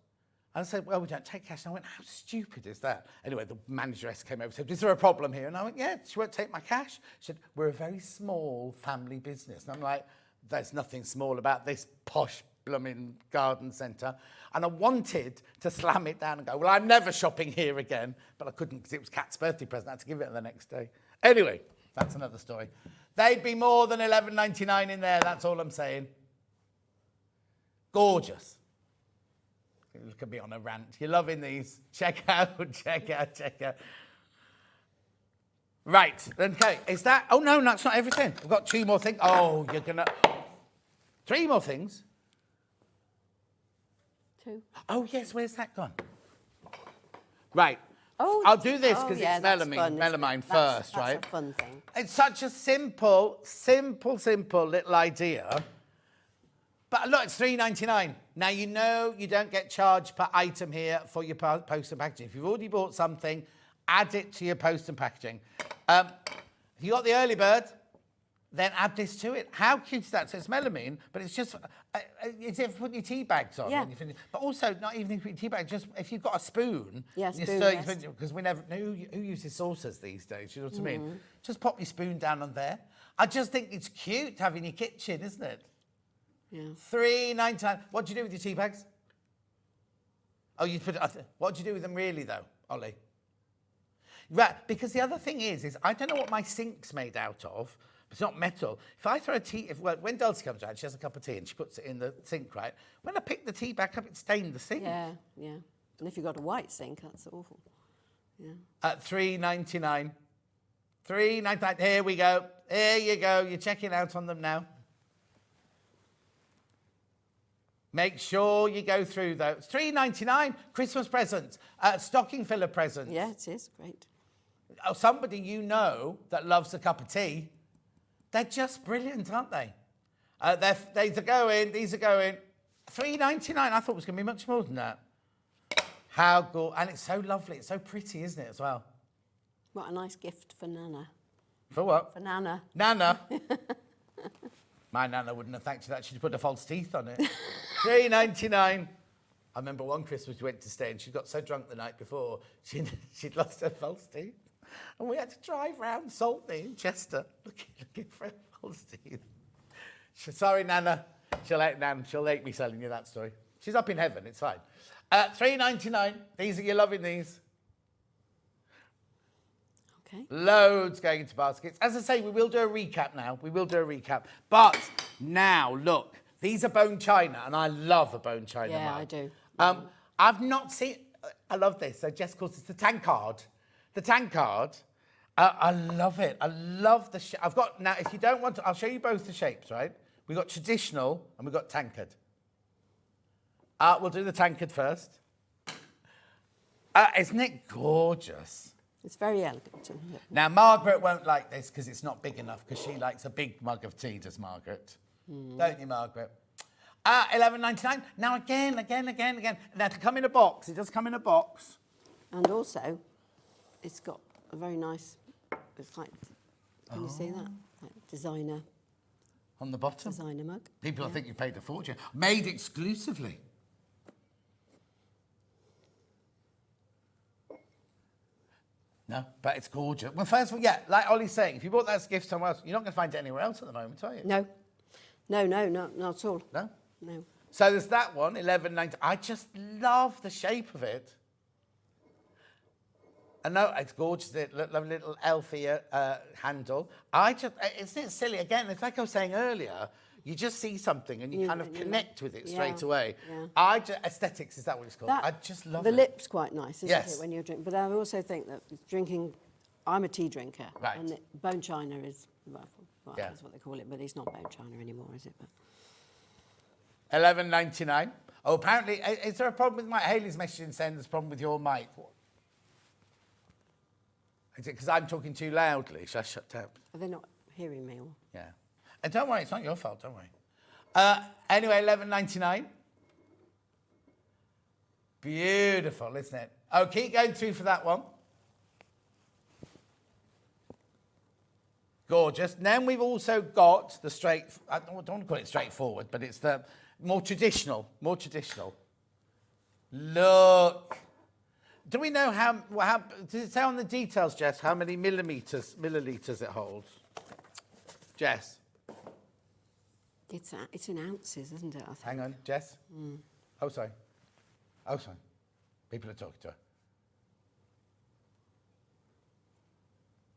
And I said, "Well, we don't take cash." And I went, "How stupid is that?" Anyway, the manageress came over and said, "Is there a problem here?" And I went, "Yeah, she won't take my cash." She said, "We're a very small family business." And I'm like, "There's nothing small about this posh blooming garden centre. And I wanted to slam it down and go, well, I'm never shopping here again. But I couldn't because it was Kat's birthday present. I had to give it the next day. Anyway, that's another story. They'd be more than $11.99 in there. That's all I'm saying. Gorgeous. Look at me on a rant. You're loving these. Check out, check out, check out. Right, okay. Is that... Oh, no, that's not everything. We've got 2 more things. Oh, you're going to... 3 more things. 2. Oh, yes, where's that gone? Right. Oh, I'll do this because yeah, it's that's fun, melamine isn't it? first, That's right? a fun thing. It's such a simple little idea. But look, it's $3.99. Now, you know you don't get charged per item here for your post and packaging. If you've already bought something, add it to your post and packaging. If you got the early bird, then add this to it. How cute is that? So it's melamine, but it's just, it's if you put your tea bags on. Yeah. When you finish. But also, not even if you put your tea bag, just if you've got a spoon. Yeah, you spoon, stir- yes. because we never, who uses saucers these days, you know what I mean? Just pop your spoon down on there. I just think it's cute to have in your kitchen, isn't it? Yeah. $3.99. What do you do with your tea bags? Oh, you put it, what do you do with them really, though, Ollie? Right, because the other thing is I don't know what my sink's made out of. It's not metal. If I throw a tea, when Dulcie comes around, she has a cup of tea and she puts it in the sink, right? When I pick the tea back up, it stained the sink. Yeah, yeah. And if you've got a white sink, that's awful. Yeah. At $3.99. $3.99. Here we go. Here you go. You're checking out on them now. Make sure you go through those. $3.99. Christmas presents. Stocking filler presents. Yeah, it is. Great. Oh, somebody you know that loves a cup of tea. They're just brilliant, aren't they? These are going. $3.99. I thought it was going to be much more than that. How good. And it's so lovely. It's so pretty, isn't it, as well? What a nice gift for Nana. For what? For Nana. Nana. My Nana wouldn't have thanked you that. She'd put her false teeth on it. $3.99. I remember one Christmas we went to stay and she got so drunk the night before, she'd lost her false teeth. And we had to drive round Saltney in Chester looking for her false teeth. Sorry, Nana. She'll hate me selling you that story. She's up in heaven. It's fine. $3.99. These are you loving these. Okay. Loads going into baskets. As I say, we will do a recap now. But now, look, these are bone china, and I love a bone china Yeah, mug. I do. I've not seen... I love this. So Jess calls it the tankard. The tankard. I love it. I love the... I've got... Now, if you don't want to... I'll show you both the shapes, right? We've got traditional, and we've got tankard. We'll do the tankard first. Isn't it gorgeous? It's very elegant, isn't it? Now, Margaret won't like this because it's not big enough because she likes a big mug of tea, does Margaret? Don't you, Margaret? $11.99. Now, again. Now, to come in a box, it does come in a box. And also, it's got a very nice, it's like, can you see that? Like designer On the bottom. Designer mug. People think you paid a fortune. Made exclusively. No, but it's gorgeous. Well, first of all, yeah, like Ollie's saying, if you bought that as a gift somewhere else, you're not going to find it anywhere else at the moment, are you? No, not at all. No? No. So there's that one, $11.90. I just love the shape of it. I know it's gorgeous, the lovely little elfy handle. Isn't it silly? Again, it's like I was saying earlier, you just see something and you kind of connect with it straight away. Yeah. Aesthetics, is that what it's called? That, I just love the it. lip's quite nice, isn't Yes. it, when you're drinking? But I also think that drinking, I'm a tea drinker. Right. And bone china is, well, Yeah. that's what they call it, but it's not bone china anymore, is it? But $11.99. Oh, apparently, is there a problem with Mike? Hayley's messaging saying there's a problem with your mic. Is it because I'm talking too loudly? Should I shut down? are they not hearing me? Or? Yeah. And don't worry, it's not your fault, don't worry. Anyway, $11.99. Beautiful, isn't it? Oh, keep going through for that one. Gorgeous. And then we've also got the I don't want to call it straightforward, but it's the more traditional. Look. Do we know how does it say on the details, Jess, how many milliliters it holds? Jess? It's in ounces, isn't it? I think. Hang on, Jess. Oh, sorry. Oh, sorry. People are talking to her.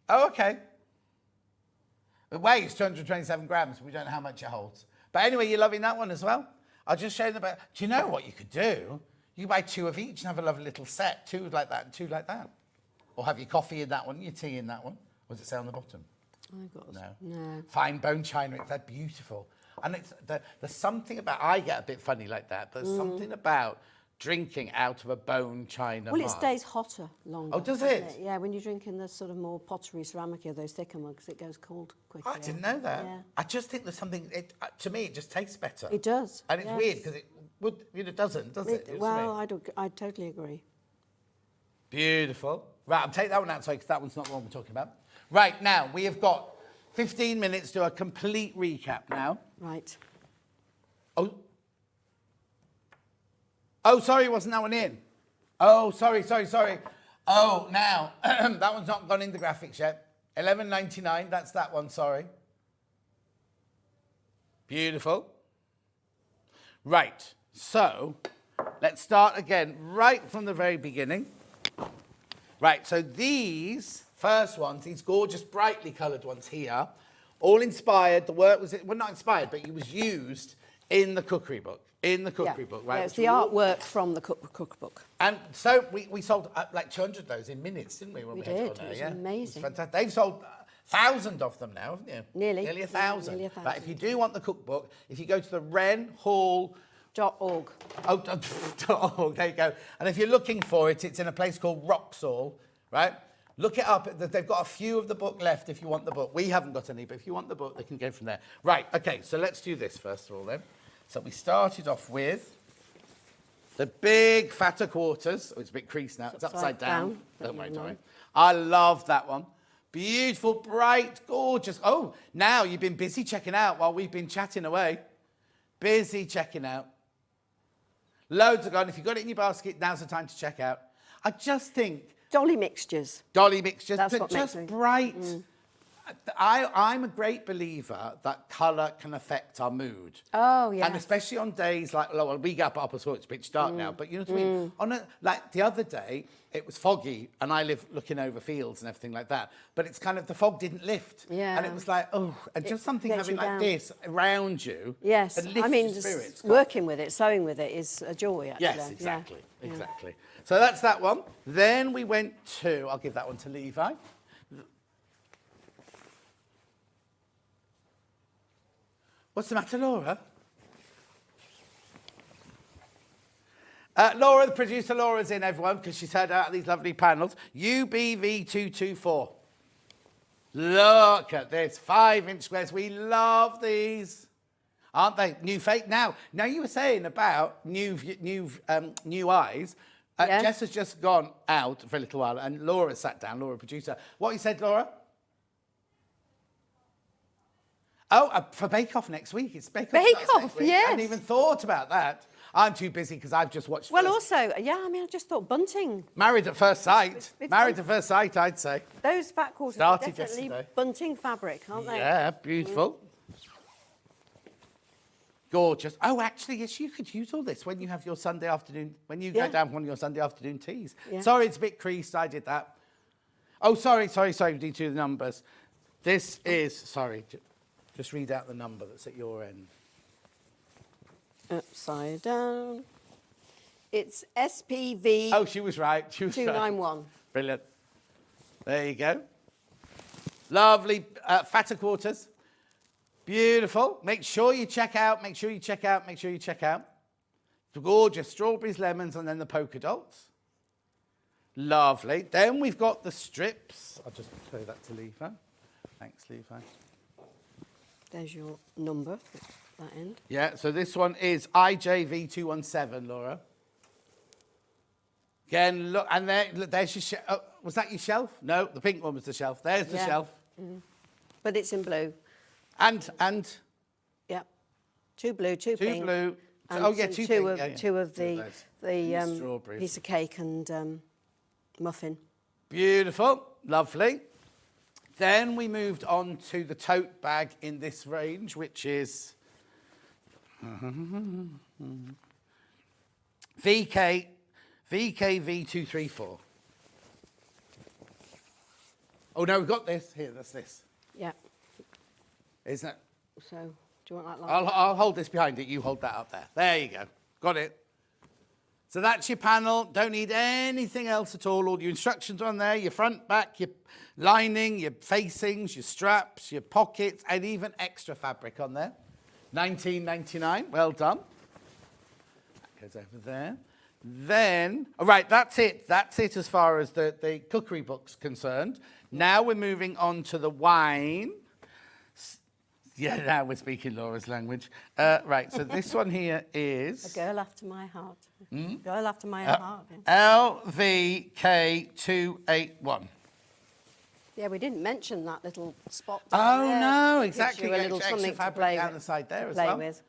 Oh, okay. It weighs 227 grams. We don't know how much it holds. But anyway, you're loving that one as well? I'll just show you the... Do you know what you could do? You could buy 2 of each and have a lovely little set. 2 like that and 2 like that. Or have your coffee in that one, your tea in that one. What does it say on the bottom? I've got No. Fine bone china. They're beautiful. And there's something about... I get a bit funny like that. There's something about drinking out of a bone china Well, mug. it stays hotter longer. Oh, does doesn't it? Yeah, when you drink in the sort of more pottery, ceramic, or those thicker mugs, it goes cold quicker. I didn't know that. Yeah. I just think there's something... to me, it just tastes better. It does. And it's yes. weird because it doesn't, does it? Well, I totally agree. Beautiful. Right, I'll take that one out, sorry, because that one's not the one we're talking about. Right, now, we have got 15 minutes to a complete recap now. Right. Oh, sorry, wasn't that one in? Oh, sorry. Oh, now, that one's not gone into graphics yet. $11.99, that's that one, sorry. Beautiful. Right, so let's start again right from the very beginning. Right, so these first ones, these gorgeous brightly coloured ones here, all inspired, the work was, well, not inspired, but it was used in the cookery book. Right? Yeah, it's the artwork from the cookbook. And so we sold like 200 of those in minutes, didn't we? When We had it did. on there, It was yeah? amazing. It was fantastic. They've sold 1,000 of them now, haven't you? Nearly. Nearly 1,000. Nearly 1,000. But if you do want the cookbook, if you go to the renound.org. Oh, there you go. And if you're looking for it, it's in a place called Roxall, right? Look it up. They've got a few of the book left if you want the book. We haven't got any, but if you want the book, they can go from there. Right, okay, so let's do this first of all then. So we started off with the big fatter quarters. Oh, it's a bit creased now. It's upside down. Don't worry. I love that one. Beautiful, bright, gorgeous. Oh, now you've been busy checking out while we've been chatting away. Busy checking out. Loads are gone. If you've got it in your basket, now's the time to check out. I just think... Dolly mixtures. That's what just makes me... bright. I'm a great believer that colour can affect our mood. Oh, yes. And especially on days like, well, we get up so it's pitch dark now, but you know what I mean? Like the other day, it was foggy, and I live looking over fields and everything like that, but it's kind of, the fog didn't lift. Yeah. And it was like, oh, and just something gets having you like down. this around you. Yes. That lifts I mean, your spirits. working with it, sewing with it is a joy, actually. Yes, exactly, Yeah. exactly. So that's that one. Then we went to, I'll give that one to Levi. What's the matter, Laura? Laura, the producer, Laura's in, everyone, because she's heard out of these lovely panels. UBV224. Look at this, 5-inch squares. We love these, aren't they? New fake. Now you were saying about new eyes. Yeah. Jess has just gone out for a little while, and Laura sat down, Laura, producer. What you said, Laura? Oh, for Bake Off next week. It's Bake Off. Bake Off, I yes. hadn't even thought about that. I'm too busy because I've just watched. Well, also, yeah, I mean, I just thought bunting. Married at First Sight. It's Married at First Sight, I'd say. Those fat quarters Started are definitely yesterday. bunting fabric, aren't they? Yeah, beautiful. Gorgeous. Oh, actually, yes, you could use all this when you have your Sunday afternoon, when you go Yeah. down for one of your Sunday afternoon teas. Yeah. Sorry, it's a bit creased. I did that. Oh, sorry. We need to do the numbers. This is, sorry, just read out the number that's at your end. Upside down. It's SPV Oh, she was right. She was 291. Right. Brilliant. There you go. Lovely fatter quarters. Beautiful. Make sure you check out. The gorgeous strawberries, lemons, and then the polka dots. Lovely. Then we've got the strips. I'll just show that to Levi. Thanks, Levi. There's your number at that end. Yeah, so this one is IJV217, Laura. Again, look, and there's your shelf. Oh, was that your shelf? No, the pink one was the shelf. There's the Yeah. shelf. But it's in blue. And Yeah. 2 blue, 2 two pink. blue. And Oh, yeah, some- two two pink. of, Yeah, yeah. two of Two of those. Strawberries. piece of cake and muffin. Beautiful. Lovely. Then we moved on to the tote bag in this range, which is VKV234. Oh, no, we've got this. Here, that's this. Yeah. Isn't it? So, do you want that like I'll hold this behind it. You hold that up there. There you go. Got it. So that's your panel. Don't need anything else at all. All your instructions are on there. Your front, back, your lining, your facings, your straps, your pockets, and even extra fabric on there. $19.99. Well done. That goes over there. Then, all right, that's it. That's it as far as the cookery book's concerned. Now we're moving on to the wine. Yeah, now we're speaking Laura's language. Right, so this one here is... a girl after my heart. Girl after my own heart. Yeah. LVK281. Yeah, we didn't mention that little spot. Oh, down there. no, Gives exactly. you a little Extra something to fabric play down with- the side there to as play well. with.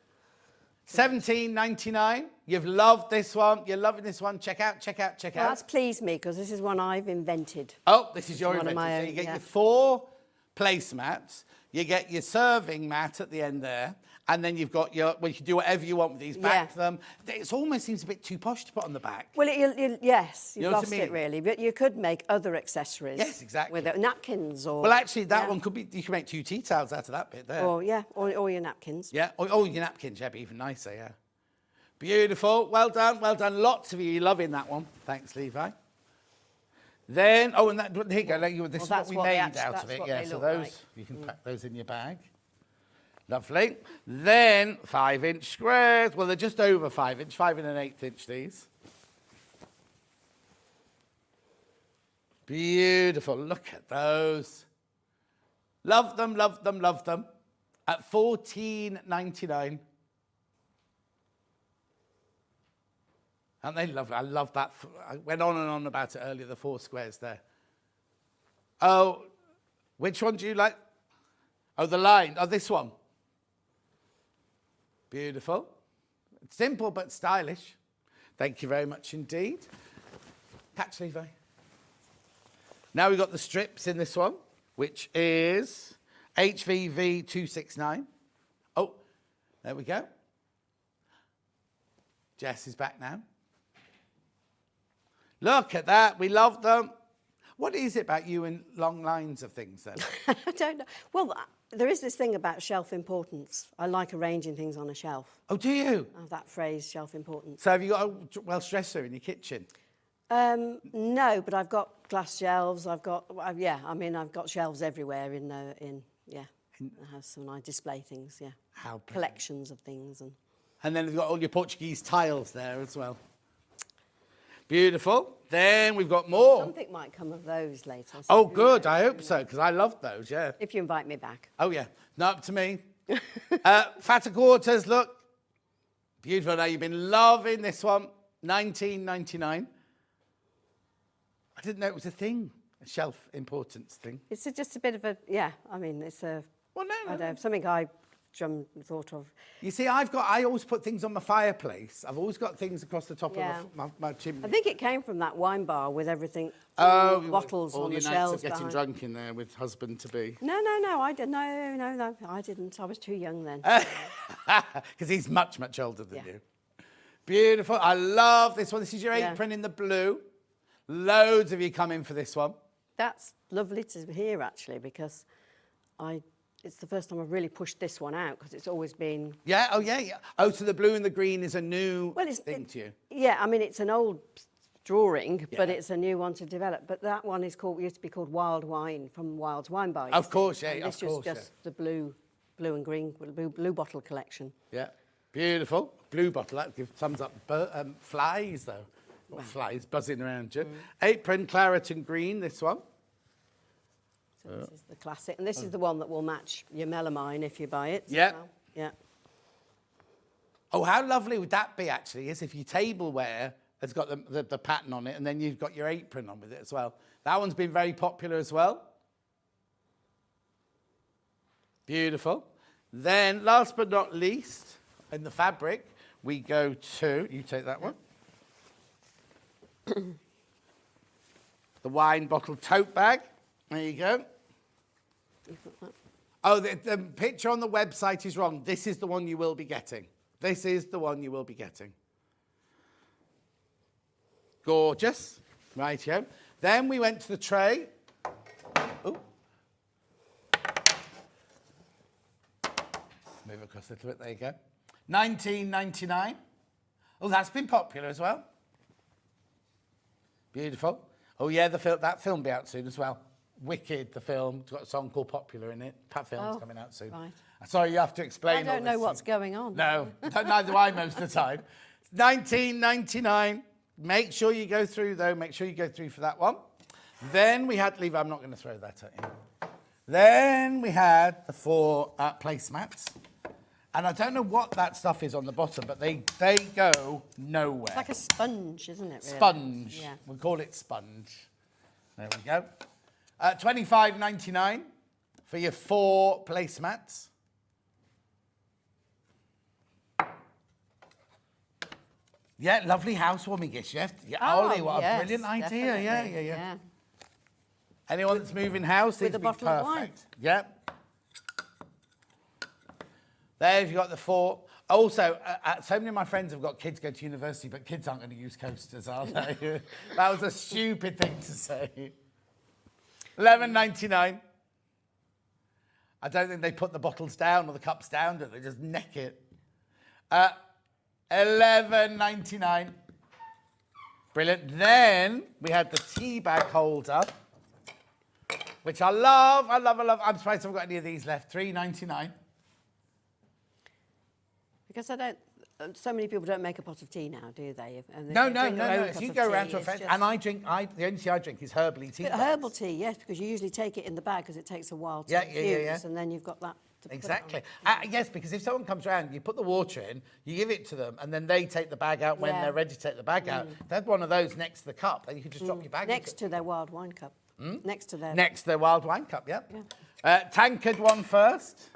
$17.99. You've loved this one. You're loving this one. Check out, check out, check Well, out. that's pleased me because this is one I've invented. Oh, this is your one of invention. my So own, you get yeah. your 4 placemats. You get your serving mat at the end there. And then you've got your, well, you can do whatever you want with these. Back Yeah. them. It almost seems a bit too posh to put on the back. Well, yes, You you've know what I lost it mean? really, but you could make other accessories. Yes, exactly. With it, napkins or... Well, actually, that yeah. one could be, you can make 2 tea towels out of that bit there. Or, yeah, or your napkins. Yeah, or your napkins, yeah, be even nicer, yeah. Beautiful, well done, well done. Lots of you loving that one. Thanks, Levi. Then, oh, and that, here you go, this is what that's we what they made actually- out that's of it, what yeah, they so look those, like. you can pack those in your bag. Lovely. Then 5-inch squares. Well, they're just over 5-inch, 5 1/8 inch these. Beautiful. Look at those. Love them, love them, love them. At $14.99. And they love it. I love that. I went on and on about it earlier, the 4 squares there. Oh, which one do you like? Oh, the line. Oh, this one. Beautiful. Simple but stylish. Thank you very much indeed. Catch, Levi. Now we've got the strips in this one, which is HVV269. Oh, there we go. Jess is back now. Look at that. We love them. What is it about you and long lines of things then? I don't know. Well, there is this thing about shelf importance. I like arranging things on a shelf. Oh, do you? I have that phrase, shelf importance. So have you got a Welsh dresser in your kitchen? No, but I've got glass shelves. I've got shelves everywhere in the house, and I display things. Yeah, How brilliant. collections of things, And then we've got all your Portuguese tiles there as well. Beautiful. Then we've got more. something might come of those later. So Oh, who good. knows? I hope so, because I love those, yeah. If you invite me back. Oh, yeah. Not up to me. Fatter quarters, look. Beautiful. Now, you've been loving this one. $19.99. I didn't know it was a thing, a shelf importance thing. It's just a bit of a it's a. Well, no, I no. don't know, something I thought of. You see, I always put things on my fireplace. I've always got things across the top Yeah. of my chimney. I think it came from that wine bar with everything. Oh, bottles all on your the nights shelves. of getting behind. drunk in there with husband-to-be. No, I didn't. No, I didn't. I was too young then. Because he's much, much older than Yeah. you. Beautiful. I love this one. This is your Yeah. apron in the blue. Loads of you come in for this one. That's lovely to hear, actually, because it's the first time I've really pushed this one out, because it's always been... Yeah, oh, yeah, yeah. Oh, so the blue and the green is a new thing to you. Yeah, I mean, it's an old drawing, but Yeah. it's a new one to develop. But that one used to be called Wild Wine from Wild's Wine Bar. Of course, yeah, And of this course, is just the blue and green, blue bottle collection. Yeah. Beautiful. Blue bottle. That gives thumbs up. Flies, though. Not flies buzzing around you. Apron, claret and green, this one. So this is the classic. And this is the one that will match your melamine if you buy it. Yeah. So, yeah. Oh, how lovely would that be, actually, is if your tableware has got the pattern on it and then you've got your apron on with it as well. That one's been very popular as well. Beautiful. Then, last but not least, in the fabric, we go to, you take that one. The wine bottle tote bag. There you go. Oh, the picture on the website is wrong. This is the one you will be getting. This is the one you will be getting. Gorgeous. Rightio. Then we went to the tray. Ooh. Move across a little bit. There you go. $19.99. Oh, that's been popular as well. Beautiful. Oh, yeah, that film will be out soon as well. Wicked, the film. It's got a song called Popular in it. That film's coming out soon. Right. Sorry, you have to explain I don't know what's going on. No, neither do I most of the time. $19.99. Make sure you go through, though. Make sure you go through for that one. Then we had, I'm not going to throw that at you. Then we had the 4 placemats. And I don't know what that stuff is on the bottom, but they go nowhere. It's like a sponge, isn't it? Really? Sponge. Yeah. We call it sponge. There we go. $25.99 for your 4 placemats. Yeah, lovely housewarming gift. Yeah, Ollie, what a brilliant idea. Definitely. Yeah. Anyone that's moving house, With these a would be bottle of perfect. wine. Yep. There you've got the 4. Also, so many of my friends have got kids go to university, but kids aren't going to use coasters, are they? That was a stupid thing to say. $11.99. I don't think they put the bottles down or the cups down, do they? Just neck it. $11.99. Brilliant. Then we had the tea bag holder, which I love. I'm surprised I haven't got any of these left. $3.99. Because so many people don't make a pot of tea now, do they? And No. drink their own If cup you of go around tea, to a it's friend, just- and the only tea I drink is herbally tea. But bags. herbal tea, yes, because you usually take it in the bag because it takes a while to Yeah, infuse, and then you've got that to Exactly. put it on. Yes, because if someone comes around, you put the water in, you give it to them, and then they take the bag out when Yeah. they're ready to take the bag out. They had one of those next to the cup, then you could just drop your bag Next into to their wild wine cup. Next to their... Next to their wild wine cup, yep. Tankard one first.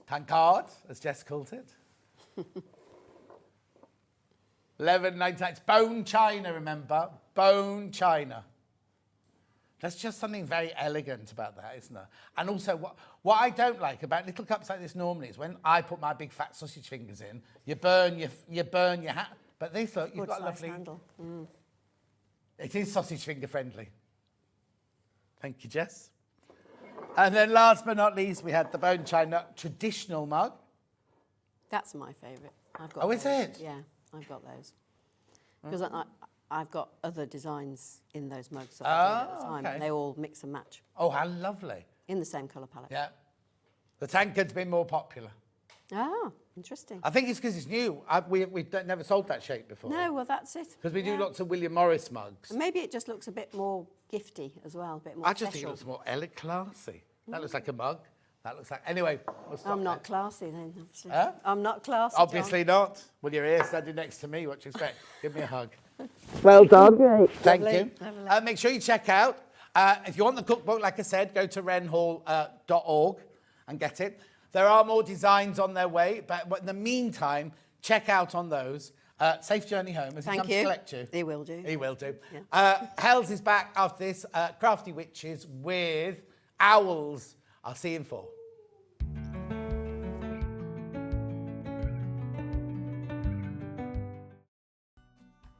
Tankard, as Jess called it. $11.99. It's bone china, remember? Bone china. There's just something very elegant about that, isn't there? And also, what I don't like about little cups like this normally is when I put my big fat sausage fingers in, you burn your hat. But this, look, you've Good got a size lovely... handle. It is sausage finger friendly. Thank you, Jess. And then last but not least, we had the bone china traditional mug. That's my favourite. I've got Oh, is those. it? Yeah, I've got those. Because I've got other designs in those mugs that I do at the time. okay. And they all mix and match Oh, how lovely. in the same colour palette. Yeah. The tankard's been more popular. Ah, interesting. I think it's because it's new. We've never sold that shape before. No, well, that's it. Because we do Yeah. lots of William Morris mugs. And maybe it just looks a bit more gifty as well, a bit more I just think it special. looks more classy. That looks like a mug. That looks like... Anyway, we'll stop I'm not there. classy then, obviously. Huh? I'm not classy, John. Obviously not. Well, you're here standing next to me. What do you expect? Give me a hug. Well done. Great. Thank Lovely. you. Lovely. Make sure you check out. If you want the cookbook, like I said, go to renhall.org and get it. There are more designs on their way, but in the meantime, check out on those. Safe journey home. Has he Thank come you. to collect you? He will do. He will do. Yeah. Hels is back after this. Crafty Witches with owls. I'll see you in 4.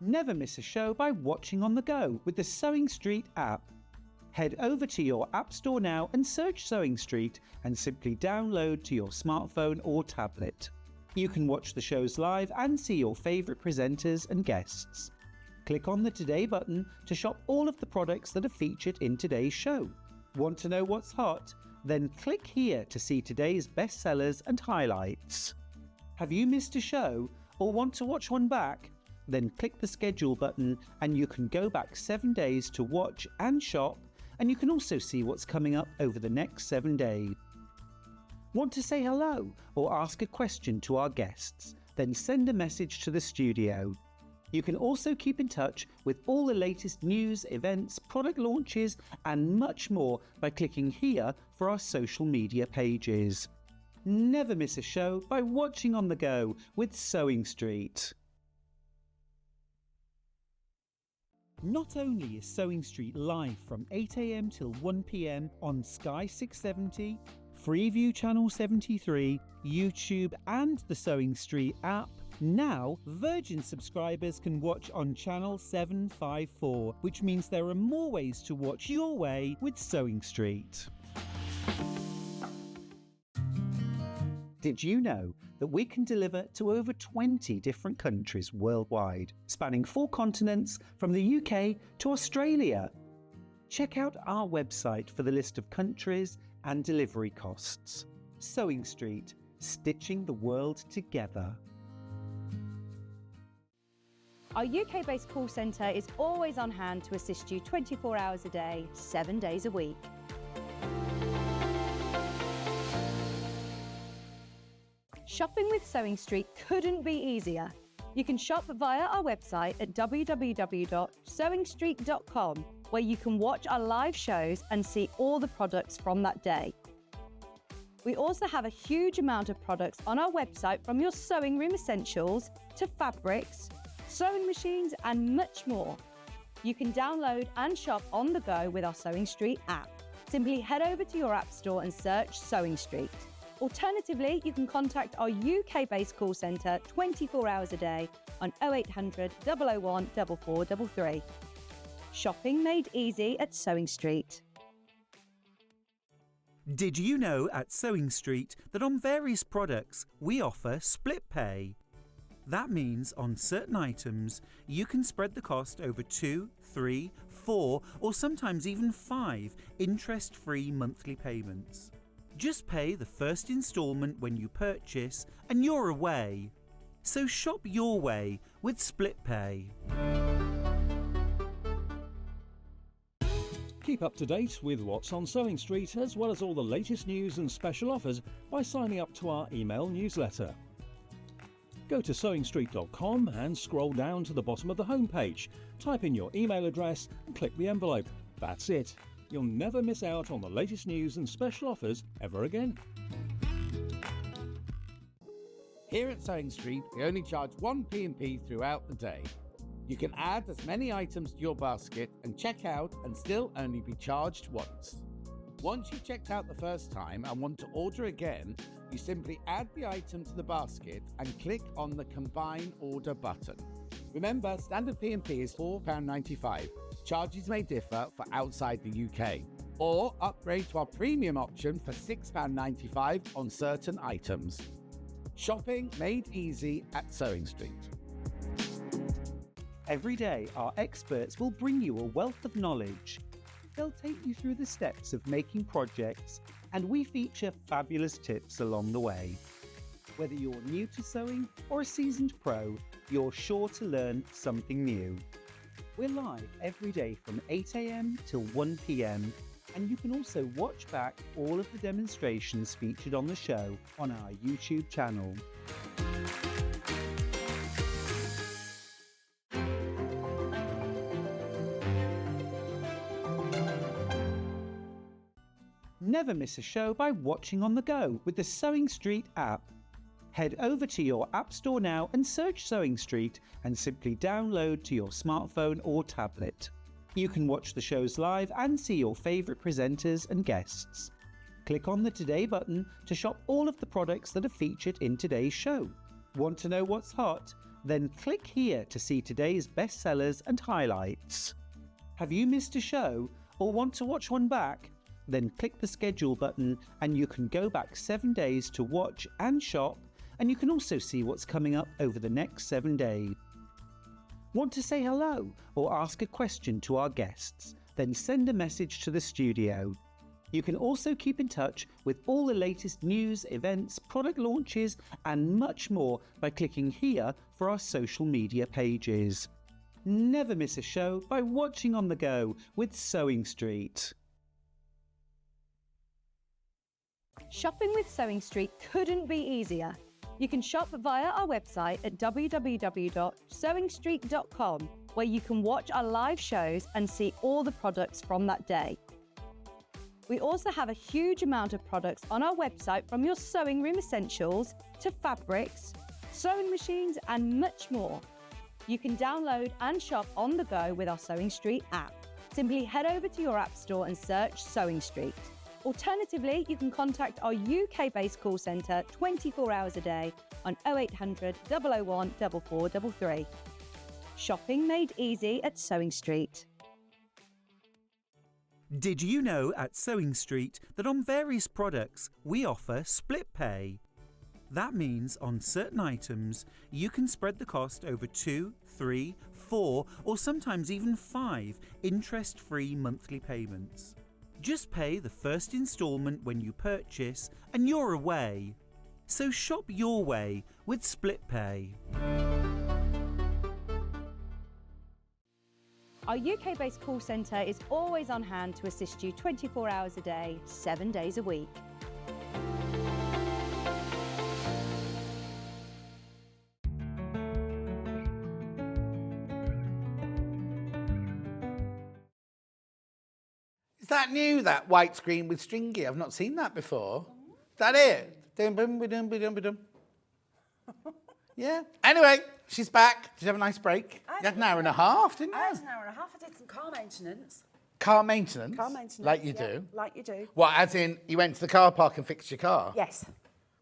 Never miss a show by watching on the go with the Sewing Street app. Head over to your App Store now and search Sewing Street and simply download to your smartphone or tablet. You can watch the shows live and see your favourite presenters and guests. Click on the Today button to shop all of the products that are featured in today's show. Want to know what's hot? Then click here to see today's bestsellers and highlights. Have you missed a show or want to watch one back? Then click the schedule button and you can go back 7 days to watch and shop, and you can also see what's coming up over the next 7 days. Want to say hello or ask a question to our guests? Then send a message to the studio. You can also keep in touch with all the latest news, events, product launches, and much more by clicking here for our social media pages. Never miss a show by watching on the go with Sewing Street. Not only is Sewing Street live from 8 AM till 1 PM on Sky 670, Freeview Channel 73, YouTube and the Sewing Street app. Now, Virgin subscribers can watch on Channel 754, which means there are more ways to watch your way with Sewing Street. Did you know that we can deliver to over 20 different countries worldwide, spanning 4 continents from the UK to Australia? Check out our website for the list of countries and delivery costs. Sewing Street, stitching the world together. Our UK-based call centre is always on hand to assist you 24 hours a day, 7 days a week. Shopping with Sewing Street couldn't be easier. You can shop via our website at www.sewingstreet.com, where you can watch our live shows and see all the products from that day. We also have a huge amount of products on our website, from your sewing room essentials to fabrics, sewing machines and much more. You can download and shop on the go with our Sewing Street app. Simply head over to your app store and search Sewing Street. Alternatively, you can contact our UK-based call centre 24 hours a day on 0800 001 4433. Shopping made easy at Sewing Street. Did you know at Sewing Street that on various products we offer split pay? That means on certain items you can spread the cost over 2, 3, 4 or sometimes even 5 interest-free monthly payments. Just pay the first instalment when you purchase and you're away. So shop your way with split pay. Keep up to date with what's on Sewing Street, as well as all the latest news and special offers, by signing up to our email newsletter. Go to sewingstreet.com and scroll down to the bottom of the homepage. Type in your email address and click the envelope. That's it. You'll never miss out on the latest news and special offers ever again. Here at Sewing Street, we only charge 1 P&P throughout the day. You can add as many items to your basket and check out and still only be charged once. Once you've checked out the first time and want to order again, you simply add the item to the basket and click on the Combine Order button. Remember, standard P&P is £4.95. Charges may differ for outside the UK. Or upgrade to our premium option for £6.95 on certain items. Shopping made easy at Sewing Street. Every day, our experts will bring you a wealth of knowledge. They'll take you through the steps of making projects, and we feature fabulous tips along the way. Whether you're new to sewing or a seasoned pro, you're sure to learn something new. We're live every day from 8 AM till 1 PM, and you can also watch back all of the demonstrations featured on the show on our YouTube channel. Never miss a show by watching on the go with the Sewing Street app. Head over to your app store now and search Sewing Street and simply download to your smartphone or tablet. You can watch the shows live and see your favourite presenters and guests. Click on the Today button to shop all of the products that are featured in today's show. Want to know what's hot? Then click here to see today's bestsellers and highlights. Have you missed a show or want to watch one back? Then click the schedule button and you can go back 7 days to watch and shop, and you can also see what's coming up over the next 7 days. Want to say hello or ask a question to our guests? Then send a message to the studio. You can also keep in touch with all the latest news, events, product launches and much more by clicking here for our social media pages. Never miss a show by watching on the go with Sewing Street. Shopping with Sewing Street couldn't be easier. You can shop via our website at www.sewingstreet.com, where you can watch our live shows and see all the products from that day. We also have a huge amount of products on our website, from your sewing room essentials to fabrics, sewing machines and much more. You can download and shop on the go with our Sewing Street app. Simply head over to your app store and search Sewing Street. Alternatively, you can contact our UK-based call centre 24 hours a day on 0800 001 4433. Shopping made easy at Sewing Street. Did you know at Sewing Street that on various products we offer split pay? That means on certain items you can spread the cost over 2, 3, 4 or sometimes even 5 interest-free monthly payments. Just pay the first instalment when you purchase and you're away. So shop your way with split pay. Our UK-based call centre is always on hand to assist you 24 hours a day, 7 days a week. Is that new, that white screen with stringy? I've not seen that before. Is that it? Yeah. Anyway, she's back. Did you have a nice break? You had an hour and a half, didn't you? I had an hour and a half. I did some car maintenance. Car maintenance? Car maintenance. Like you yeah, do? Like you do. What, as in you went to the car park and fixed your car? Yes.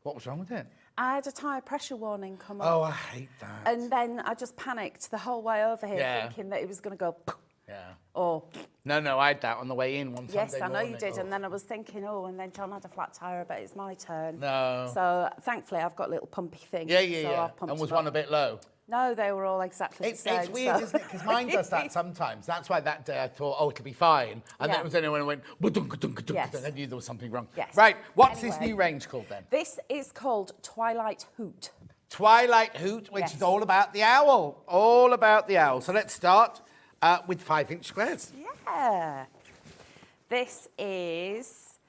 What was wrong with it? I had a tyre pressure warning come up. Oh, I hate that. And then I just panicked the whole way over here, Yeah. thinking that it was going to go. Yeah. Or No, I had that on the way in one yes, Sunday I know morning. you did. Oh. And then I was thinking, and then John had a flat tyre, but it's my turn. No. So thankfully, I've got a little pumpy thing. Yeah. So I've pumped And was them one up. a bit low? No, they were all exactly the same. It's weird, isn't it? Because mine does that sometimes. That's why that day I thought, it'll be fine. And then Yeah. it was only when I went, ba-dunk, Yes. and I knew there was something wrong. Yes. Right, what's this Anyway. new range called then? This is called Twilight Hoot. Twilight Hoot, which Yes. is all about the owl. All about the owl. So let's start with 5-inch squares. Yeah. This is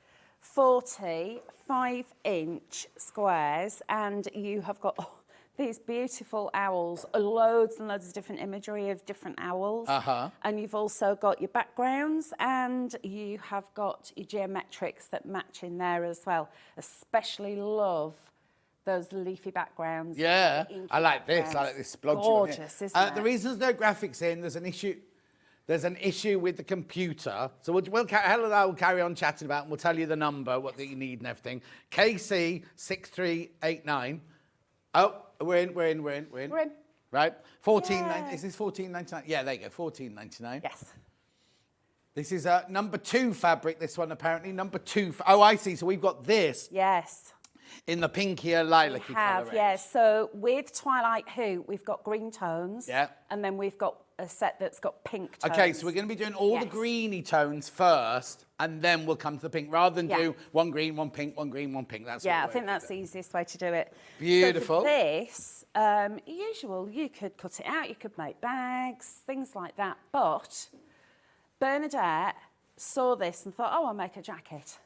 40 5-inch squares, and you have got these beautiful owls, loads and loads of different imagery of different owls. Uh-huh. And you've also got your backgrounds, and you have got your geometrics that match in there as well. Especially love those leafy backgrounds. Yeah, the inky I like this. I backgrounds. like this splodgy one here. Gorgeous, isn't it? The reason there's no graphics in, there's an issue. There's an issue with the computer. So Helen and I will carry on chatting about it, and we'll tell you the number, what that you need and everything. KC6389. Oh, we're in. We're in. Right? 14. Yeah. Is this 14.99? Yeah, there you go. 14.99. Yes. This is number 2 fabric. This one apparently number 2. Oh, I see. So we've got this Yes. in the pinkier lilac-y We colour have, range. yes. So with Twilight Hoot, we've got green tones. Yeah. And then we've got a set that's got pink tones. Okay, so we're going to be doing all the Yes. greeny tones first, and then we'll come to the pink, rather than Yeah. do one green, one pink, one green, one pink. That's Yeah, I what think that's the easiest way to do it. Beautiful. So for this, usual, you could cut it out, you could make bags, things like that. But Bernadette saw this and thought, I'll make a jacket.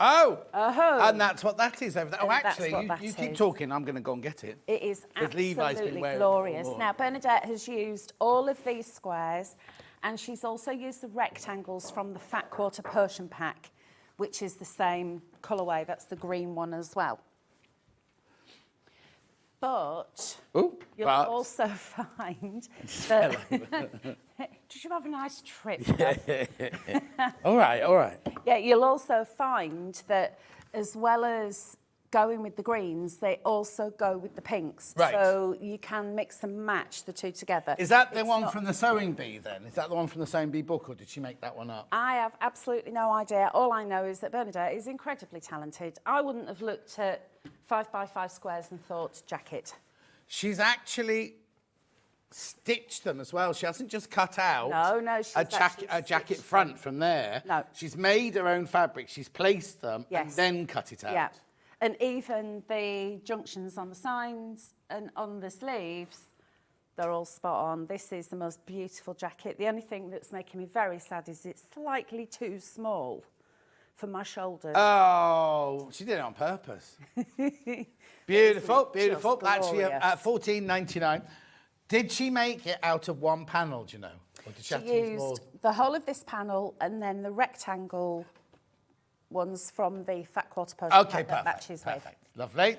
Oh! Oh. And that's what that is over there. Oh, And that's actually, what that you keep is. talking, I'm going to go and get it. It is 'Cause Levi's been absolutely wearing it glorious. all morning. Now, Bernadette has used all of these squares, and she's also used the rectangles from the Fat Quarter Persian pack, which is the same colourway. That's the green one as well. But Ooh, you'll but- also find that... Did you have a nice trip? All right. Yeah, you'll also find that as well as going with the greens, they also go with the pinks. Right. So you can mix and match the two together. Is that the It's one not- from the Sewing Bee, then? Is that the one from the Sewing Bee book, or did she make that one up? I have absolutely no idea. All I know is that Bernadette is incredibly talented. I wouldn't have looked at 5x5 squares and thought jacket. She's actually stitched them as well. She hasn't just cut out No, she's a actually jacket stitched front from there. No. She's made her own fabric. She's placed them and Yes. then cut it out. Yeah. And even the junctions on the sides and on the sleeves, they're all spot on. This is the most beautiful jacket. The only thing that's making me very sad is it's slightly too small for my shoulders. Oh, she did it on purpose. Beautiful. just Actually, glorious. at $14.99. Did she make it out of one panel, do you know? Or did she have to use more? used the whole of this panel and then the rectangle ones from the Fat Quarter Persian Okay, pack that perfect. matches Perfect. with. Lovely.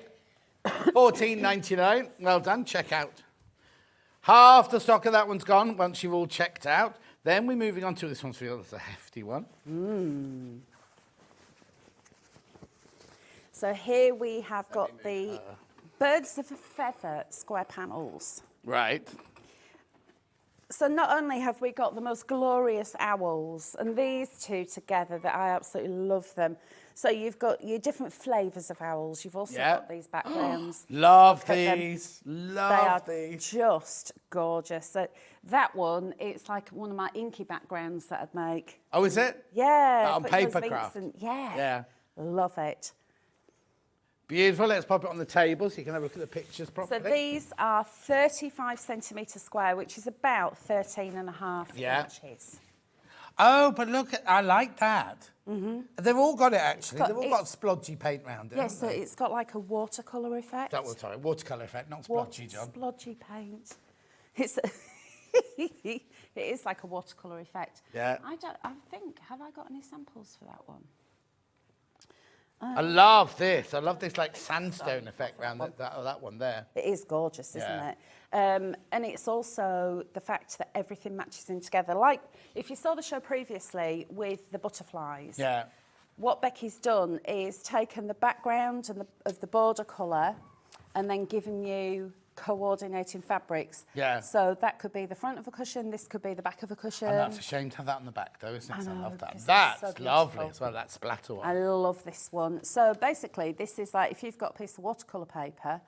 $14.99. Well done. Check out. Half the stock of that one's gone once you've all checked out. Then we're moving on to this one's for you. It's a hefty one. So here we have got the birds of a feather square panels. Right. So not only have we got the most glorious owls, and these two together, that I absolutely love them. So you've got your different flavours of owls. You've also got these backgrounds. Love Look at them. these. They Love are these. just gorgeous. So that one, it's like one of my inky backgrounds that I'd make. Oh, is it? Yeah. That on put those paper links craft? in- yeah. Yeah. Love it. Beautiful. Let's pop it on the table so you can have a look at the pictures So properly. these are 35 centimetre square, which is about 13.5 Yeah. inches. Oh, but look, I like that. They've all got it, actually. got- They've all got splodgy paint round it. Yes, haven't so they? it's got like a watercolour effect. Sorry, watercolour effect, not splodgy, John. Splodgy paint. It's it is like a watercolour effect. Yeah. I think, have I got any samples for that one? I love this. I love this like sandstone effect round that one there. It is gorgeous, isn't Yeah. it? And it's also the fact that everything matches in together. Like, if you saw the show previously with the butterflies, Yeah. what Becky's done is taken the background and of the border colour and then given you coordinating fabrics. Yeah. So that could be the front of a cushion, this could be the back of a cushion. And that's a shame to have that on the back, though, isn't it? I I know, love that. because it's That's so lovely beautiful. as well, that splatter one. I love this one. So basically, this is like if you've got a piece of watercolour paper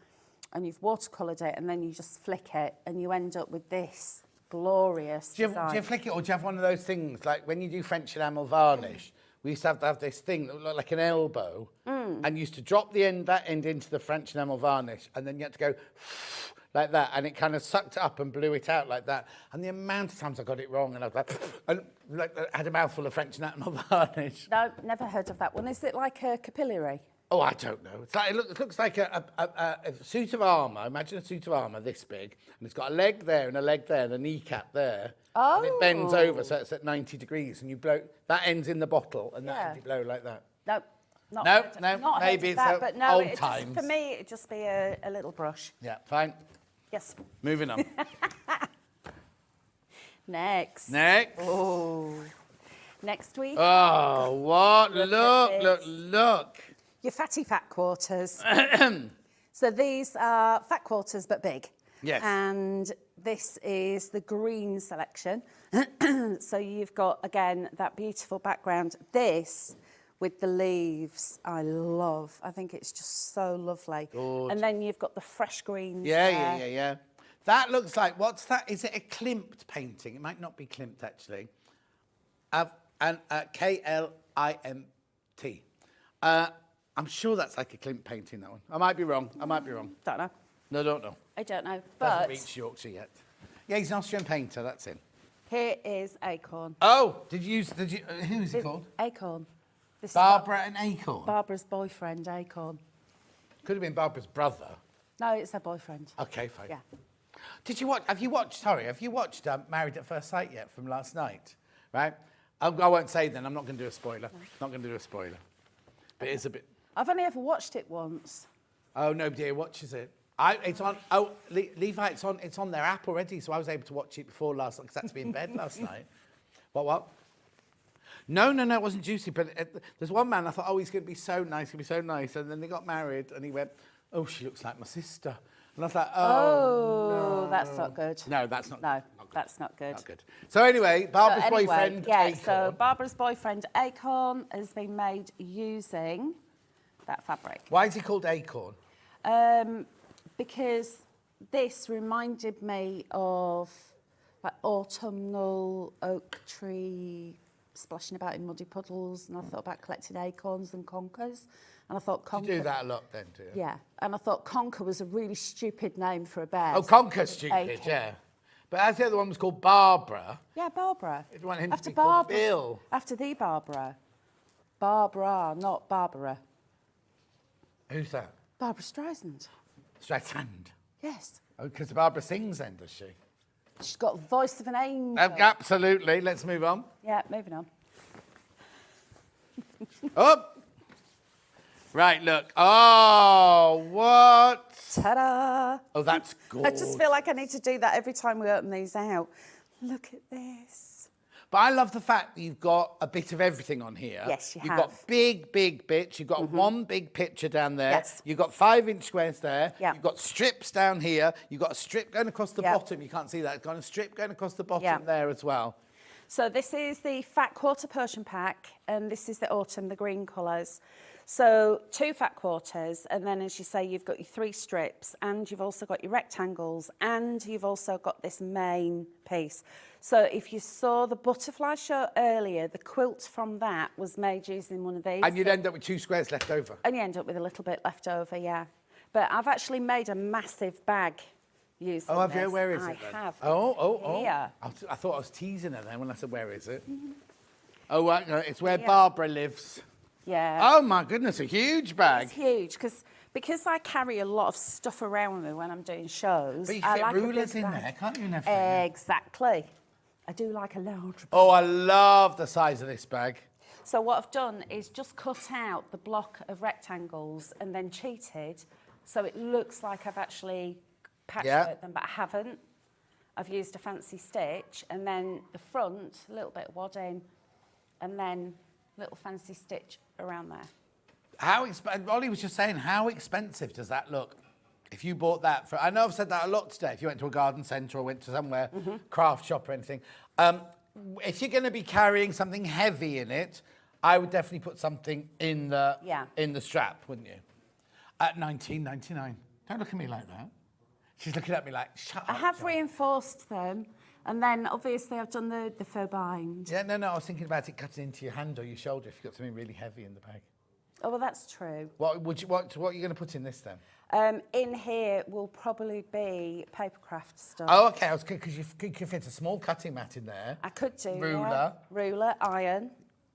and you've watercoloured it and then you just flick it and you end up with this glorious Do you design. flick it, or do you have one of those things, like when you do French enamel varnish, we used to have this thing that looked like an elbow, and you used to drop that end into the French enamel varnish, and then you had to go like that, and it kind of sucked it up and blew it out like that. And the amount of times I got it wrong, and I was like I had a mouthful of French enamel varnish. No, never heard of that one. Is it like a capillary? Oh, I don't know. It's like, it looks like a suit of armour. Imagine a suit of armour this big, and it's got a leg there and a leg there and a kneecap there. And it bends over, so it's at 90 degrees, and you blow, that ends in the bottle, and that you blow like that. No. Not No, heard, no, not maybe heard of it's that, but no, old it just, times. for me, it'd just be a little brush. Yeah, fine. Yes. Moving on. Next. Next. Oh. Next week, Oh, what? Look at Look, this. look. your fatty fat quarters. So these are fat quarters, but big. Yes. And this is the green selection. So you've got, again, that beautiful background. This with the leaves, I love. I think it's just so lovely. Gorgeous. And then you've got the fresh greens Yeah. there. That looks like, what's that? Is it a Klimt painting? It might not be Klimt, actually. K-L-I-M-T. I'm sure that's like a Klimt painting, that one. I might be wrong. Don't know. No, don't know. I don't know. Doesn't But reach Yorkshire yet. Yeah, he's an Austrian painter, that's him. here is Acorn. Oh, who is he called? Acorn. This is Barbara and Acorn. Barbara's boyfriend, Acorn. Could have been Barbara's brother. No, it's her boyfriend. Okay, fine. Yeah. Have you watched Married at First Sight yet from last night? Right? I won't say then, I'm not going to do a spoiler. Not going to do a spoiler. But it's a bit... I've only ever watched it once. Oh, nobody here watches it. It's on... Levi, it's on their app already, so I was able to watch it before last night, because I had to be in bed last night. What? No, it wasn't juicy, but there's one man, I thought, oh, he's going to be so nice, and then they got married, and he went, oh, she looks like my sister. And I was like, Oh, that's not good. no, that's not No, good. that's not good. Not good. So anyway, Barbara's So anyway, boyfriend, yeah, Acorn. so Barbara's boyfriend, Acorn, has been made using that fabric. Why is he called Acorn? Because this reminded me of like autumnal oak tree splashing about in muddy puddles, and I thought about collecting acorns and conkers, and I thought You do that a lot then, do you? Yeah, and I thought conker was a really stupid name for a bear. Oh, Conker's stupid, Acorn. yeah. But as the other one was called Barbara, Yeah, Barbara. you want him After to be called Barbara. Bill. After the Barbara. Barbara, not Barbara. Who's that? Barbara Streisand. Streisand. Yes. Oh, because Barbara sings then, does she? She's got the voice of an angel. Absolutely. Let's move on. Yeah, moving on. Up. Right, look. Oh, what? Ta-da! Oh, that's I gorgeous. just feel like I need to do that every time we open these out. Look at this. But I love the fact that you've got a bit of everything on here. Yes, you You've have. got big bits. You've got one big picture down there. Yes. You've got 5-inch squares there. Yeah. You've got strips down here. You've got a strip going across the Yeah. bottom. You can't see that. It's got a strip going across the bottom Yeah. there as well. So this is the fat quarter Persian pack, and this is the autumn, the green colours. So 2 fat quarters, and then as you say, you've got your 3 strips, and you've also got your rectangles, and you've also got this main piece. So if you saw the butterfly show earlier, the quilt from that was made using one of these. And you'd end up with 2 squares left over. And you end up with a little bit left over, yeah. But I've actually made a massive bag using Oh, have you? this. Where is I it then? have. Oh. Here. I thought I was teasing her then when I said, where is it? Oh, right, no, it's where Yeah. Barbara lives. Yeah. Oh, my goodness, a huge bag. It's huge because I carry a lot of stuff around with me when I'm doing shows. But you I fit like a big rulers in bag. there, can't you, and everything? Exactly. I do like a large bag. Oh, I love the size of this bag. So what I've done is just cut out the block of rectangles and then cheated, so it looks like I've actually patchworked them, but I haven't. I've used a fancy stitch, and then the front, a little bit of wadding, and then a little fancy stitch around there. Ollie was just saying, how expensive does that look? If you bought that for, I know I've said that a lot today, if you went to a garden centre or went to somewhere, craft shop or anything. If you're going to be carrying something heavy in it, I would definitely put something in the strap, wouldn't you? At $19.99. Don't look at me like that. She's looking at me like, shut up. I have Jo." reinforced them, and then obviously I've done the faux bind. Yeah, no, I was thinking about it cutting into your hand or your shoulder if you've got something really heavy in the bag. Oh, well, that's true. What are you going to put in this then? In here will probably be papercraft stuff. Oh, okay, because you could fit a small cutting mat in there. I could do. Ruler. Yeah. Ruler, iron.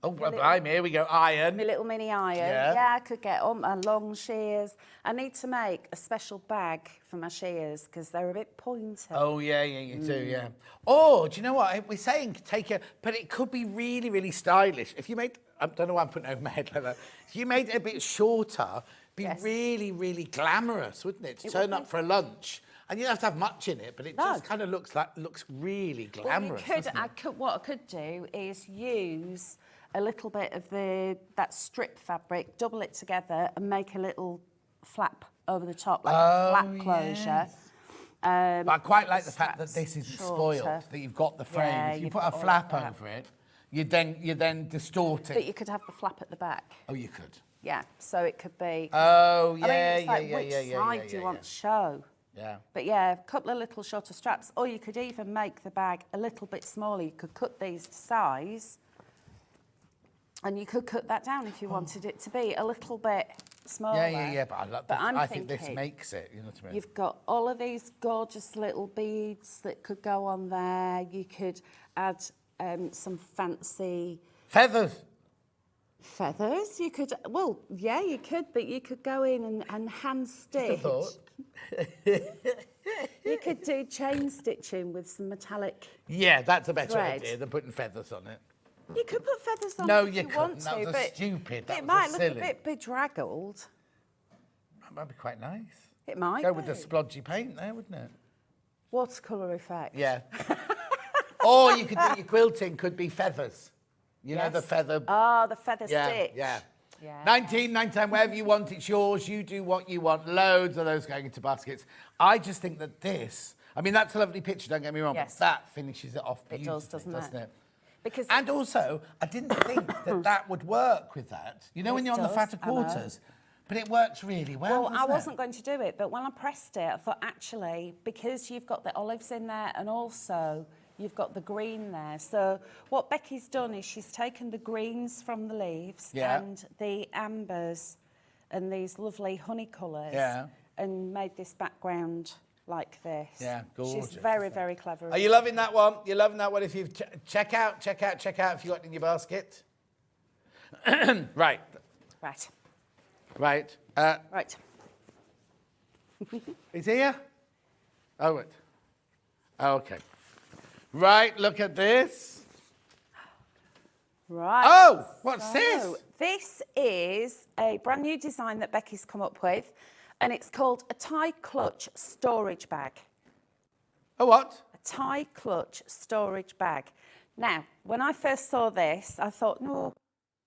Oh, here we go, iron. My little mini iron. Yeah. I could get on my long shears. I need to make a special bag for my shears because they're a bit pointy. Oh, yeah, you do, yeah. Oh, do you know what? We're saying but it could be really, really stylish. If you made, I don't know why I'm putting it over my head like that. If you made it a bit shorter, it'd be really, really glamorous, wouldn't it? To turn up for a lunch. And you don't have to have much in it, but it just kind of looks really glamorous. What I could do is use a little bit of that strip fabric, double it together, and make a little flap over the top, like a flap closure. Yes. But I quite like the fact that this isn't spoiled, that you've got the frame. Yeah, if you you've put a got all flap that. over it, you then distort it. But you could have the flap at the back. Oh, you could. Yeah, so it could be. Oh, yeah, I mean, it's like, yeah, which yeah, yeah, side yeah, do you yeah, want yeah. to show? Yeah. But yeah, a couple of little shorter straps, or you could even make the bag a little bit smaller. You could cut these to size, and you could cut that down if you wanted it to be a little bit smaller. Yeah, but I think this makes it, you know what I mean? You've got all of these gorgeous little beads that could go on there. You could add some fancy Feathers. feathers. You could, well, yeah, you could, but you could go in and hand stitch. thought. You could do chain stitching with some metallic. Yeah, that's a better Thread. idea than putting feathers on it. You could put feathers on No, if you you want couldn't. to, That was but stupid. That it was might look silly. a bit bedraggled. That might be quite nice. It might Go with the be. splodgy paint there, wouldn't it? Watercolour effect. Yeah. Or you could do your quilting could be feathers. You know, the Yes. feather. Oh, the feather yeah, stitch. yeah. Yeah. 19.99, wherever you want, it's yours. You do what you want. Loads of those going into baskets. I just think that this, I mean, that's a lovely picture, don't get me wrong, Yes. but that finishes it off It beautifully, does, doesn't doesn't it? it? Because And also, I didn't think that would work with that. You know, when It you're on the does, fatter I know. quarters, but it works really well. Well, I doesn't it? wasn't going to do it, but when I pressed it, I thought, actually, because you've got the olives in there and also you've got the green there. So what Becky's done is she's taken the greens from the leaves Yeah. and the ambers and these lovely honey colours Yeah. and made this background like this. Yeah, gorgeous, She's very, isn't it? very clever. Are you loving that one? You're loving that one? If you've check out if you got it in your basket. Right. Right. Right. Right. Is here? Oh, wait. Okay. Right, look at this. Right. Oh, what's this? So this is a brand new design that Becky's come up with, and it's called a tie clutch storage bag. Oh, what? A tie clutch storage bag. Now, when I first saw this, I thought, no,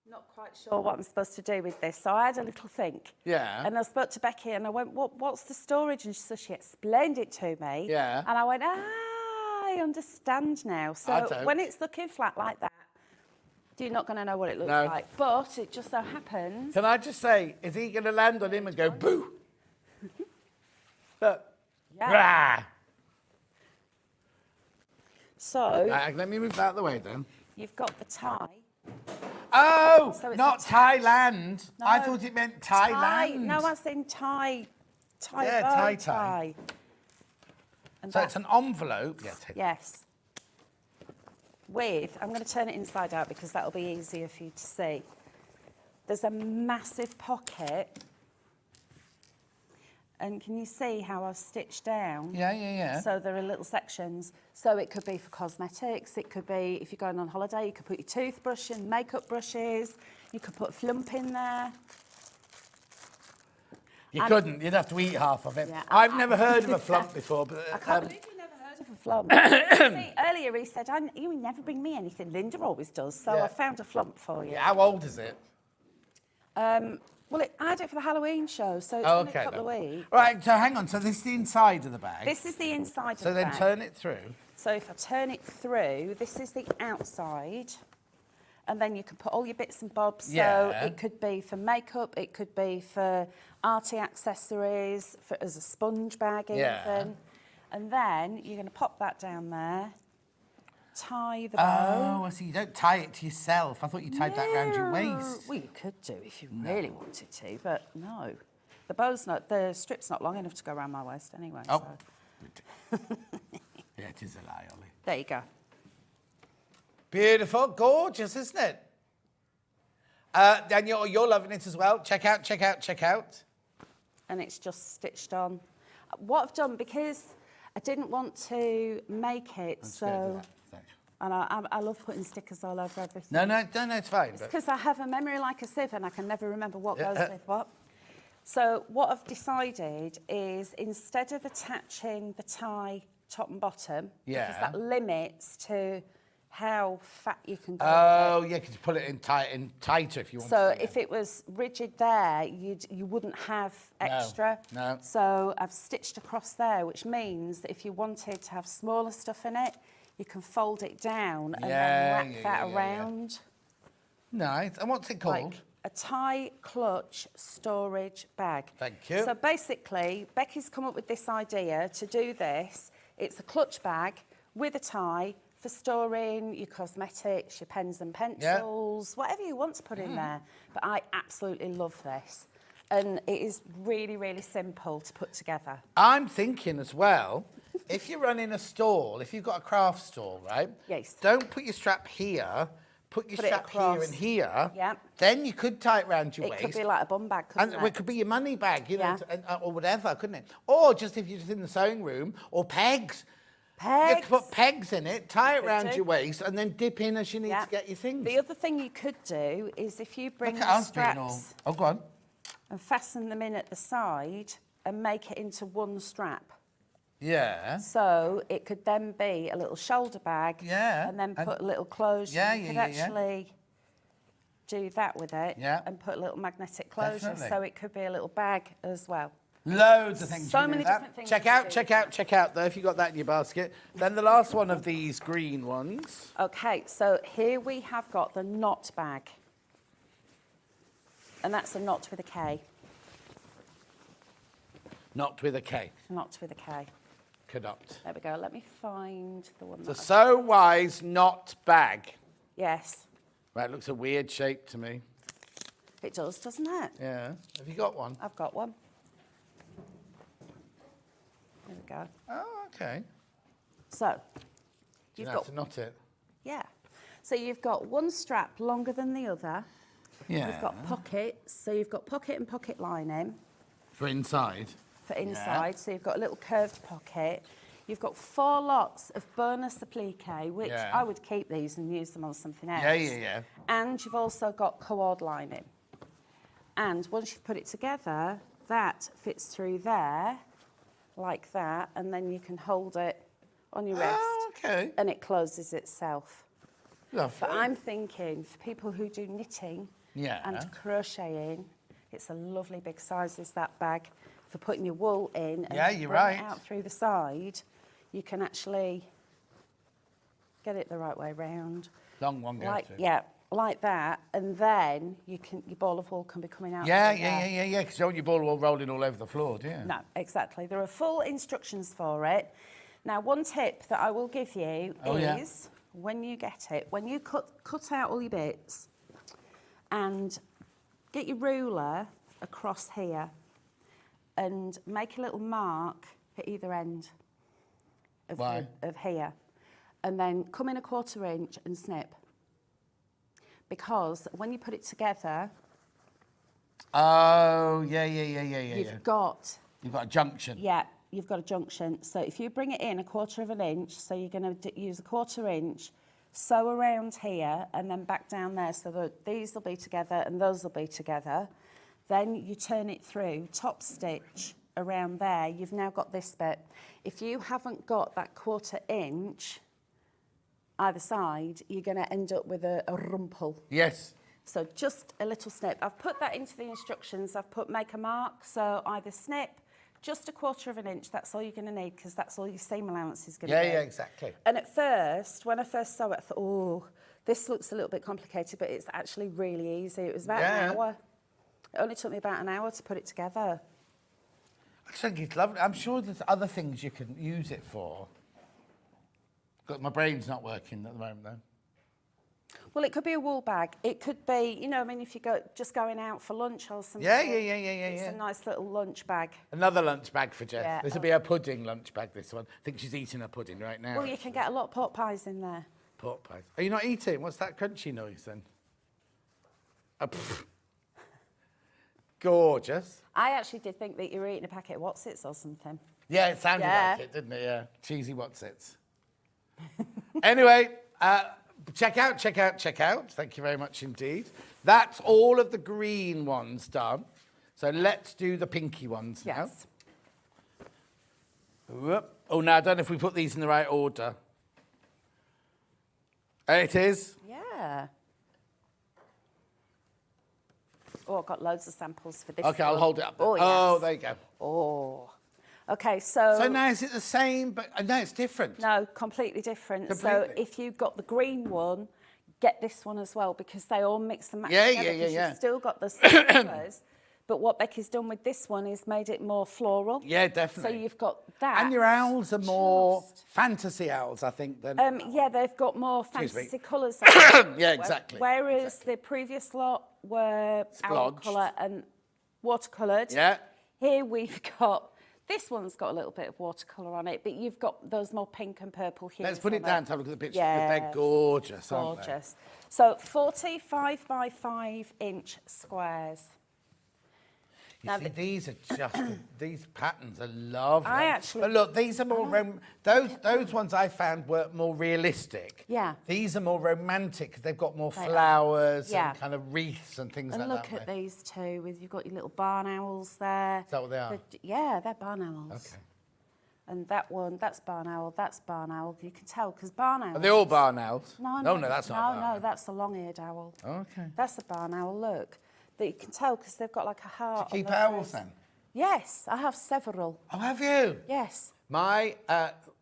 not quite sure what I'm supposed to do with this. So I had a little think. Yeah. And I spoke to Becky and I went, what's the storage? And so she explained it to me. Yeah. And I went, I understand now. So when it's looking flat like that, you're not going to know what it looks like. But it just so happens. Can I just say, is he going to land on him and go, boo? Look. Yeah. Rah! So Let me move that out of the way then. you've got the tie. Oh, So it's not attached. Thailand. No. I thought it meant Thailand. No, I said tie. Yeah, bow tie. And So that- it's an envelope. Yes. I'm going to turn it inside out because that'll be easier for you to see. There's a massive pocket. And can you see how I've stitched down? Yeah. So there are little sections. So it could be for cosmetics. It could be, if you're going on holiday, you could put your toothbrush and makeup brushes. You could put a flump in there. You couldn't. You'd have to eat half of it. Yeah, I've never heard of a flump before. But, I can't believe you never heard of a flump. See, earlier he said, you never bring me anything. Linda always does. So Yeah. I found a flump for you. Yeah, how old is it? Well, I had it for the Halloween show, so it's been a couple of weeks. Right, so hang on. So this is the inside of the bag. This is the inside so of the then bag. turn it through. So if I turn it through, this is the outside. And then you can put all your bits and bobs. Yeah. So it could be for makeup, it could be for arty accessories, as a sponge bag even. Yeah. And then you're going to pop that down there, tie the bow. Oh, I see. You don't tie it to yourself. I thought you tied that around your waist. Well, you could do if you really wanted to, but no. The strip's not long enough to go around my waist anyway. Oh. So. Yeah, it is a lie, Ollie. There you go. Beautiful, gorgeous, isn't it? Daniel, you're loving it as well. Check out. And it's just stitched on. What I've done, because I didn't want to make it so... And I love putting stickers all over everything. No, it's fine. It's because I have a memory like a sieve and I can never remember what goes with what. So what I've decided is, instead of attaching the tie top and bottom, because that limits to how fat you can go. Oh, yeah, because you pull it in tighter if you want So to. if it was rigid there, you wouldn't have extra. No. So I've stitched across there, which means that if you wanted to have smaller stuff in it, you can fold it down and then wrap that around. Nice. And what's it called? Like a tie clutch storage bag. Thank you. So basically, Becky's come up with this idea to do this. It's a clutch bag with a tie for storing your cosmetics, your pens and pencils, whatever you want to put in there. But I absolutely love this. And it is really, really simple to put together. I'm thinking as well, if you're running a stall, if you've got a craft stall, right? Yes. Don't put your strap here. Put your strap here and here. Yeah. Then you could tie it round your waist. It could be like a bum bag, couldn't And it? it could be your money bag, you know, Yeah. or whatever, couldn't it? Or just if you're just in the sewing room, or pegs. You Pegs. could put pegs in it, tie it Could round do. your waist, and then dip in as you need Yeah. to get your things. The other thing you could do is if you bring Look at the us being all... straps Oh, go on. and fasten them in at the side and make it into one strap. Yeah. So it could then be a little shoulder bag. Yeah. And then put a little closure. Yeah, you yeah, could yeah, yeah. actually do that with it. Yeah. And put a little magnetic closure. Definitely. So it could be a little bag as well. Loads of things. So you can do many with that. different things Check you can out, do. check out though, if you got that in your basket. Then the last one of these green ones. Okay, so here we have got the knot bag. And that's a knot with a K. Not with a K. Knot with a K. Cannot. There we go. Let me find the one The that So Wise knot bag. Yes, Right, it looks a weird shape to me. it does, doesn't it? Yeah. Have you got one? I've got one. There we go. Oh, okay. So, You you've have got, to knot it. yeah. So you've got one strap longer than the other. Yeah. You've got pockets. So you've got pocket and pocket lining For inside. for inside. So you've got a little curved pocket. You've got 4 lots of bonus applique, which Yeah. I would keep these and use them on something else. Yeah. And you've also got cord lining. And once you've put it together, that fits through there, like that, and then you can hold it on your wrist. Oh, okay. And it closes itself. Lovely. But I'm thinking for people who do knitting and crocheting, it's a lovely big size, is that bag. For putting your wool in and you're bring right. it out through the side, you can actually get it the right way round. Long one goes through. Yeah, like that, and then your ball of wool can be coming out. Yeah, through there. because you don't want your ball all rolling all over the floor, do you? No, exactly. There are full instructions for it. Now, one tip that I will give you is when you get it, when you cut out all your bits and get your ruler across here and make a little mark at either end of, of here, and then come in a 1/4 inch and snip. Because when you put it together, you've got a junction. Yeah, you've got a junction. So if you bring it in a 1/4 inch, so you're going to use a 1/4 inch, sew around here and then back down there, so that these will be together and those will be together. Then you turn it through, top stitch around there. You've now got this bit. If you haven't got that 1/4 inch either side, you're going to end up with a rumple. Yes. So just a little snip. I've put that into the instructions. I've put make a mark, so either snip, just a 1/4 inch, that's all you're going to need, because that's all your seam allowance is going to be. Yeah, exactly. And at first, when I first saw it, I thought, oh, this looks a little bit complicated, but it's actually really easy. It was about an hour. It only took me about an hour to put it together. I think it's lovely. I'm sure there's other things you can use it for. My brain's not working at the moment, though. Well, it could be a wool bag. It could be, you know, I mean, if you're just going out for lunch or something. Yeah. It's a nice little lunch bag. Another lunch bag for Jess. Yeah. This will be a pudding lunch bag, this one. I think she's eating a pudding right now. Well, you can get a lot of pork pies in there. Pork pies. Are you not eating? What's that crunchy noise then? Gorgeous. I actually did think that you were eating a packet of Wotsits or something. Yeah, it sounded like it, didn't it? Yeah. Cheesy Wotsits. Anyway, check out. Thank you very much indeed. That's all of the green ones done. So let's do the pinky ones now. Yes. Whoop. Oh, now I don't know if we put these in the right order. It is. Yeah. Oh, I've got loads of samples for this. Okay, I'll hold it up. Oh, Oh, there you go. Oh. Okay, so... So now is it the same, but no, it's different. No, completely different. Completely. So if you've got the green one, get this one as well, because they all mix and match Yeah, together. yeah. You've still got the same colours, but what Becky's done with this one is made it more floral. Yeah, definitely. So you've got that. And your owls are more fantasy owls, I think, than... Yeah, they've got more Excuse me. fantasy colours. Yeah, exactly. Whereas the previous lot were owl Splodged. colour and watercoloured. Yeah. Here we've got... This one's got a little bit of watercolour on it, but you've got those more pink and purple hues. Let's put it on down to have a look at the pictures. Yeah. They're gorgeous, aren't they? Gorgeous. So 45 by 5 inch squares. You Now see, these are just, these patterns are lovely. I actually- But look, these are more, those ones I found were more realistic. Yeah. These are more romantic because they've got more flowers Yeah. and kind of wreaths and things And like look that. at these two, with you've got your little barn owls there. Is that what they are? Yeah, they're barn owls. Okay. And that one, that's barn owl, that's barn owl. You can tell, because barn owls... Are they all barn owls? No, that's not a barn No, owl. that's the long-eared owl. Okay. That's a barn owl, look. That you can tell, because they've got like a heart. Do you keep on their owls face. then? Yes, I have several. Oh, have you? Yes. My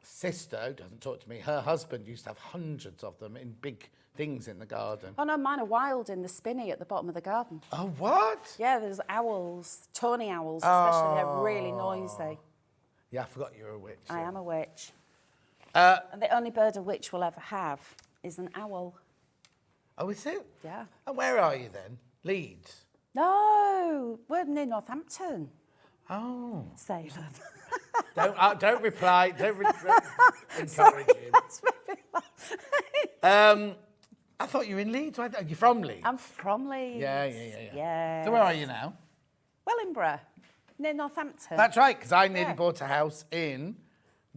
sister, who doesn't talk to me, her husband used to have hundreds of them in big things in the garden. Oh no, mine are wild in the spinney at the bottom of the garden. Oh, what? Yeah, there's owls, tawny owls especially, they're really noisy. Yeah, I forgot you were a witch. I yeah. am a witch. And the only bird a witch will ever have is an owl. Oh, is it? Yeah. And where are you then? Leeds? No, we're near Northampton. Oh. Salem. Don't reply. Don't encourage him. I thought you were in Leeds. Are you from Leeds? I'm from Leeds. Yeah. So where are you now? Wellingborough, near Northampton. That's right, because I nearly bought a house in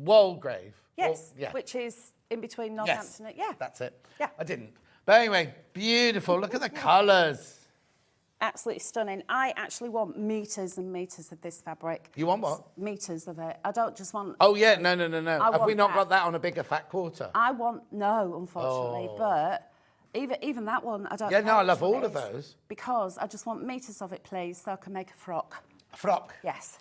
Walgrave. Yes, Yeah. which is in between Yes. Northampton and... Yeah, That's it. Yeah. I didn't. But anyway, beautiful. Look at the colours. absolutely stunning. I actually want meters and meters of this fabric. You want what? Meters of it. I don't just want... Oh, yeah. No. I Have we want not that. got that on a bigger fat quarter? I want... No, unfortunately, but Even that one, I don't Yeah, know no, I which love one all it of is, those. Because I just want metres of it, please, so I can make a frock. A frock. Yes.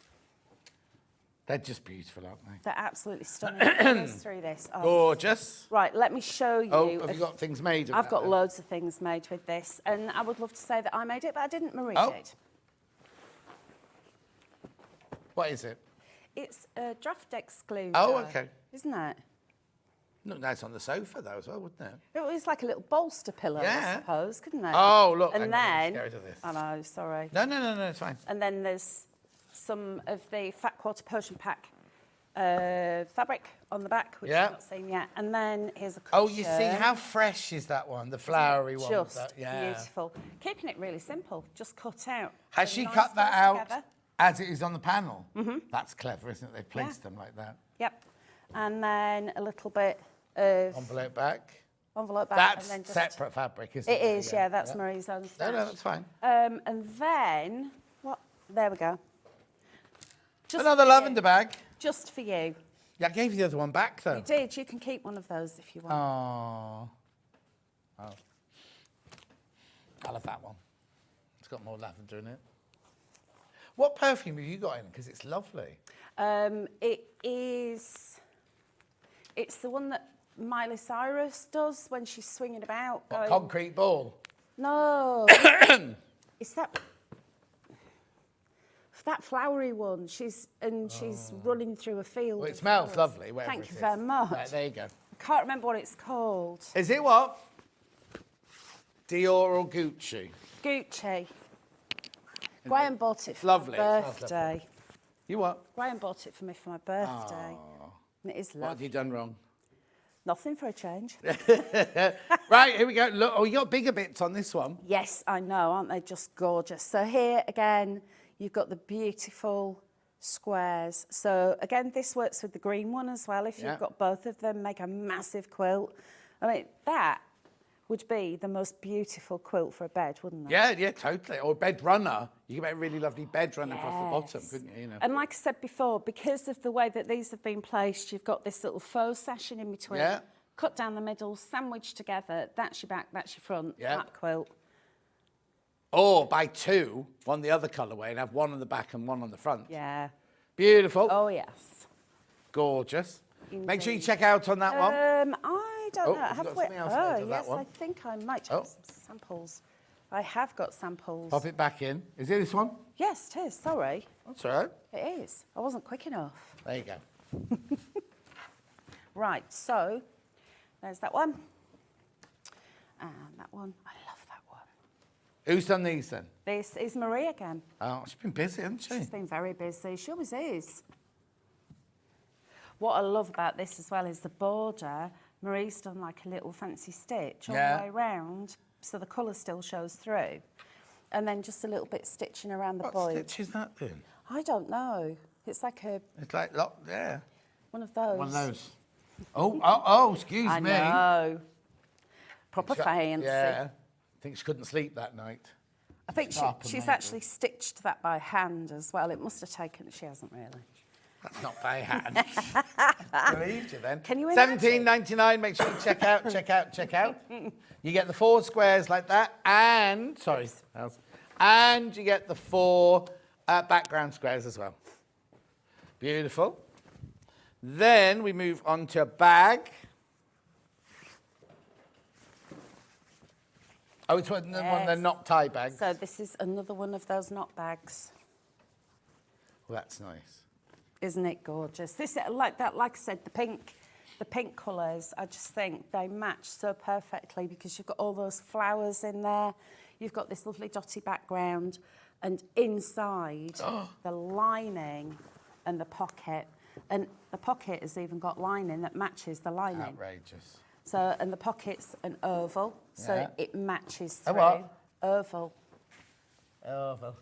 They're just beautiful, aren't they? They're absolutely stunning. Let's through this. Oh. Gorgeous. Right, let me show you. Oh, have you got things made of I've that got then? loads of things made with this, and I would love to say that I made it, but I didn't. Marie Oh. did. What is it? It's a draft excluder. Oh, okay. Isn't it? Look nice on the sofa, though, as well, wouldn't it? It was like a little bolster pillow, Yeah. I suppose, couldn't it? Oh, look, And I'm then, scared of this. I know, sorry. No, it's fine. And then there's some of the Fat Quarter Potion Pack fabric on the back, which Yeah. I've not seen yet. And then here's a cushion. Oh, you see, how fresh is that one? The flowery one. with Just that? Yeah. beautiful. Keeping it really simple, just cut out. Has the she nice cut that balls out together. as it is on the panel? Mm-hmm. That's clever, isn't it? They placed them like that. Yep. And then a little bit of Envelope back. envelope back. That's and then just, separate fabric, isn't it? It is, yeah, that's Marie's own No, stash. that's fine. And then, what? There we go. Just Another for you. lavender bag. Just for you. Yeah, I gave you the other one back, though. You did. You can keep one of those if you want. Oh. I love that one. It's got more lavender in it. What perfume have you got in? Because it's lovely. It's the one that Miley Cyrus does when she's swinging about. What, going, concrete ball? No. It's that flowery one. She's running through a field. Well, it of smells flowers. lovely, whatever Thank it you is. very much. Right, there you go. I can't remember what it's called. Is it what? Dior or Gucci? Gucci. Graham bought it for Lovely, my it smells birthday. You what? Graham bought it for me for my birthday. And it is What have lovely. you done wrong? Nothing for a change. Right, here we go. Look, oh, you got bigger bits on this one. Yes, I know, aren't they just gorgeous? So here again, you've got the beautiful squares. So again, this works with the green one as well. If Yeah. you've got both of them, make a massive quilt. I mean, that would be the most beautiful quilt for a bed, wouldn't it? Yeah, totally. Or bed runner. You could make a really lovely bed runner across the bottom, Yes. couldn't you? You know? And like I said before, because of the way that these have been placed, you've got this little faux session in between. Yeah. Cut down the middle, sandwiched together. That's your back, that's your front. Yeah. That quilt. Or buy two, one the other colourway, and have one on the back and one on the front. Yeah. Beautiful. Oh, yes. Gorgeous. Make sure you Indeed. check out on that one. I don't Oh, know. have you Have got we? something else Oh, made of that yes, one? I think I might Oh. have some samples. I have got samples. Pop it back in. Is it this one? Yes, it is. Sorry. That's all right. It is. I wasn't quick enough. There you go. Right, so there's that one. And that one. I love that one. Who's done these then? This is Marie again. Oh, she's been busy, hasn't she? She's been very busy. She always is. What I love about this as well is the border. Marie's done like a little fancy stitch all Yeah. the way around, so the colour still shows through. And then just a little bit stitching around the What boy. stitch is that then? I don't know. It's like It's like, yeah. one of those. One of those. Oh, excuse I me. know. Proper She- fancy. Yeah. I think she couldn't sleep that night. I think Sharp and she's manual. actually stitched that by hand as well. It must have taken. She hasn't really. That's not by hand. Believed you then. Can you imagine? $17.99. Make sure you check out. You get the 4 squares like that, and and you get the 4 background squares as well. Beautiful. Then we move on to a bag. Oh, it's one of the Yes. knot tie bags. So this is another one of those knot bags. Well, that's nice. Isn't it gorgeous? This like I said, the pink colours. I just think they match so perfectly because you've got all those flowers in there. You've got this lovely dotty background, and inside the lining and the pocket. And the pocket has even got lining that matches the lining. Outrageous. So, and the pocket's an oval, so Yeah. it matches A through. what? Oval. Oval.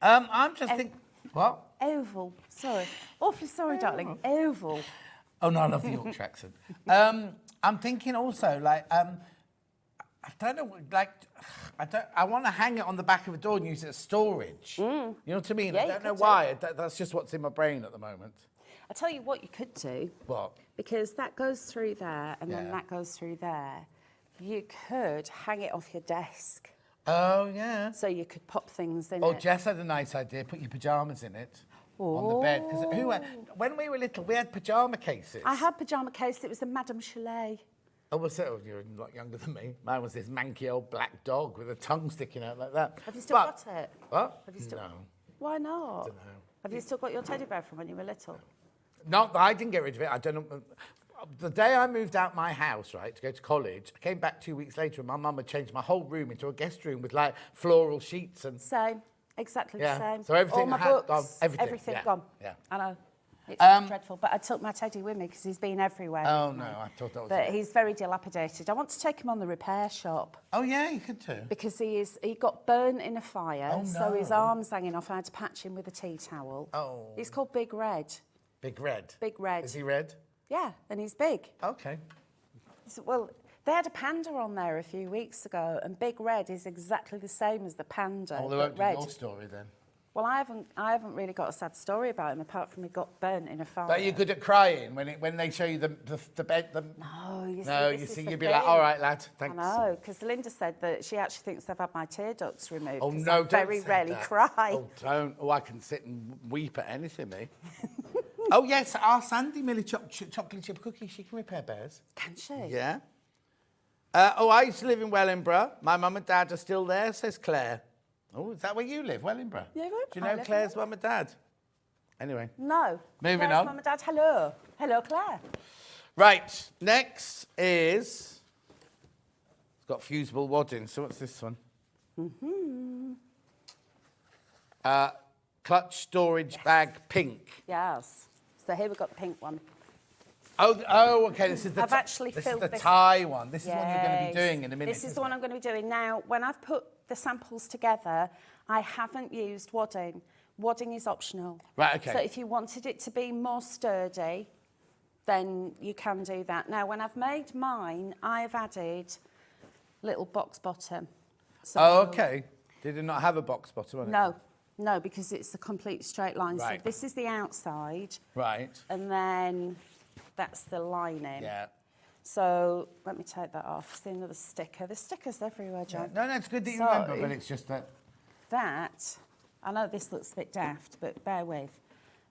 I'm just thinking. What? Oval. Sorry. Awfully sorry, darling. Oval. Oh no, I love the Yorkshire accent. I'm thinking also I don't know, I want to hang it on the back of a door and use it as storage. You know what I mean? Yeah, I you don't know could why. That's just what's in my brain at the moment. I tell you what you could do, What? because that goes through there and Yeah. then that goes through there. you could hang it off your desk. Oh, yeah. So you could pop things in Oh, it. Jess had a nice idea. Put your pyjamas in it on the bed. Because when we were little, we had pyjama cases. I had pyjama case. It was a Madame Chalet. Oh, was it? Oh, you're a lot younger than me. Mine was this manky old black dog with a tongue sticking out like that. Have you still got it? What? Have you still? No. Why not? Dunno. Have you still got your teddy bear from when you were little? No, I didn't get rid of it. I don't know. The day I moved out my house, right, to go to college, I came back 2 weeks later and my mum had changed my whole room into a guest room with like floral sheets and... Same. Exactly the same. So everything All my I had books, gone, everything, yeah, gone. yeah. I know. It's dreadful. But I took my teddy with me because he's been everywhere. Oh, no, I thought that was... But he's very dilapidated. I want to take him on the repair shop. Oh, yeah, you could too. Because he got burnt in a fire, Oh, so his no. arm's hanging off. I had to patch him with a tea towel. Oh. He's called Big Red. Big Red? Big Red. Is he red? Yeah, and he's big. Okay. Well, they had a panda on there a few weeks ago, and Big Red is exactly the same as the panda. Oh, they but won't do red. your story then. Well, I haven't really got a sad story about him apart from he got burnt in a fire. But you're good at crying when they show you the bed. No, you see, No, this you is see, the you'd be like, thing. all right, lad, thanks. I know, because Linda said that she actually thinks I've had my tear ducts removed. Oh, 'cause no, I don't very say rarely that. cry. Oh, don't. Oh, I can sit and weep at anything, me. Oh, yes, our Sandy Millie chocolate chip cookie, she can repair bears. Can she? Yeah. I used to live in Wellingborough. My mum and dad are still there, says Claire. Oh, is that where you live, Wellingborough? Yeah, Do you I know live in Claire's mum and dad? Anyway. No. Moving Claire's on. Mum and Dad, hello. Hello, Claire. Right, next is... It's got fusible wadding, so what's this one? Clutch storage bag pink. Yes. So here we've got the pink one. Oh, okay. This is the I've actually this filled is the this- Thai one. This is the one you're going to be Yes. doing in a minute. This is the one I'm going to be doing. Now, when I've put the samples together, I haven't used wadding. Wadding is optional. Right, okay. So if you wanted it to be more sturdy, then you can do that. Now, when I've made mine, I've added little box bottom. So Oh, okay. Did it not have a box bottom on it? No, because it's a complete straight line. Right. So this is the outside, Right. and then that's the lining. Yeah. So let me take that off. See another sticker. There's stickers everywhere, John. No, it's good that you So- remember, but it's just that... That, I know this looks a bit daft, but bear with.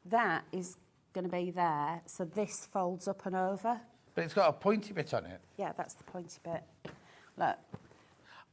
That is going to be there, so this folds up and over. But it's got a pointy bit on it. Yeah, that's the pointy bit. Look.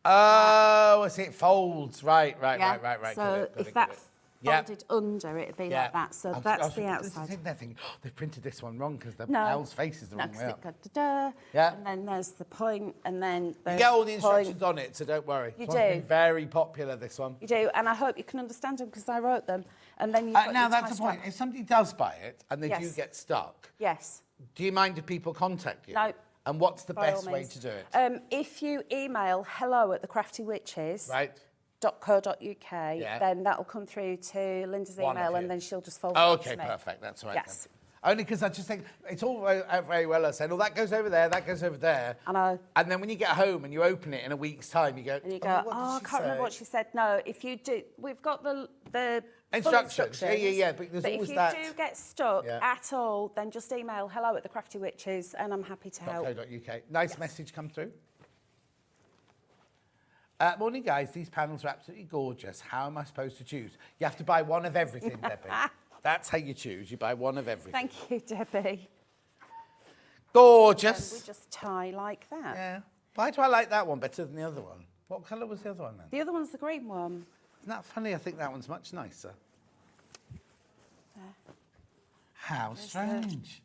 Oh, I see. It folds. Right. Yeah. Got So it, got if it, that got it. Yeah. folded under, it'd be like that. So I was that's the sitting outside. there thinking, oh, they've printed this one wrong because the No. Hels face is the wrong 'cause way it up. got da-da, Yeah. And then there's the point, and then You there's get all the point. instructions on it, so don't worry. You This one's been do. very popular, this one. You do, and I hope you can understand them because I wrote them. And then you've got Now, your that's tie the point. strap. If somebody does buy it and they do Yes. get stuck, Yes. do you mind if people contact you? No. And what's the By all best way means. to do it? If you email hello@thecraftywitches.co.uk, Right. then that'll come through to Linda's One of email, you. and then she'll just forward Oh, it okay, to me. perfect. That's all right. Yes. Then. Only because I just think it's all very well as saying, oh, that goes over there, that goes over there. I know. And then when you get home and you open it in a week's time, you go, And you go, what did I she can't remember say?" what she said. No, if you do, we've got the full Instructions. Yeah, but there's if always you that. do get stuck Yeah. at all, then just email hello@thecraftywitches, and I'm happy to help. .co.uk. Nice message come through. Morning, guys. These panels are absolutely gorgeous. How am I supposed to choose? You have to buy one of everything, Debbie. That's how you choose. You buy one of everything. Thank you, Debbie. Gorgeous. And we just tie like that. Yeah. Why do I like that one better than the other one? What colour was the other one then? The other one's the green one. Isn't that funny? I think that one's much nicer. There. How strange.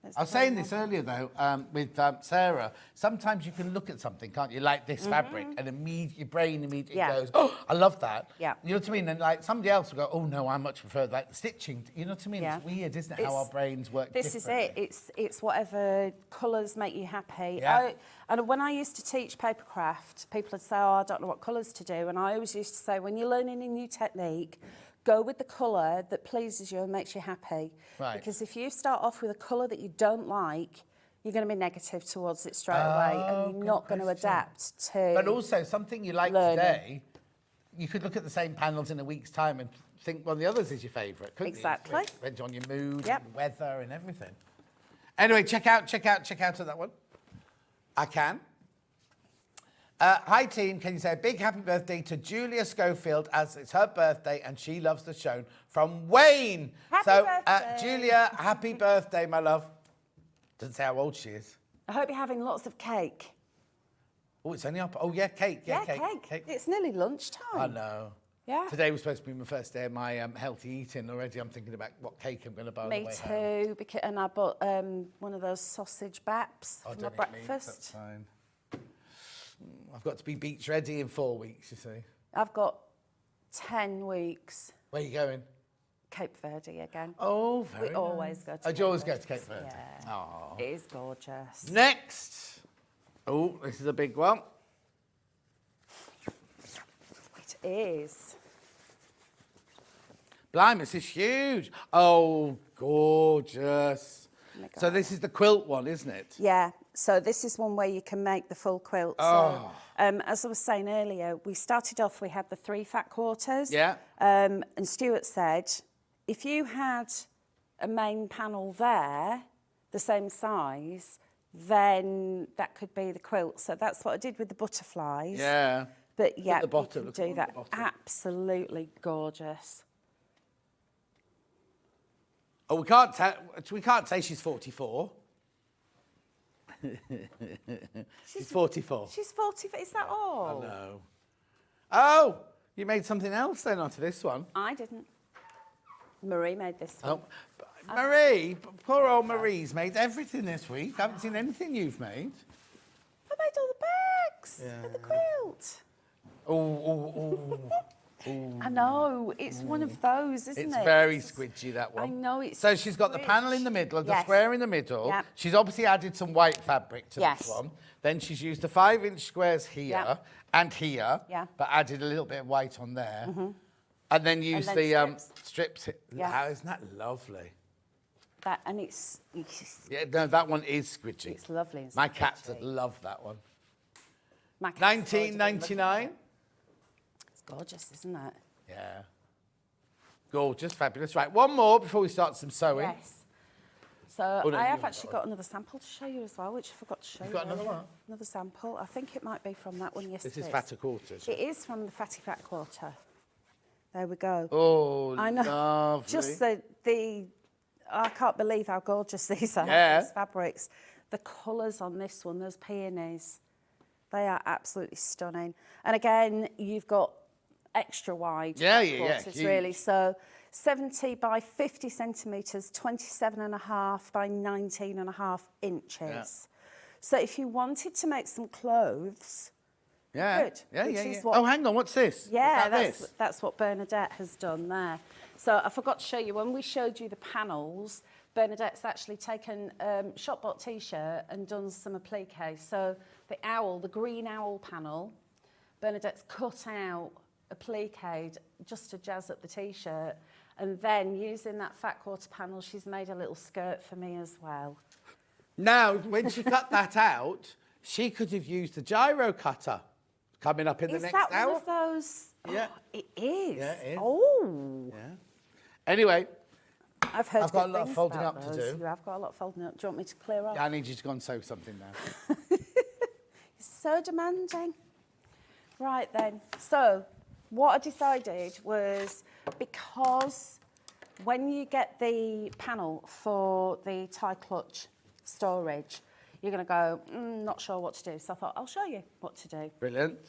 There's I was the green saying this one. earlier, though, with Sarah. Sometimes you can look at something, can't you, like this fabric, and your brain immediately Yeah. goes, oh, I love that. Yeah. You know what I mean? And like somebody else will go, oh, no, I much prefer like the stitching. You know what I mean? Yeah. It's weird, isn't it, how It's- our brains work This is differently. it. It's whatever colours make you happy. Yeah. And when I used to teach papercraft, people would say, oh, I don't know what colours to do. And I always used to say, when you're learning a new technique, go with the colour that pleases you and makes you happy. Right. Because if you start off with a colour that you don't like, you're going to be negative towards it straight away, and good you're not going to question. adapt to. But also, something you like learning. today, you could look at the same panels in a week's time and think, well, the others is your favourite, couldn't Exactly. you? Depends on your mood, Yep. and weather and everything. Anyway, check out that one. I can. Hi team, can you say a big happy birthday to Julia Schofield as it's her birthday and she loves the show from Wayne. Happy birthday. Julia, happy birthday, my love. Doesn't say how old she is. I hope you're having lots of cake. Oh, it's only up. Oh, yeah, cake. Yeah, cake. It's nearly lunchtime. I know. Yeah. Today was supposed to be my first day of my healthy eating. Already I'm thinking about what cake I'm going to buy on the way home. Me too. And I bought one of those sausage baps I for my don't eat meat, breakfast. that's fine. I've got to be beach ready in 4 weeks, you see. I've got 10 weeks. Where are you going? Cape Verde again. Oh, very We always go to Oh, do you always go to Cape Verde? Yeah. Oh. It is gorgeous. Next. Oh, this is a big one. It is. Blimey, this is huge. Oh, gorgeous. So this is the quilt one, isn't it? Yeah, so this is one where you can make the full quilt. Oh. So, as I was saying earlier, we started off, we had the 3 fat quarters. Yeah. And Stuart said, if you had a main panel there, the same size, then that could be the quilt. So that's what I did with the butterflies. Yeah. But yeah, the bottom, you look can do at that. the bottom. Absolutely gorgeous. Oh, we can't say she's 44. She's 44. She's 40, is that all? No. Oh, you made something else then onto this one. I didn't. Marie made this one. Oh, Marie, poor old Marie's made everything this week. I haven't seen anything you've made. I made all the bags and the quilt. Oh. I know, it's one of those, isn't It's it? very squidgy, that one. I know, it's So she's got the panel in the middle, the Yes. square in the middle. Yep. She's obviously added some white fabric to Yes. this one. Then she's used the 5-inch squares here Yep. and here, Yeah. but added a little bit of white on there. And then used then the strips. strips. Yeah. Isn't that lovely? That, and it's Yeah, no, that one is squidgy. lovely. And My cats would squidgy. love that one. My cats always love looking at 1999. it. It's gorgeous, isn't it? Yeah. Gorgeous, fabulous. Right, one more before we start some sewing. Yes. So Oh, no, I you have haven't actually got got another sample to show you as well, which I forgot to show you. You've got another earlier. one? Another sample. I think it might be from that one yesterday. This is fatter quarters. It is from the Fatty Fat Quarter. There we go. Oh, I know. lovely. Just I can't believe how gorgeous these are, Yeah. these fabrics. The colours on this one, those peonies, they are absolutely stunning. And again, you've got extra wide quarters, huge. really. So 70 by 50 centimetres, 27.5 by 19.5 inches. Yeah. So if you wanted to make some clothes, Yeah. Good, Yeah, which yeah, is yeah. what- Oh, hang on, what's this? yeah, Is that this? that's what Bernadette has done there. So I forgot to show you, when we showed you the panels, Bernadette's actually taken Shopbot T-shirt and done some applique. So the owl, the green owl panel, Bernadette's cut out applique just to jazz up the T-shirt. And then using that fat quarter panel, she's made a little skirt for me as well. Now, when she cut that out, she could have used the gyro cutter coming up in the Is next that hour. one of those? Yeah. Oh, it is. Yeah, it is. Oh. Yeah. Anyway, I've heard I've got good a lot of things folding about up to those. do. You have got a lot of folding up. Do you want me to clear off? I need you to go and sew something now. So demanding. Right then. So what I decided was, because when you get the panel for the tie clutch storage, you're going to go, not sure what to do. So I thought, I'll show you what to do. Brilliant.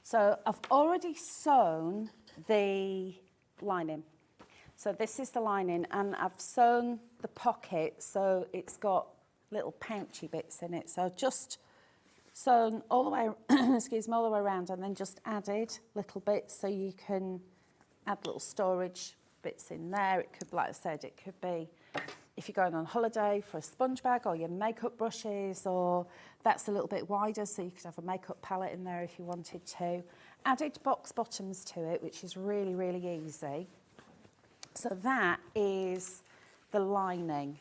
So I've already sewn the lining. So this is the lining, and I've sewn the pocket, so it's got little pouchy bits in it. So I've just sewn all the way, excuse me, all the way around, and then just added little bits so you can add little storage bits in there. It could, like I said, it could be if you're going on holiday for a sponge bag or your makeup brushes, or that's a little bit wider, so you could have a makeup palette in there if you wanted to. Added box bottoms to it, which is really, really easy. So that is the lining.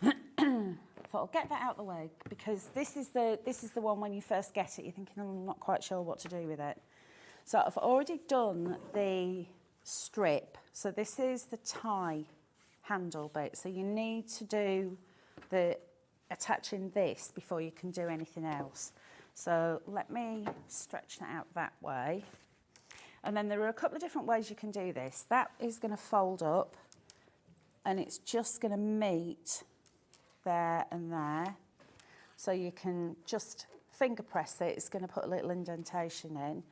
I thought I'll get that out of the way, because this is the one when you first get it, you're thinking, I'm not quite sure what to do with it. So I've already done the strip. So this is the tie handle bit. So you need to do the attaching this before you can do anything else. So let me stretch that out that way. And then there are a couple of different ways you can do this. That is going to fold up and it's just going to meet there and there. So you can just finger press it. It's going to put a little indentation in.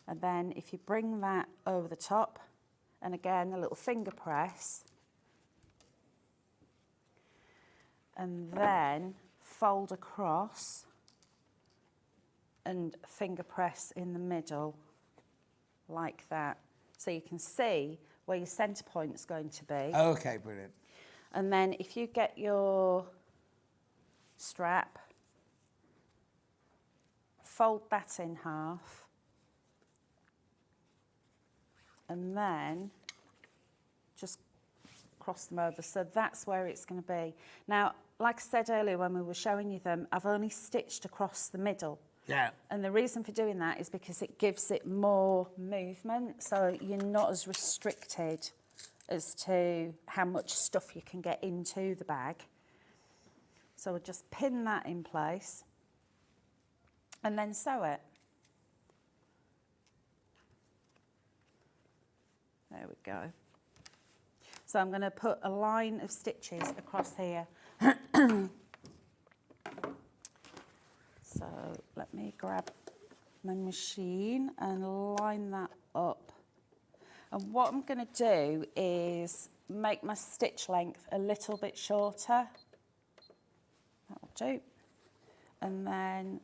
And then if you bring that over the top, and again, a little finger press, and then fold across and finger press in the middle like that. So you can see where your centre point is going to be. Okay, brilliant. And then if you get your strap, fold that in half, and then just cross them over. So that's where it's going to be. Now, like I said earlier when we were showing you them, I've only stitched across the middle. Yeah. And the reason for doing that is because it gives it more movement, so you're not as restricted as to how much stuff you can get into the bag. So we'll just pin that in place and then sew it. There we go. So I'm going to put a line of stitches across here. So let me grab my machine and line that up. And what I'm going to do is make my stitch length a little bit shorter. That'll do. And then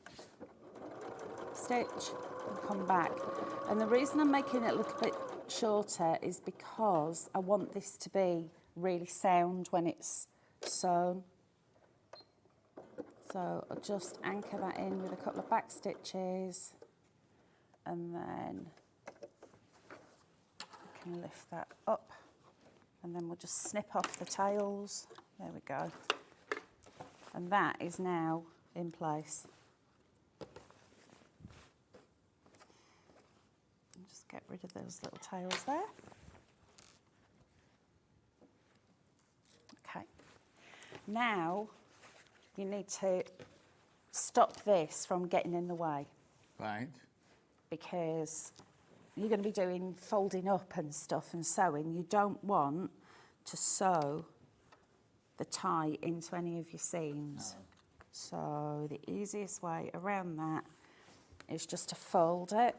stitch and come back. And the reason I'm making it a little bit shorter is because I want this to be really sound when it's sewn. So I'll just anchor that in with a couple of back stitches, and then I can lift that up, and then we'll just snip off the tails. There we go. And that is now in place. And just get rid of those little tails there. Okay. Now you need to stop this from getting in the way. Right. Because you're going to be doing folding up and stuff and sewing. You don't want to sew the tie into any of your seams. No. So the easiest way around that is just to fold it.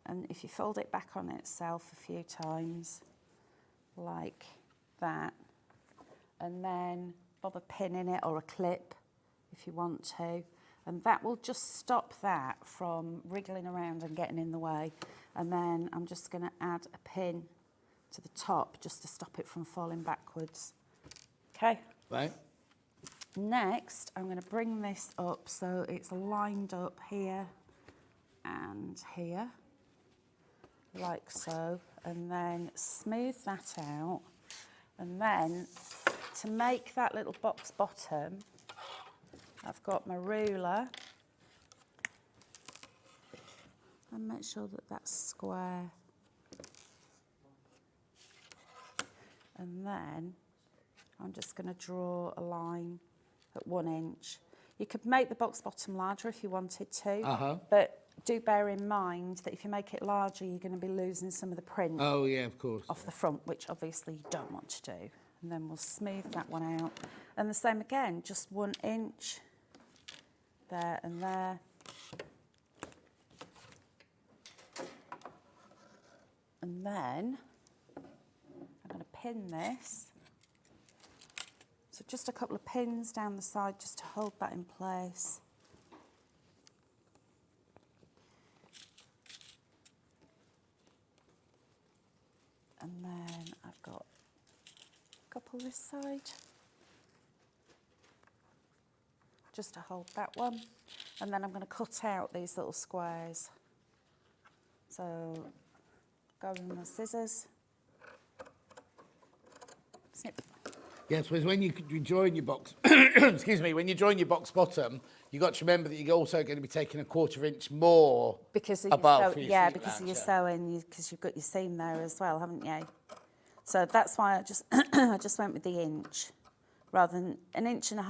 And if you fold it back on itself a few times, like that, and then bob a pin in it or a clip if you want to, and that will just stop that from wriggling around and getting in the way. And then I'm just going to add a pin to the top just to stop it from falling backwards. Okay. Right. Next, I'm going to bring this up so it's lined up here and here, like so, and then smooth that out. And then to make that little box bottom, I've got my ruler, and make sure that that's square. And then I'm just going to draw a line at 1 inch. You could make the box bottom larger if you wanted to, but do bear in mind that if you make it larger, you're going to be losing some of the print. Oh, yeah, of course. Off the front, which obviously you don't want to do. And then we'll smooth that one out. And the same again, just 1 inch there and there. And then I'm going to pin this. So just a couple of pins down the side just to hold that in place. And then I've got a couple this side, just to hold that one. And then I'm going to cut out these little squares. So go with my scissors, snip. Yes, because when you join your box, excuse me, when you join your box bottom, you've got to remember that you're also going to be taking a 1/4 inch more because of above. Yeah, because of your sewing, because you've got your seam there as well, haven't you? So that's why I just I just went with the inch rather than 1.5 inches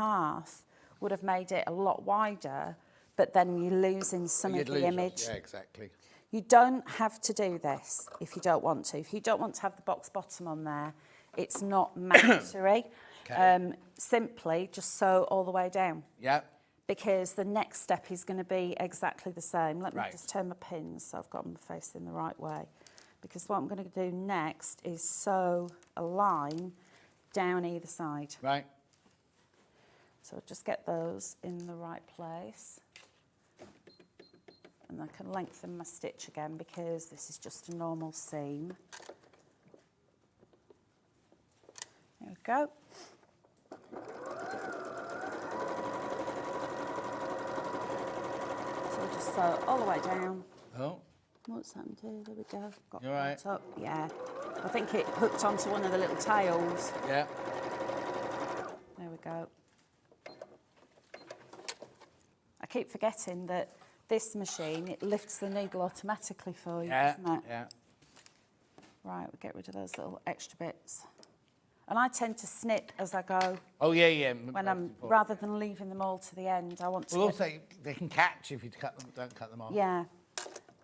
would have made it a lot wider, but then you're losing some of the image. Yeah, exactly. You don't have to do this if you don't want to. If you don't want to have the box bottom on there, it's not mandatory. Okay. Simply just sew all the way down. Yeah. Because the next step is going to be exactly the same. Let me Right. just turn my pins so I've got them facing the right way. Because what I'm going to do next is sew a line down either side. Right. So I'll just get those in the right place. And I can lengthen my stitch again because this is just a normal seam. There we go. So I'll just sew all the way down. Oh. What's happened here? There we go. Got You all right? that up. Yeah. I think it hooked onto one of the little tails. Yeah. There we go. I keep forgetting that this machine, it lifts the needle automatically for you, doesn't it? Yeah. Right, we'll get rid of those little extra bits. And I tend to snip as I go. Oh, yeah, yeah. When rather than leaving them all to the end, I want to Well, get- also, they can catch if you don't cut them off. Yeah.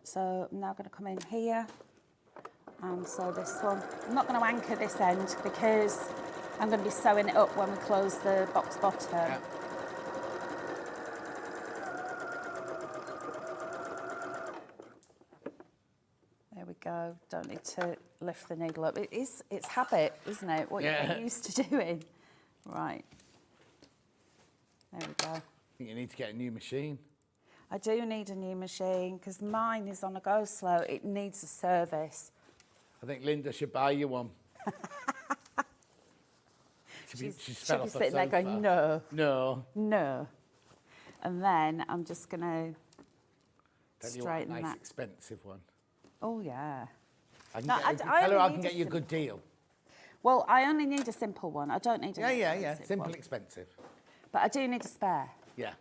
So I'm now going to come in here and sew this one. I'm not going to anchor this end because I'm going to be sewing it up when we close the box bottom. Yeah. There we go. Don't need to lift the needle up. It's habit, isn't it? What you get used to doing. Right. There we go. I think you need to get a new machine. I do need a new machine because mine is on a go slow. It needs a service. I think Linda should buy you one. She's fell off the sitting there sofa. going, no, No. no. And then I'm just going to Tell you what, a straighten nice that. expensive one. Oh, yeah. I can No, get, I tell her only I need can a get you a simple- good deal. Well, I only need a simple one. I don't need an Yeah. expensive Simple, one. expensive. But I do need a spare Yeah.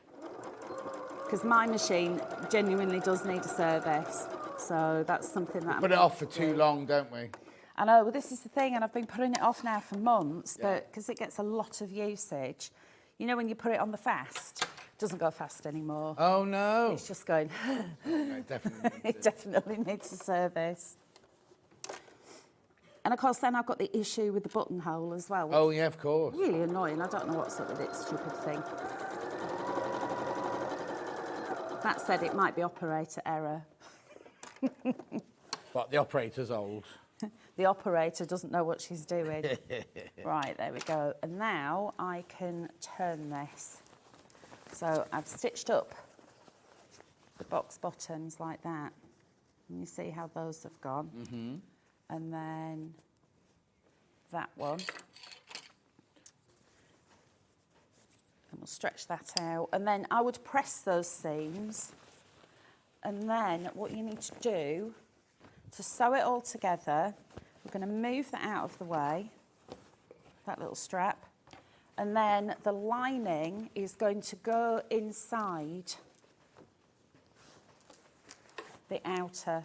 because my machine genuinely does need a service. So that's something that Put it off for too long, don't we? I know, well, this is the thing, and I've been putting it off now for months, but because it gets a lot of usage. You know, when you put it on the fast, it doesn't go fast anymore. Oh, no. It's just going, No, definitely. it definitely needs a service. And of course, then I've got the issue with the buttonhole as well. Which Oh, yeah, of course. is really annoying. I don't know what's up with it, stupid thing. That said, it might be operator error. But the operator's old. The operator doesn't know what she's doing. Right, there we go. And now I can turn this. So I've stitched up the box bottoms like that. And you see how those have gone. Mm-hmm. And then that one. And we'll stretch that out. And then I would press those seams. And then what you need to do to sew it all together, we're going to move that out of the way, that little strap. And then the lining is going to go inside the outer.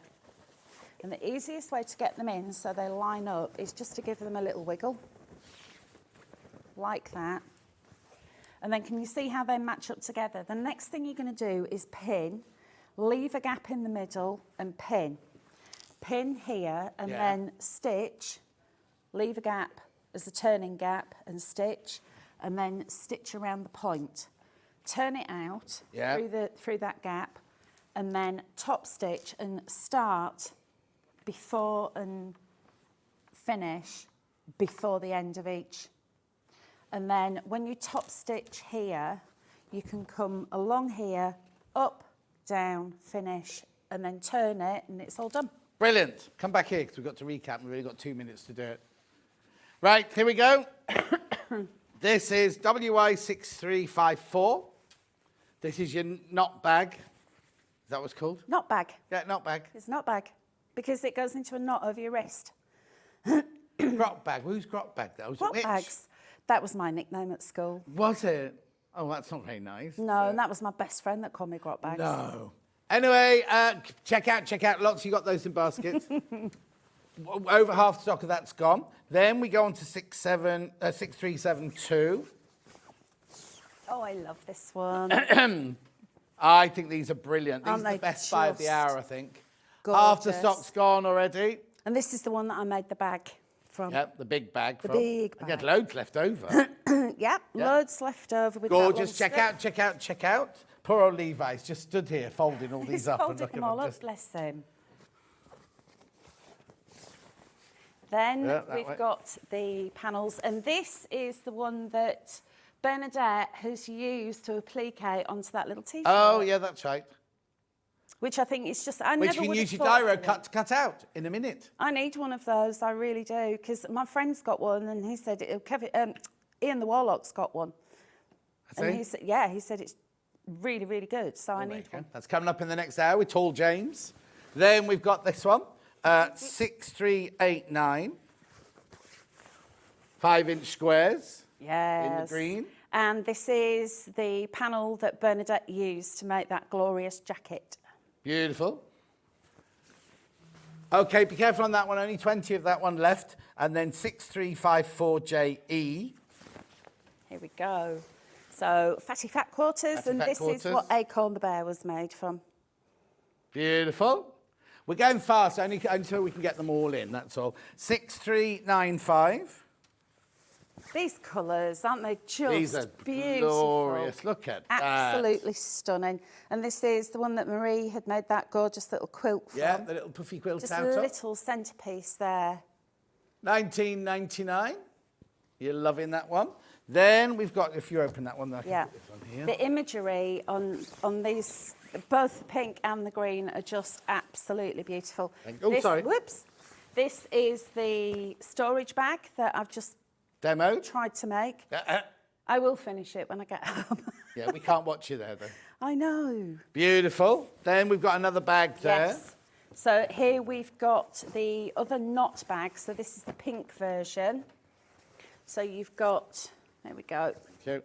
And the easiest way to get them in so they line up is just to give them a little wiggle, like that. And then can you see how they match up together? The next thing you're going to do is pin, leave a gap in the middle and pin. Pin here and then stitch, leave a gap as a turning gap and stitch, and then stitch around the point. Turn it out through that gap and then top stitch and start before and finish before the end of each. And then when you top stitch here, you can come along here, up, down, finish, and then turn it, and it's all done. Brilliant. Come back here, because we've got to recap. We've only got 2 minutes to do it. Right, here we go. This is WI6354. This is your knot bag. Is that what it's called? Knot bag. Yeah, knot bag. It's knot bag because it goes into a knot over your wrist. Grot bag. Who's grot bag? That was Grot which? bags. That was my nickname at school. Was it? Oh, that's not very nice. No, and that was my best friend that called me grot bags. No. Anyway, check out. Lots, you got those in baskets. Over half the stock of that's gone. Then we go on to 6372. Oh, I love this one. I think these are brilliant. These Aren't are the they best buy of the just hour, I think. Half the gorgeous? stock's gone already. And this is the one that I made the bag from. Yep, the big bag. The from. big And you had bag. loads left over. Yep, loads left over with Gorgeous. that long strip. Check out. Poor old Levi's just stood here folding all these He's up. folded look them at all up, just... bless him. Then Yeah, that we've way. got the panels, and this is the one that Bernadette has used to applique onto that little t-shirt. Oh, yeah, that's right. Which I think is just, I Which never you can would use have your thought gyro of cut to cut out in a minute. I need one of those, I really do, because my friend's got one, and he said, Ian the Warlock's got one. And he said, yeah, he said it's really, really good, so I There you need go. one. That's coming up in the next hour with Tall James. Then we've got this one, 6389, 5-inch squares Yes. in the green. And this is the panel that Bernadette used to make that glorious jacket. Beautiful. Okay, be careful on that one. Only 20 of that one left. And then 6354JE. Here we go. So, fatty fat quarters, Fatty and fat this quarters. is what Acorn the Bear was made from. Beautiful. We're going fast only until we can get them all in, that's all. 6395. These colours, aren't they just These are beautiful? glorious. Look at that. Absolutely stunning. And this is the one that Marie had made that gorgeous little quilt from. Yeah, the little puffy quilt Just out a top. little centrepiece there. 1999. You're loving that one. Then we've got, if you open that one, then I can Yeah. put this on here. The imagery on these, both the pink and the green, are just absolutely beautiful. Oh, sorry. Whoops. This is the storage bag that I've just Demo. tried to make. I will finish it when I get home. Yeah, we can't watch you there, though. I know. Beautiful. Then we've got another bag there. Yes. So here we've got the other knot bag. So this is the pink version. So you've got, there we go, Okay.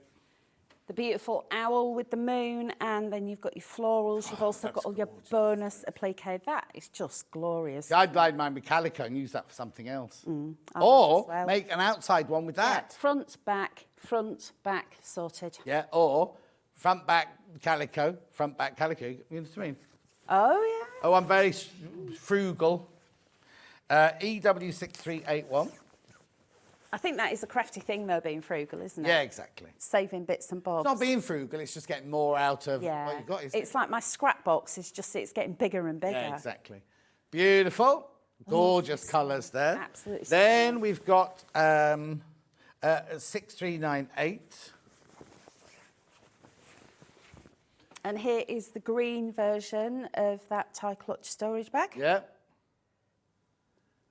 the beautiful owl with the moon, and then you've got your florals. You've also got all your bonus applique. That is just glorious. I'd line mine with calico and use that for something else. I Or would as well. make an outside one with Yeah, that. front, back, sorted. Yeah, or front, back, calico, front, back, calico. You know what I mean? Oh, yeah. Oh, I'm very frugal. EW6381. I think that is a crafty thing, though, being frugal, isn't it? Yeah, exactly. Saving bits and bobs. It's not being frugal, it's just getting more out of Yeah. what you've got. Isn't It's like my scrap box is just, it's getting bigger and bigger. Yeah, exactly. Beautiful. Gorgeous colours there. Absolutely Then stunning. we've got 6398. And here is the green version of that tie clutch storage bag. Yeah.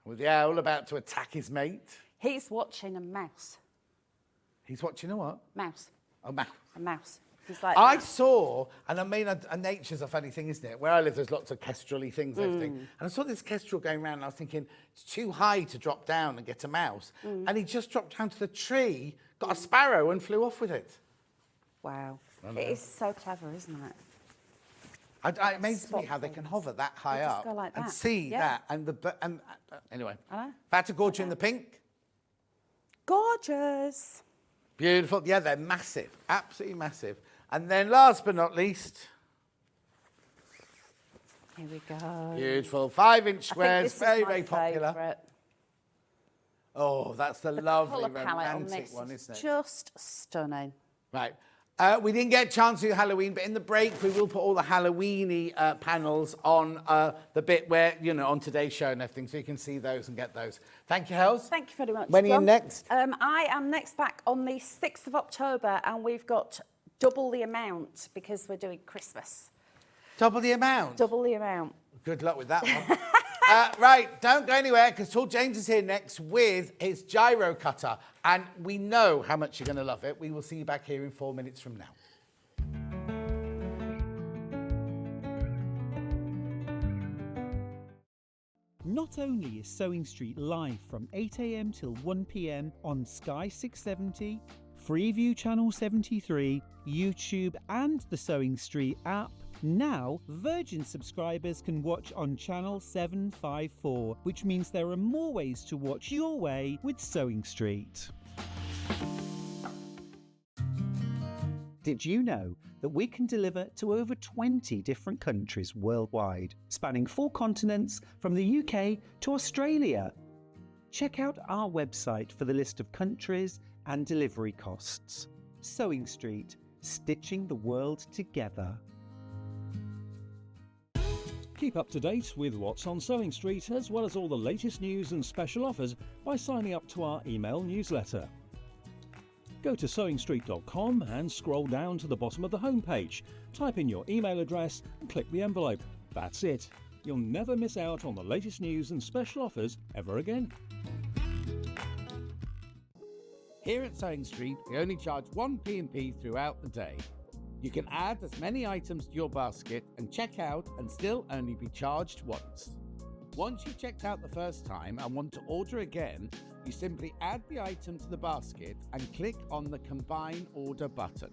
With the owl about to attack his mate. He's watching a mouse. He's watching a what? Mouse. A mouse. A mouse. He's like, I saw, and I mean, nature's a funny thing, isn't it? Where I live, there's lots of kestrel-y things and everything. And I saw this kestrel going around, and I was thinking, it's too high to drop down and get a mouse. And he just dropped down to the tree, got a sparrow, and flew off with it. wow. It is so clever, isn't it? It amazes me Spot how they can things. hover that high They just up go like and that. see Yeah. that. And anyway, I know. Vatagorgia in the pink. Gorgeous. Beautiful. Yeah, they're massive. Absolutely massive. And then last but not least, Here we go. beautiful 5-inch I squares. think this Very, is my very popular. favourite. Oh, that's the The lovely colour palette on romantic this one, is isn't it? just stunning. Right. We didn't get a chance to do Halloween, but in the break, we will put all the Halloween-y panels on the bit where, on today's show and everything, so you can see those and get those. Thank you, Hels. Thank you very much. When are you John. next? I am next back on the 6th of October, and we've got double the amount because we're doing Christmas. Double the amount. Double the amount. Good luck with that one. Right, don't go anywhere, because Tall James is here next with his Gyro Cutter, and we know how much you're going to love it. We will see you back here in 4 minutes from now. Not only is Sewing Street live from 8 a.m. till 1 p.m. on Sky 670, Freeview Channel 73, YouTube and the Sewing Street app, now Virgin subscribers can watch on Channel 754, which means there are more ways to watch your way with Sewing Street. Did you know that we can deliver to over 20 different countries worldwide, spanning 4 continents from the UK to Australia? Check out our website for the list of countries and delivery costs. Sewing Street, stitching the world together. Keep up to date with what's on Sewing Street, as well as all the latest news and special offers by signing up to our email newsletter. Go to sewingstreet.com and scroll down to the bottom of the homepage. Type in your email address and click the envelope. That's it. You'll never miss out on the latest news and special offers ever again. Here at Sewing Street, we only charge 1 P&P throughout the day. You can add as many items to your basket and check out and still only be charged once. Once you've checked out the first time and want to order again, you simply add the item to the basket and click on the Combine Order button.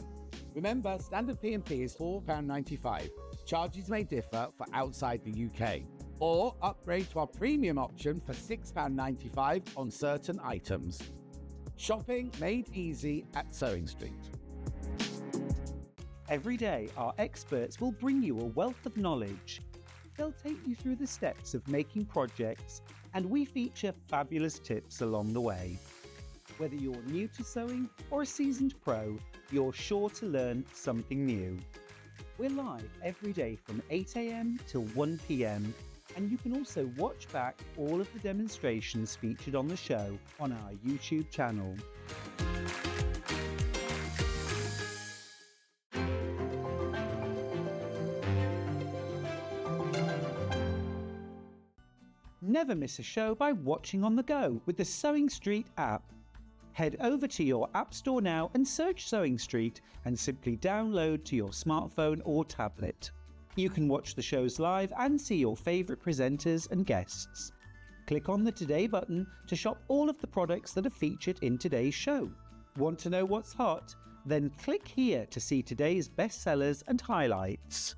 Remember, standard P&P is £4.95. Charges may differ for outside the UK. Or upgrade to our premium option for £6.95 on certain items. Shopping made easy at Sewing Street. Every day, our experts will bring you a wealth of knowledge. They'll take you through the steps of making projects, and we feature fabulous tips along the way. Whether you're new to sewing or a seasoned pro, you're sure to learn something new. We're live every day from 8 AM till 1 PM, and you can also watch back all of the demonstrations featured on the show on our YouTube channel. Never miss a show by watching on the go with the Sewing Street app. Head over to your app store now and search Sewing Street and simply download to your smartphone or tablet. You can watch the shows live and see your favourite presenters and guests. Click on the Today button to shop all of the products that are featured in today's show. Want to know what's hot? Then click here to see today's bestsellers and highlights.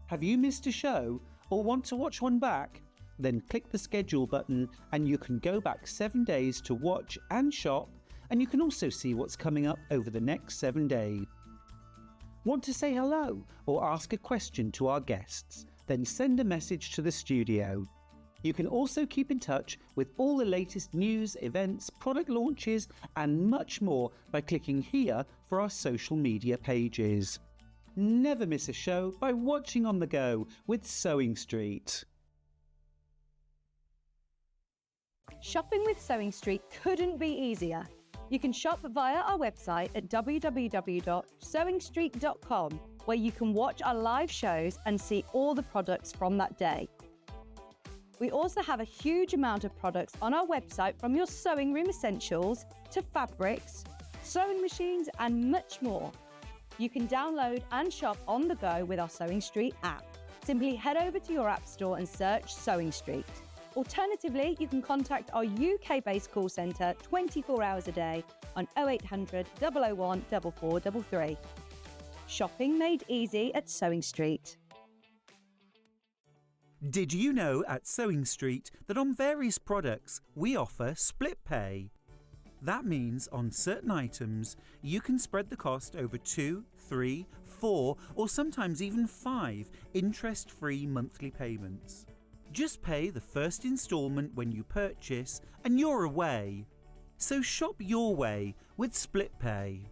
Have you missed a show or want to watch one back? Then click the schedule button and you can go back 7 days to watch and shop, and you can also see what's coming up over the next 7 days. Want to say hello or ask a question to our guests? Then send a message to the studio. You can also keep in touch with all the latest news, events, product launches and much more by clicking here for our social media pages. Never miss a show by watching on the go with Sewing Street. Shopping with Sewing Street couldn't be easier. You can shop via our website at www.sewingstreet.com, where you can watch our live shows and see all the products from that day. We also have a huge amount of products on our website, from your sewing room essentials to fabrics, sewing machines and much more. You can download and shop on the go with our Sewing Street app. Simply head over to your app store and search Sewing Street. Alternatively, you can contact our UK-based call centre 24 hours a day on 0800 001 4433. Shopping made easy at Sewing Street. Did you know at Sewing Street that on various products we offer split pay? That means on certain items you can spread the cost over 2, 3, 4 or sometimes even 5 interest-free monthly payments. Just pay the first instalment when you purchase and you're away. So shop your way with split pay.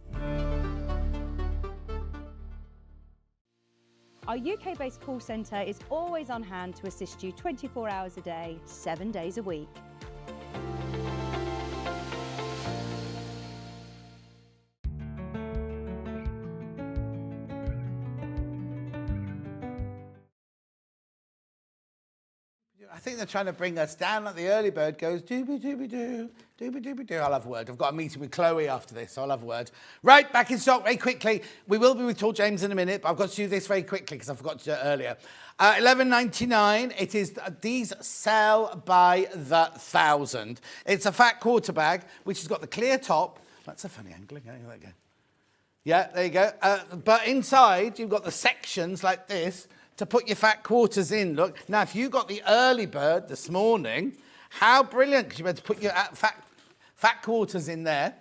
Our UK-based call centre is always on hand to assist you 24 hours a day, 7 days a week. I think they're trying to bring us down like the early bird goes, dooby-dooby-doo, dooby-dooby-doo. I'll have a word. I've got a meeting with Chloe after this, so I'll have a word. Right, back in stock very quickly. We will be with Tall James in a minute, but I've got to do this very quickly because I forgot to do it earlier. $11.99. It is, these sell by the thousand. It's a fat quarter bag, which has got the clear top. That's a funny angle. There you go. Yeah, there you go. But inside, you've got the sections like this to put your fat quarters in. Look, now if you got the early bird this morning, how brilliant, because you're able to put your fat quarters in there.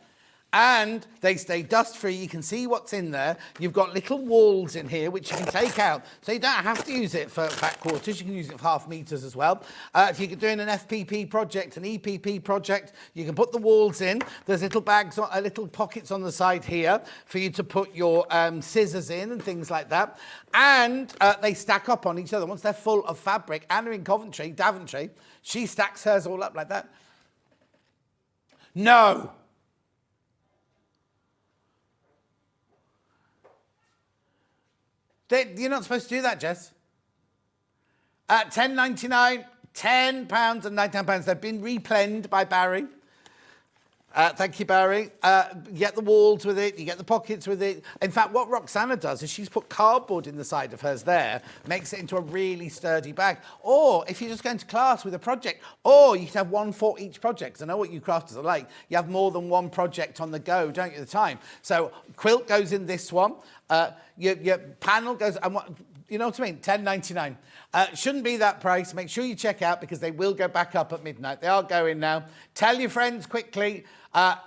And they stay dust free. You can see what's in there. You've got little walls in here which you can take out. So you don't have to use it for back quarters. You can use it for half meters as well. If you're doing an FPP project, an EPP project, you can put the walls in. There's little bags, little pockets on the side here for you to put your scissors in and things like that. And they stack up on each other. Once they're full of fabric, Anna in Daventry, she stacks hers all up like that. No. You're not supposed to do that, Jess. At £10.99, £10 and £99. They've been replenned by Barry. Thank you, Barry. You get the walls with it, you get the pockets with it. In fact, what Roxana does is she's put cardboard in the side of hers there, makes it into a really sturdy bag. Or if you're just going to class with a project, or you can have one for each project. 'Cause I know what you crafters are like. You have more than one project on the go, don't you, at the time? So quilt goes in this one. Your panel goes, and what, you know what I mean? £10.99. Shouldn't be that price. Make sure you check out because they will go back up at midnight. They are going now. Tell your friends quickly.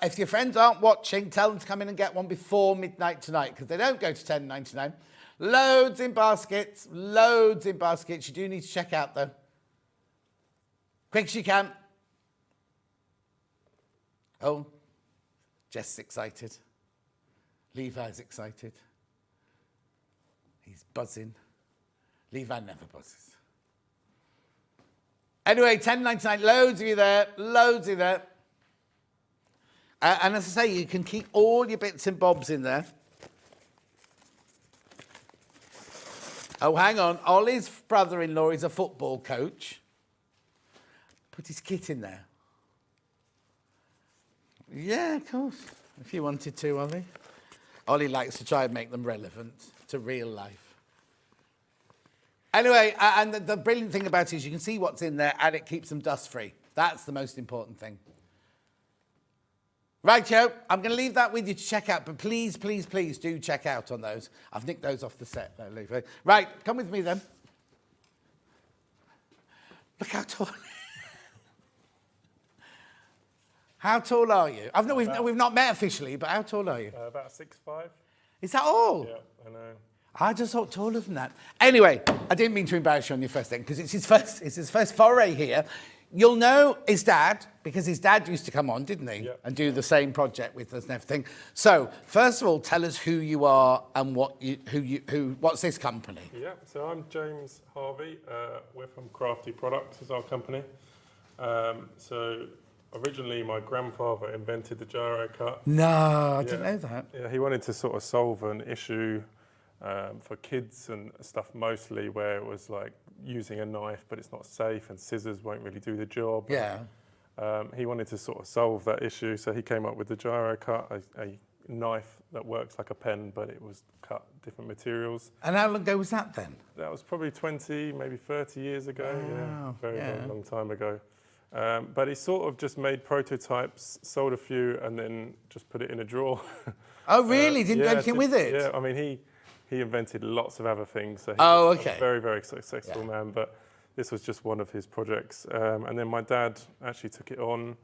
If your friends aren't watching, tell them to come in and get one before midnight tonight because they don't go to £10.99. Loads in baskets. Loads in baskets. You do need to check out though. Quick as you can. Oh, Jess is excited. Levi's excited. He's buzzing. Levi never buzzes. Anyway, £10.99, loads of you there, loads of you there. And as I say, you can keep all your bits and bobs in there. Oh, hang on. Ollie's brother-in-law is a football coach. Put his kit in there. Yeah, of course. If you wanted to, Ollie. Ollie likes to try and make them relevant to real life. Anyway, and the brilliant thing about it is you can see what's in there and it keeps them dust-free. That's the most important thing. Right, Joe, I'm going to leave that with you to check out, but please, please, please do check out on those. I've nicked those off the set. Right, come with me then. Look how tall. How tall are you? We've not met officially, but how tall are you? About 6'5". Is that all? Yeah, I know. I just thought taller than that. Anyway, I didn't mean to embarrass you on your first thing because it's his first foray here. You'll know his dad because his dad used to come on, didn't he? Yep. And do the same project with us and everything. So, first of all, tell us who you are and what's this company? Yeah, so I'm James Harvey. We're from Crafty Products is our company. So originally my grandfather invented the gyro cut. No, I didn't know that. Yeah, he wanted to sort of solve an issue for kids and stuff mostly where it was like using a knife but it's not safe and scissors won't really do the job. Yeah. He wanted to sort of solve that issue, so he came up with the gyro cut, a knife that works like a pen but it was cut different materials. And how long ago was that then? That was probably 20, maybe 30 years ago. Wow. Yeah, very long time ago. But he sort of just made prototypes, sold a few and then just put it in a drawer. Oh really? Didn't do anything with it? Yeah, I mean he invented lots of other things. So he was a very, very successful man, but this was just one of his projects. And then my dad actually took it on,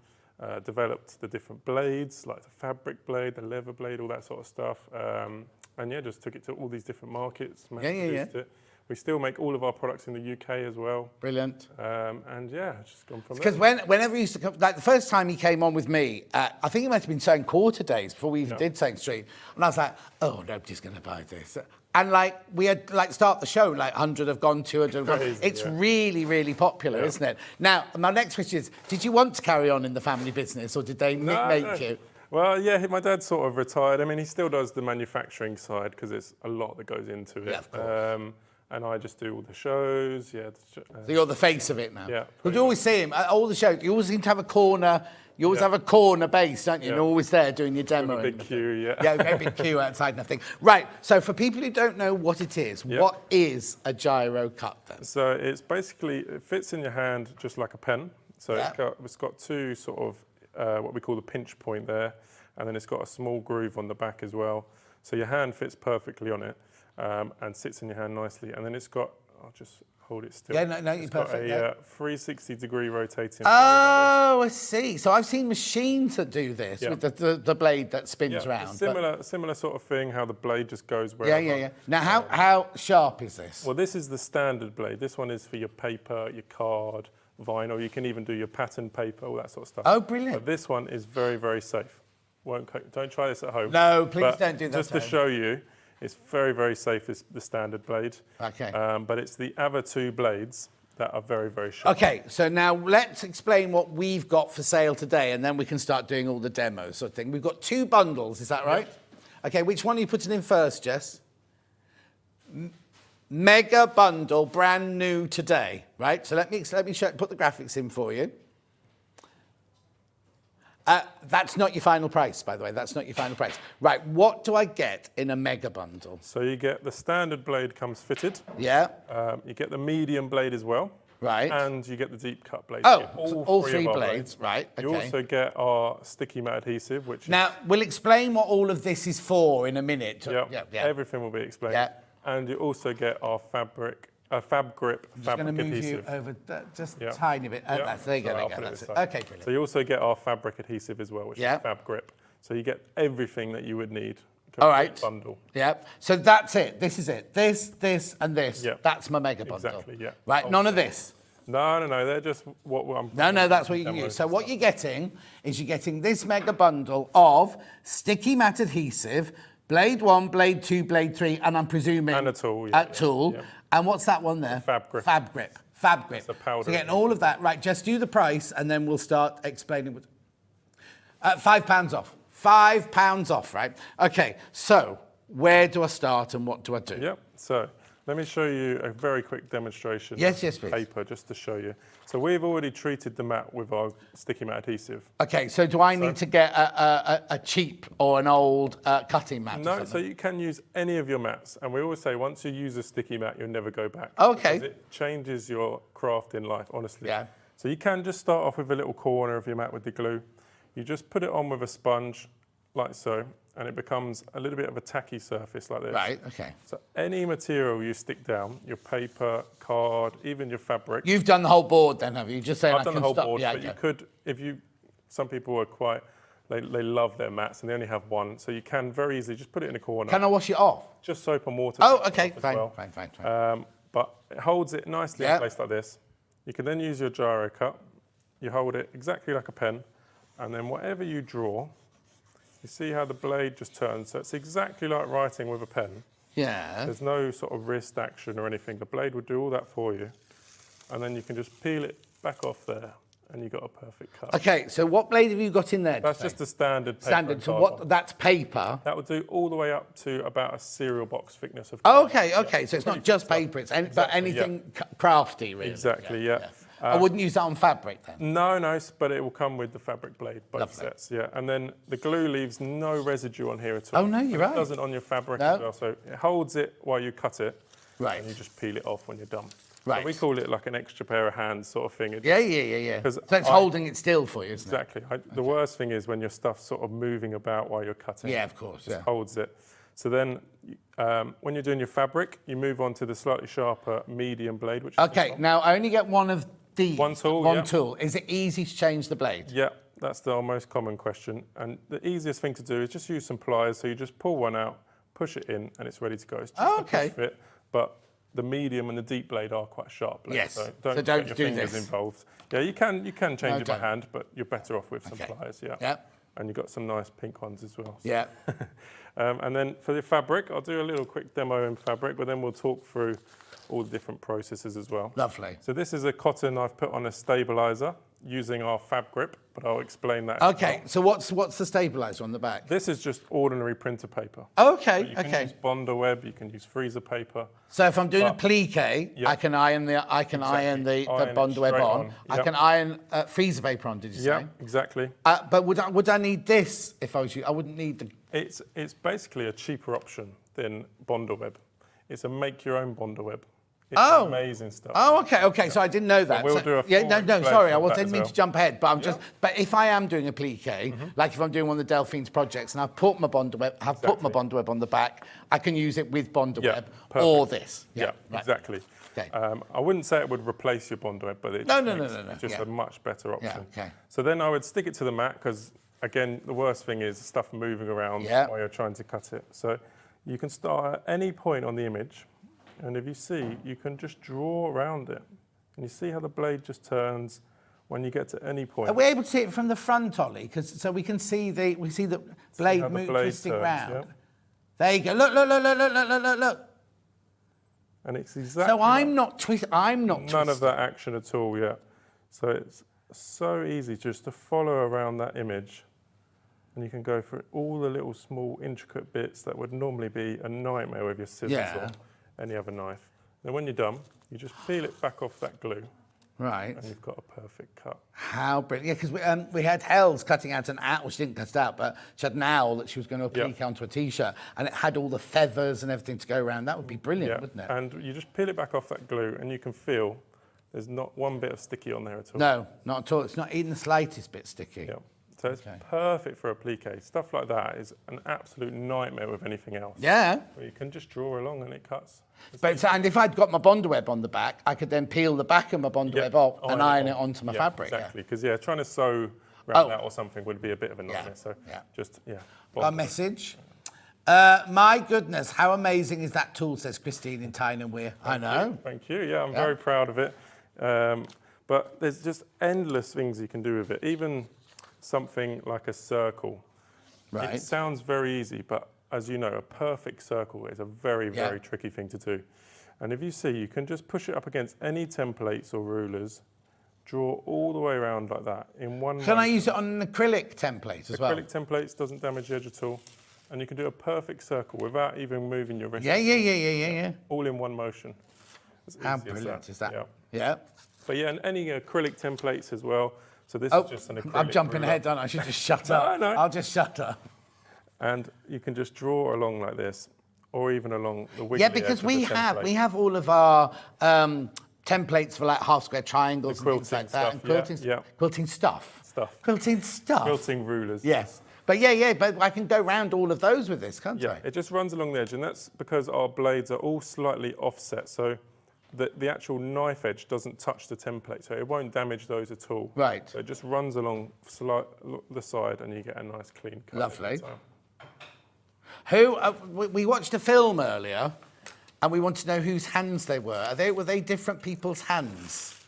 developed the different blades, like the fabric blade, the leather blade, all that sort of stuff. And yeah, just took it to all these different markets, mass-produced it. We still make all of our products in the UK as well. Brilliant. And yeah, just gone from there. Because whenever he used to come, like the first time he came on with me, I think it might have been sewing quarter days before we even did Sewing Street. And I was like, oh, nobody's going to buy this. And like we had like start the show, like 100 have gone, 200 have gone. It's really, really popular, isn't it? Now, my next question is, did you want to carry on in the family business or did they make you? Well, yeah, my dad sort of retired. I mean, he still does the manufacturing side because there's a lot that goes into it. Yeah, of course. And I just do all the shows, So you're the face of it now? Yeah. Because you always see him, at all the shows, you always seem to have a corner, you always have a corner base, don't you? And you're always there doing your demo. With a big queue, yeah. Yeah, a big queue outside and everything. Right, so for people who don't know what it is, what is a gyro cut then? So it's basically, it fits in your hand just like a pen. So it's got two sort of, what we call the pinch point there, and then it's got a small groove on the back as well. So your hand fits perfectly on it. And sits in your hand nicely. And then it's got, I'll just hold it still. Yeah, no, you're It's got perfect. a 360-degree rotating. Oh, I see. So I've seen machines that do this Yeah. with the blade that spins around. Similar sort of thing, how the blade just goes wherever. Yeah. Now, how sharp is this? Well, this is the standard blade. This one is for your paper, your card, vinyl. You can even do your pattern paper, all that sort of stuff. Oh, brilliant. But this one is very, very safe. Don't try this at home. No, please But don't do that Just at to home. show you, it's very, very safe, the standard blade. Okay. But it's the Ava 2 blades that are very, very sharp. Okay, so now let's explain what we've got for sale today, and then we can start doing all the demos sort of thing. We've got 2 bundles, is that right? Okay, which one are you putting in first, Jess? Mega bundle, brand new today, right? So let me put the graphics in for you. That's not your final price, by the way. That's not your final price. Right, what do I get in a mega bundle? So you get the standard blade comes fitted. Yeah. You get the medium blade as well. Right. And you get the deep cut blade. Oh, You get all 3 of our blades, right, okay. You also get our sticky mat adhesive, which Now, we'll explain what all of this is for in a minute. yeah, everything will be explained. Yeah. And you also get our Fab Grip I'm fabric just going to move adhesive. you over just Yeah. a tiny bit. Oh, Yeah. there you go. So There I'll you go. put it That's this it. side. Okay, brilliant. So you also get our fabric adhesive as well, which Yeah. is Fab Grip. So you get everything that you would need. All right. Bundle. Yeah. So that's it. This is it. This, and this. Yeah. That's my mega bundle. Exactly, yeah. Right. None of this. No. They're just what I'm. No, that's what you can use. So what you're getting is you're getting this mega bundle of sticky mat adhesive, blade 1, blade 2, blade 3, and I'm presuming And a tool, yeah, tool. yeah. And what's that one there? Fab Grip. Fab Grip. Fab Grip. It's a powder. So getting all of that. Right. Just do the price, and then we'll start explaining. £5 off. £5 off. Right. Okay. So where do I start and what do I do? Yep. So let me show you a very quick demonstration. Yes, of please. Paper, just to show you. So we've already treated the mat with our sticky mat adhesive. Okay, so do I need to get a cheap or an old cutting mat? or No, something? so you can use any of your mats. And we always say once you use a sticky mat, you'll never go back. Okay. Because it changes your craft in life, honestly. Yeah. So you can just start off with a little corner of your mat with the glue. You just put it on with a sponge, like so, and it becomes a little bit of a tacky surface like this. Right, okay. So any material you stick down, your paper, card, even your fabric. You've done the whole board then, have you? Just saying I've I done the can whole stop. board, Yeah, but yeah. you could, some people are quite, they love their mats and they only have one, so you can very easily just put it in a corner. Can I wash it off? Just soap and water. Oh, takes it okay, off as fine, well. fine. But it holds it nicely Yeah. in place like this. You can then use your gyro cut. You hold it exactly like a pen, and then whatever you draw, you see how the blade just turns. So it's exactly like writing with a pen. Yeah. There's no sort of wrist action or anything. The blade would do all that for you. And then you can just peel it back off there, and you've got a perfect cut. Okay, so what blade have you got in there? That's just a standard paper. standard. and So card what? one. That's paper. That would do all the way up to about a cereal box thickness of Oh, card. okay. Yeah, So it's not pretty just stuff. paper. It's but Exactly, anything crafty, really. Exactly, yeah. I wouldn't use that on fabric then. No, but it will come with the fabric blade, both Lovely. sets, yeah. And then the glue leaves no residue on here at all. Oh, no, you're And right. It doesn't on your fabric No. as well, so it holds it while you cut it. Right. And you just peel it off when you're done. Right. So we call it like an extra pair of hands sort of thing. It Yeah. Because So it's holding it still for you, isn't it? Exactly. The worst thing is when your stuff's sort of moving about while you're cutting. Yeah, of course, It just yeah. holds it. So then, when you're doing your fabric, you move on to the slightly sharper medium blade, which is this Okay, one. now I only get one of these. One tool, One yeah. tool. Is it easy to change the blade? Yeah, that's the most common question. And the easiest thing to do is just use some pliers. So you just pull one out, push it in, and it's ready to go. It's just Oh, a okay. push fit, but the medium and the deep blade are quite sharp blades. Yes, So so don't don't get do your fingers this. involved. Yeah, you can change it by don't. hand, but you're better off with some Okay. pliers, yeah. Yeah. And you've got some nice pink ones as well. so- Yeah. And then for the fabric, I'll do a little quick demo in fabric, but then we'll talk through all the different processes as well. Lovely. So this is a cotton I've put on a stabilizer using our Fab Grip, but I'll explain that. Okay, so what's the stabilizer on the back? This is just ordinary printer paper. Okay, But you can okay. use Bonder web, you can use freezer paper. So if I'm doing a But- plique, Yeah. I can iron the Exactly. iron the Iron it bond web straight on. on. I Yep. can iron freezer paper on. Did you Yeah, say? exactly. But would I need this if I was you? I wouldn't need the. It's basically a cheaper option than Bonder web. It's a make your own Bonder web. It's Oh. amazing stuff. Oh, okay. So I didn't know that. we'll So- do a yeah, full no. explanation Sorry, I of that didn't as mean well. to jump ahead, but I'm Yeah. just. But if I am doing a plique, like if I'm doing one of the Delphine's projects, and I've put my Bonder web, put my Exactly. Bonder web on the back, I can use it with Bonder Yeah, web perfect. or this. Yeah, right. exactly. Okay. I wouldn't say it would replace your Bond web, but it's just a much better option. Yeah, okay. So then I would stick it to the mat because, again, the worst thing is stuff moving around while you're trying to cut it. So you can start at any point on the image, and if you see, you can just draw around it. And you see how the blade just turns when you get to any point. Are we able to see it from the front, Ollie? So we can see the blade twisting round. Yep. There you go. Look. And it's exactly. So I'm not twisting. None of that action at all, yeah. So it's so easy just to follow around that image, and you can go through all the little small intricate bits that would normally be a nightmare with your scissors or any other knife. Then when you're done, you just peel it back off that glue. Right. And you've got a perfect cut. How brilliant. Yeah, because we had Hels cutting out an owl. Well, she didn't cut it out, but she had an owl that she was going to applique onto a T-shirt, and it had all the feathers and everything to go around. That would be brilliant, wouldn't it? And you just peel it back off that glue, and you can feel there's not one bit of sticky on there at all. No, not at all. It's not even the slightest bit sticky. Yeah. So it's perfect for applique. Stuff like that is an absolute nightmare with anything else. Yeah. Where you can just draw along and it cuts. And if I'd got my Bond web on the back, I could then peel the back of my Bond web off and iron it onto my fabric. Exactly, because trying to sew around that or something would be a bit of a nightmare. So Our message. My goodness, how amazing is that tool, says Christine in Tyne and Weir. I know. Thank you. Yeah, I'm very proud of it. But there's just endless things you can do with it. Even something like a circle. Right. It sounds very easy, but as you know, a perfect circle is a very, very tricky thing to do. And if you see, you can just push it up against any templates or rulers, draw all the way around like that in one. Can I use it on an acrylic template as well? Acrylic templates doesn't damage the edge at all. And you can do a perfect circle without even moving your wrist. Yeah. All in one motion. How brilliant is that? Yeah. But and any acrylic templates as well. So this is just an acrylic. I'm jumping ahead, don't I? I should just shut up. No. I'll just shut up. And you can just draw along like this, or even along the wiggly because we have all of our templates for like half square triangles and things like that, and quilting stuff. Quilting rulers. Yes. But but I can go round all of those with this, can't I? Yeah, it just runs along the edge, and that's because our blades are all slightly offset. So the actual knife edge doesn't touch the template, so it won't damage those at all. Right. So it just runs along the side, and you get a nice clean cut. Lovely. We watched a film earlier, and we wanted to know whose hands they were. Were they different people's hands?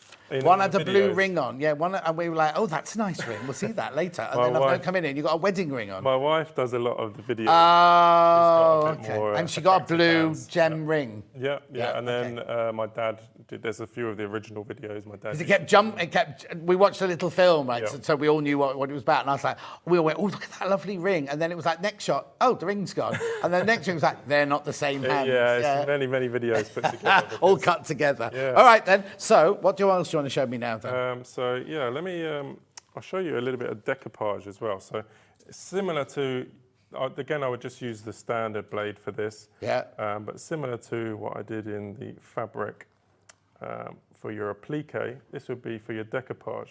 One had a blue ring on, and we were like, oh, that's a nice ring. We'll see that later. And then I've come in and you've got a wedding ring on. My wife does a lot of the videos. Oh, okay. And she got a blue gem ring. Yeah. And then my dad did. There's a few of the original videos. My dad. We watched a little film, right? Yeah. So we all knew what it was about. And I was like, we all went, oh, look at that lovely ring. And then it was like, next shot, oh, the ring's gone. And then the next ring was like, they're not the same hands. It's many videos put together. All cut together. Yeah. All right then. So what else do you want to show me now then? Let me. I'll show you a little bit of decoupage as well. So similar to. Again, I would just use the standard blade for this. Yeah. But similar to what I did in the fabric for your applique, this would be for your decoupage.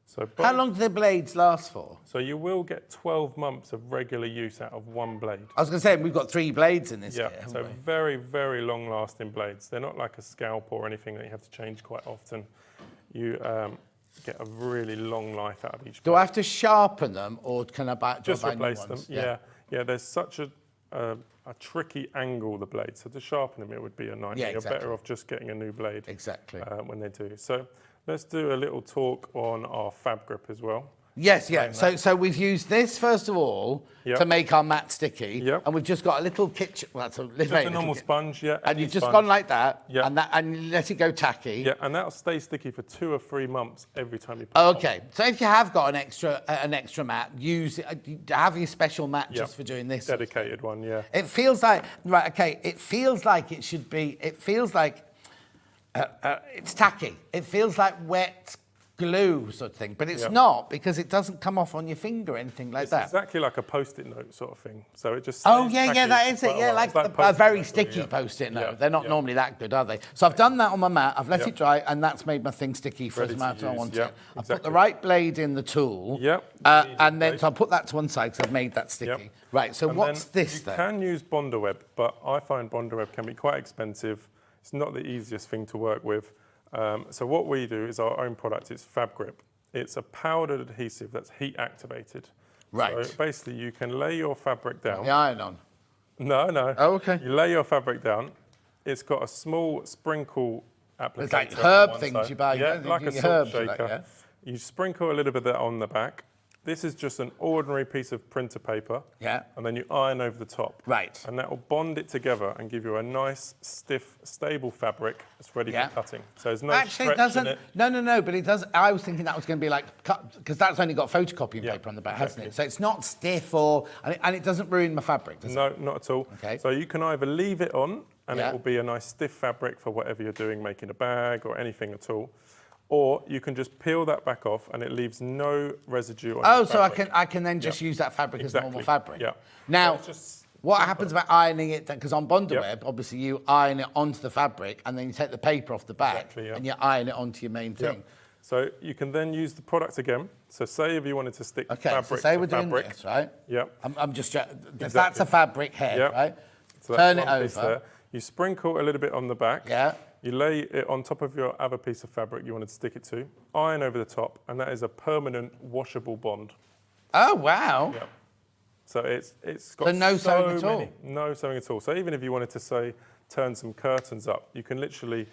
So how long do the blades last for? So you will get 12 months of regular use out of one blade. I was going to say, we've got 3 blades in this kit, so very, very long-lasting blades. They're not like a scalp or anything that you have to change quite often. You get a really long life out of each blade. Do I have to sharpen them, or can I just replace them? Yeah. There's such a tricky angle, the blade. So to sharpen them, it would be a nightmare. Yeah, exactly. You're better off just getting a new blade. Exactly. When they do. So let's do a little talk on our fab grip as well. Yes. So we've used this first of all to make our mat sticky, and we've just got a little kitchen. Well, that's just a normal sponge, and you've just gone like that, and let it go tacky. Yeah, and that'll stay sticky for 2 or 3 months every time you put it on. Okay, so if you have got an extra mat, use it. Have your special mat just for doing this. Dedicated one, yeah. It feels like It feels like it should be. It feels like it's tacky. It feels like wet glue sort of thing, but it's not, because it doesn't come off on your finger or anything like that. It's exactly like a post-it note sort of thing. So it just that is it. Yeah, like a very sticky post-it note. They're not normally that good, are they? So I've done that on my mat. I've let it dry, and that's made my thing sticky for as much as I want it. I've put the right blade in the tool. And then so I'll put that to one side because I've made that sticky. Right. So what's this then? You can use Bonder web, but I find Bonder web can be quite expensive. It's not the easiest thing to work with. So what we do is our own product. It's Fab Grip. It's a powdered adhesive that's heat activated. Right. So basically, you can lay your fabric down. The iron on. No. Oh, okay. You lay your fabric down. It's got a small sprinkle applicator. It's like on herb one things side. you buy. Yeah, like a salt herbs shaker. like, yeah? You sprinkle a little bit of that on the back. This is just an ordinary piece of printer paper. Yeah. And then you iron over the top. Right. And that will bond it together and give you a nice, stiff, stable fabric that's ready for cutting. So there's no Actually, it stretch doesn't. in it. No, but it does. I was thinking that was going to be like cut because that's only got photocopying paper on the back, hasn't it? So it's not stiff and it doesn't ruin my fabric, does it? No, not at all. Okay. So you can either leave it on and it will be a nice stiff fabric for whatever you're doing, making a bag or anything at all. Or you can just peel that back off and it leaves no residue on Oh, your so fabric. I can then just use that fabric as normal fabric. Yeah. Now, So it's just what happens about ironing it? Because on Bonderweb, obviously you iron it onto the fabric and then you take the paper off the back and you iron it onto your main thing. So you can then use the product again. So say if you wanted to stick fabric so say to we're fabric. doing this, right? Yep. I'm just that's a fabric head, Yep. right? So Turn that's it one piece over. there. You sprinkle a little bit on the back. Yeah. You lay it on top of your other piece of fabric you wanted to stick it to. Iron over the top, and that is a permanent washable bond. Oh wow! Yep. So it's got no sewing at all? No sewing at all. So even if you wanted to say turn some curtains up, you can literally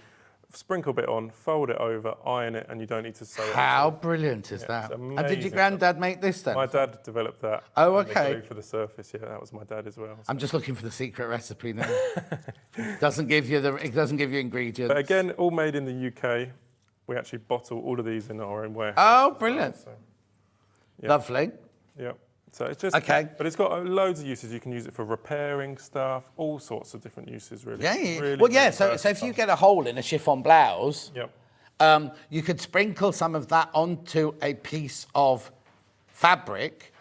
sprinkle a bit on, fold it over, iron it, and you don't need to sew it. How brilliant is that? And did your granddad make this then? My dad developed that. Oh, and the okay. glue for the surface, yeah, that was my dad as well. So. I'm just looking for the secret recipe now. It doesn't give you ingredients. But again, all made in the UK. We actually bottle all of these in our own warehouse. Oh, brilliant! So, yeah. Lovely. Yeah. So it's just Okay. But it's got loads of uses. You can use it for repairing stuff, all sorts of different uses, really. Yeah. Really, Well, yeah. really So if versatile. you get a hole in a chiffon blouse, Yep. you could sprinkle some of that onto a piece of fabric,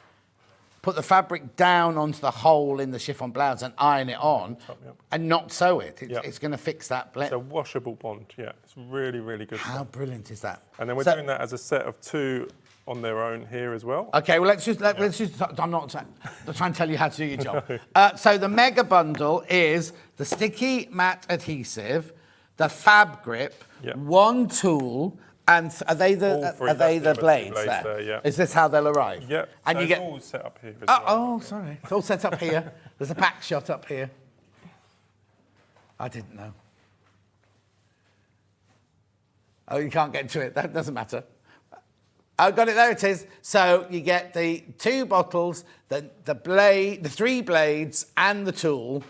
put the fabric down onto the hole in the chiffon blouse and iron it on, and not sew it. It's going to fix that blend. It's a washable bond, yeah. It's really, really good How stuff. brilliant is that? And then we're doing that as a set of 2 on their own here as well. Okay, well, let's just, I'm not trying to tell you how to do your job. So the mega bundle is the sticky matte adhesive, the Fab Grip, one tool, and are they the blades there? Yeah. Is this how they'll arrive? Yeah, And so you it's get all set up here as well. Oh, sorry. It's all set up here. There's a pack shot up here. I didn't know. Oh, you can't get to it. That doesn't matter. Oh, got it. There it is. So you get the 2 bottles, the 3 blades, and the tool,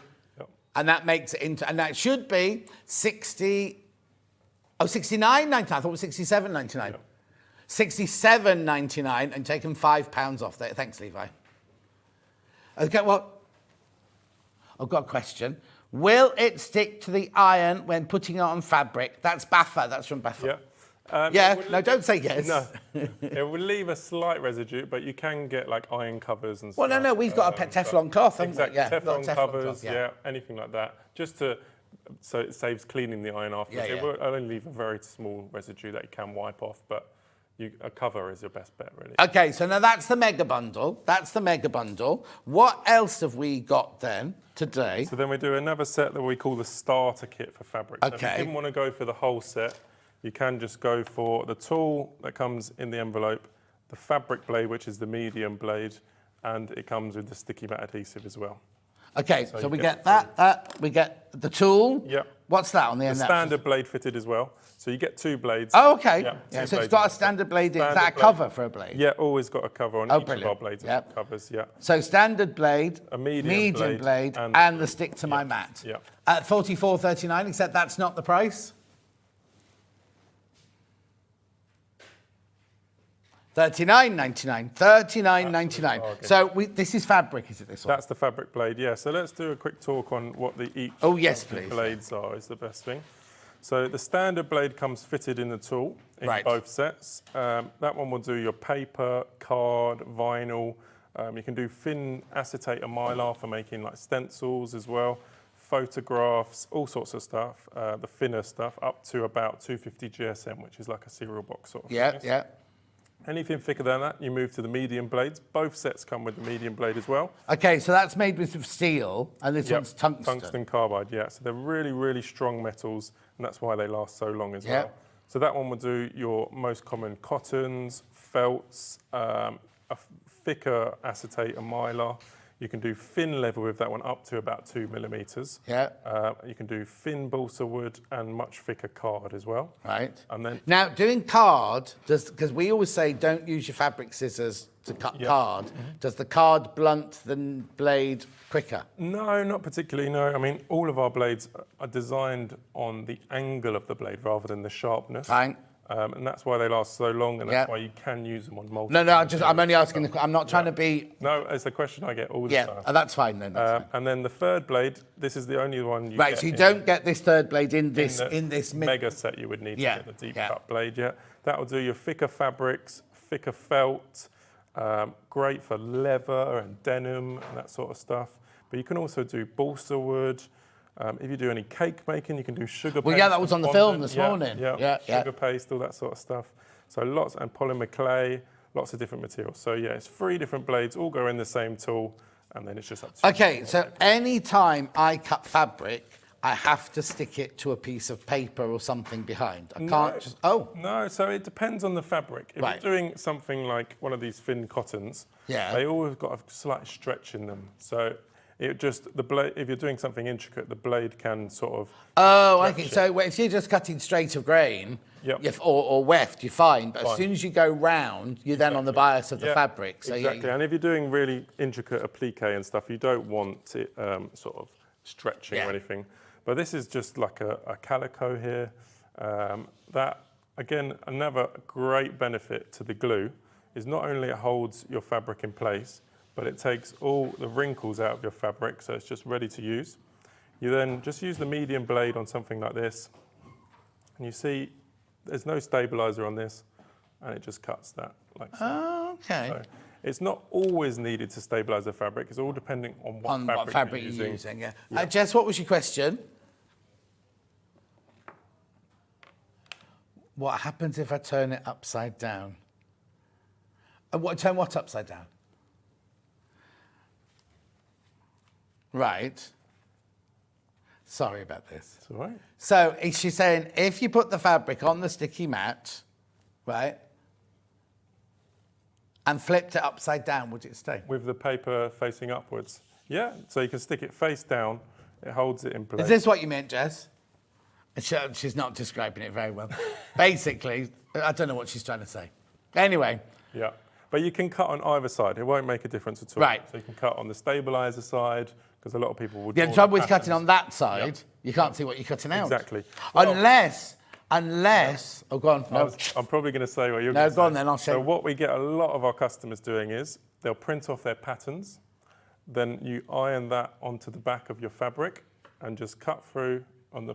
and that makes it into. And that should be $69.99. I thought it was $67.99. $67.99, and taken £5 off there. Thanks, Levi. Okay, well, I've got a question. Will it stick to the iron when putting it on fabric? That's Baffa. That's from Baffa. Yeah. No, don't say yes. No, it will leave a slight residue, but you can get like iron covers and Well, stuff. no, we've got a Teflon cloth, haven't we? Exactly, Yeah, we've got Teflon a covers, cloth, anything like that, just so it saves cleaning the iron afterwards. Yeah, It will only leave a very small residue that you can wipe off, but a cover is your best bet, really. Okay, so now that's the mega bundle. What else have we got then today? So then we do another set that we call the starter kit for fabric. So if you didn't want to go for the whole set, you can just go for the tool that comes in the envelope, the fabric blade, which is the medium blade, and it comes with the sticky matte adhesive as well. Okay, so we get that, we get the tool. Yep. What's that on the end? The standard blade fitted as well. So you get 2 blades. Oh, okay. Yeah, So it's got a standard blade in. Is that a blade. cover for a blade? Yeah, always got a cover on each of our blades. Yep. Covers, yeah. So standard blade, A medium blade, blade, and the stick to my mat. Yeah. At $44.39, except that's not the price. $39.99. So this is fabric, is it this one? That's the fabric blade, yeah. So let's do a quick talk on what each of the please. Blades are, is the best thing. So the standard blade comes fitted in the tool in both sets. That one will do your paper, card, vinyl. You can do thin acetate and mylar for making like stencils as well, photographs, all sorts of stuff. The thinner stuff up to about 250 GSM, which is like a cereal box sort of thing. Yeah. Anything thicker than that, you move to the medium blades. Both sets come with the medium blade as well. Okay, so that's made with steel, and this one's tungsten. Tungsten carbide, yeah. So they're really, really strong metals, and that's why they last so long as well. So that one will do your most common cottons, felts, a thicker acetate and mylar. You can do thin leather with that one up to about 2 millimeters. Yeah. You can do thin balsa wood and much thicker card as well. Right. And then now doing card, because we always say don't use your fabric scissors to cut card. Does the card blunt the blade quicker? No, not particularly, no. I mean, all of our blades are designed on the angle of the blade rather than the sharpness. Fine. And that's why they last so long, and that's why you can use them on multiple. No, I'm only asking. I'm not trying to be. No, it's a question I get all the time. Yeah, that's fine then. That's fine. And then the third blade. This is the only one you right. get So you don't get this third blade in this mega set. You would need to get the deep cut blade. Yeah, that will do your thicker fabrics, thicker felt. Great for leather and denim and that sort of stuff. But you can also do balsa wood. If you do any cake making, you can do sugar paste. Well, yeah, that was on the film this morning. Yeah, sugar paste, all that sort of stuff. So lots, and polymer clay, lots of different materials. So yeah, it's 3 different blades, all go in the same tool, and then it's just up to you. Okay, so any time I cut fabric, I have to stick it to a piece of paper or something behind. I can't just, No, so it depends on the fabric. If you're doing something like one of these thin cottons, they always got a slight stretch in them. So it just, the blade, if you're doing something intricate, the blade can sort of. Oh, okay. So if you're just cutting straight of grain or weft, you're fine. But as soon as you go round, you're then on the bias of the fabric. So exactly. And if you're doing really intricate applique and stuff, you don't want it sort of stretching or anything. But this is just like a calico here. That, again, another great benefit to the glue is not only it holds your fabric in place, but it takes all the wrinkles out of your fabric, so it's just ready to use. You then just use the medium blade on something like this, and you see there's no stabilizer on this, and it just cuts that like so. Oh, okay. So it's not always needed to stabilize the fabric. It's all depending on what fabric you're using. Jess, what was your question? What happens if I turn it upside down? Turn what upside down? Right. Sorry about this. It's all right. So she's saying if you put the fabric on the sticky mat, right, and flipped it upside down, would it stay? With the paper facing upwards. Yeah, so you can stick it face down, it holds it in place. Is this what you meant, Jess? She's not describing it very well. Basically, I don't know what she's trying to say. Anyway. Yeah, but you can cut on either side. It won't make a difference at all. Right. So you can cut on the stabilizer side, because a lot of people would. Yeah, the trouble with cutting on that side, you can't see what you're cutting out. Exactly. Well, unless, oh, go on. No. I'm probably going to say what you're going to say. No, go on then, I'll show you. So what we get a lot of our customers doing is they'll print off their patterns, then you iron that onto the back of your fabric and just cut through on the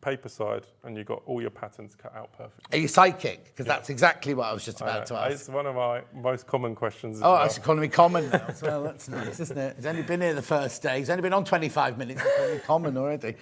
paper side, and you've got all your patterns cut out perfectly. Are you psychic? Because that's exactly what I was just about to ask. It's one of my most common questions. It's economy common now as well. That's nice, isn't it? He's only been here the first day. He's only been on 25 minutes. It's economy common already.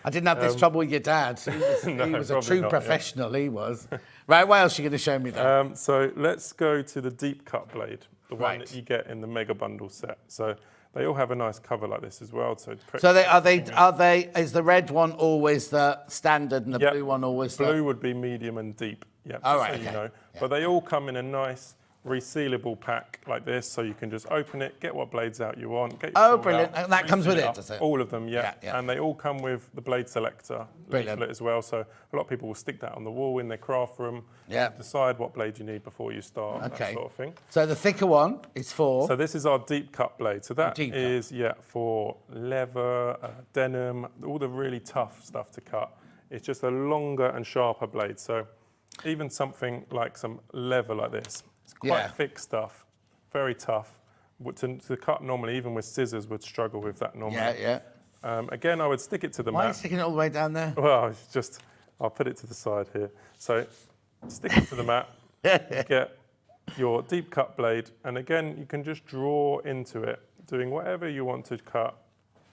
I didn't have this trouble with your dad. He was a true professional, he was. Right, what else are you going to show me then? So let's go to the deep cut blade, the one that you get in the mega bundle set. So they all have a nice cover like this as well. So is the red one always the standard and the blue one always the... Blue would be medium and deep, you know. But they all come in a nice resealable pack like this, so you can just open it, get what blades out you want. Get your brilliant. Out, and that comes with it, does it? All of them, yeah. And they all come with the blade selector leaflet as well. So a lot of people will stick that on the wall in their craft room. Yeah. Decide what blade you need before you start, that sort of thing. So the thicker one is for? So this is our deep cut blade. So that is, for leather, denim, all the really tough stuff to cut. It's just a longer and sharper blade. So even something like some leather like this, it's quite thick stuff, very tough. To cut normally, even with scissors, would struggle with that normally. Again, I would stick it to the mat. Why are you sticking it all the way down there? Well, it's just, I'll put it to the side here. So stick it to the mat, get your deep cut blade, and again, you can just draw into it, doing whatever you want to cut,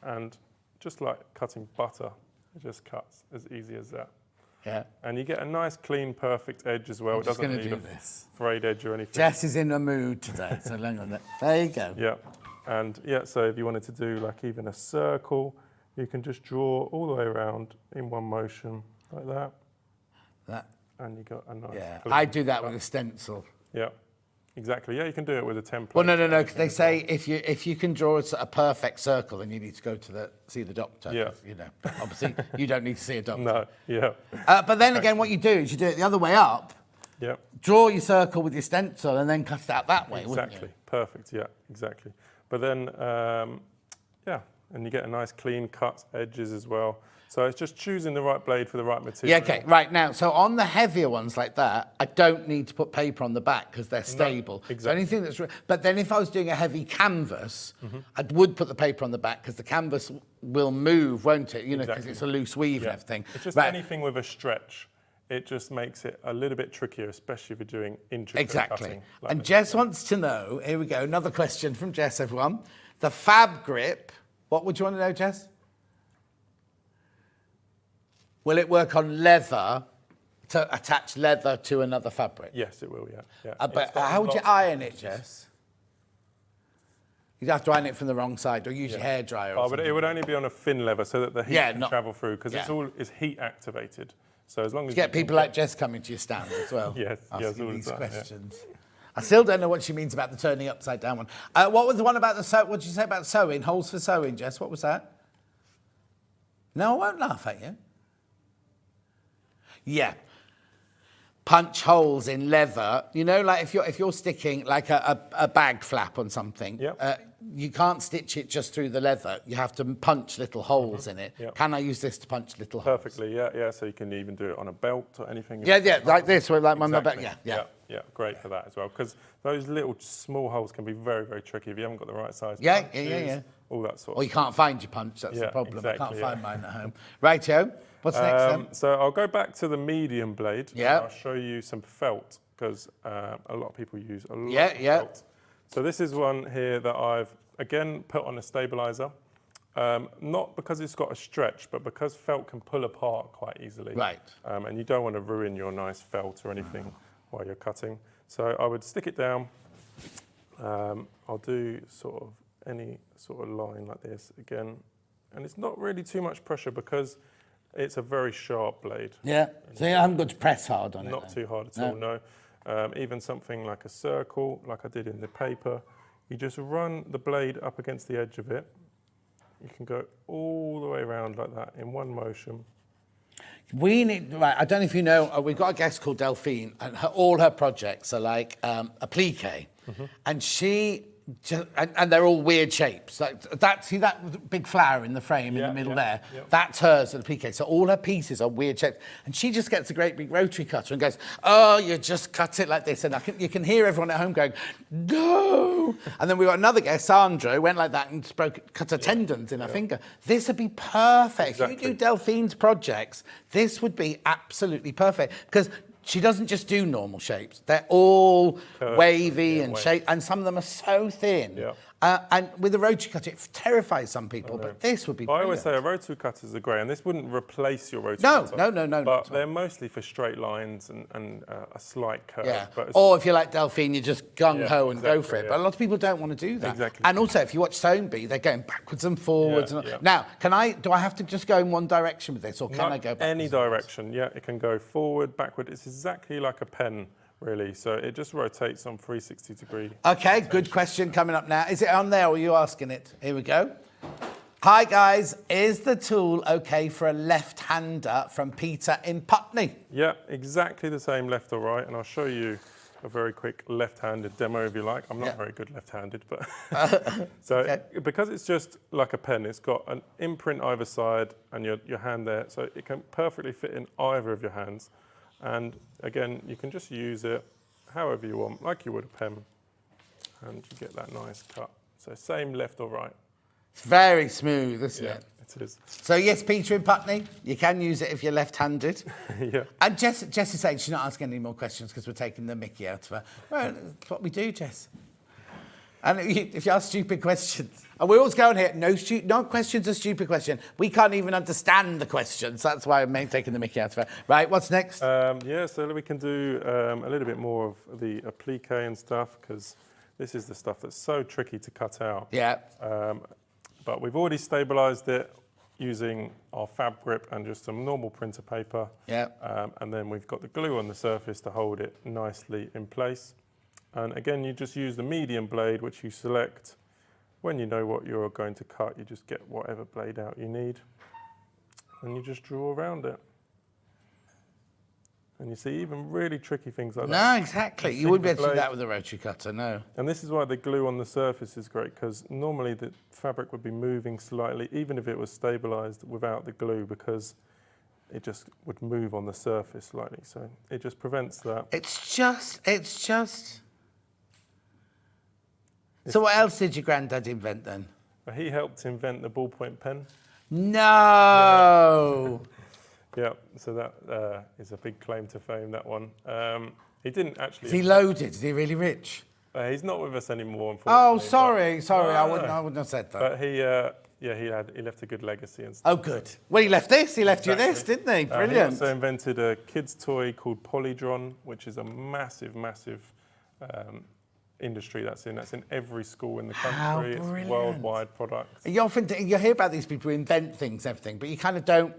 and just like cutting butter, it just cuts as easy as that. Yeah. And you get a nice, clean, perfect edge as well. I'm It just doesn't going to need do a this. frayed edge or anything. Jess is in a mood today, so hang on. There you go. Yeah. And yeah, so if you wanted to do like even a circle, you can just draw all the way around in one motion like that. That. And you got a nice. Yeah. clean I do that cut. with a stencil. Yeah. Exactly. Yeah, you can do it with a template. Well, no, because they say if you can draw a perfect circle, then you need to go to see the doctor. Yeah. You know, obviously you don't need to see a doctor. No. Yeah. But then again, what you do is you do it the other way up. Yeah. Draw your circle with your stencil and then cut it out that way. Wouldn't Exactly. you? Perfect. Yeah. Exactly. But then, yeah, and you get a nice clean cut edges as well. So it's just choosing the right blade for the right material. Yeah, okay, right now. So on the heavier ones like that, I don't need to put paper on the back because they're stable. exactly. So anything that's, but then if I was doing a heavy canvas, I would put the paper on the back because the canvas will move, won't it? You know, because Exactly. it's a loose weave Yeah. and everything. It's just Right. anything with a stretch. It just makes it a little bit trickier, especially if you're doing intricate Exactly. cutting. Like And this. Jess wants to know, here we go, another question from Jess, everyone. The fab grip, what would you want to know, Jess? Will it work on leather, to attach leather to another fabric? Yes, it will, yeah. Yeah. But It's got how would you lots- iron it, Jess? You'd have to iron it from the wrong side or use your hairdryer or Oh, but something. it would only be on a thin leather so that the heat can travel through because it's all is heat activated. So as long as You get you can people like Jess coming to your stand as well. Yes, asking all the these time, yeah. questions. I still don't know what she means about the turning upside down one. What was the one about the what did you say about sewing? Holes for sewing, Jess? What was that? No, I won't laugh at you. Yeah. Punch holes in leather. You know, like if you're sticking like a bag flap on something, you can't stitch it just through the leather. You have to punch little holes in it. Yep. Can I use this to punch little holes? Perfectly, yeah. So you can even do it on a belt or anything. Yeah, like this, or like my belt. Exactly. Yeah. Great for that as well. Because those little small holes can be very, very tricky if you haven't got the right size. Yeah. All that sort of Or you can't find your punch, that's the problem. I can't find mine at home. Rightio, what's next then? So I'll go back to the medium blade. Yeah. And I'll show you some felt because a lot of people use a lot of Yeah. felt. So this is one here that I've, again, put on a stabilizer. Not because it's got a stretch, but because felt can pull apart quite easily. Right. And you don't want to ruin your nice felt or anything while you're cutting. So I would stick it down. I'll do sort of any sort of line like this again. And it's not really too much pressure because it's a very sharp blade. Yeah, so you haven't got to press hard on it. Not too hard at all, no. Even something like a circle, like I did in the paper, you just run the blade up against the edge of it. You can go all the way around like that in one motion. We need, right, I don't know if you know, we've got a guest called Delphine, and all her projects are like applique. And she, and they're all weird shapes. Like that, see that big flower in the frame in the middle there? That's hers at applique. So all her pieces are weird shapes. And she just gets a great big rotary cutter and goes, oh, you just cut it like this. And you can hear everyone at home going, no. And then we got another guest, Sandra, who went like that and cut her tendons in her finger. This would be perfect. Exactly. If you do Delphine's projects, this would be absolutely perfect. Because she doesn't just do normal shapes. They're all wavy and shaped, and some of them are so thin. Yeah. And with a rotary cutter, it terrifies some people, but this would be I always brilliant. say a rotary cutters are great, and this wouldn't replace your rotary cutter. No. But they're mostly for straight lines and a slight curve. Yeah. But Or if you're like Delphine, you just gung-ho and go for it. exactly, But a lot of people don't want to do that. Exactly. And also, if you watch Stone Bee, they're going backwards and forwards. Yeah. Now, do I have to just go in one direction with this, or can I go backwards? Any direction, yeah. It can go forward, backward. It's exactly like a pen, really. So it just rotates on 360 degree. Okay, good question coming up now. Is it on there or are you asking it? Here we go. Hi guys, is the tool okay for a left-hander from Peter in Putney? Yeah, exactly the same left or right. And I'll show you a very quick left-handed demo if you like. I'm not very good left-handed, but so because it's just like a pen, it's got an imprint either side and your hand there, so it can perfectly fit in either of your hands. And again, you can just use it however you want, like you would a pen, and you get that nice cut. So same left or right. It's very smooth, isn't it? It is. So yes, Peter in Putney, you can use it if you're left-handed. Yeah. And Jess is saying she's not asking any more questions because we're taking the mickey out of her. Well, that's what we do, Jess. And if you ask stupid questions, and we always go on here, no questions are stupid question. We can't even understand the questions. That's why I'm taking the mickey out of it. Right, what's next? Yeah, so we can do a little bit more of the applique and stuff, because this is the stuff that's so tricky to cut out. Yeah. But we've already stabilised it using our fab grip and just some normal printer paper. Yeah. And then we've got the glue on the surface to hold it nicely in place. And again, you just use the medium blade, which you select. When you know what you're going to cut, you just get whatever blade out you need. And you just draw around it. And you see even really tricky things like that. No, exactly. You wouldn't be able to do that with a rotary cutter, no. And this is why the glue on the surface is great, because normally the fabric would be moving slightly, even if it was stabilised without the glue, because it just would move on the surface slightly. So it just prevents that. It's just... So what else did your granddad invent then? He helped invent the ballpoint pen. No! Yeah, so that is a big claim to fame, that one. He didn't actually... Is he loaded? Is he really rich? He's not with us anymore, unfortunately. Oh, sorry, I wouldn't have said that. But he left a good legacy and stuff. Oh, good. Well, he left this. He left you this, didn't he? Brilliant. He also invented a kid's toy called Polydron, which is a massive, massive industry that's in every school in the country. It's a worldwide product. You often you hear about these people who invent things, everything, but you kind of don't.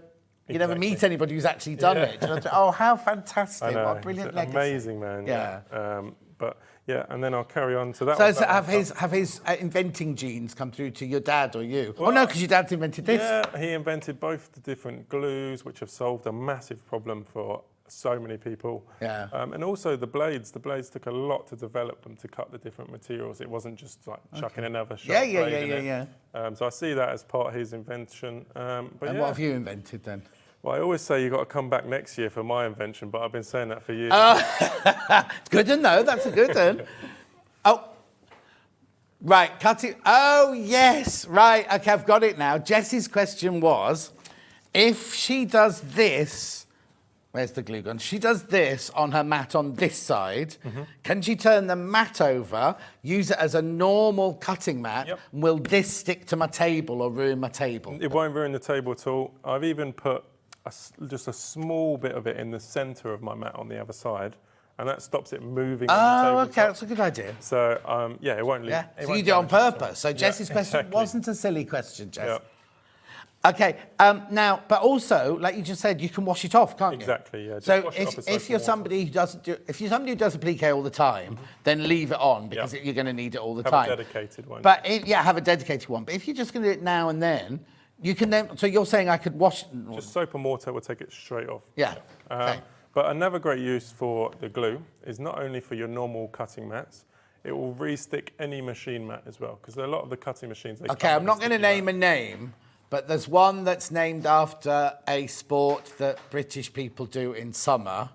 You never meet anybody who's actually done it. You know, oh, how fantastic! What a brilliant legacy! Amazing, man. Yeah. But yeah, and then I'll carry on to that. So have his inventing genes come through to your dad or you? Well, oh no, because your dad's invented this. Yeah, he invented both the different glues, which have solved a massive problem for so many people. Yeah. And also the blades. The blades took a lot to develop them to cut the different materials. It wasn't just like chucking another sharp blade in it. So I see that as part of his invention. And what have you invented then? Well, I always say you've got to come back next year for my invention, but I've been saying that for years. It's good to know. That's a good one. Oh, right. Cut it. Oh, yes. Right. Okay, I've got it now. Jessie's question was, if she does this, where's the glue gun? She does this on her mat on this side. Can she turn the mat over, use it as a normal cutting mat, and will this stick to my table or ruin my table? It won't ruin the table at all. I've even put just a small bit of it in the centre of my mat on the other side, and that stops it moving on the table. Oh, okay, that's a good idea. So, yeah, it won't leave. Yeah, so you do it on purpose. So Jessie's question wasn't a silly question, Jess. Okay, now, but also, like you just said, you can wash it off, can't you? Exactly, yeah. So if you're somebody who doesn't do, if you're somebody who does applique all the time, then leave it on because you're going to need it all the time. Have a dedicated one. But have a dedicated one. But if you're just going to do it now and then, you can then. So you're saying I could wash. Just soap and water will take it straight off. Yeah. Okay. But another great use for the glue is not only for your normal cutting mats. It will re-stick any machine mat as well, because a lot of the cutting machines. Okay, I'm not going to name a name. But there's one that's named after a sport that British people do in summer,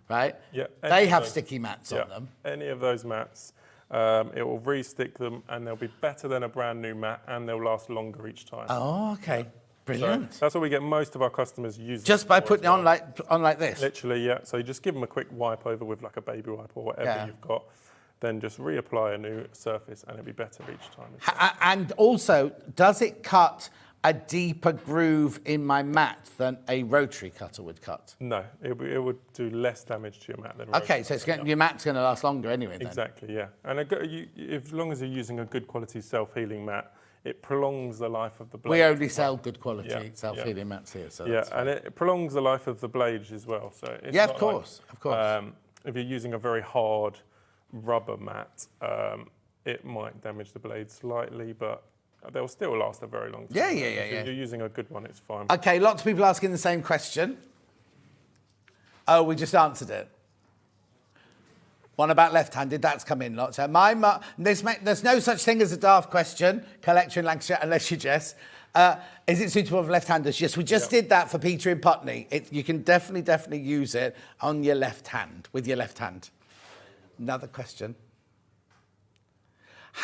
right? Yeah. They have sticky mats on them. Any of those mats, it will re-stick them, and they'll be better than a brand new mat, and they'll last longer each time. Oh, okay. Brilliant. So that's what we get most of our customers using. Just by putting it on like this? Literally, yeah. So you just give them a quick wipe over with like a baby wipe or whatever you've got. Then just reapply a new surface, and it'll be better each time. And also, does it cut a deeper groove in my mat than a rotary cutter would cut? No, it would do less damage to your mat than okay, so your mat's going to last longer anyway then. Exactly, yeah. And as long as you're using a good quality self-healing mat, it prolongs the life of the blade. We only sell good quality self-healing mats here. So and it prolongs the life of the blades as well. So it's of course. If you're using a very hard rubber mat, it might damage the blade slightly, but they'll still last a very long time. Yeah. If you're using a good one, it's fine. Okay, lots of people asking the same question. Oh, we just answered it. One about left-handed, that's come in lots. There's no such thing as a daft question, collector in Lancashire, unless you Jess. Is it suitable for left-handers? Yes, we just did that for Peter in Putney. You can definitely use it on your left hand, with your left hand. Another question.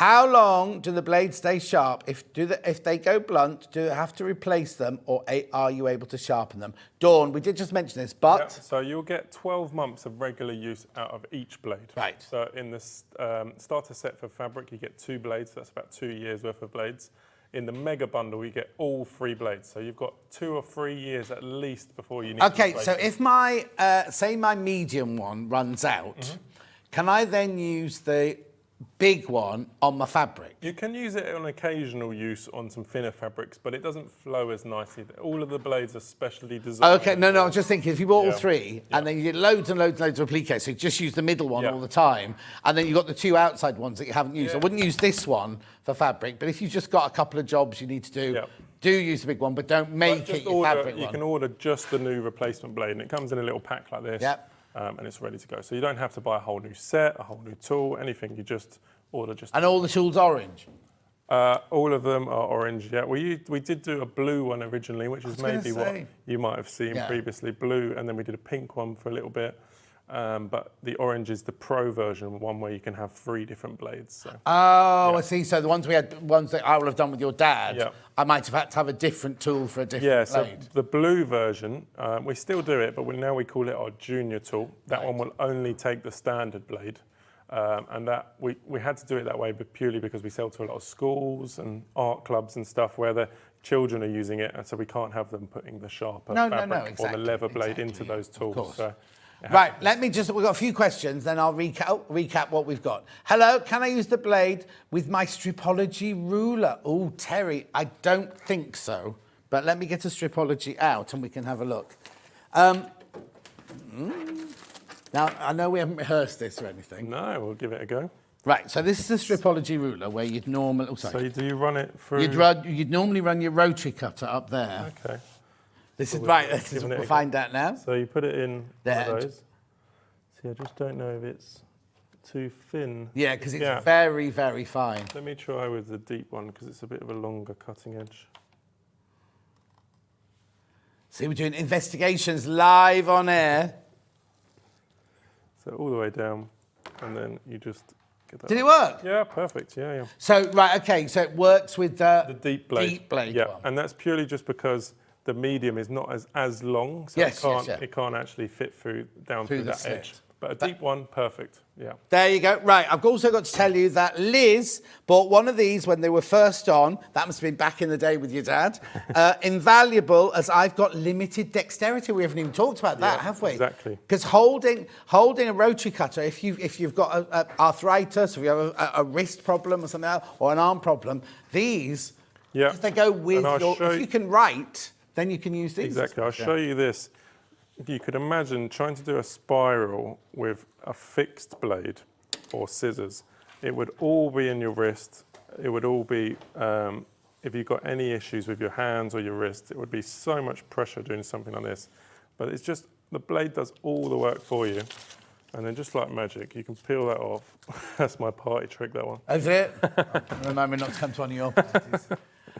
How long do the blades stay sharp? If they go blunt, do you have to replace them, or are you able to sharpen them? Dawn, we did just mention this, but... Yeah, so you'll get 12 months of regular use out of each blade. Right. So in the starter set for fabric, you get 2 blades. That's about 2 years worth of blades. In the mega bundle, you get all 3 blades. So you've got 2 or 3 years at least before you need to replace so them. if my, say my medium one runs out, can I then use the big one on my fabric? You can use it on occasional use on some thinner fabrics, but it doesn't flow as nicely. All of the blades are specially designed. Okay, no, I was just thinking, if you bought all 3, and then you get loads and loads and loads of appliques, so you just use the middle one all the time, and then you've got the 2 outside ones that you haven't used. I wouldn't use this one for fabric, but if you've just got a couple of jobs you need to do, do use the big one, but don't make it your fabric one. You can order just the new replacement blade, and it comes in a little pack like this, and it's ready to go. So you don't have to buy a whole new set, a whole new tool, anything. You just order just... And all the tools orange? All of them are orange, yeah. We did do a blue one originally, which is maybe what you might have seen previously, blue, and then we did a pink one for a little bit. But the orange is the pro version, one where you can have 3 different blades. So. I see. So the ones that I will have done with your dad, I might have had to have a different tool for a different blade. So the blue version, we still do it, but now we call it our junior tool. That one will only take the standard blade. And that we had to do it that way, but purely because we sell to a lot of schools and art clubs and stuff where the children are using it, and so we can't have them putting the sharper fabric or the leather blade into those tools. So right, we've got a few questions, then I'll recap what we've got. Hello, can I use the blade with my stripology ruler? Oh, Terry, I don't think so, but let me get a stripology out and we can have a look. Now, I know we haven't rehearsed this or anything. No, we'll give it a go. Right, so this is the stripology ruler where you'd normally... Oh, sorry. So do you run it through... You'd normally run your rotary cutter up there. Okay. This is right, we'll find out now. So you put it in there. One of those. See, I just don't know if it's too thin. Yeah, because it's very, very fine. Let me try with the deep one, because it's a bit of a longer cutting edge. See, we're doing investigations live on air. So all the way down, and then you just get that. Did it work? Yeah, perfect. Yeah. So, right, okay, so it works with the deep blade. Deep blade yeah, one. And that's purely just because the medium is not as long, so it can't actually fit through that edge. But a deep one, perfect. Yeah. There you go. Right, I've also got to tell you that Liz bought one of these when they were first on. That must have been back in the day with your dad. Invaluable, as I've got limited dexterity. We haven't even talked about that, have we? Exactly. Because holding a rotary cutter, if you've got arthritis, or you have a wrist problem or something else, or an arm problem, these, they go with if you can write, then you can use these. Exactly. I'll show you this. If you could imagine trying to do a spiral with a fixed blade or scissors, it would all be in your wrist. It would all be, if you've got any issues with your hands or your wrist, it would be so much pressure doing something like this. But it's just, the blade does all the work for you. And then just like magic, you can peel that off. That's my party trick, that one. Is it? Remind me not to come to one of your parties.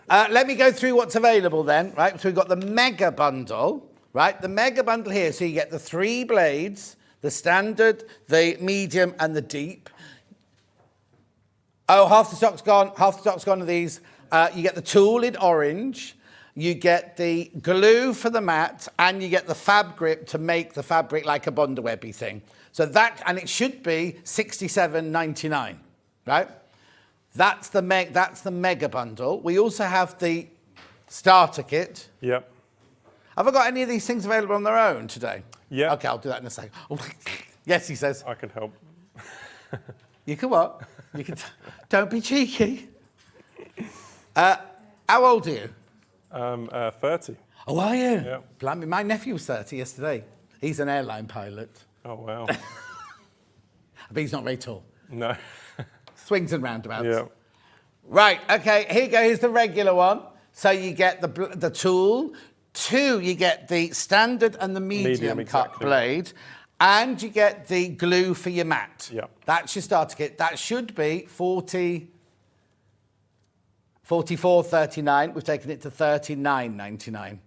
Let me go through what's available then, right? So we've got the mega bundle. Right, the mega bundle here, so you get the 3 blades, the standard, the medium, and the deep. Oh, half the stock's gone of these. You get the tool in orange, you get the glue for the mat, and you get the fab grip to make the fabric like a Bondawebby thing. So that, and it should be $67.99, right? That's the mega bundle. We also have the starter kit. Yep. Have I got any of these things available on their own today? Yeah. Okay, I'll do that in a second. Oh, yes, he says. I can help. You can what? You can. Don't be cheeky. How old are you? 30. Oh, are you? Yeah. Blimey, my nephew was 30 yesterday. He's an airline pilot. Oh, wow. But he's not very tall. No. Swings and roundabouts. Yeah. Right, okay, here you go. Here's the regular one. So you get the tool. 2, you get the standard and the medium cut blade, and you get the glue for your mat. Yeah. That's your starter kit. That should be $44.39. We've taken it to $39.99.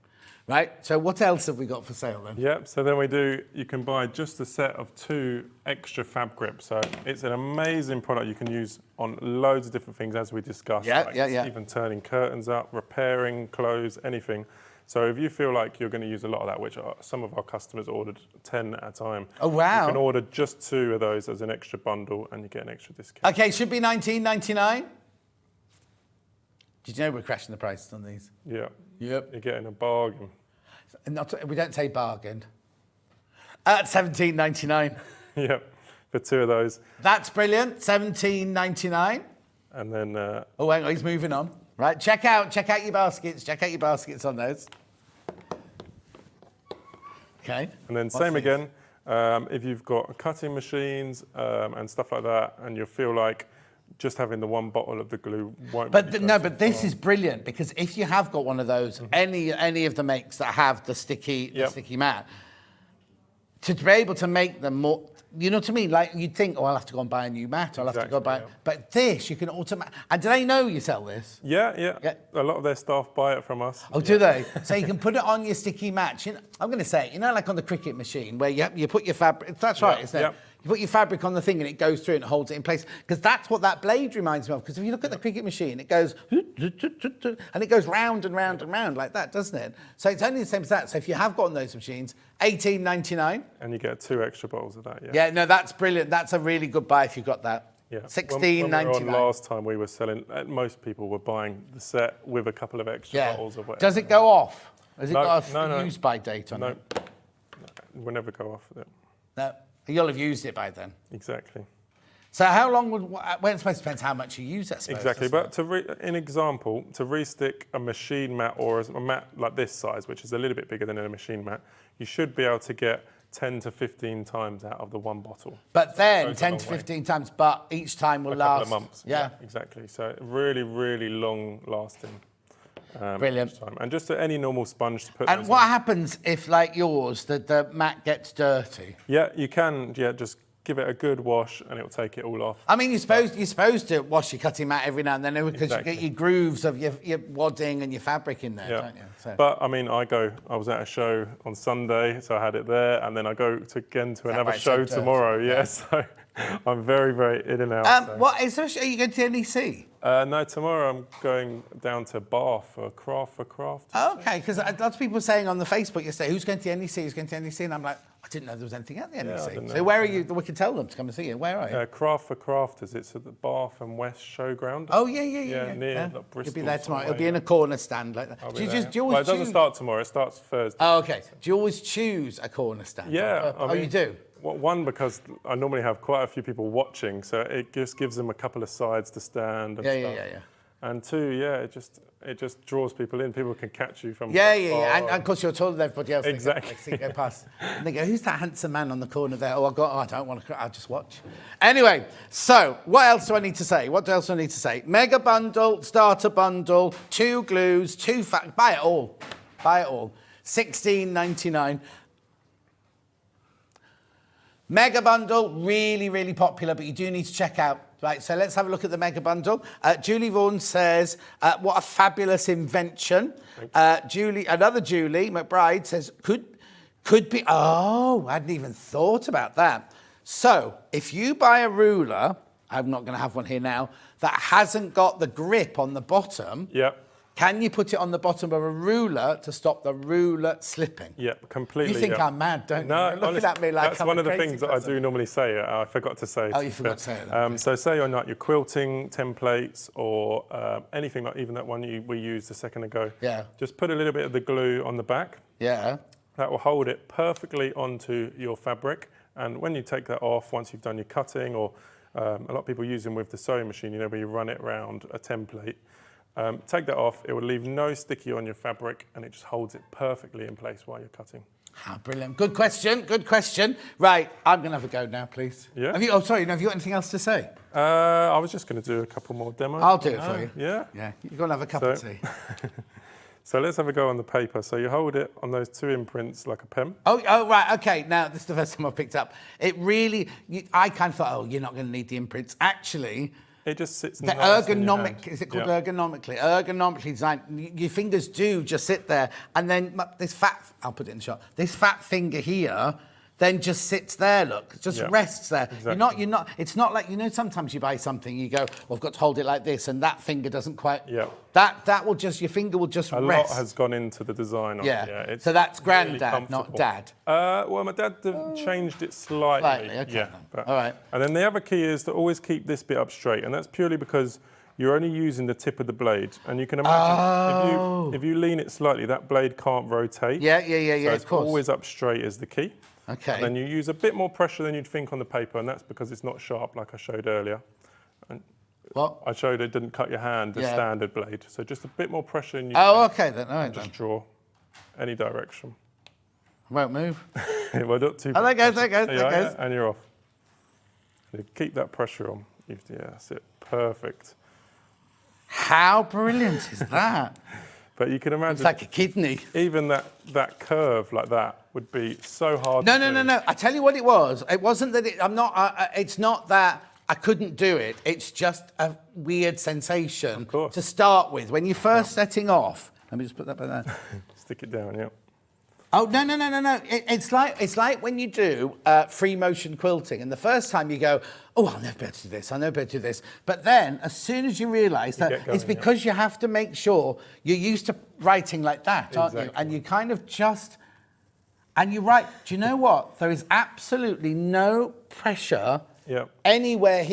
Right, so what else have we got for sale then? Yep, so then you can buy just a set of 2 extra fab grips. So it's an amazing product you can use on loads of different things, as we discussed. Even turning curtains up, repairing clothes, anything. So if you feel like you're going to use a lot of that, which some of our customers ordered 10 at a time. Oh, wow. You can order just 2 of those as an extra bundle and you get an extra discount. Okay, should be $19.99. Did you know we're crashing the prices on these? Yeah. Yep. You're getting a bargain. We don't say bargain. At $17.99. Yep, for 2 of those. That's brilliant. $17.99. And then... oh, hang on, he's moving on. Right, check out your baskets. Check out your baskets on those. Okay. And then same again. If you've got cutting machines and stuff like that, and you feel like just having the 1 bottle of the glue won't. But this is brilliant, because if you have got one of those, any of the makes that have the sticky mat, to be able to make them more, you know what I mean? Like you'd think, oh, I'll have to go and buy a new mat. I'll have to go buy. Yeah. But this, you can automatically. And do they know you sell this? Yeah. A lot of their staff buy it from us. Oh, do they? So you can put it on your sticky mat. You know, I'm going to say, you know, like on the cricket machine where you put your fabric. That's right, isn't it? Yeah. You put your fabric on the thing and it goes through and it holds it in place. Because that's what that blade reminds me of. Because if you look at the cricket machine, it goes and it goes round and round and round like that, doesn't it? So it's only the same as that. So if you have got one of those machines, $18.99. And you get 2 extra bottles of that, Yeah, no, that's brilliant. That's a really good buy if you've got that. Yeah. $16.99. When we were on last time, we were selling, most people were buying the set with a couple of extra bottles of whatever. Does it go off? Has it No, got a no. use by date on it? No, we'll never go off it. No. You'll have used it by then. Exactly. So how long would, well, it depends how much you use it, I suppose. Exactly, but in example, to restick a machine mat or a mat like this size, which is a little bit bigger than a machine mat, you should be able to get 10 to 15 times out of the 1 bottle. But then 10 to 15 times, but each time will last. A couple of months. Yeah, exactly. So really, really long lasting. Brilliant. Time. And just any normal sponge to put. And what happens if, like yours, the mat gets dirty? Yeah, you can. Yeah, just give it a good wash, and it'll take it all off. I mean, you're supposed to wash your cutting mat every now and then because you get your grooves of your wadding and your fabric in there, don't you? So. But I mean, I was at a show on Sunday, so I had it there, and then I go again to another show tomorrow. Yeah, so I'm very, very in and out. What is there? Are you going to NEC? No, tomorrow I'm going down to Bath for Craft. Okay, because lots of people were saying on the Facebook yesterday, who's going to NEC, who's going to NEC? And I'm like, I didn't know there was anything at the NEC. So where are you? We can tell them to come and see you. Where are you? Craft for Crafters. It's at the Bath and West Showground. Oh, yeah. Near Bristol. You'll be there tomorrow. It'll be in a corner stand like that. Well, it doesn't start tomorrow. It starts Thursday. Oh, okay. Do you always choose a corner stand? Yeah. You do? Well, one, because I normally have quite a few people watching, so it just gives them a couple of sides to stand and stuff. Yeah. And 2, it just draws people in. People can catch you from Yeah. And of course, you're taller than everybody else. Exactly. They go past. And they go, who's that handsome man on the corner there? Oh, I don't want to, I'll just watch. Anyway, so what else do I need to say? Mega bundle, starter bundle, 2 glues, 2 buy it all. $16.99. Mega bundle, really, really popular, but you do need to check out. Right, so let's have a look at the mega bundle. Julie Vaughan says, what a fabulous invention. Another Julie McBride says, could be, oh, I hadn't even thought about that. So if you buy a ruler, I'm not going to have one here now, that hasn't got the grip on the bottom, can you put it on the bottom of a ruler to stop the ruler slipping? Yeah, completely. You think I'm mad, don't you? No, You're looking at me like that's I'm one of the crazy things that I do normally say. I forgot to say. Oh, you forgot to say it. So say on like your quilting templates or anything like even that one we used a second ago. Yeah. Just put a little bit of the glue on the back. Yeah. That will hold it perfectly onto your fabric. And when you take that off, once you've done your cutting, or a lot of people use them with the sewing machine, you know, where you run it around a template. Take that off, it will leave no sticky on your fabric and it just holds it perfectly in place while you're cutting. How brilliant. Good question. Right, I'm going to have a go now, please. Yeah. Have you got anything else to say? I was just going to do a couple more demos. I'll do it for you. Yeah? Yeah, you're going to have a cup of tea. So let's have a go on the paper. So you hold it on those 2 imprints like a pen. Oh, right, okay. Now, this is the first time I've picked up. It really, I kind of thought, you're not going to need the imprints. Actually, It just sits The nice in your ergonomic, hand. is it called ergonomically? Ergonomically designed. Your fingers do just sit there, and then this fat, I'll put it in the shot, this fat finger here then just sits there, look, just rests there. Exactly. You're not, it's not like, sometimes you buy something, you go, well, I've got to hold it like this, and that finger doesn't quite, that will just, your finger will just rest. A lot has gone into the design of it. It's so that's granddad, really not dad. Well, my dad changed it slightly. Okay. But, all right. And then the other key is to always keep this bit up straight, and that's purely because you're only using the tip of the blade, and you can imagine if you lean it slightly, that blade can't rotate. Yeah, So of it's course. always up straight is the key. Okay. And then you use a bit more pressure than you'd think on the paper, and that's because it's not sharp, like I showed earlier. And what? I showed it didn't cut your hand, the standard blade. So just a bit more pressure and you okay then. All right, just draw any direction. Won't move. Well, not too there goes. And you're off. You keep that pressure on. That's it. Perfect. How brilliant is that? But you can imagine. It's like a kidney. Even that curve like that would be so hard No. to do. I tell you what it was. It wasn't that it's not that I couldn't do it. It's just a weird sensation to start with. When you're first setting off, let me just put that by there. Stick it down, yeah. Oh, no. It's like when you do free motion quilting, and the first time you go, oh, I'll never be able to do this, I'll never be able to do this. But then, as soon as you realise that it's because you have to make sure you're used to writing like that, aren't you? And you kind of just, and you write, do you know what? There is absolutely no pressure anywhere.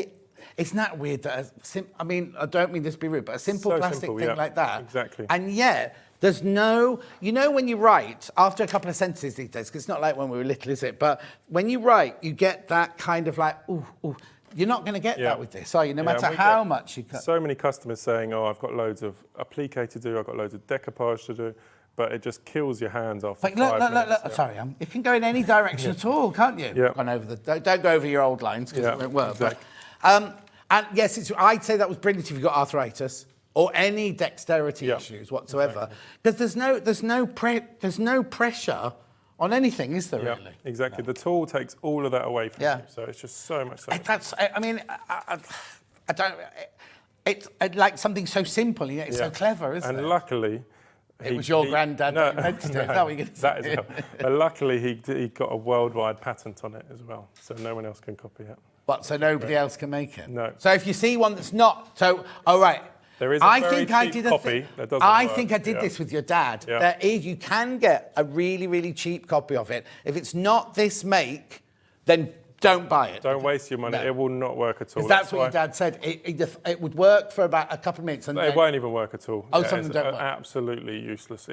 It's not weird that, I mean, I don't mean this to be rude, but a simple plastic thing like that. Exactly. And yet, there's no, when you write, after a couple of sentences these days, because it's not like when we were little, is it? But when you write, you get that kind of like, ooh. You're not going to get that with this, are you? No matter how much you cut. So many customers saying, oh, I've got loads of applique to do, I've got loads of decoupage to do, but it just kills your hands after 5 minutes. Look. Sorry, you can go in any direction at all, can't you? Yeah. Don't go over your old lines, because it won't work. Exactly. But, and yes, I'd say that was brilliant if you've got arthritis or any dexterity issues whatsoever, because there's no pressure on anything, is there? Really? Exactly. The tool takes all of that away from you, so it's just so much. I mean, I don't. It's like something so simple, yet it's so clever, isn't it? And luckily, it was your granddad that invented it. Is that what you're going to say? That is but luckily, he got a worldwide patent on it as well, so no one else can copy it. What? So nobody else can make it? No. So if you see one that's not, all right. There is a very cheap copy that doesn't I work. think I did this with your dad. Yeah. You can get a really, really cheap copy of it. If it's not this make, then don't buy it. Don't waste your money. No. It will not work at all. That's what your dad said. It would work for about a couple of minutes. And it won't even work at all. Oh, some of them don't work. Absolutely useless.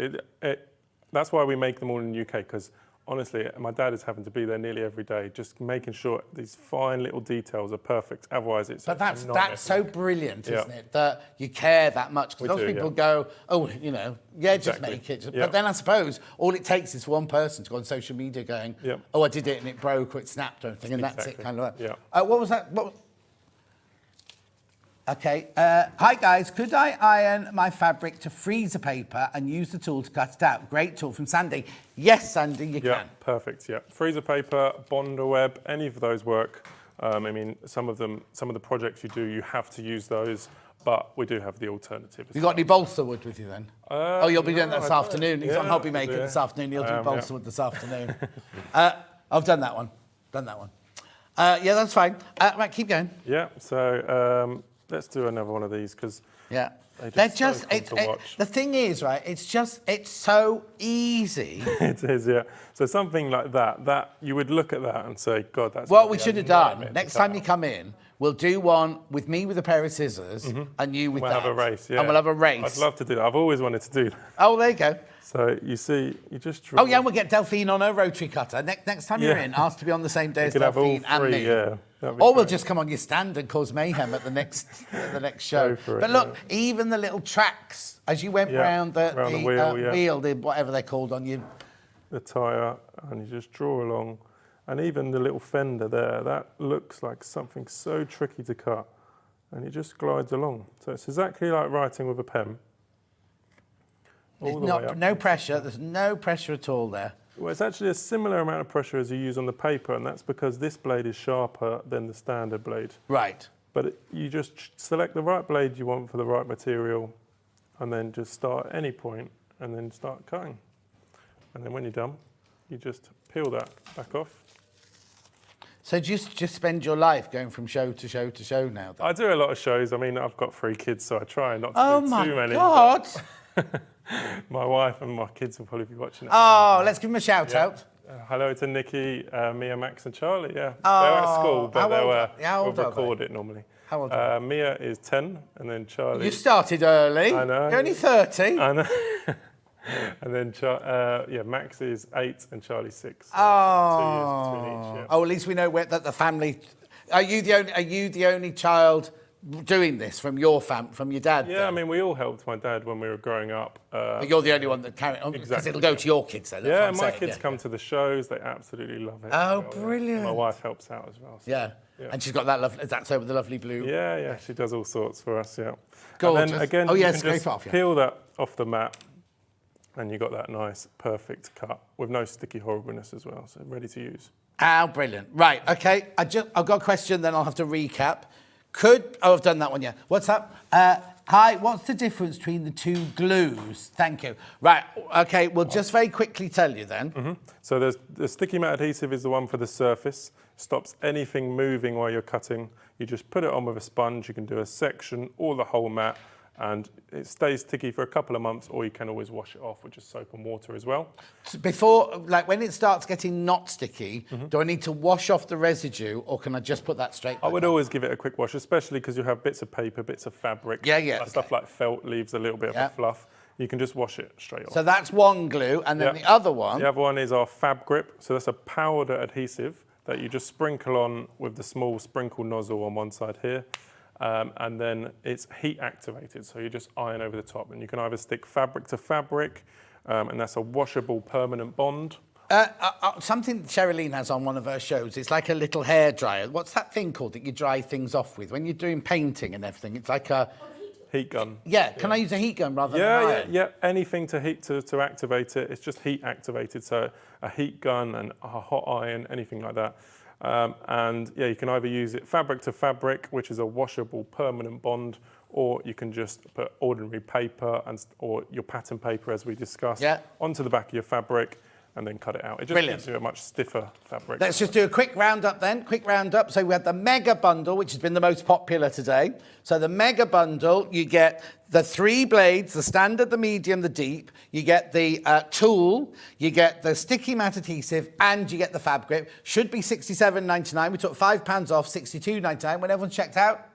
That's why we make them all in the UK, because honestly, my dad is having to be there nearly every day, just making sure these fine little details are perfect. Otherwise, it's. But that's so brilliant, isn't it? That you care that much. Because those people go, just make it. But then I suppose all it takes is for one person to go on social media going, oh, I did it and it broke or it snapped or anything, and that's it, kind of. What was that? Okay. Hi, guys. Could I iron my fabric to freezer paper and use the tool to cut it out? Great tool from Sandy. Yes, Sandy, you can. Perfect. Yeah. Freezer paper, Bonder web, any of those work. I mean, some of the projects you do, you have to use those, but we do have the alternative. You got any balsa wood with you then? You'll be doing that this afternoon. He's on Hobby Maker this afternoon. He'll do balsa wood this afternoon. I've done that one. Yeah, that's fine. Right, keep going. Yeah. So. Let's do another one of these because they're just the thing is, right, it's so easy. It is, yeah. So something like that you would look at that and say, God, that's what we should have done. Next time you come in, we'll do one with me with a pair of scissors and you with that. We'll have a race, And we'll have a race. I'd love to do that. I've always wanted to do that. Oh, there you go. So you see, you just draw. Oh yeah, we'll get Delphine on her rotary cutter. Next time you're in, ask to be on the same day as Delphine and me. Or we'll just come on your stand and cause mayhem at the next show. But look, even the little tracks as you went round the wheel, whatever they're called on you. The tyre, and you just draw along, and even the little fender there, that looks like something so tricky to cut, and it just glides along. So it's exactly like writing with a pen. No pressure. There's no pressure at all there. Well, it's actually a similar amount of pressure as you use on the paper, and that's because this blade is sharper than the standard blade. Right. But you just select the right blade you want for the right material, and then just start at any point, and then start cutting. And then when you're done, you just peel that back off. So just spend your life going from show to show to show now? Then? I do a lot of shows. I mean, I've got 3 kids, so I try not to do too many. Oh my God! My wife and my kids will probably be watching it. Oh, let's give them a shout out. Hello to Nikki, Mia, Max and Charlie, They're at school, but we'll record it normally. How old are they? Mia is 10, and then Charlie... You started early. I know. You're only 30. I know. And then, Max is 8 and Charlie's 6. So 2 years between each, yeah. Oh, at least we know that the family... Are you the only child doing this from your dad? Yeah, then? I mean, we all helped my dad when we were growing up. But you're the only one that carried on, because it'll go to your kids then. Yeah, my kids come to the shows. They absolutely love it. Oh, brilliant. My wife helps out as well. So, yeah, and she's got that lovely, that's over the lovely blue. Yeah, she does all sorts for us, yeah. Gorgeous. And then again, you can just scrape off, peel that off the mat, and you got that nice, perfect cut with no sticky horribleness as well, so ready to use. Oh, brilliant. Right, okay, I've got a question, then I'll have to recap. I've done that one, yeah. What's up? Hi, what's the difference between the 2 glues? Thank you. Right, okay, we'll just very quickly tell you then. Mm-hmm. So there's the sticky mat adhesive is the one for the surface, stops anything moving while you're cutting. You just put it on with a sponge, you can do a section or the whole mat, and it stays sticky for a couple of months, or you can always wash it off with just soap and water as well. Before, like when it starts getting not sticky, do I need to wash off the residue, or can I just put that straight back I would on? always give it a quick wash, especially because you have bits of paper, bits of fabric. Stuff like felt leaves a little bit of a fluff. You can just wash it straight off. So that's one glue, and then the other one? The other one is our Fab Grip. So that's a powder adhesive that you just sprinkle on with the small sprinkle nozzle on one side here. And then it's heat activated, so you just iron over the top, and you can either stick fabric to fabric, and that's a washable permanent bond. Something Sherilyn has on one of her shows, it's like a little hair dryer. What's that thing called that you dry things off with? When you're doing painting and everything, it's like a... Heat gun. Yeah, can I use a heat gun rather than an iron? Yeah, anything to activate it. It's just heat activated, so a heat gun and a hot iron, anything like that. And you can either use it fabric to fabric, which is a washable permanent bond, or you can just put ordinary paper or your pattern paper, as we discussed, onto the back of your fabric and then cut it out. It just gives you a much stiffer fabric. Let's just do a quick roundup then. So we had the mega bundle, which has been the most popular today. So the mega bundle, you get the 3 blades, the standard, the medium, the deep. You get the tool, you get the sticky mat adhesive, and you get the Fab Grip. Should be £67.99. We took £5 off, £62.99 when everyone's checked out.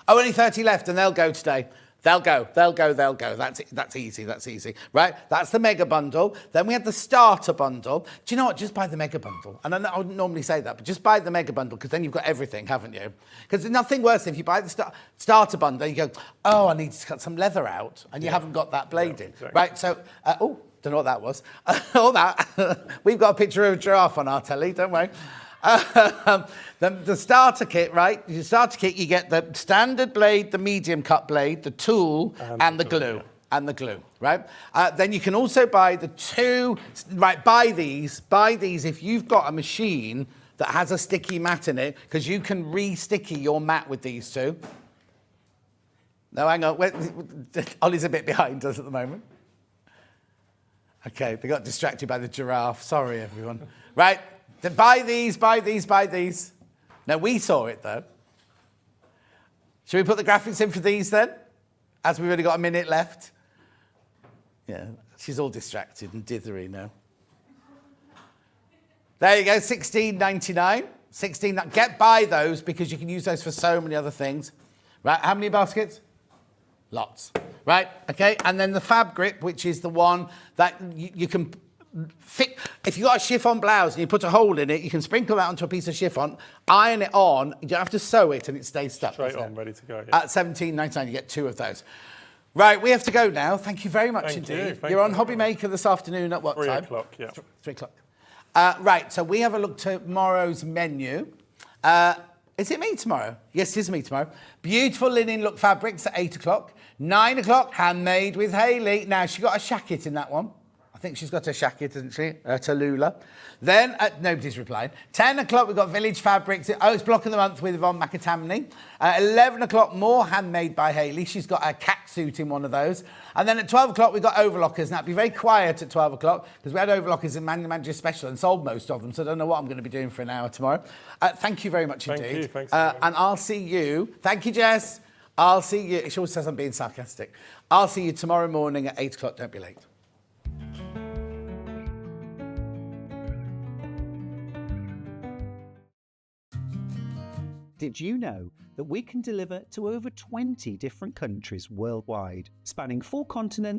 Oh, only 30 left, and they'll go today. They'll go. That's easy. Right, that's the mega bundle. Then we have the starter bundle. Do you know what? Just buy the mega bundle. And I wouldn't normally say that, but just buy the mega bundle, because then you've got everything, haven't you? Because there's nothing worse than if you buy the starter bundle, you go, oh, I need to cut some leather out, and you haven't got that blade in. Exactly. Right, so, don't know what that was. All that. We've got a picture of a giraffe on our telly, don't we? The starter kit, right? The starter kit, you get the standard blade, the medium cut blade, the tool, and the glue. And the glue, right? Then you can also buy the 2, right, buy these if you've got a machine that has a sticky mat in it, because you can re-sticky your mat with these 2. No, hang on, Ollie's a bit behind us at the moment. Okay, they got distracted by the giraffe, sorry everyone. Right? Then buy these. No, we saw it, though. Should we put the graphics in for these, then? As we've only got a minute left. Yeah, she's all distracted and dithery now. There you go, £16.99. Buy those, because you can use those for so many other things. Right, how many baskets? Lots. Right, okay, and then the Fab Grip, which is the one that you can... If you've got a chiffon blouse and you put a hole in it, you can sprinkle that onto a piece of chiffon, iron it on, you don't have to sew it, and it stays stuck. Straight on, ready to go. Yeah. At £17.99, you get 2 of those. Right, we have to go now. Thank you very much indeed. You're on Hobby Maker this afternoon at what time? 3 o'clock, yeah. 3 o'clock. Right, so we have a look tomorrow's menu. Is it me tomorrow? Yes, it is me tomorrow. Beautiful linen look fabrics at 8 o'clock. 9 o'clock, handmade with Hayley. Now, she got a shacket in that one. I think she's got her shacket, hasn't she? Tallulah. Then, nobody's replying. 10 o'clock, we've got Village Fabrics. Oh, it's Block of the Month with Yvonne McAtamney. 11 o'clock, more handmade by Hayley. She's got a cat suit in one of those. And then at 12 o'clock, we've got overlockers. Now, it'll be very quiet at 12 o'clock because we had overlockers in Manual Manager Special and sold most of them, so I don't know what I'm going to be doing for an hour tomorrow. Thank you very much indeed. Thank you. Thanks. And I'll see you. Thank you, Jess. I'll see you. She always says I'm being sarcastic. I'll see you tomorrow morning at 8 o'clock. Don't be late. Did you know that we can deliver to over 20 different countries worldwide, spanning 4 continents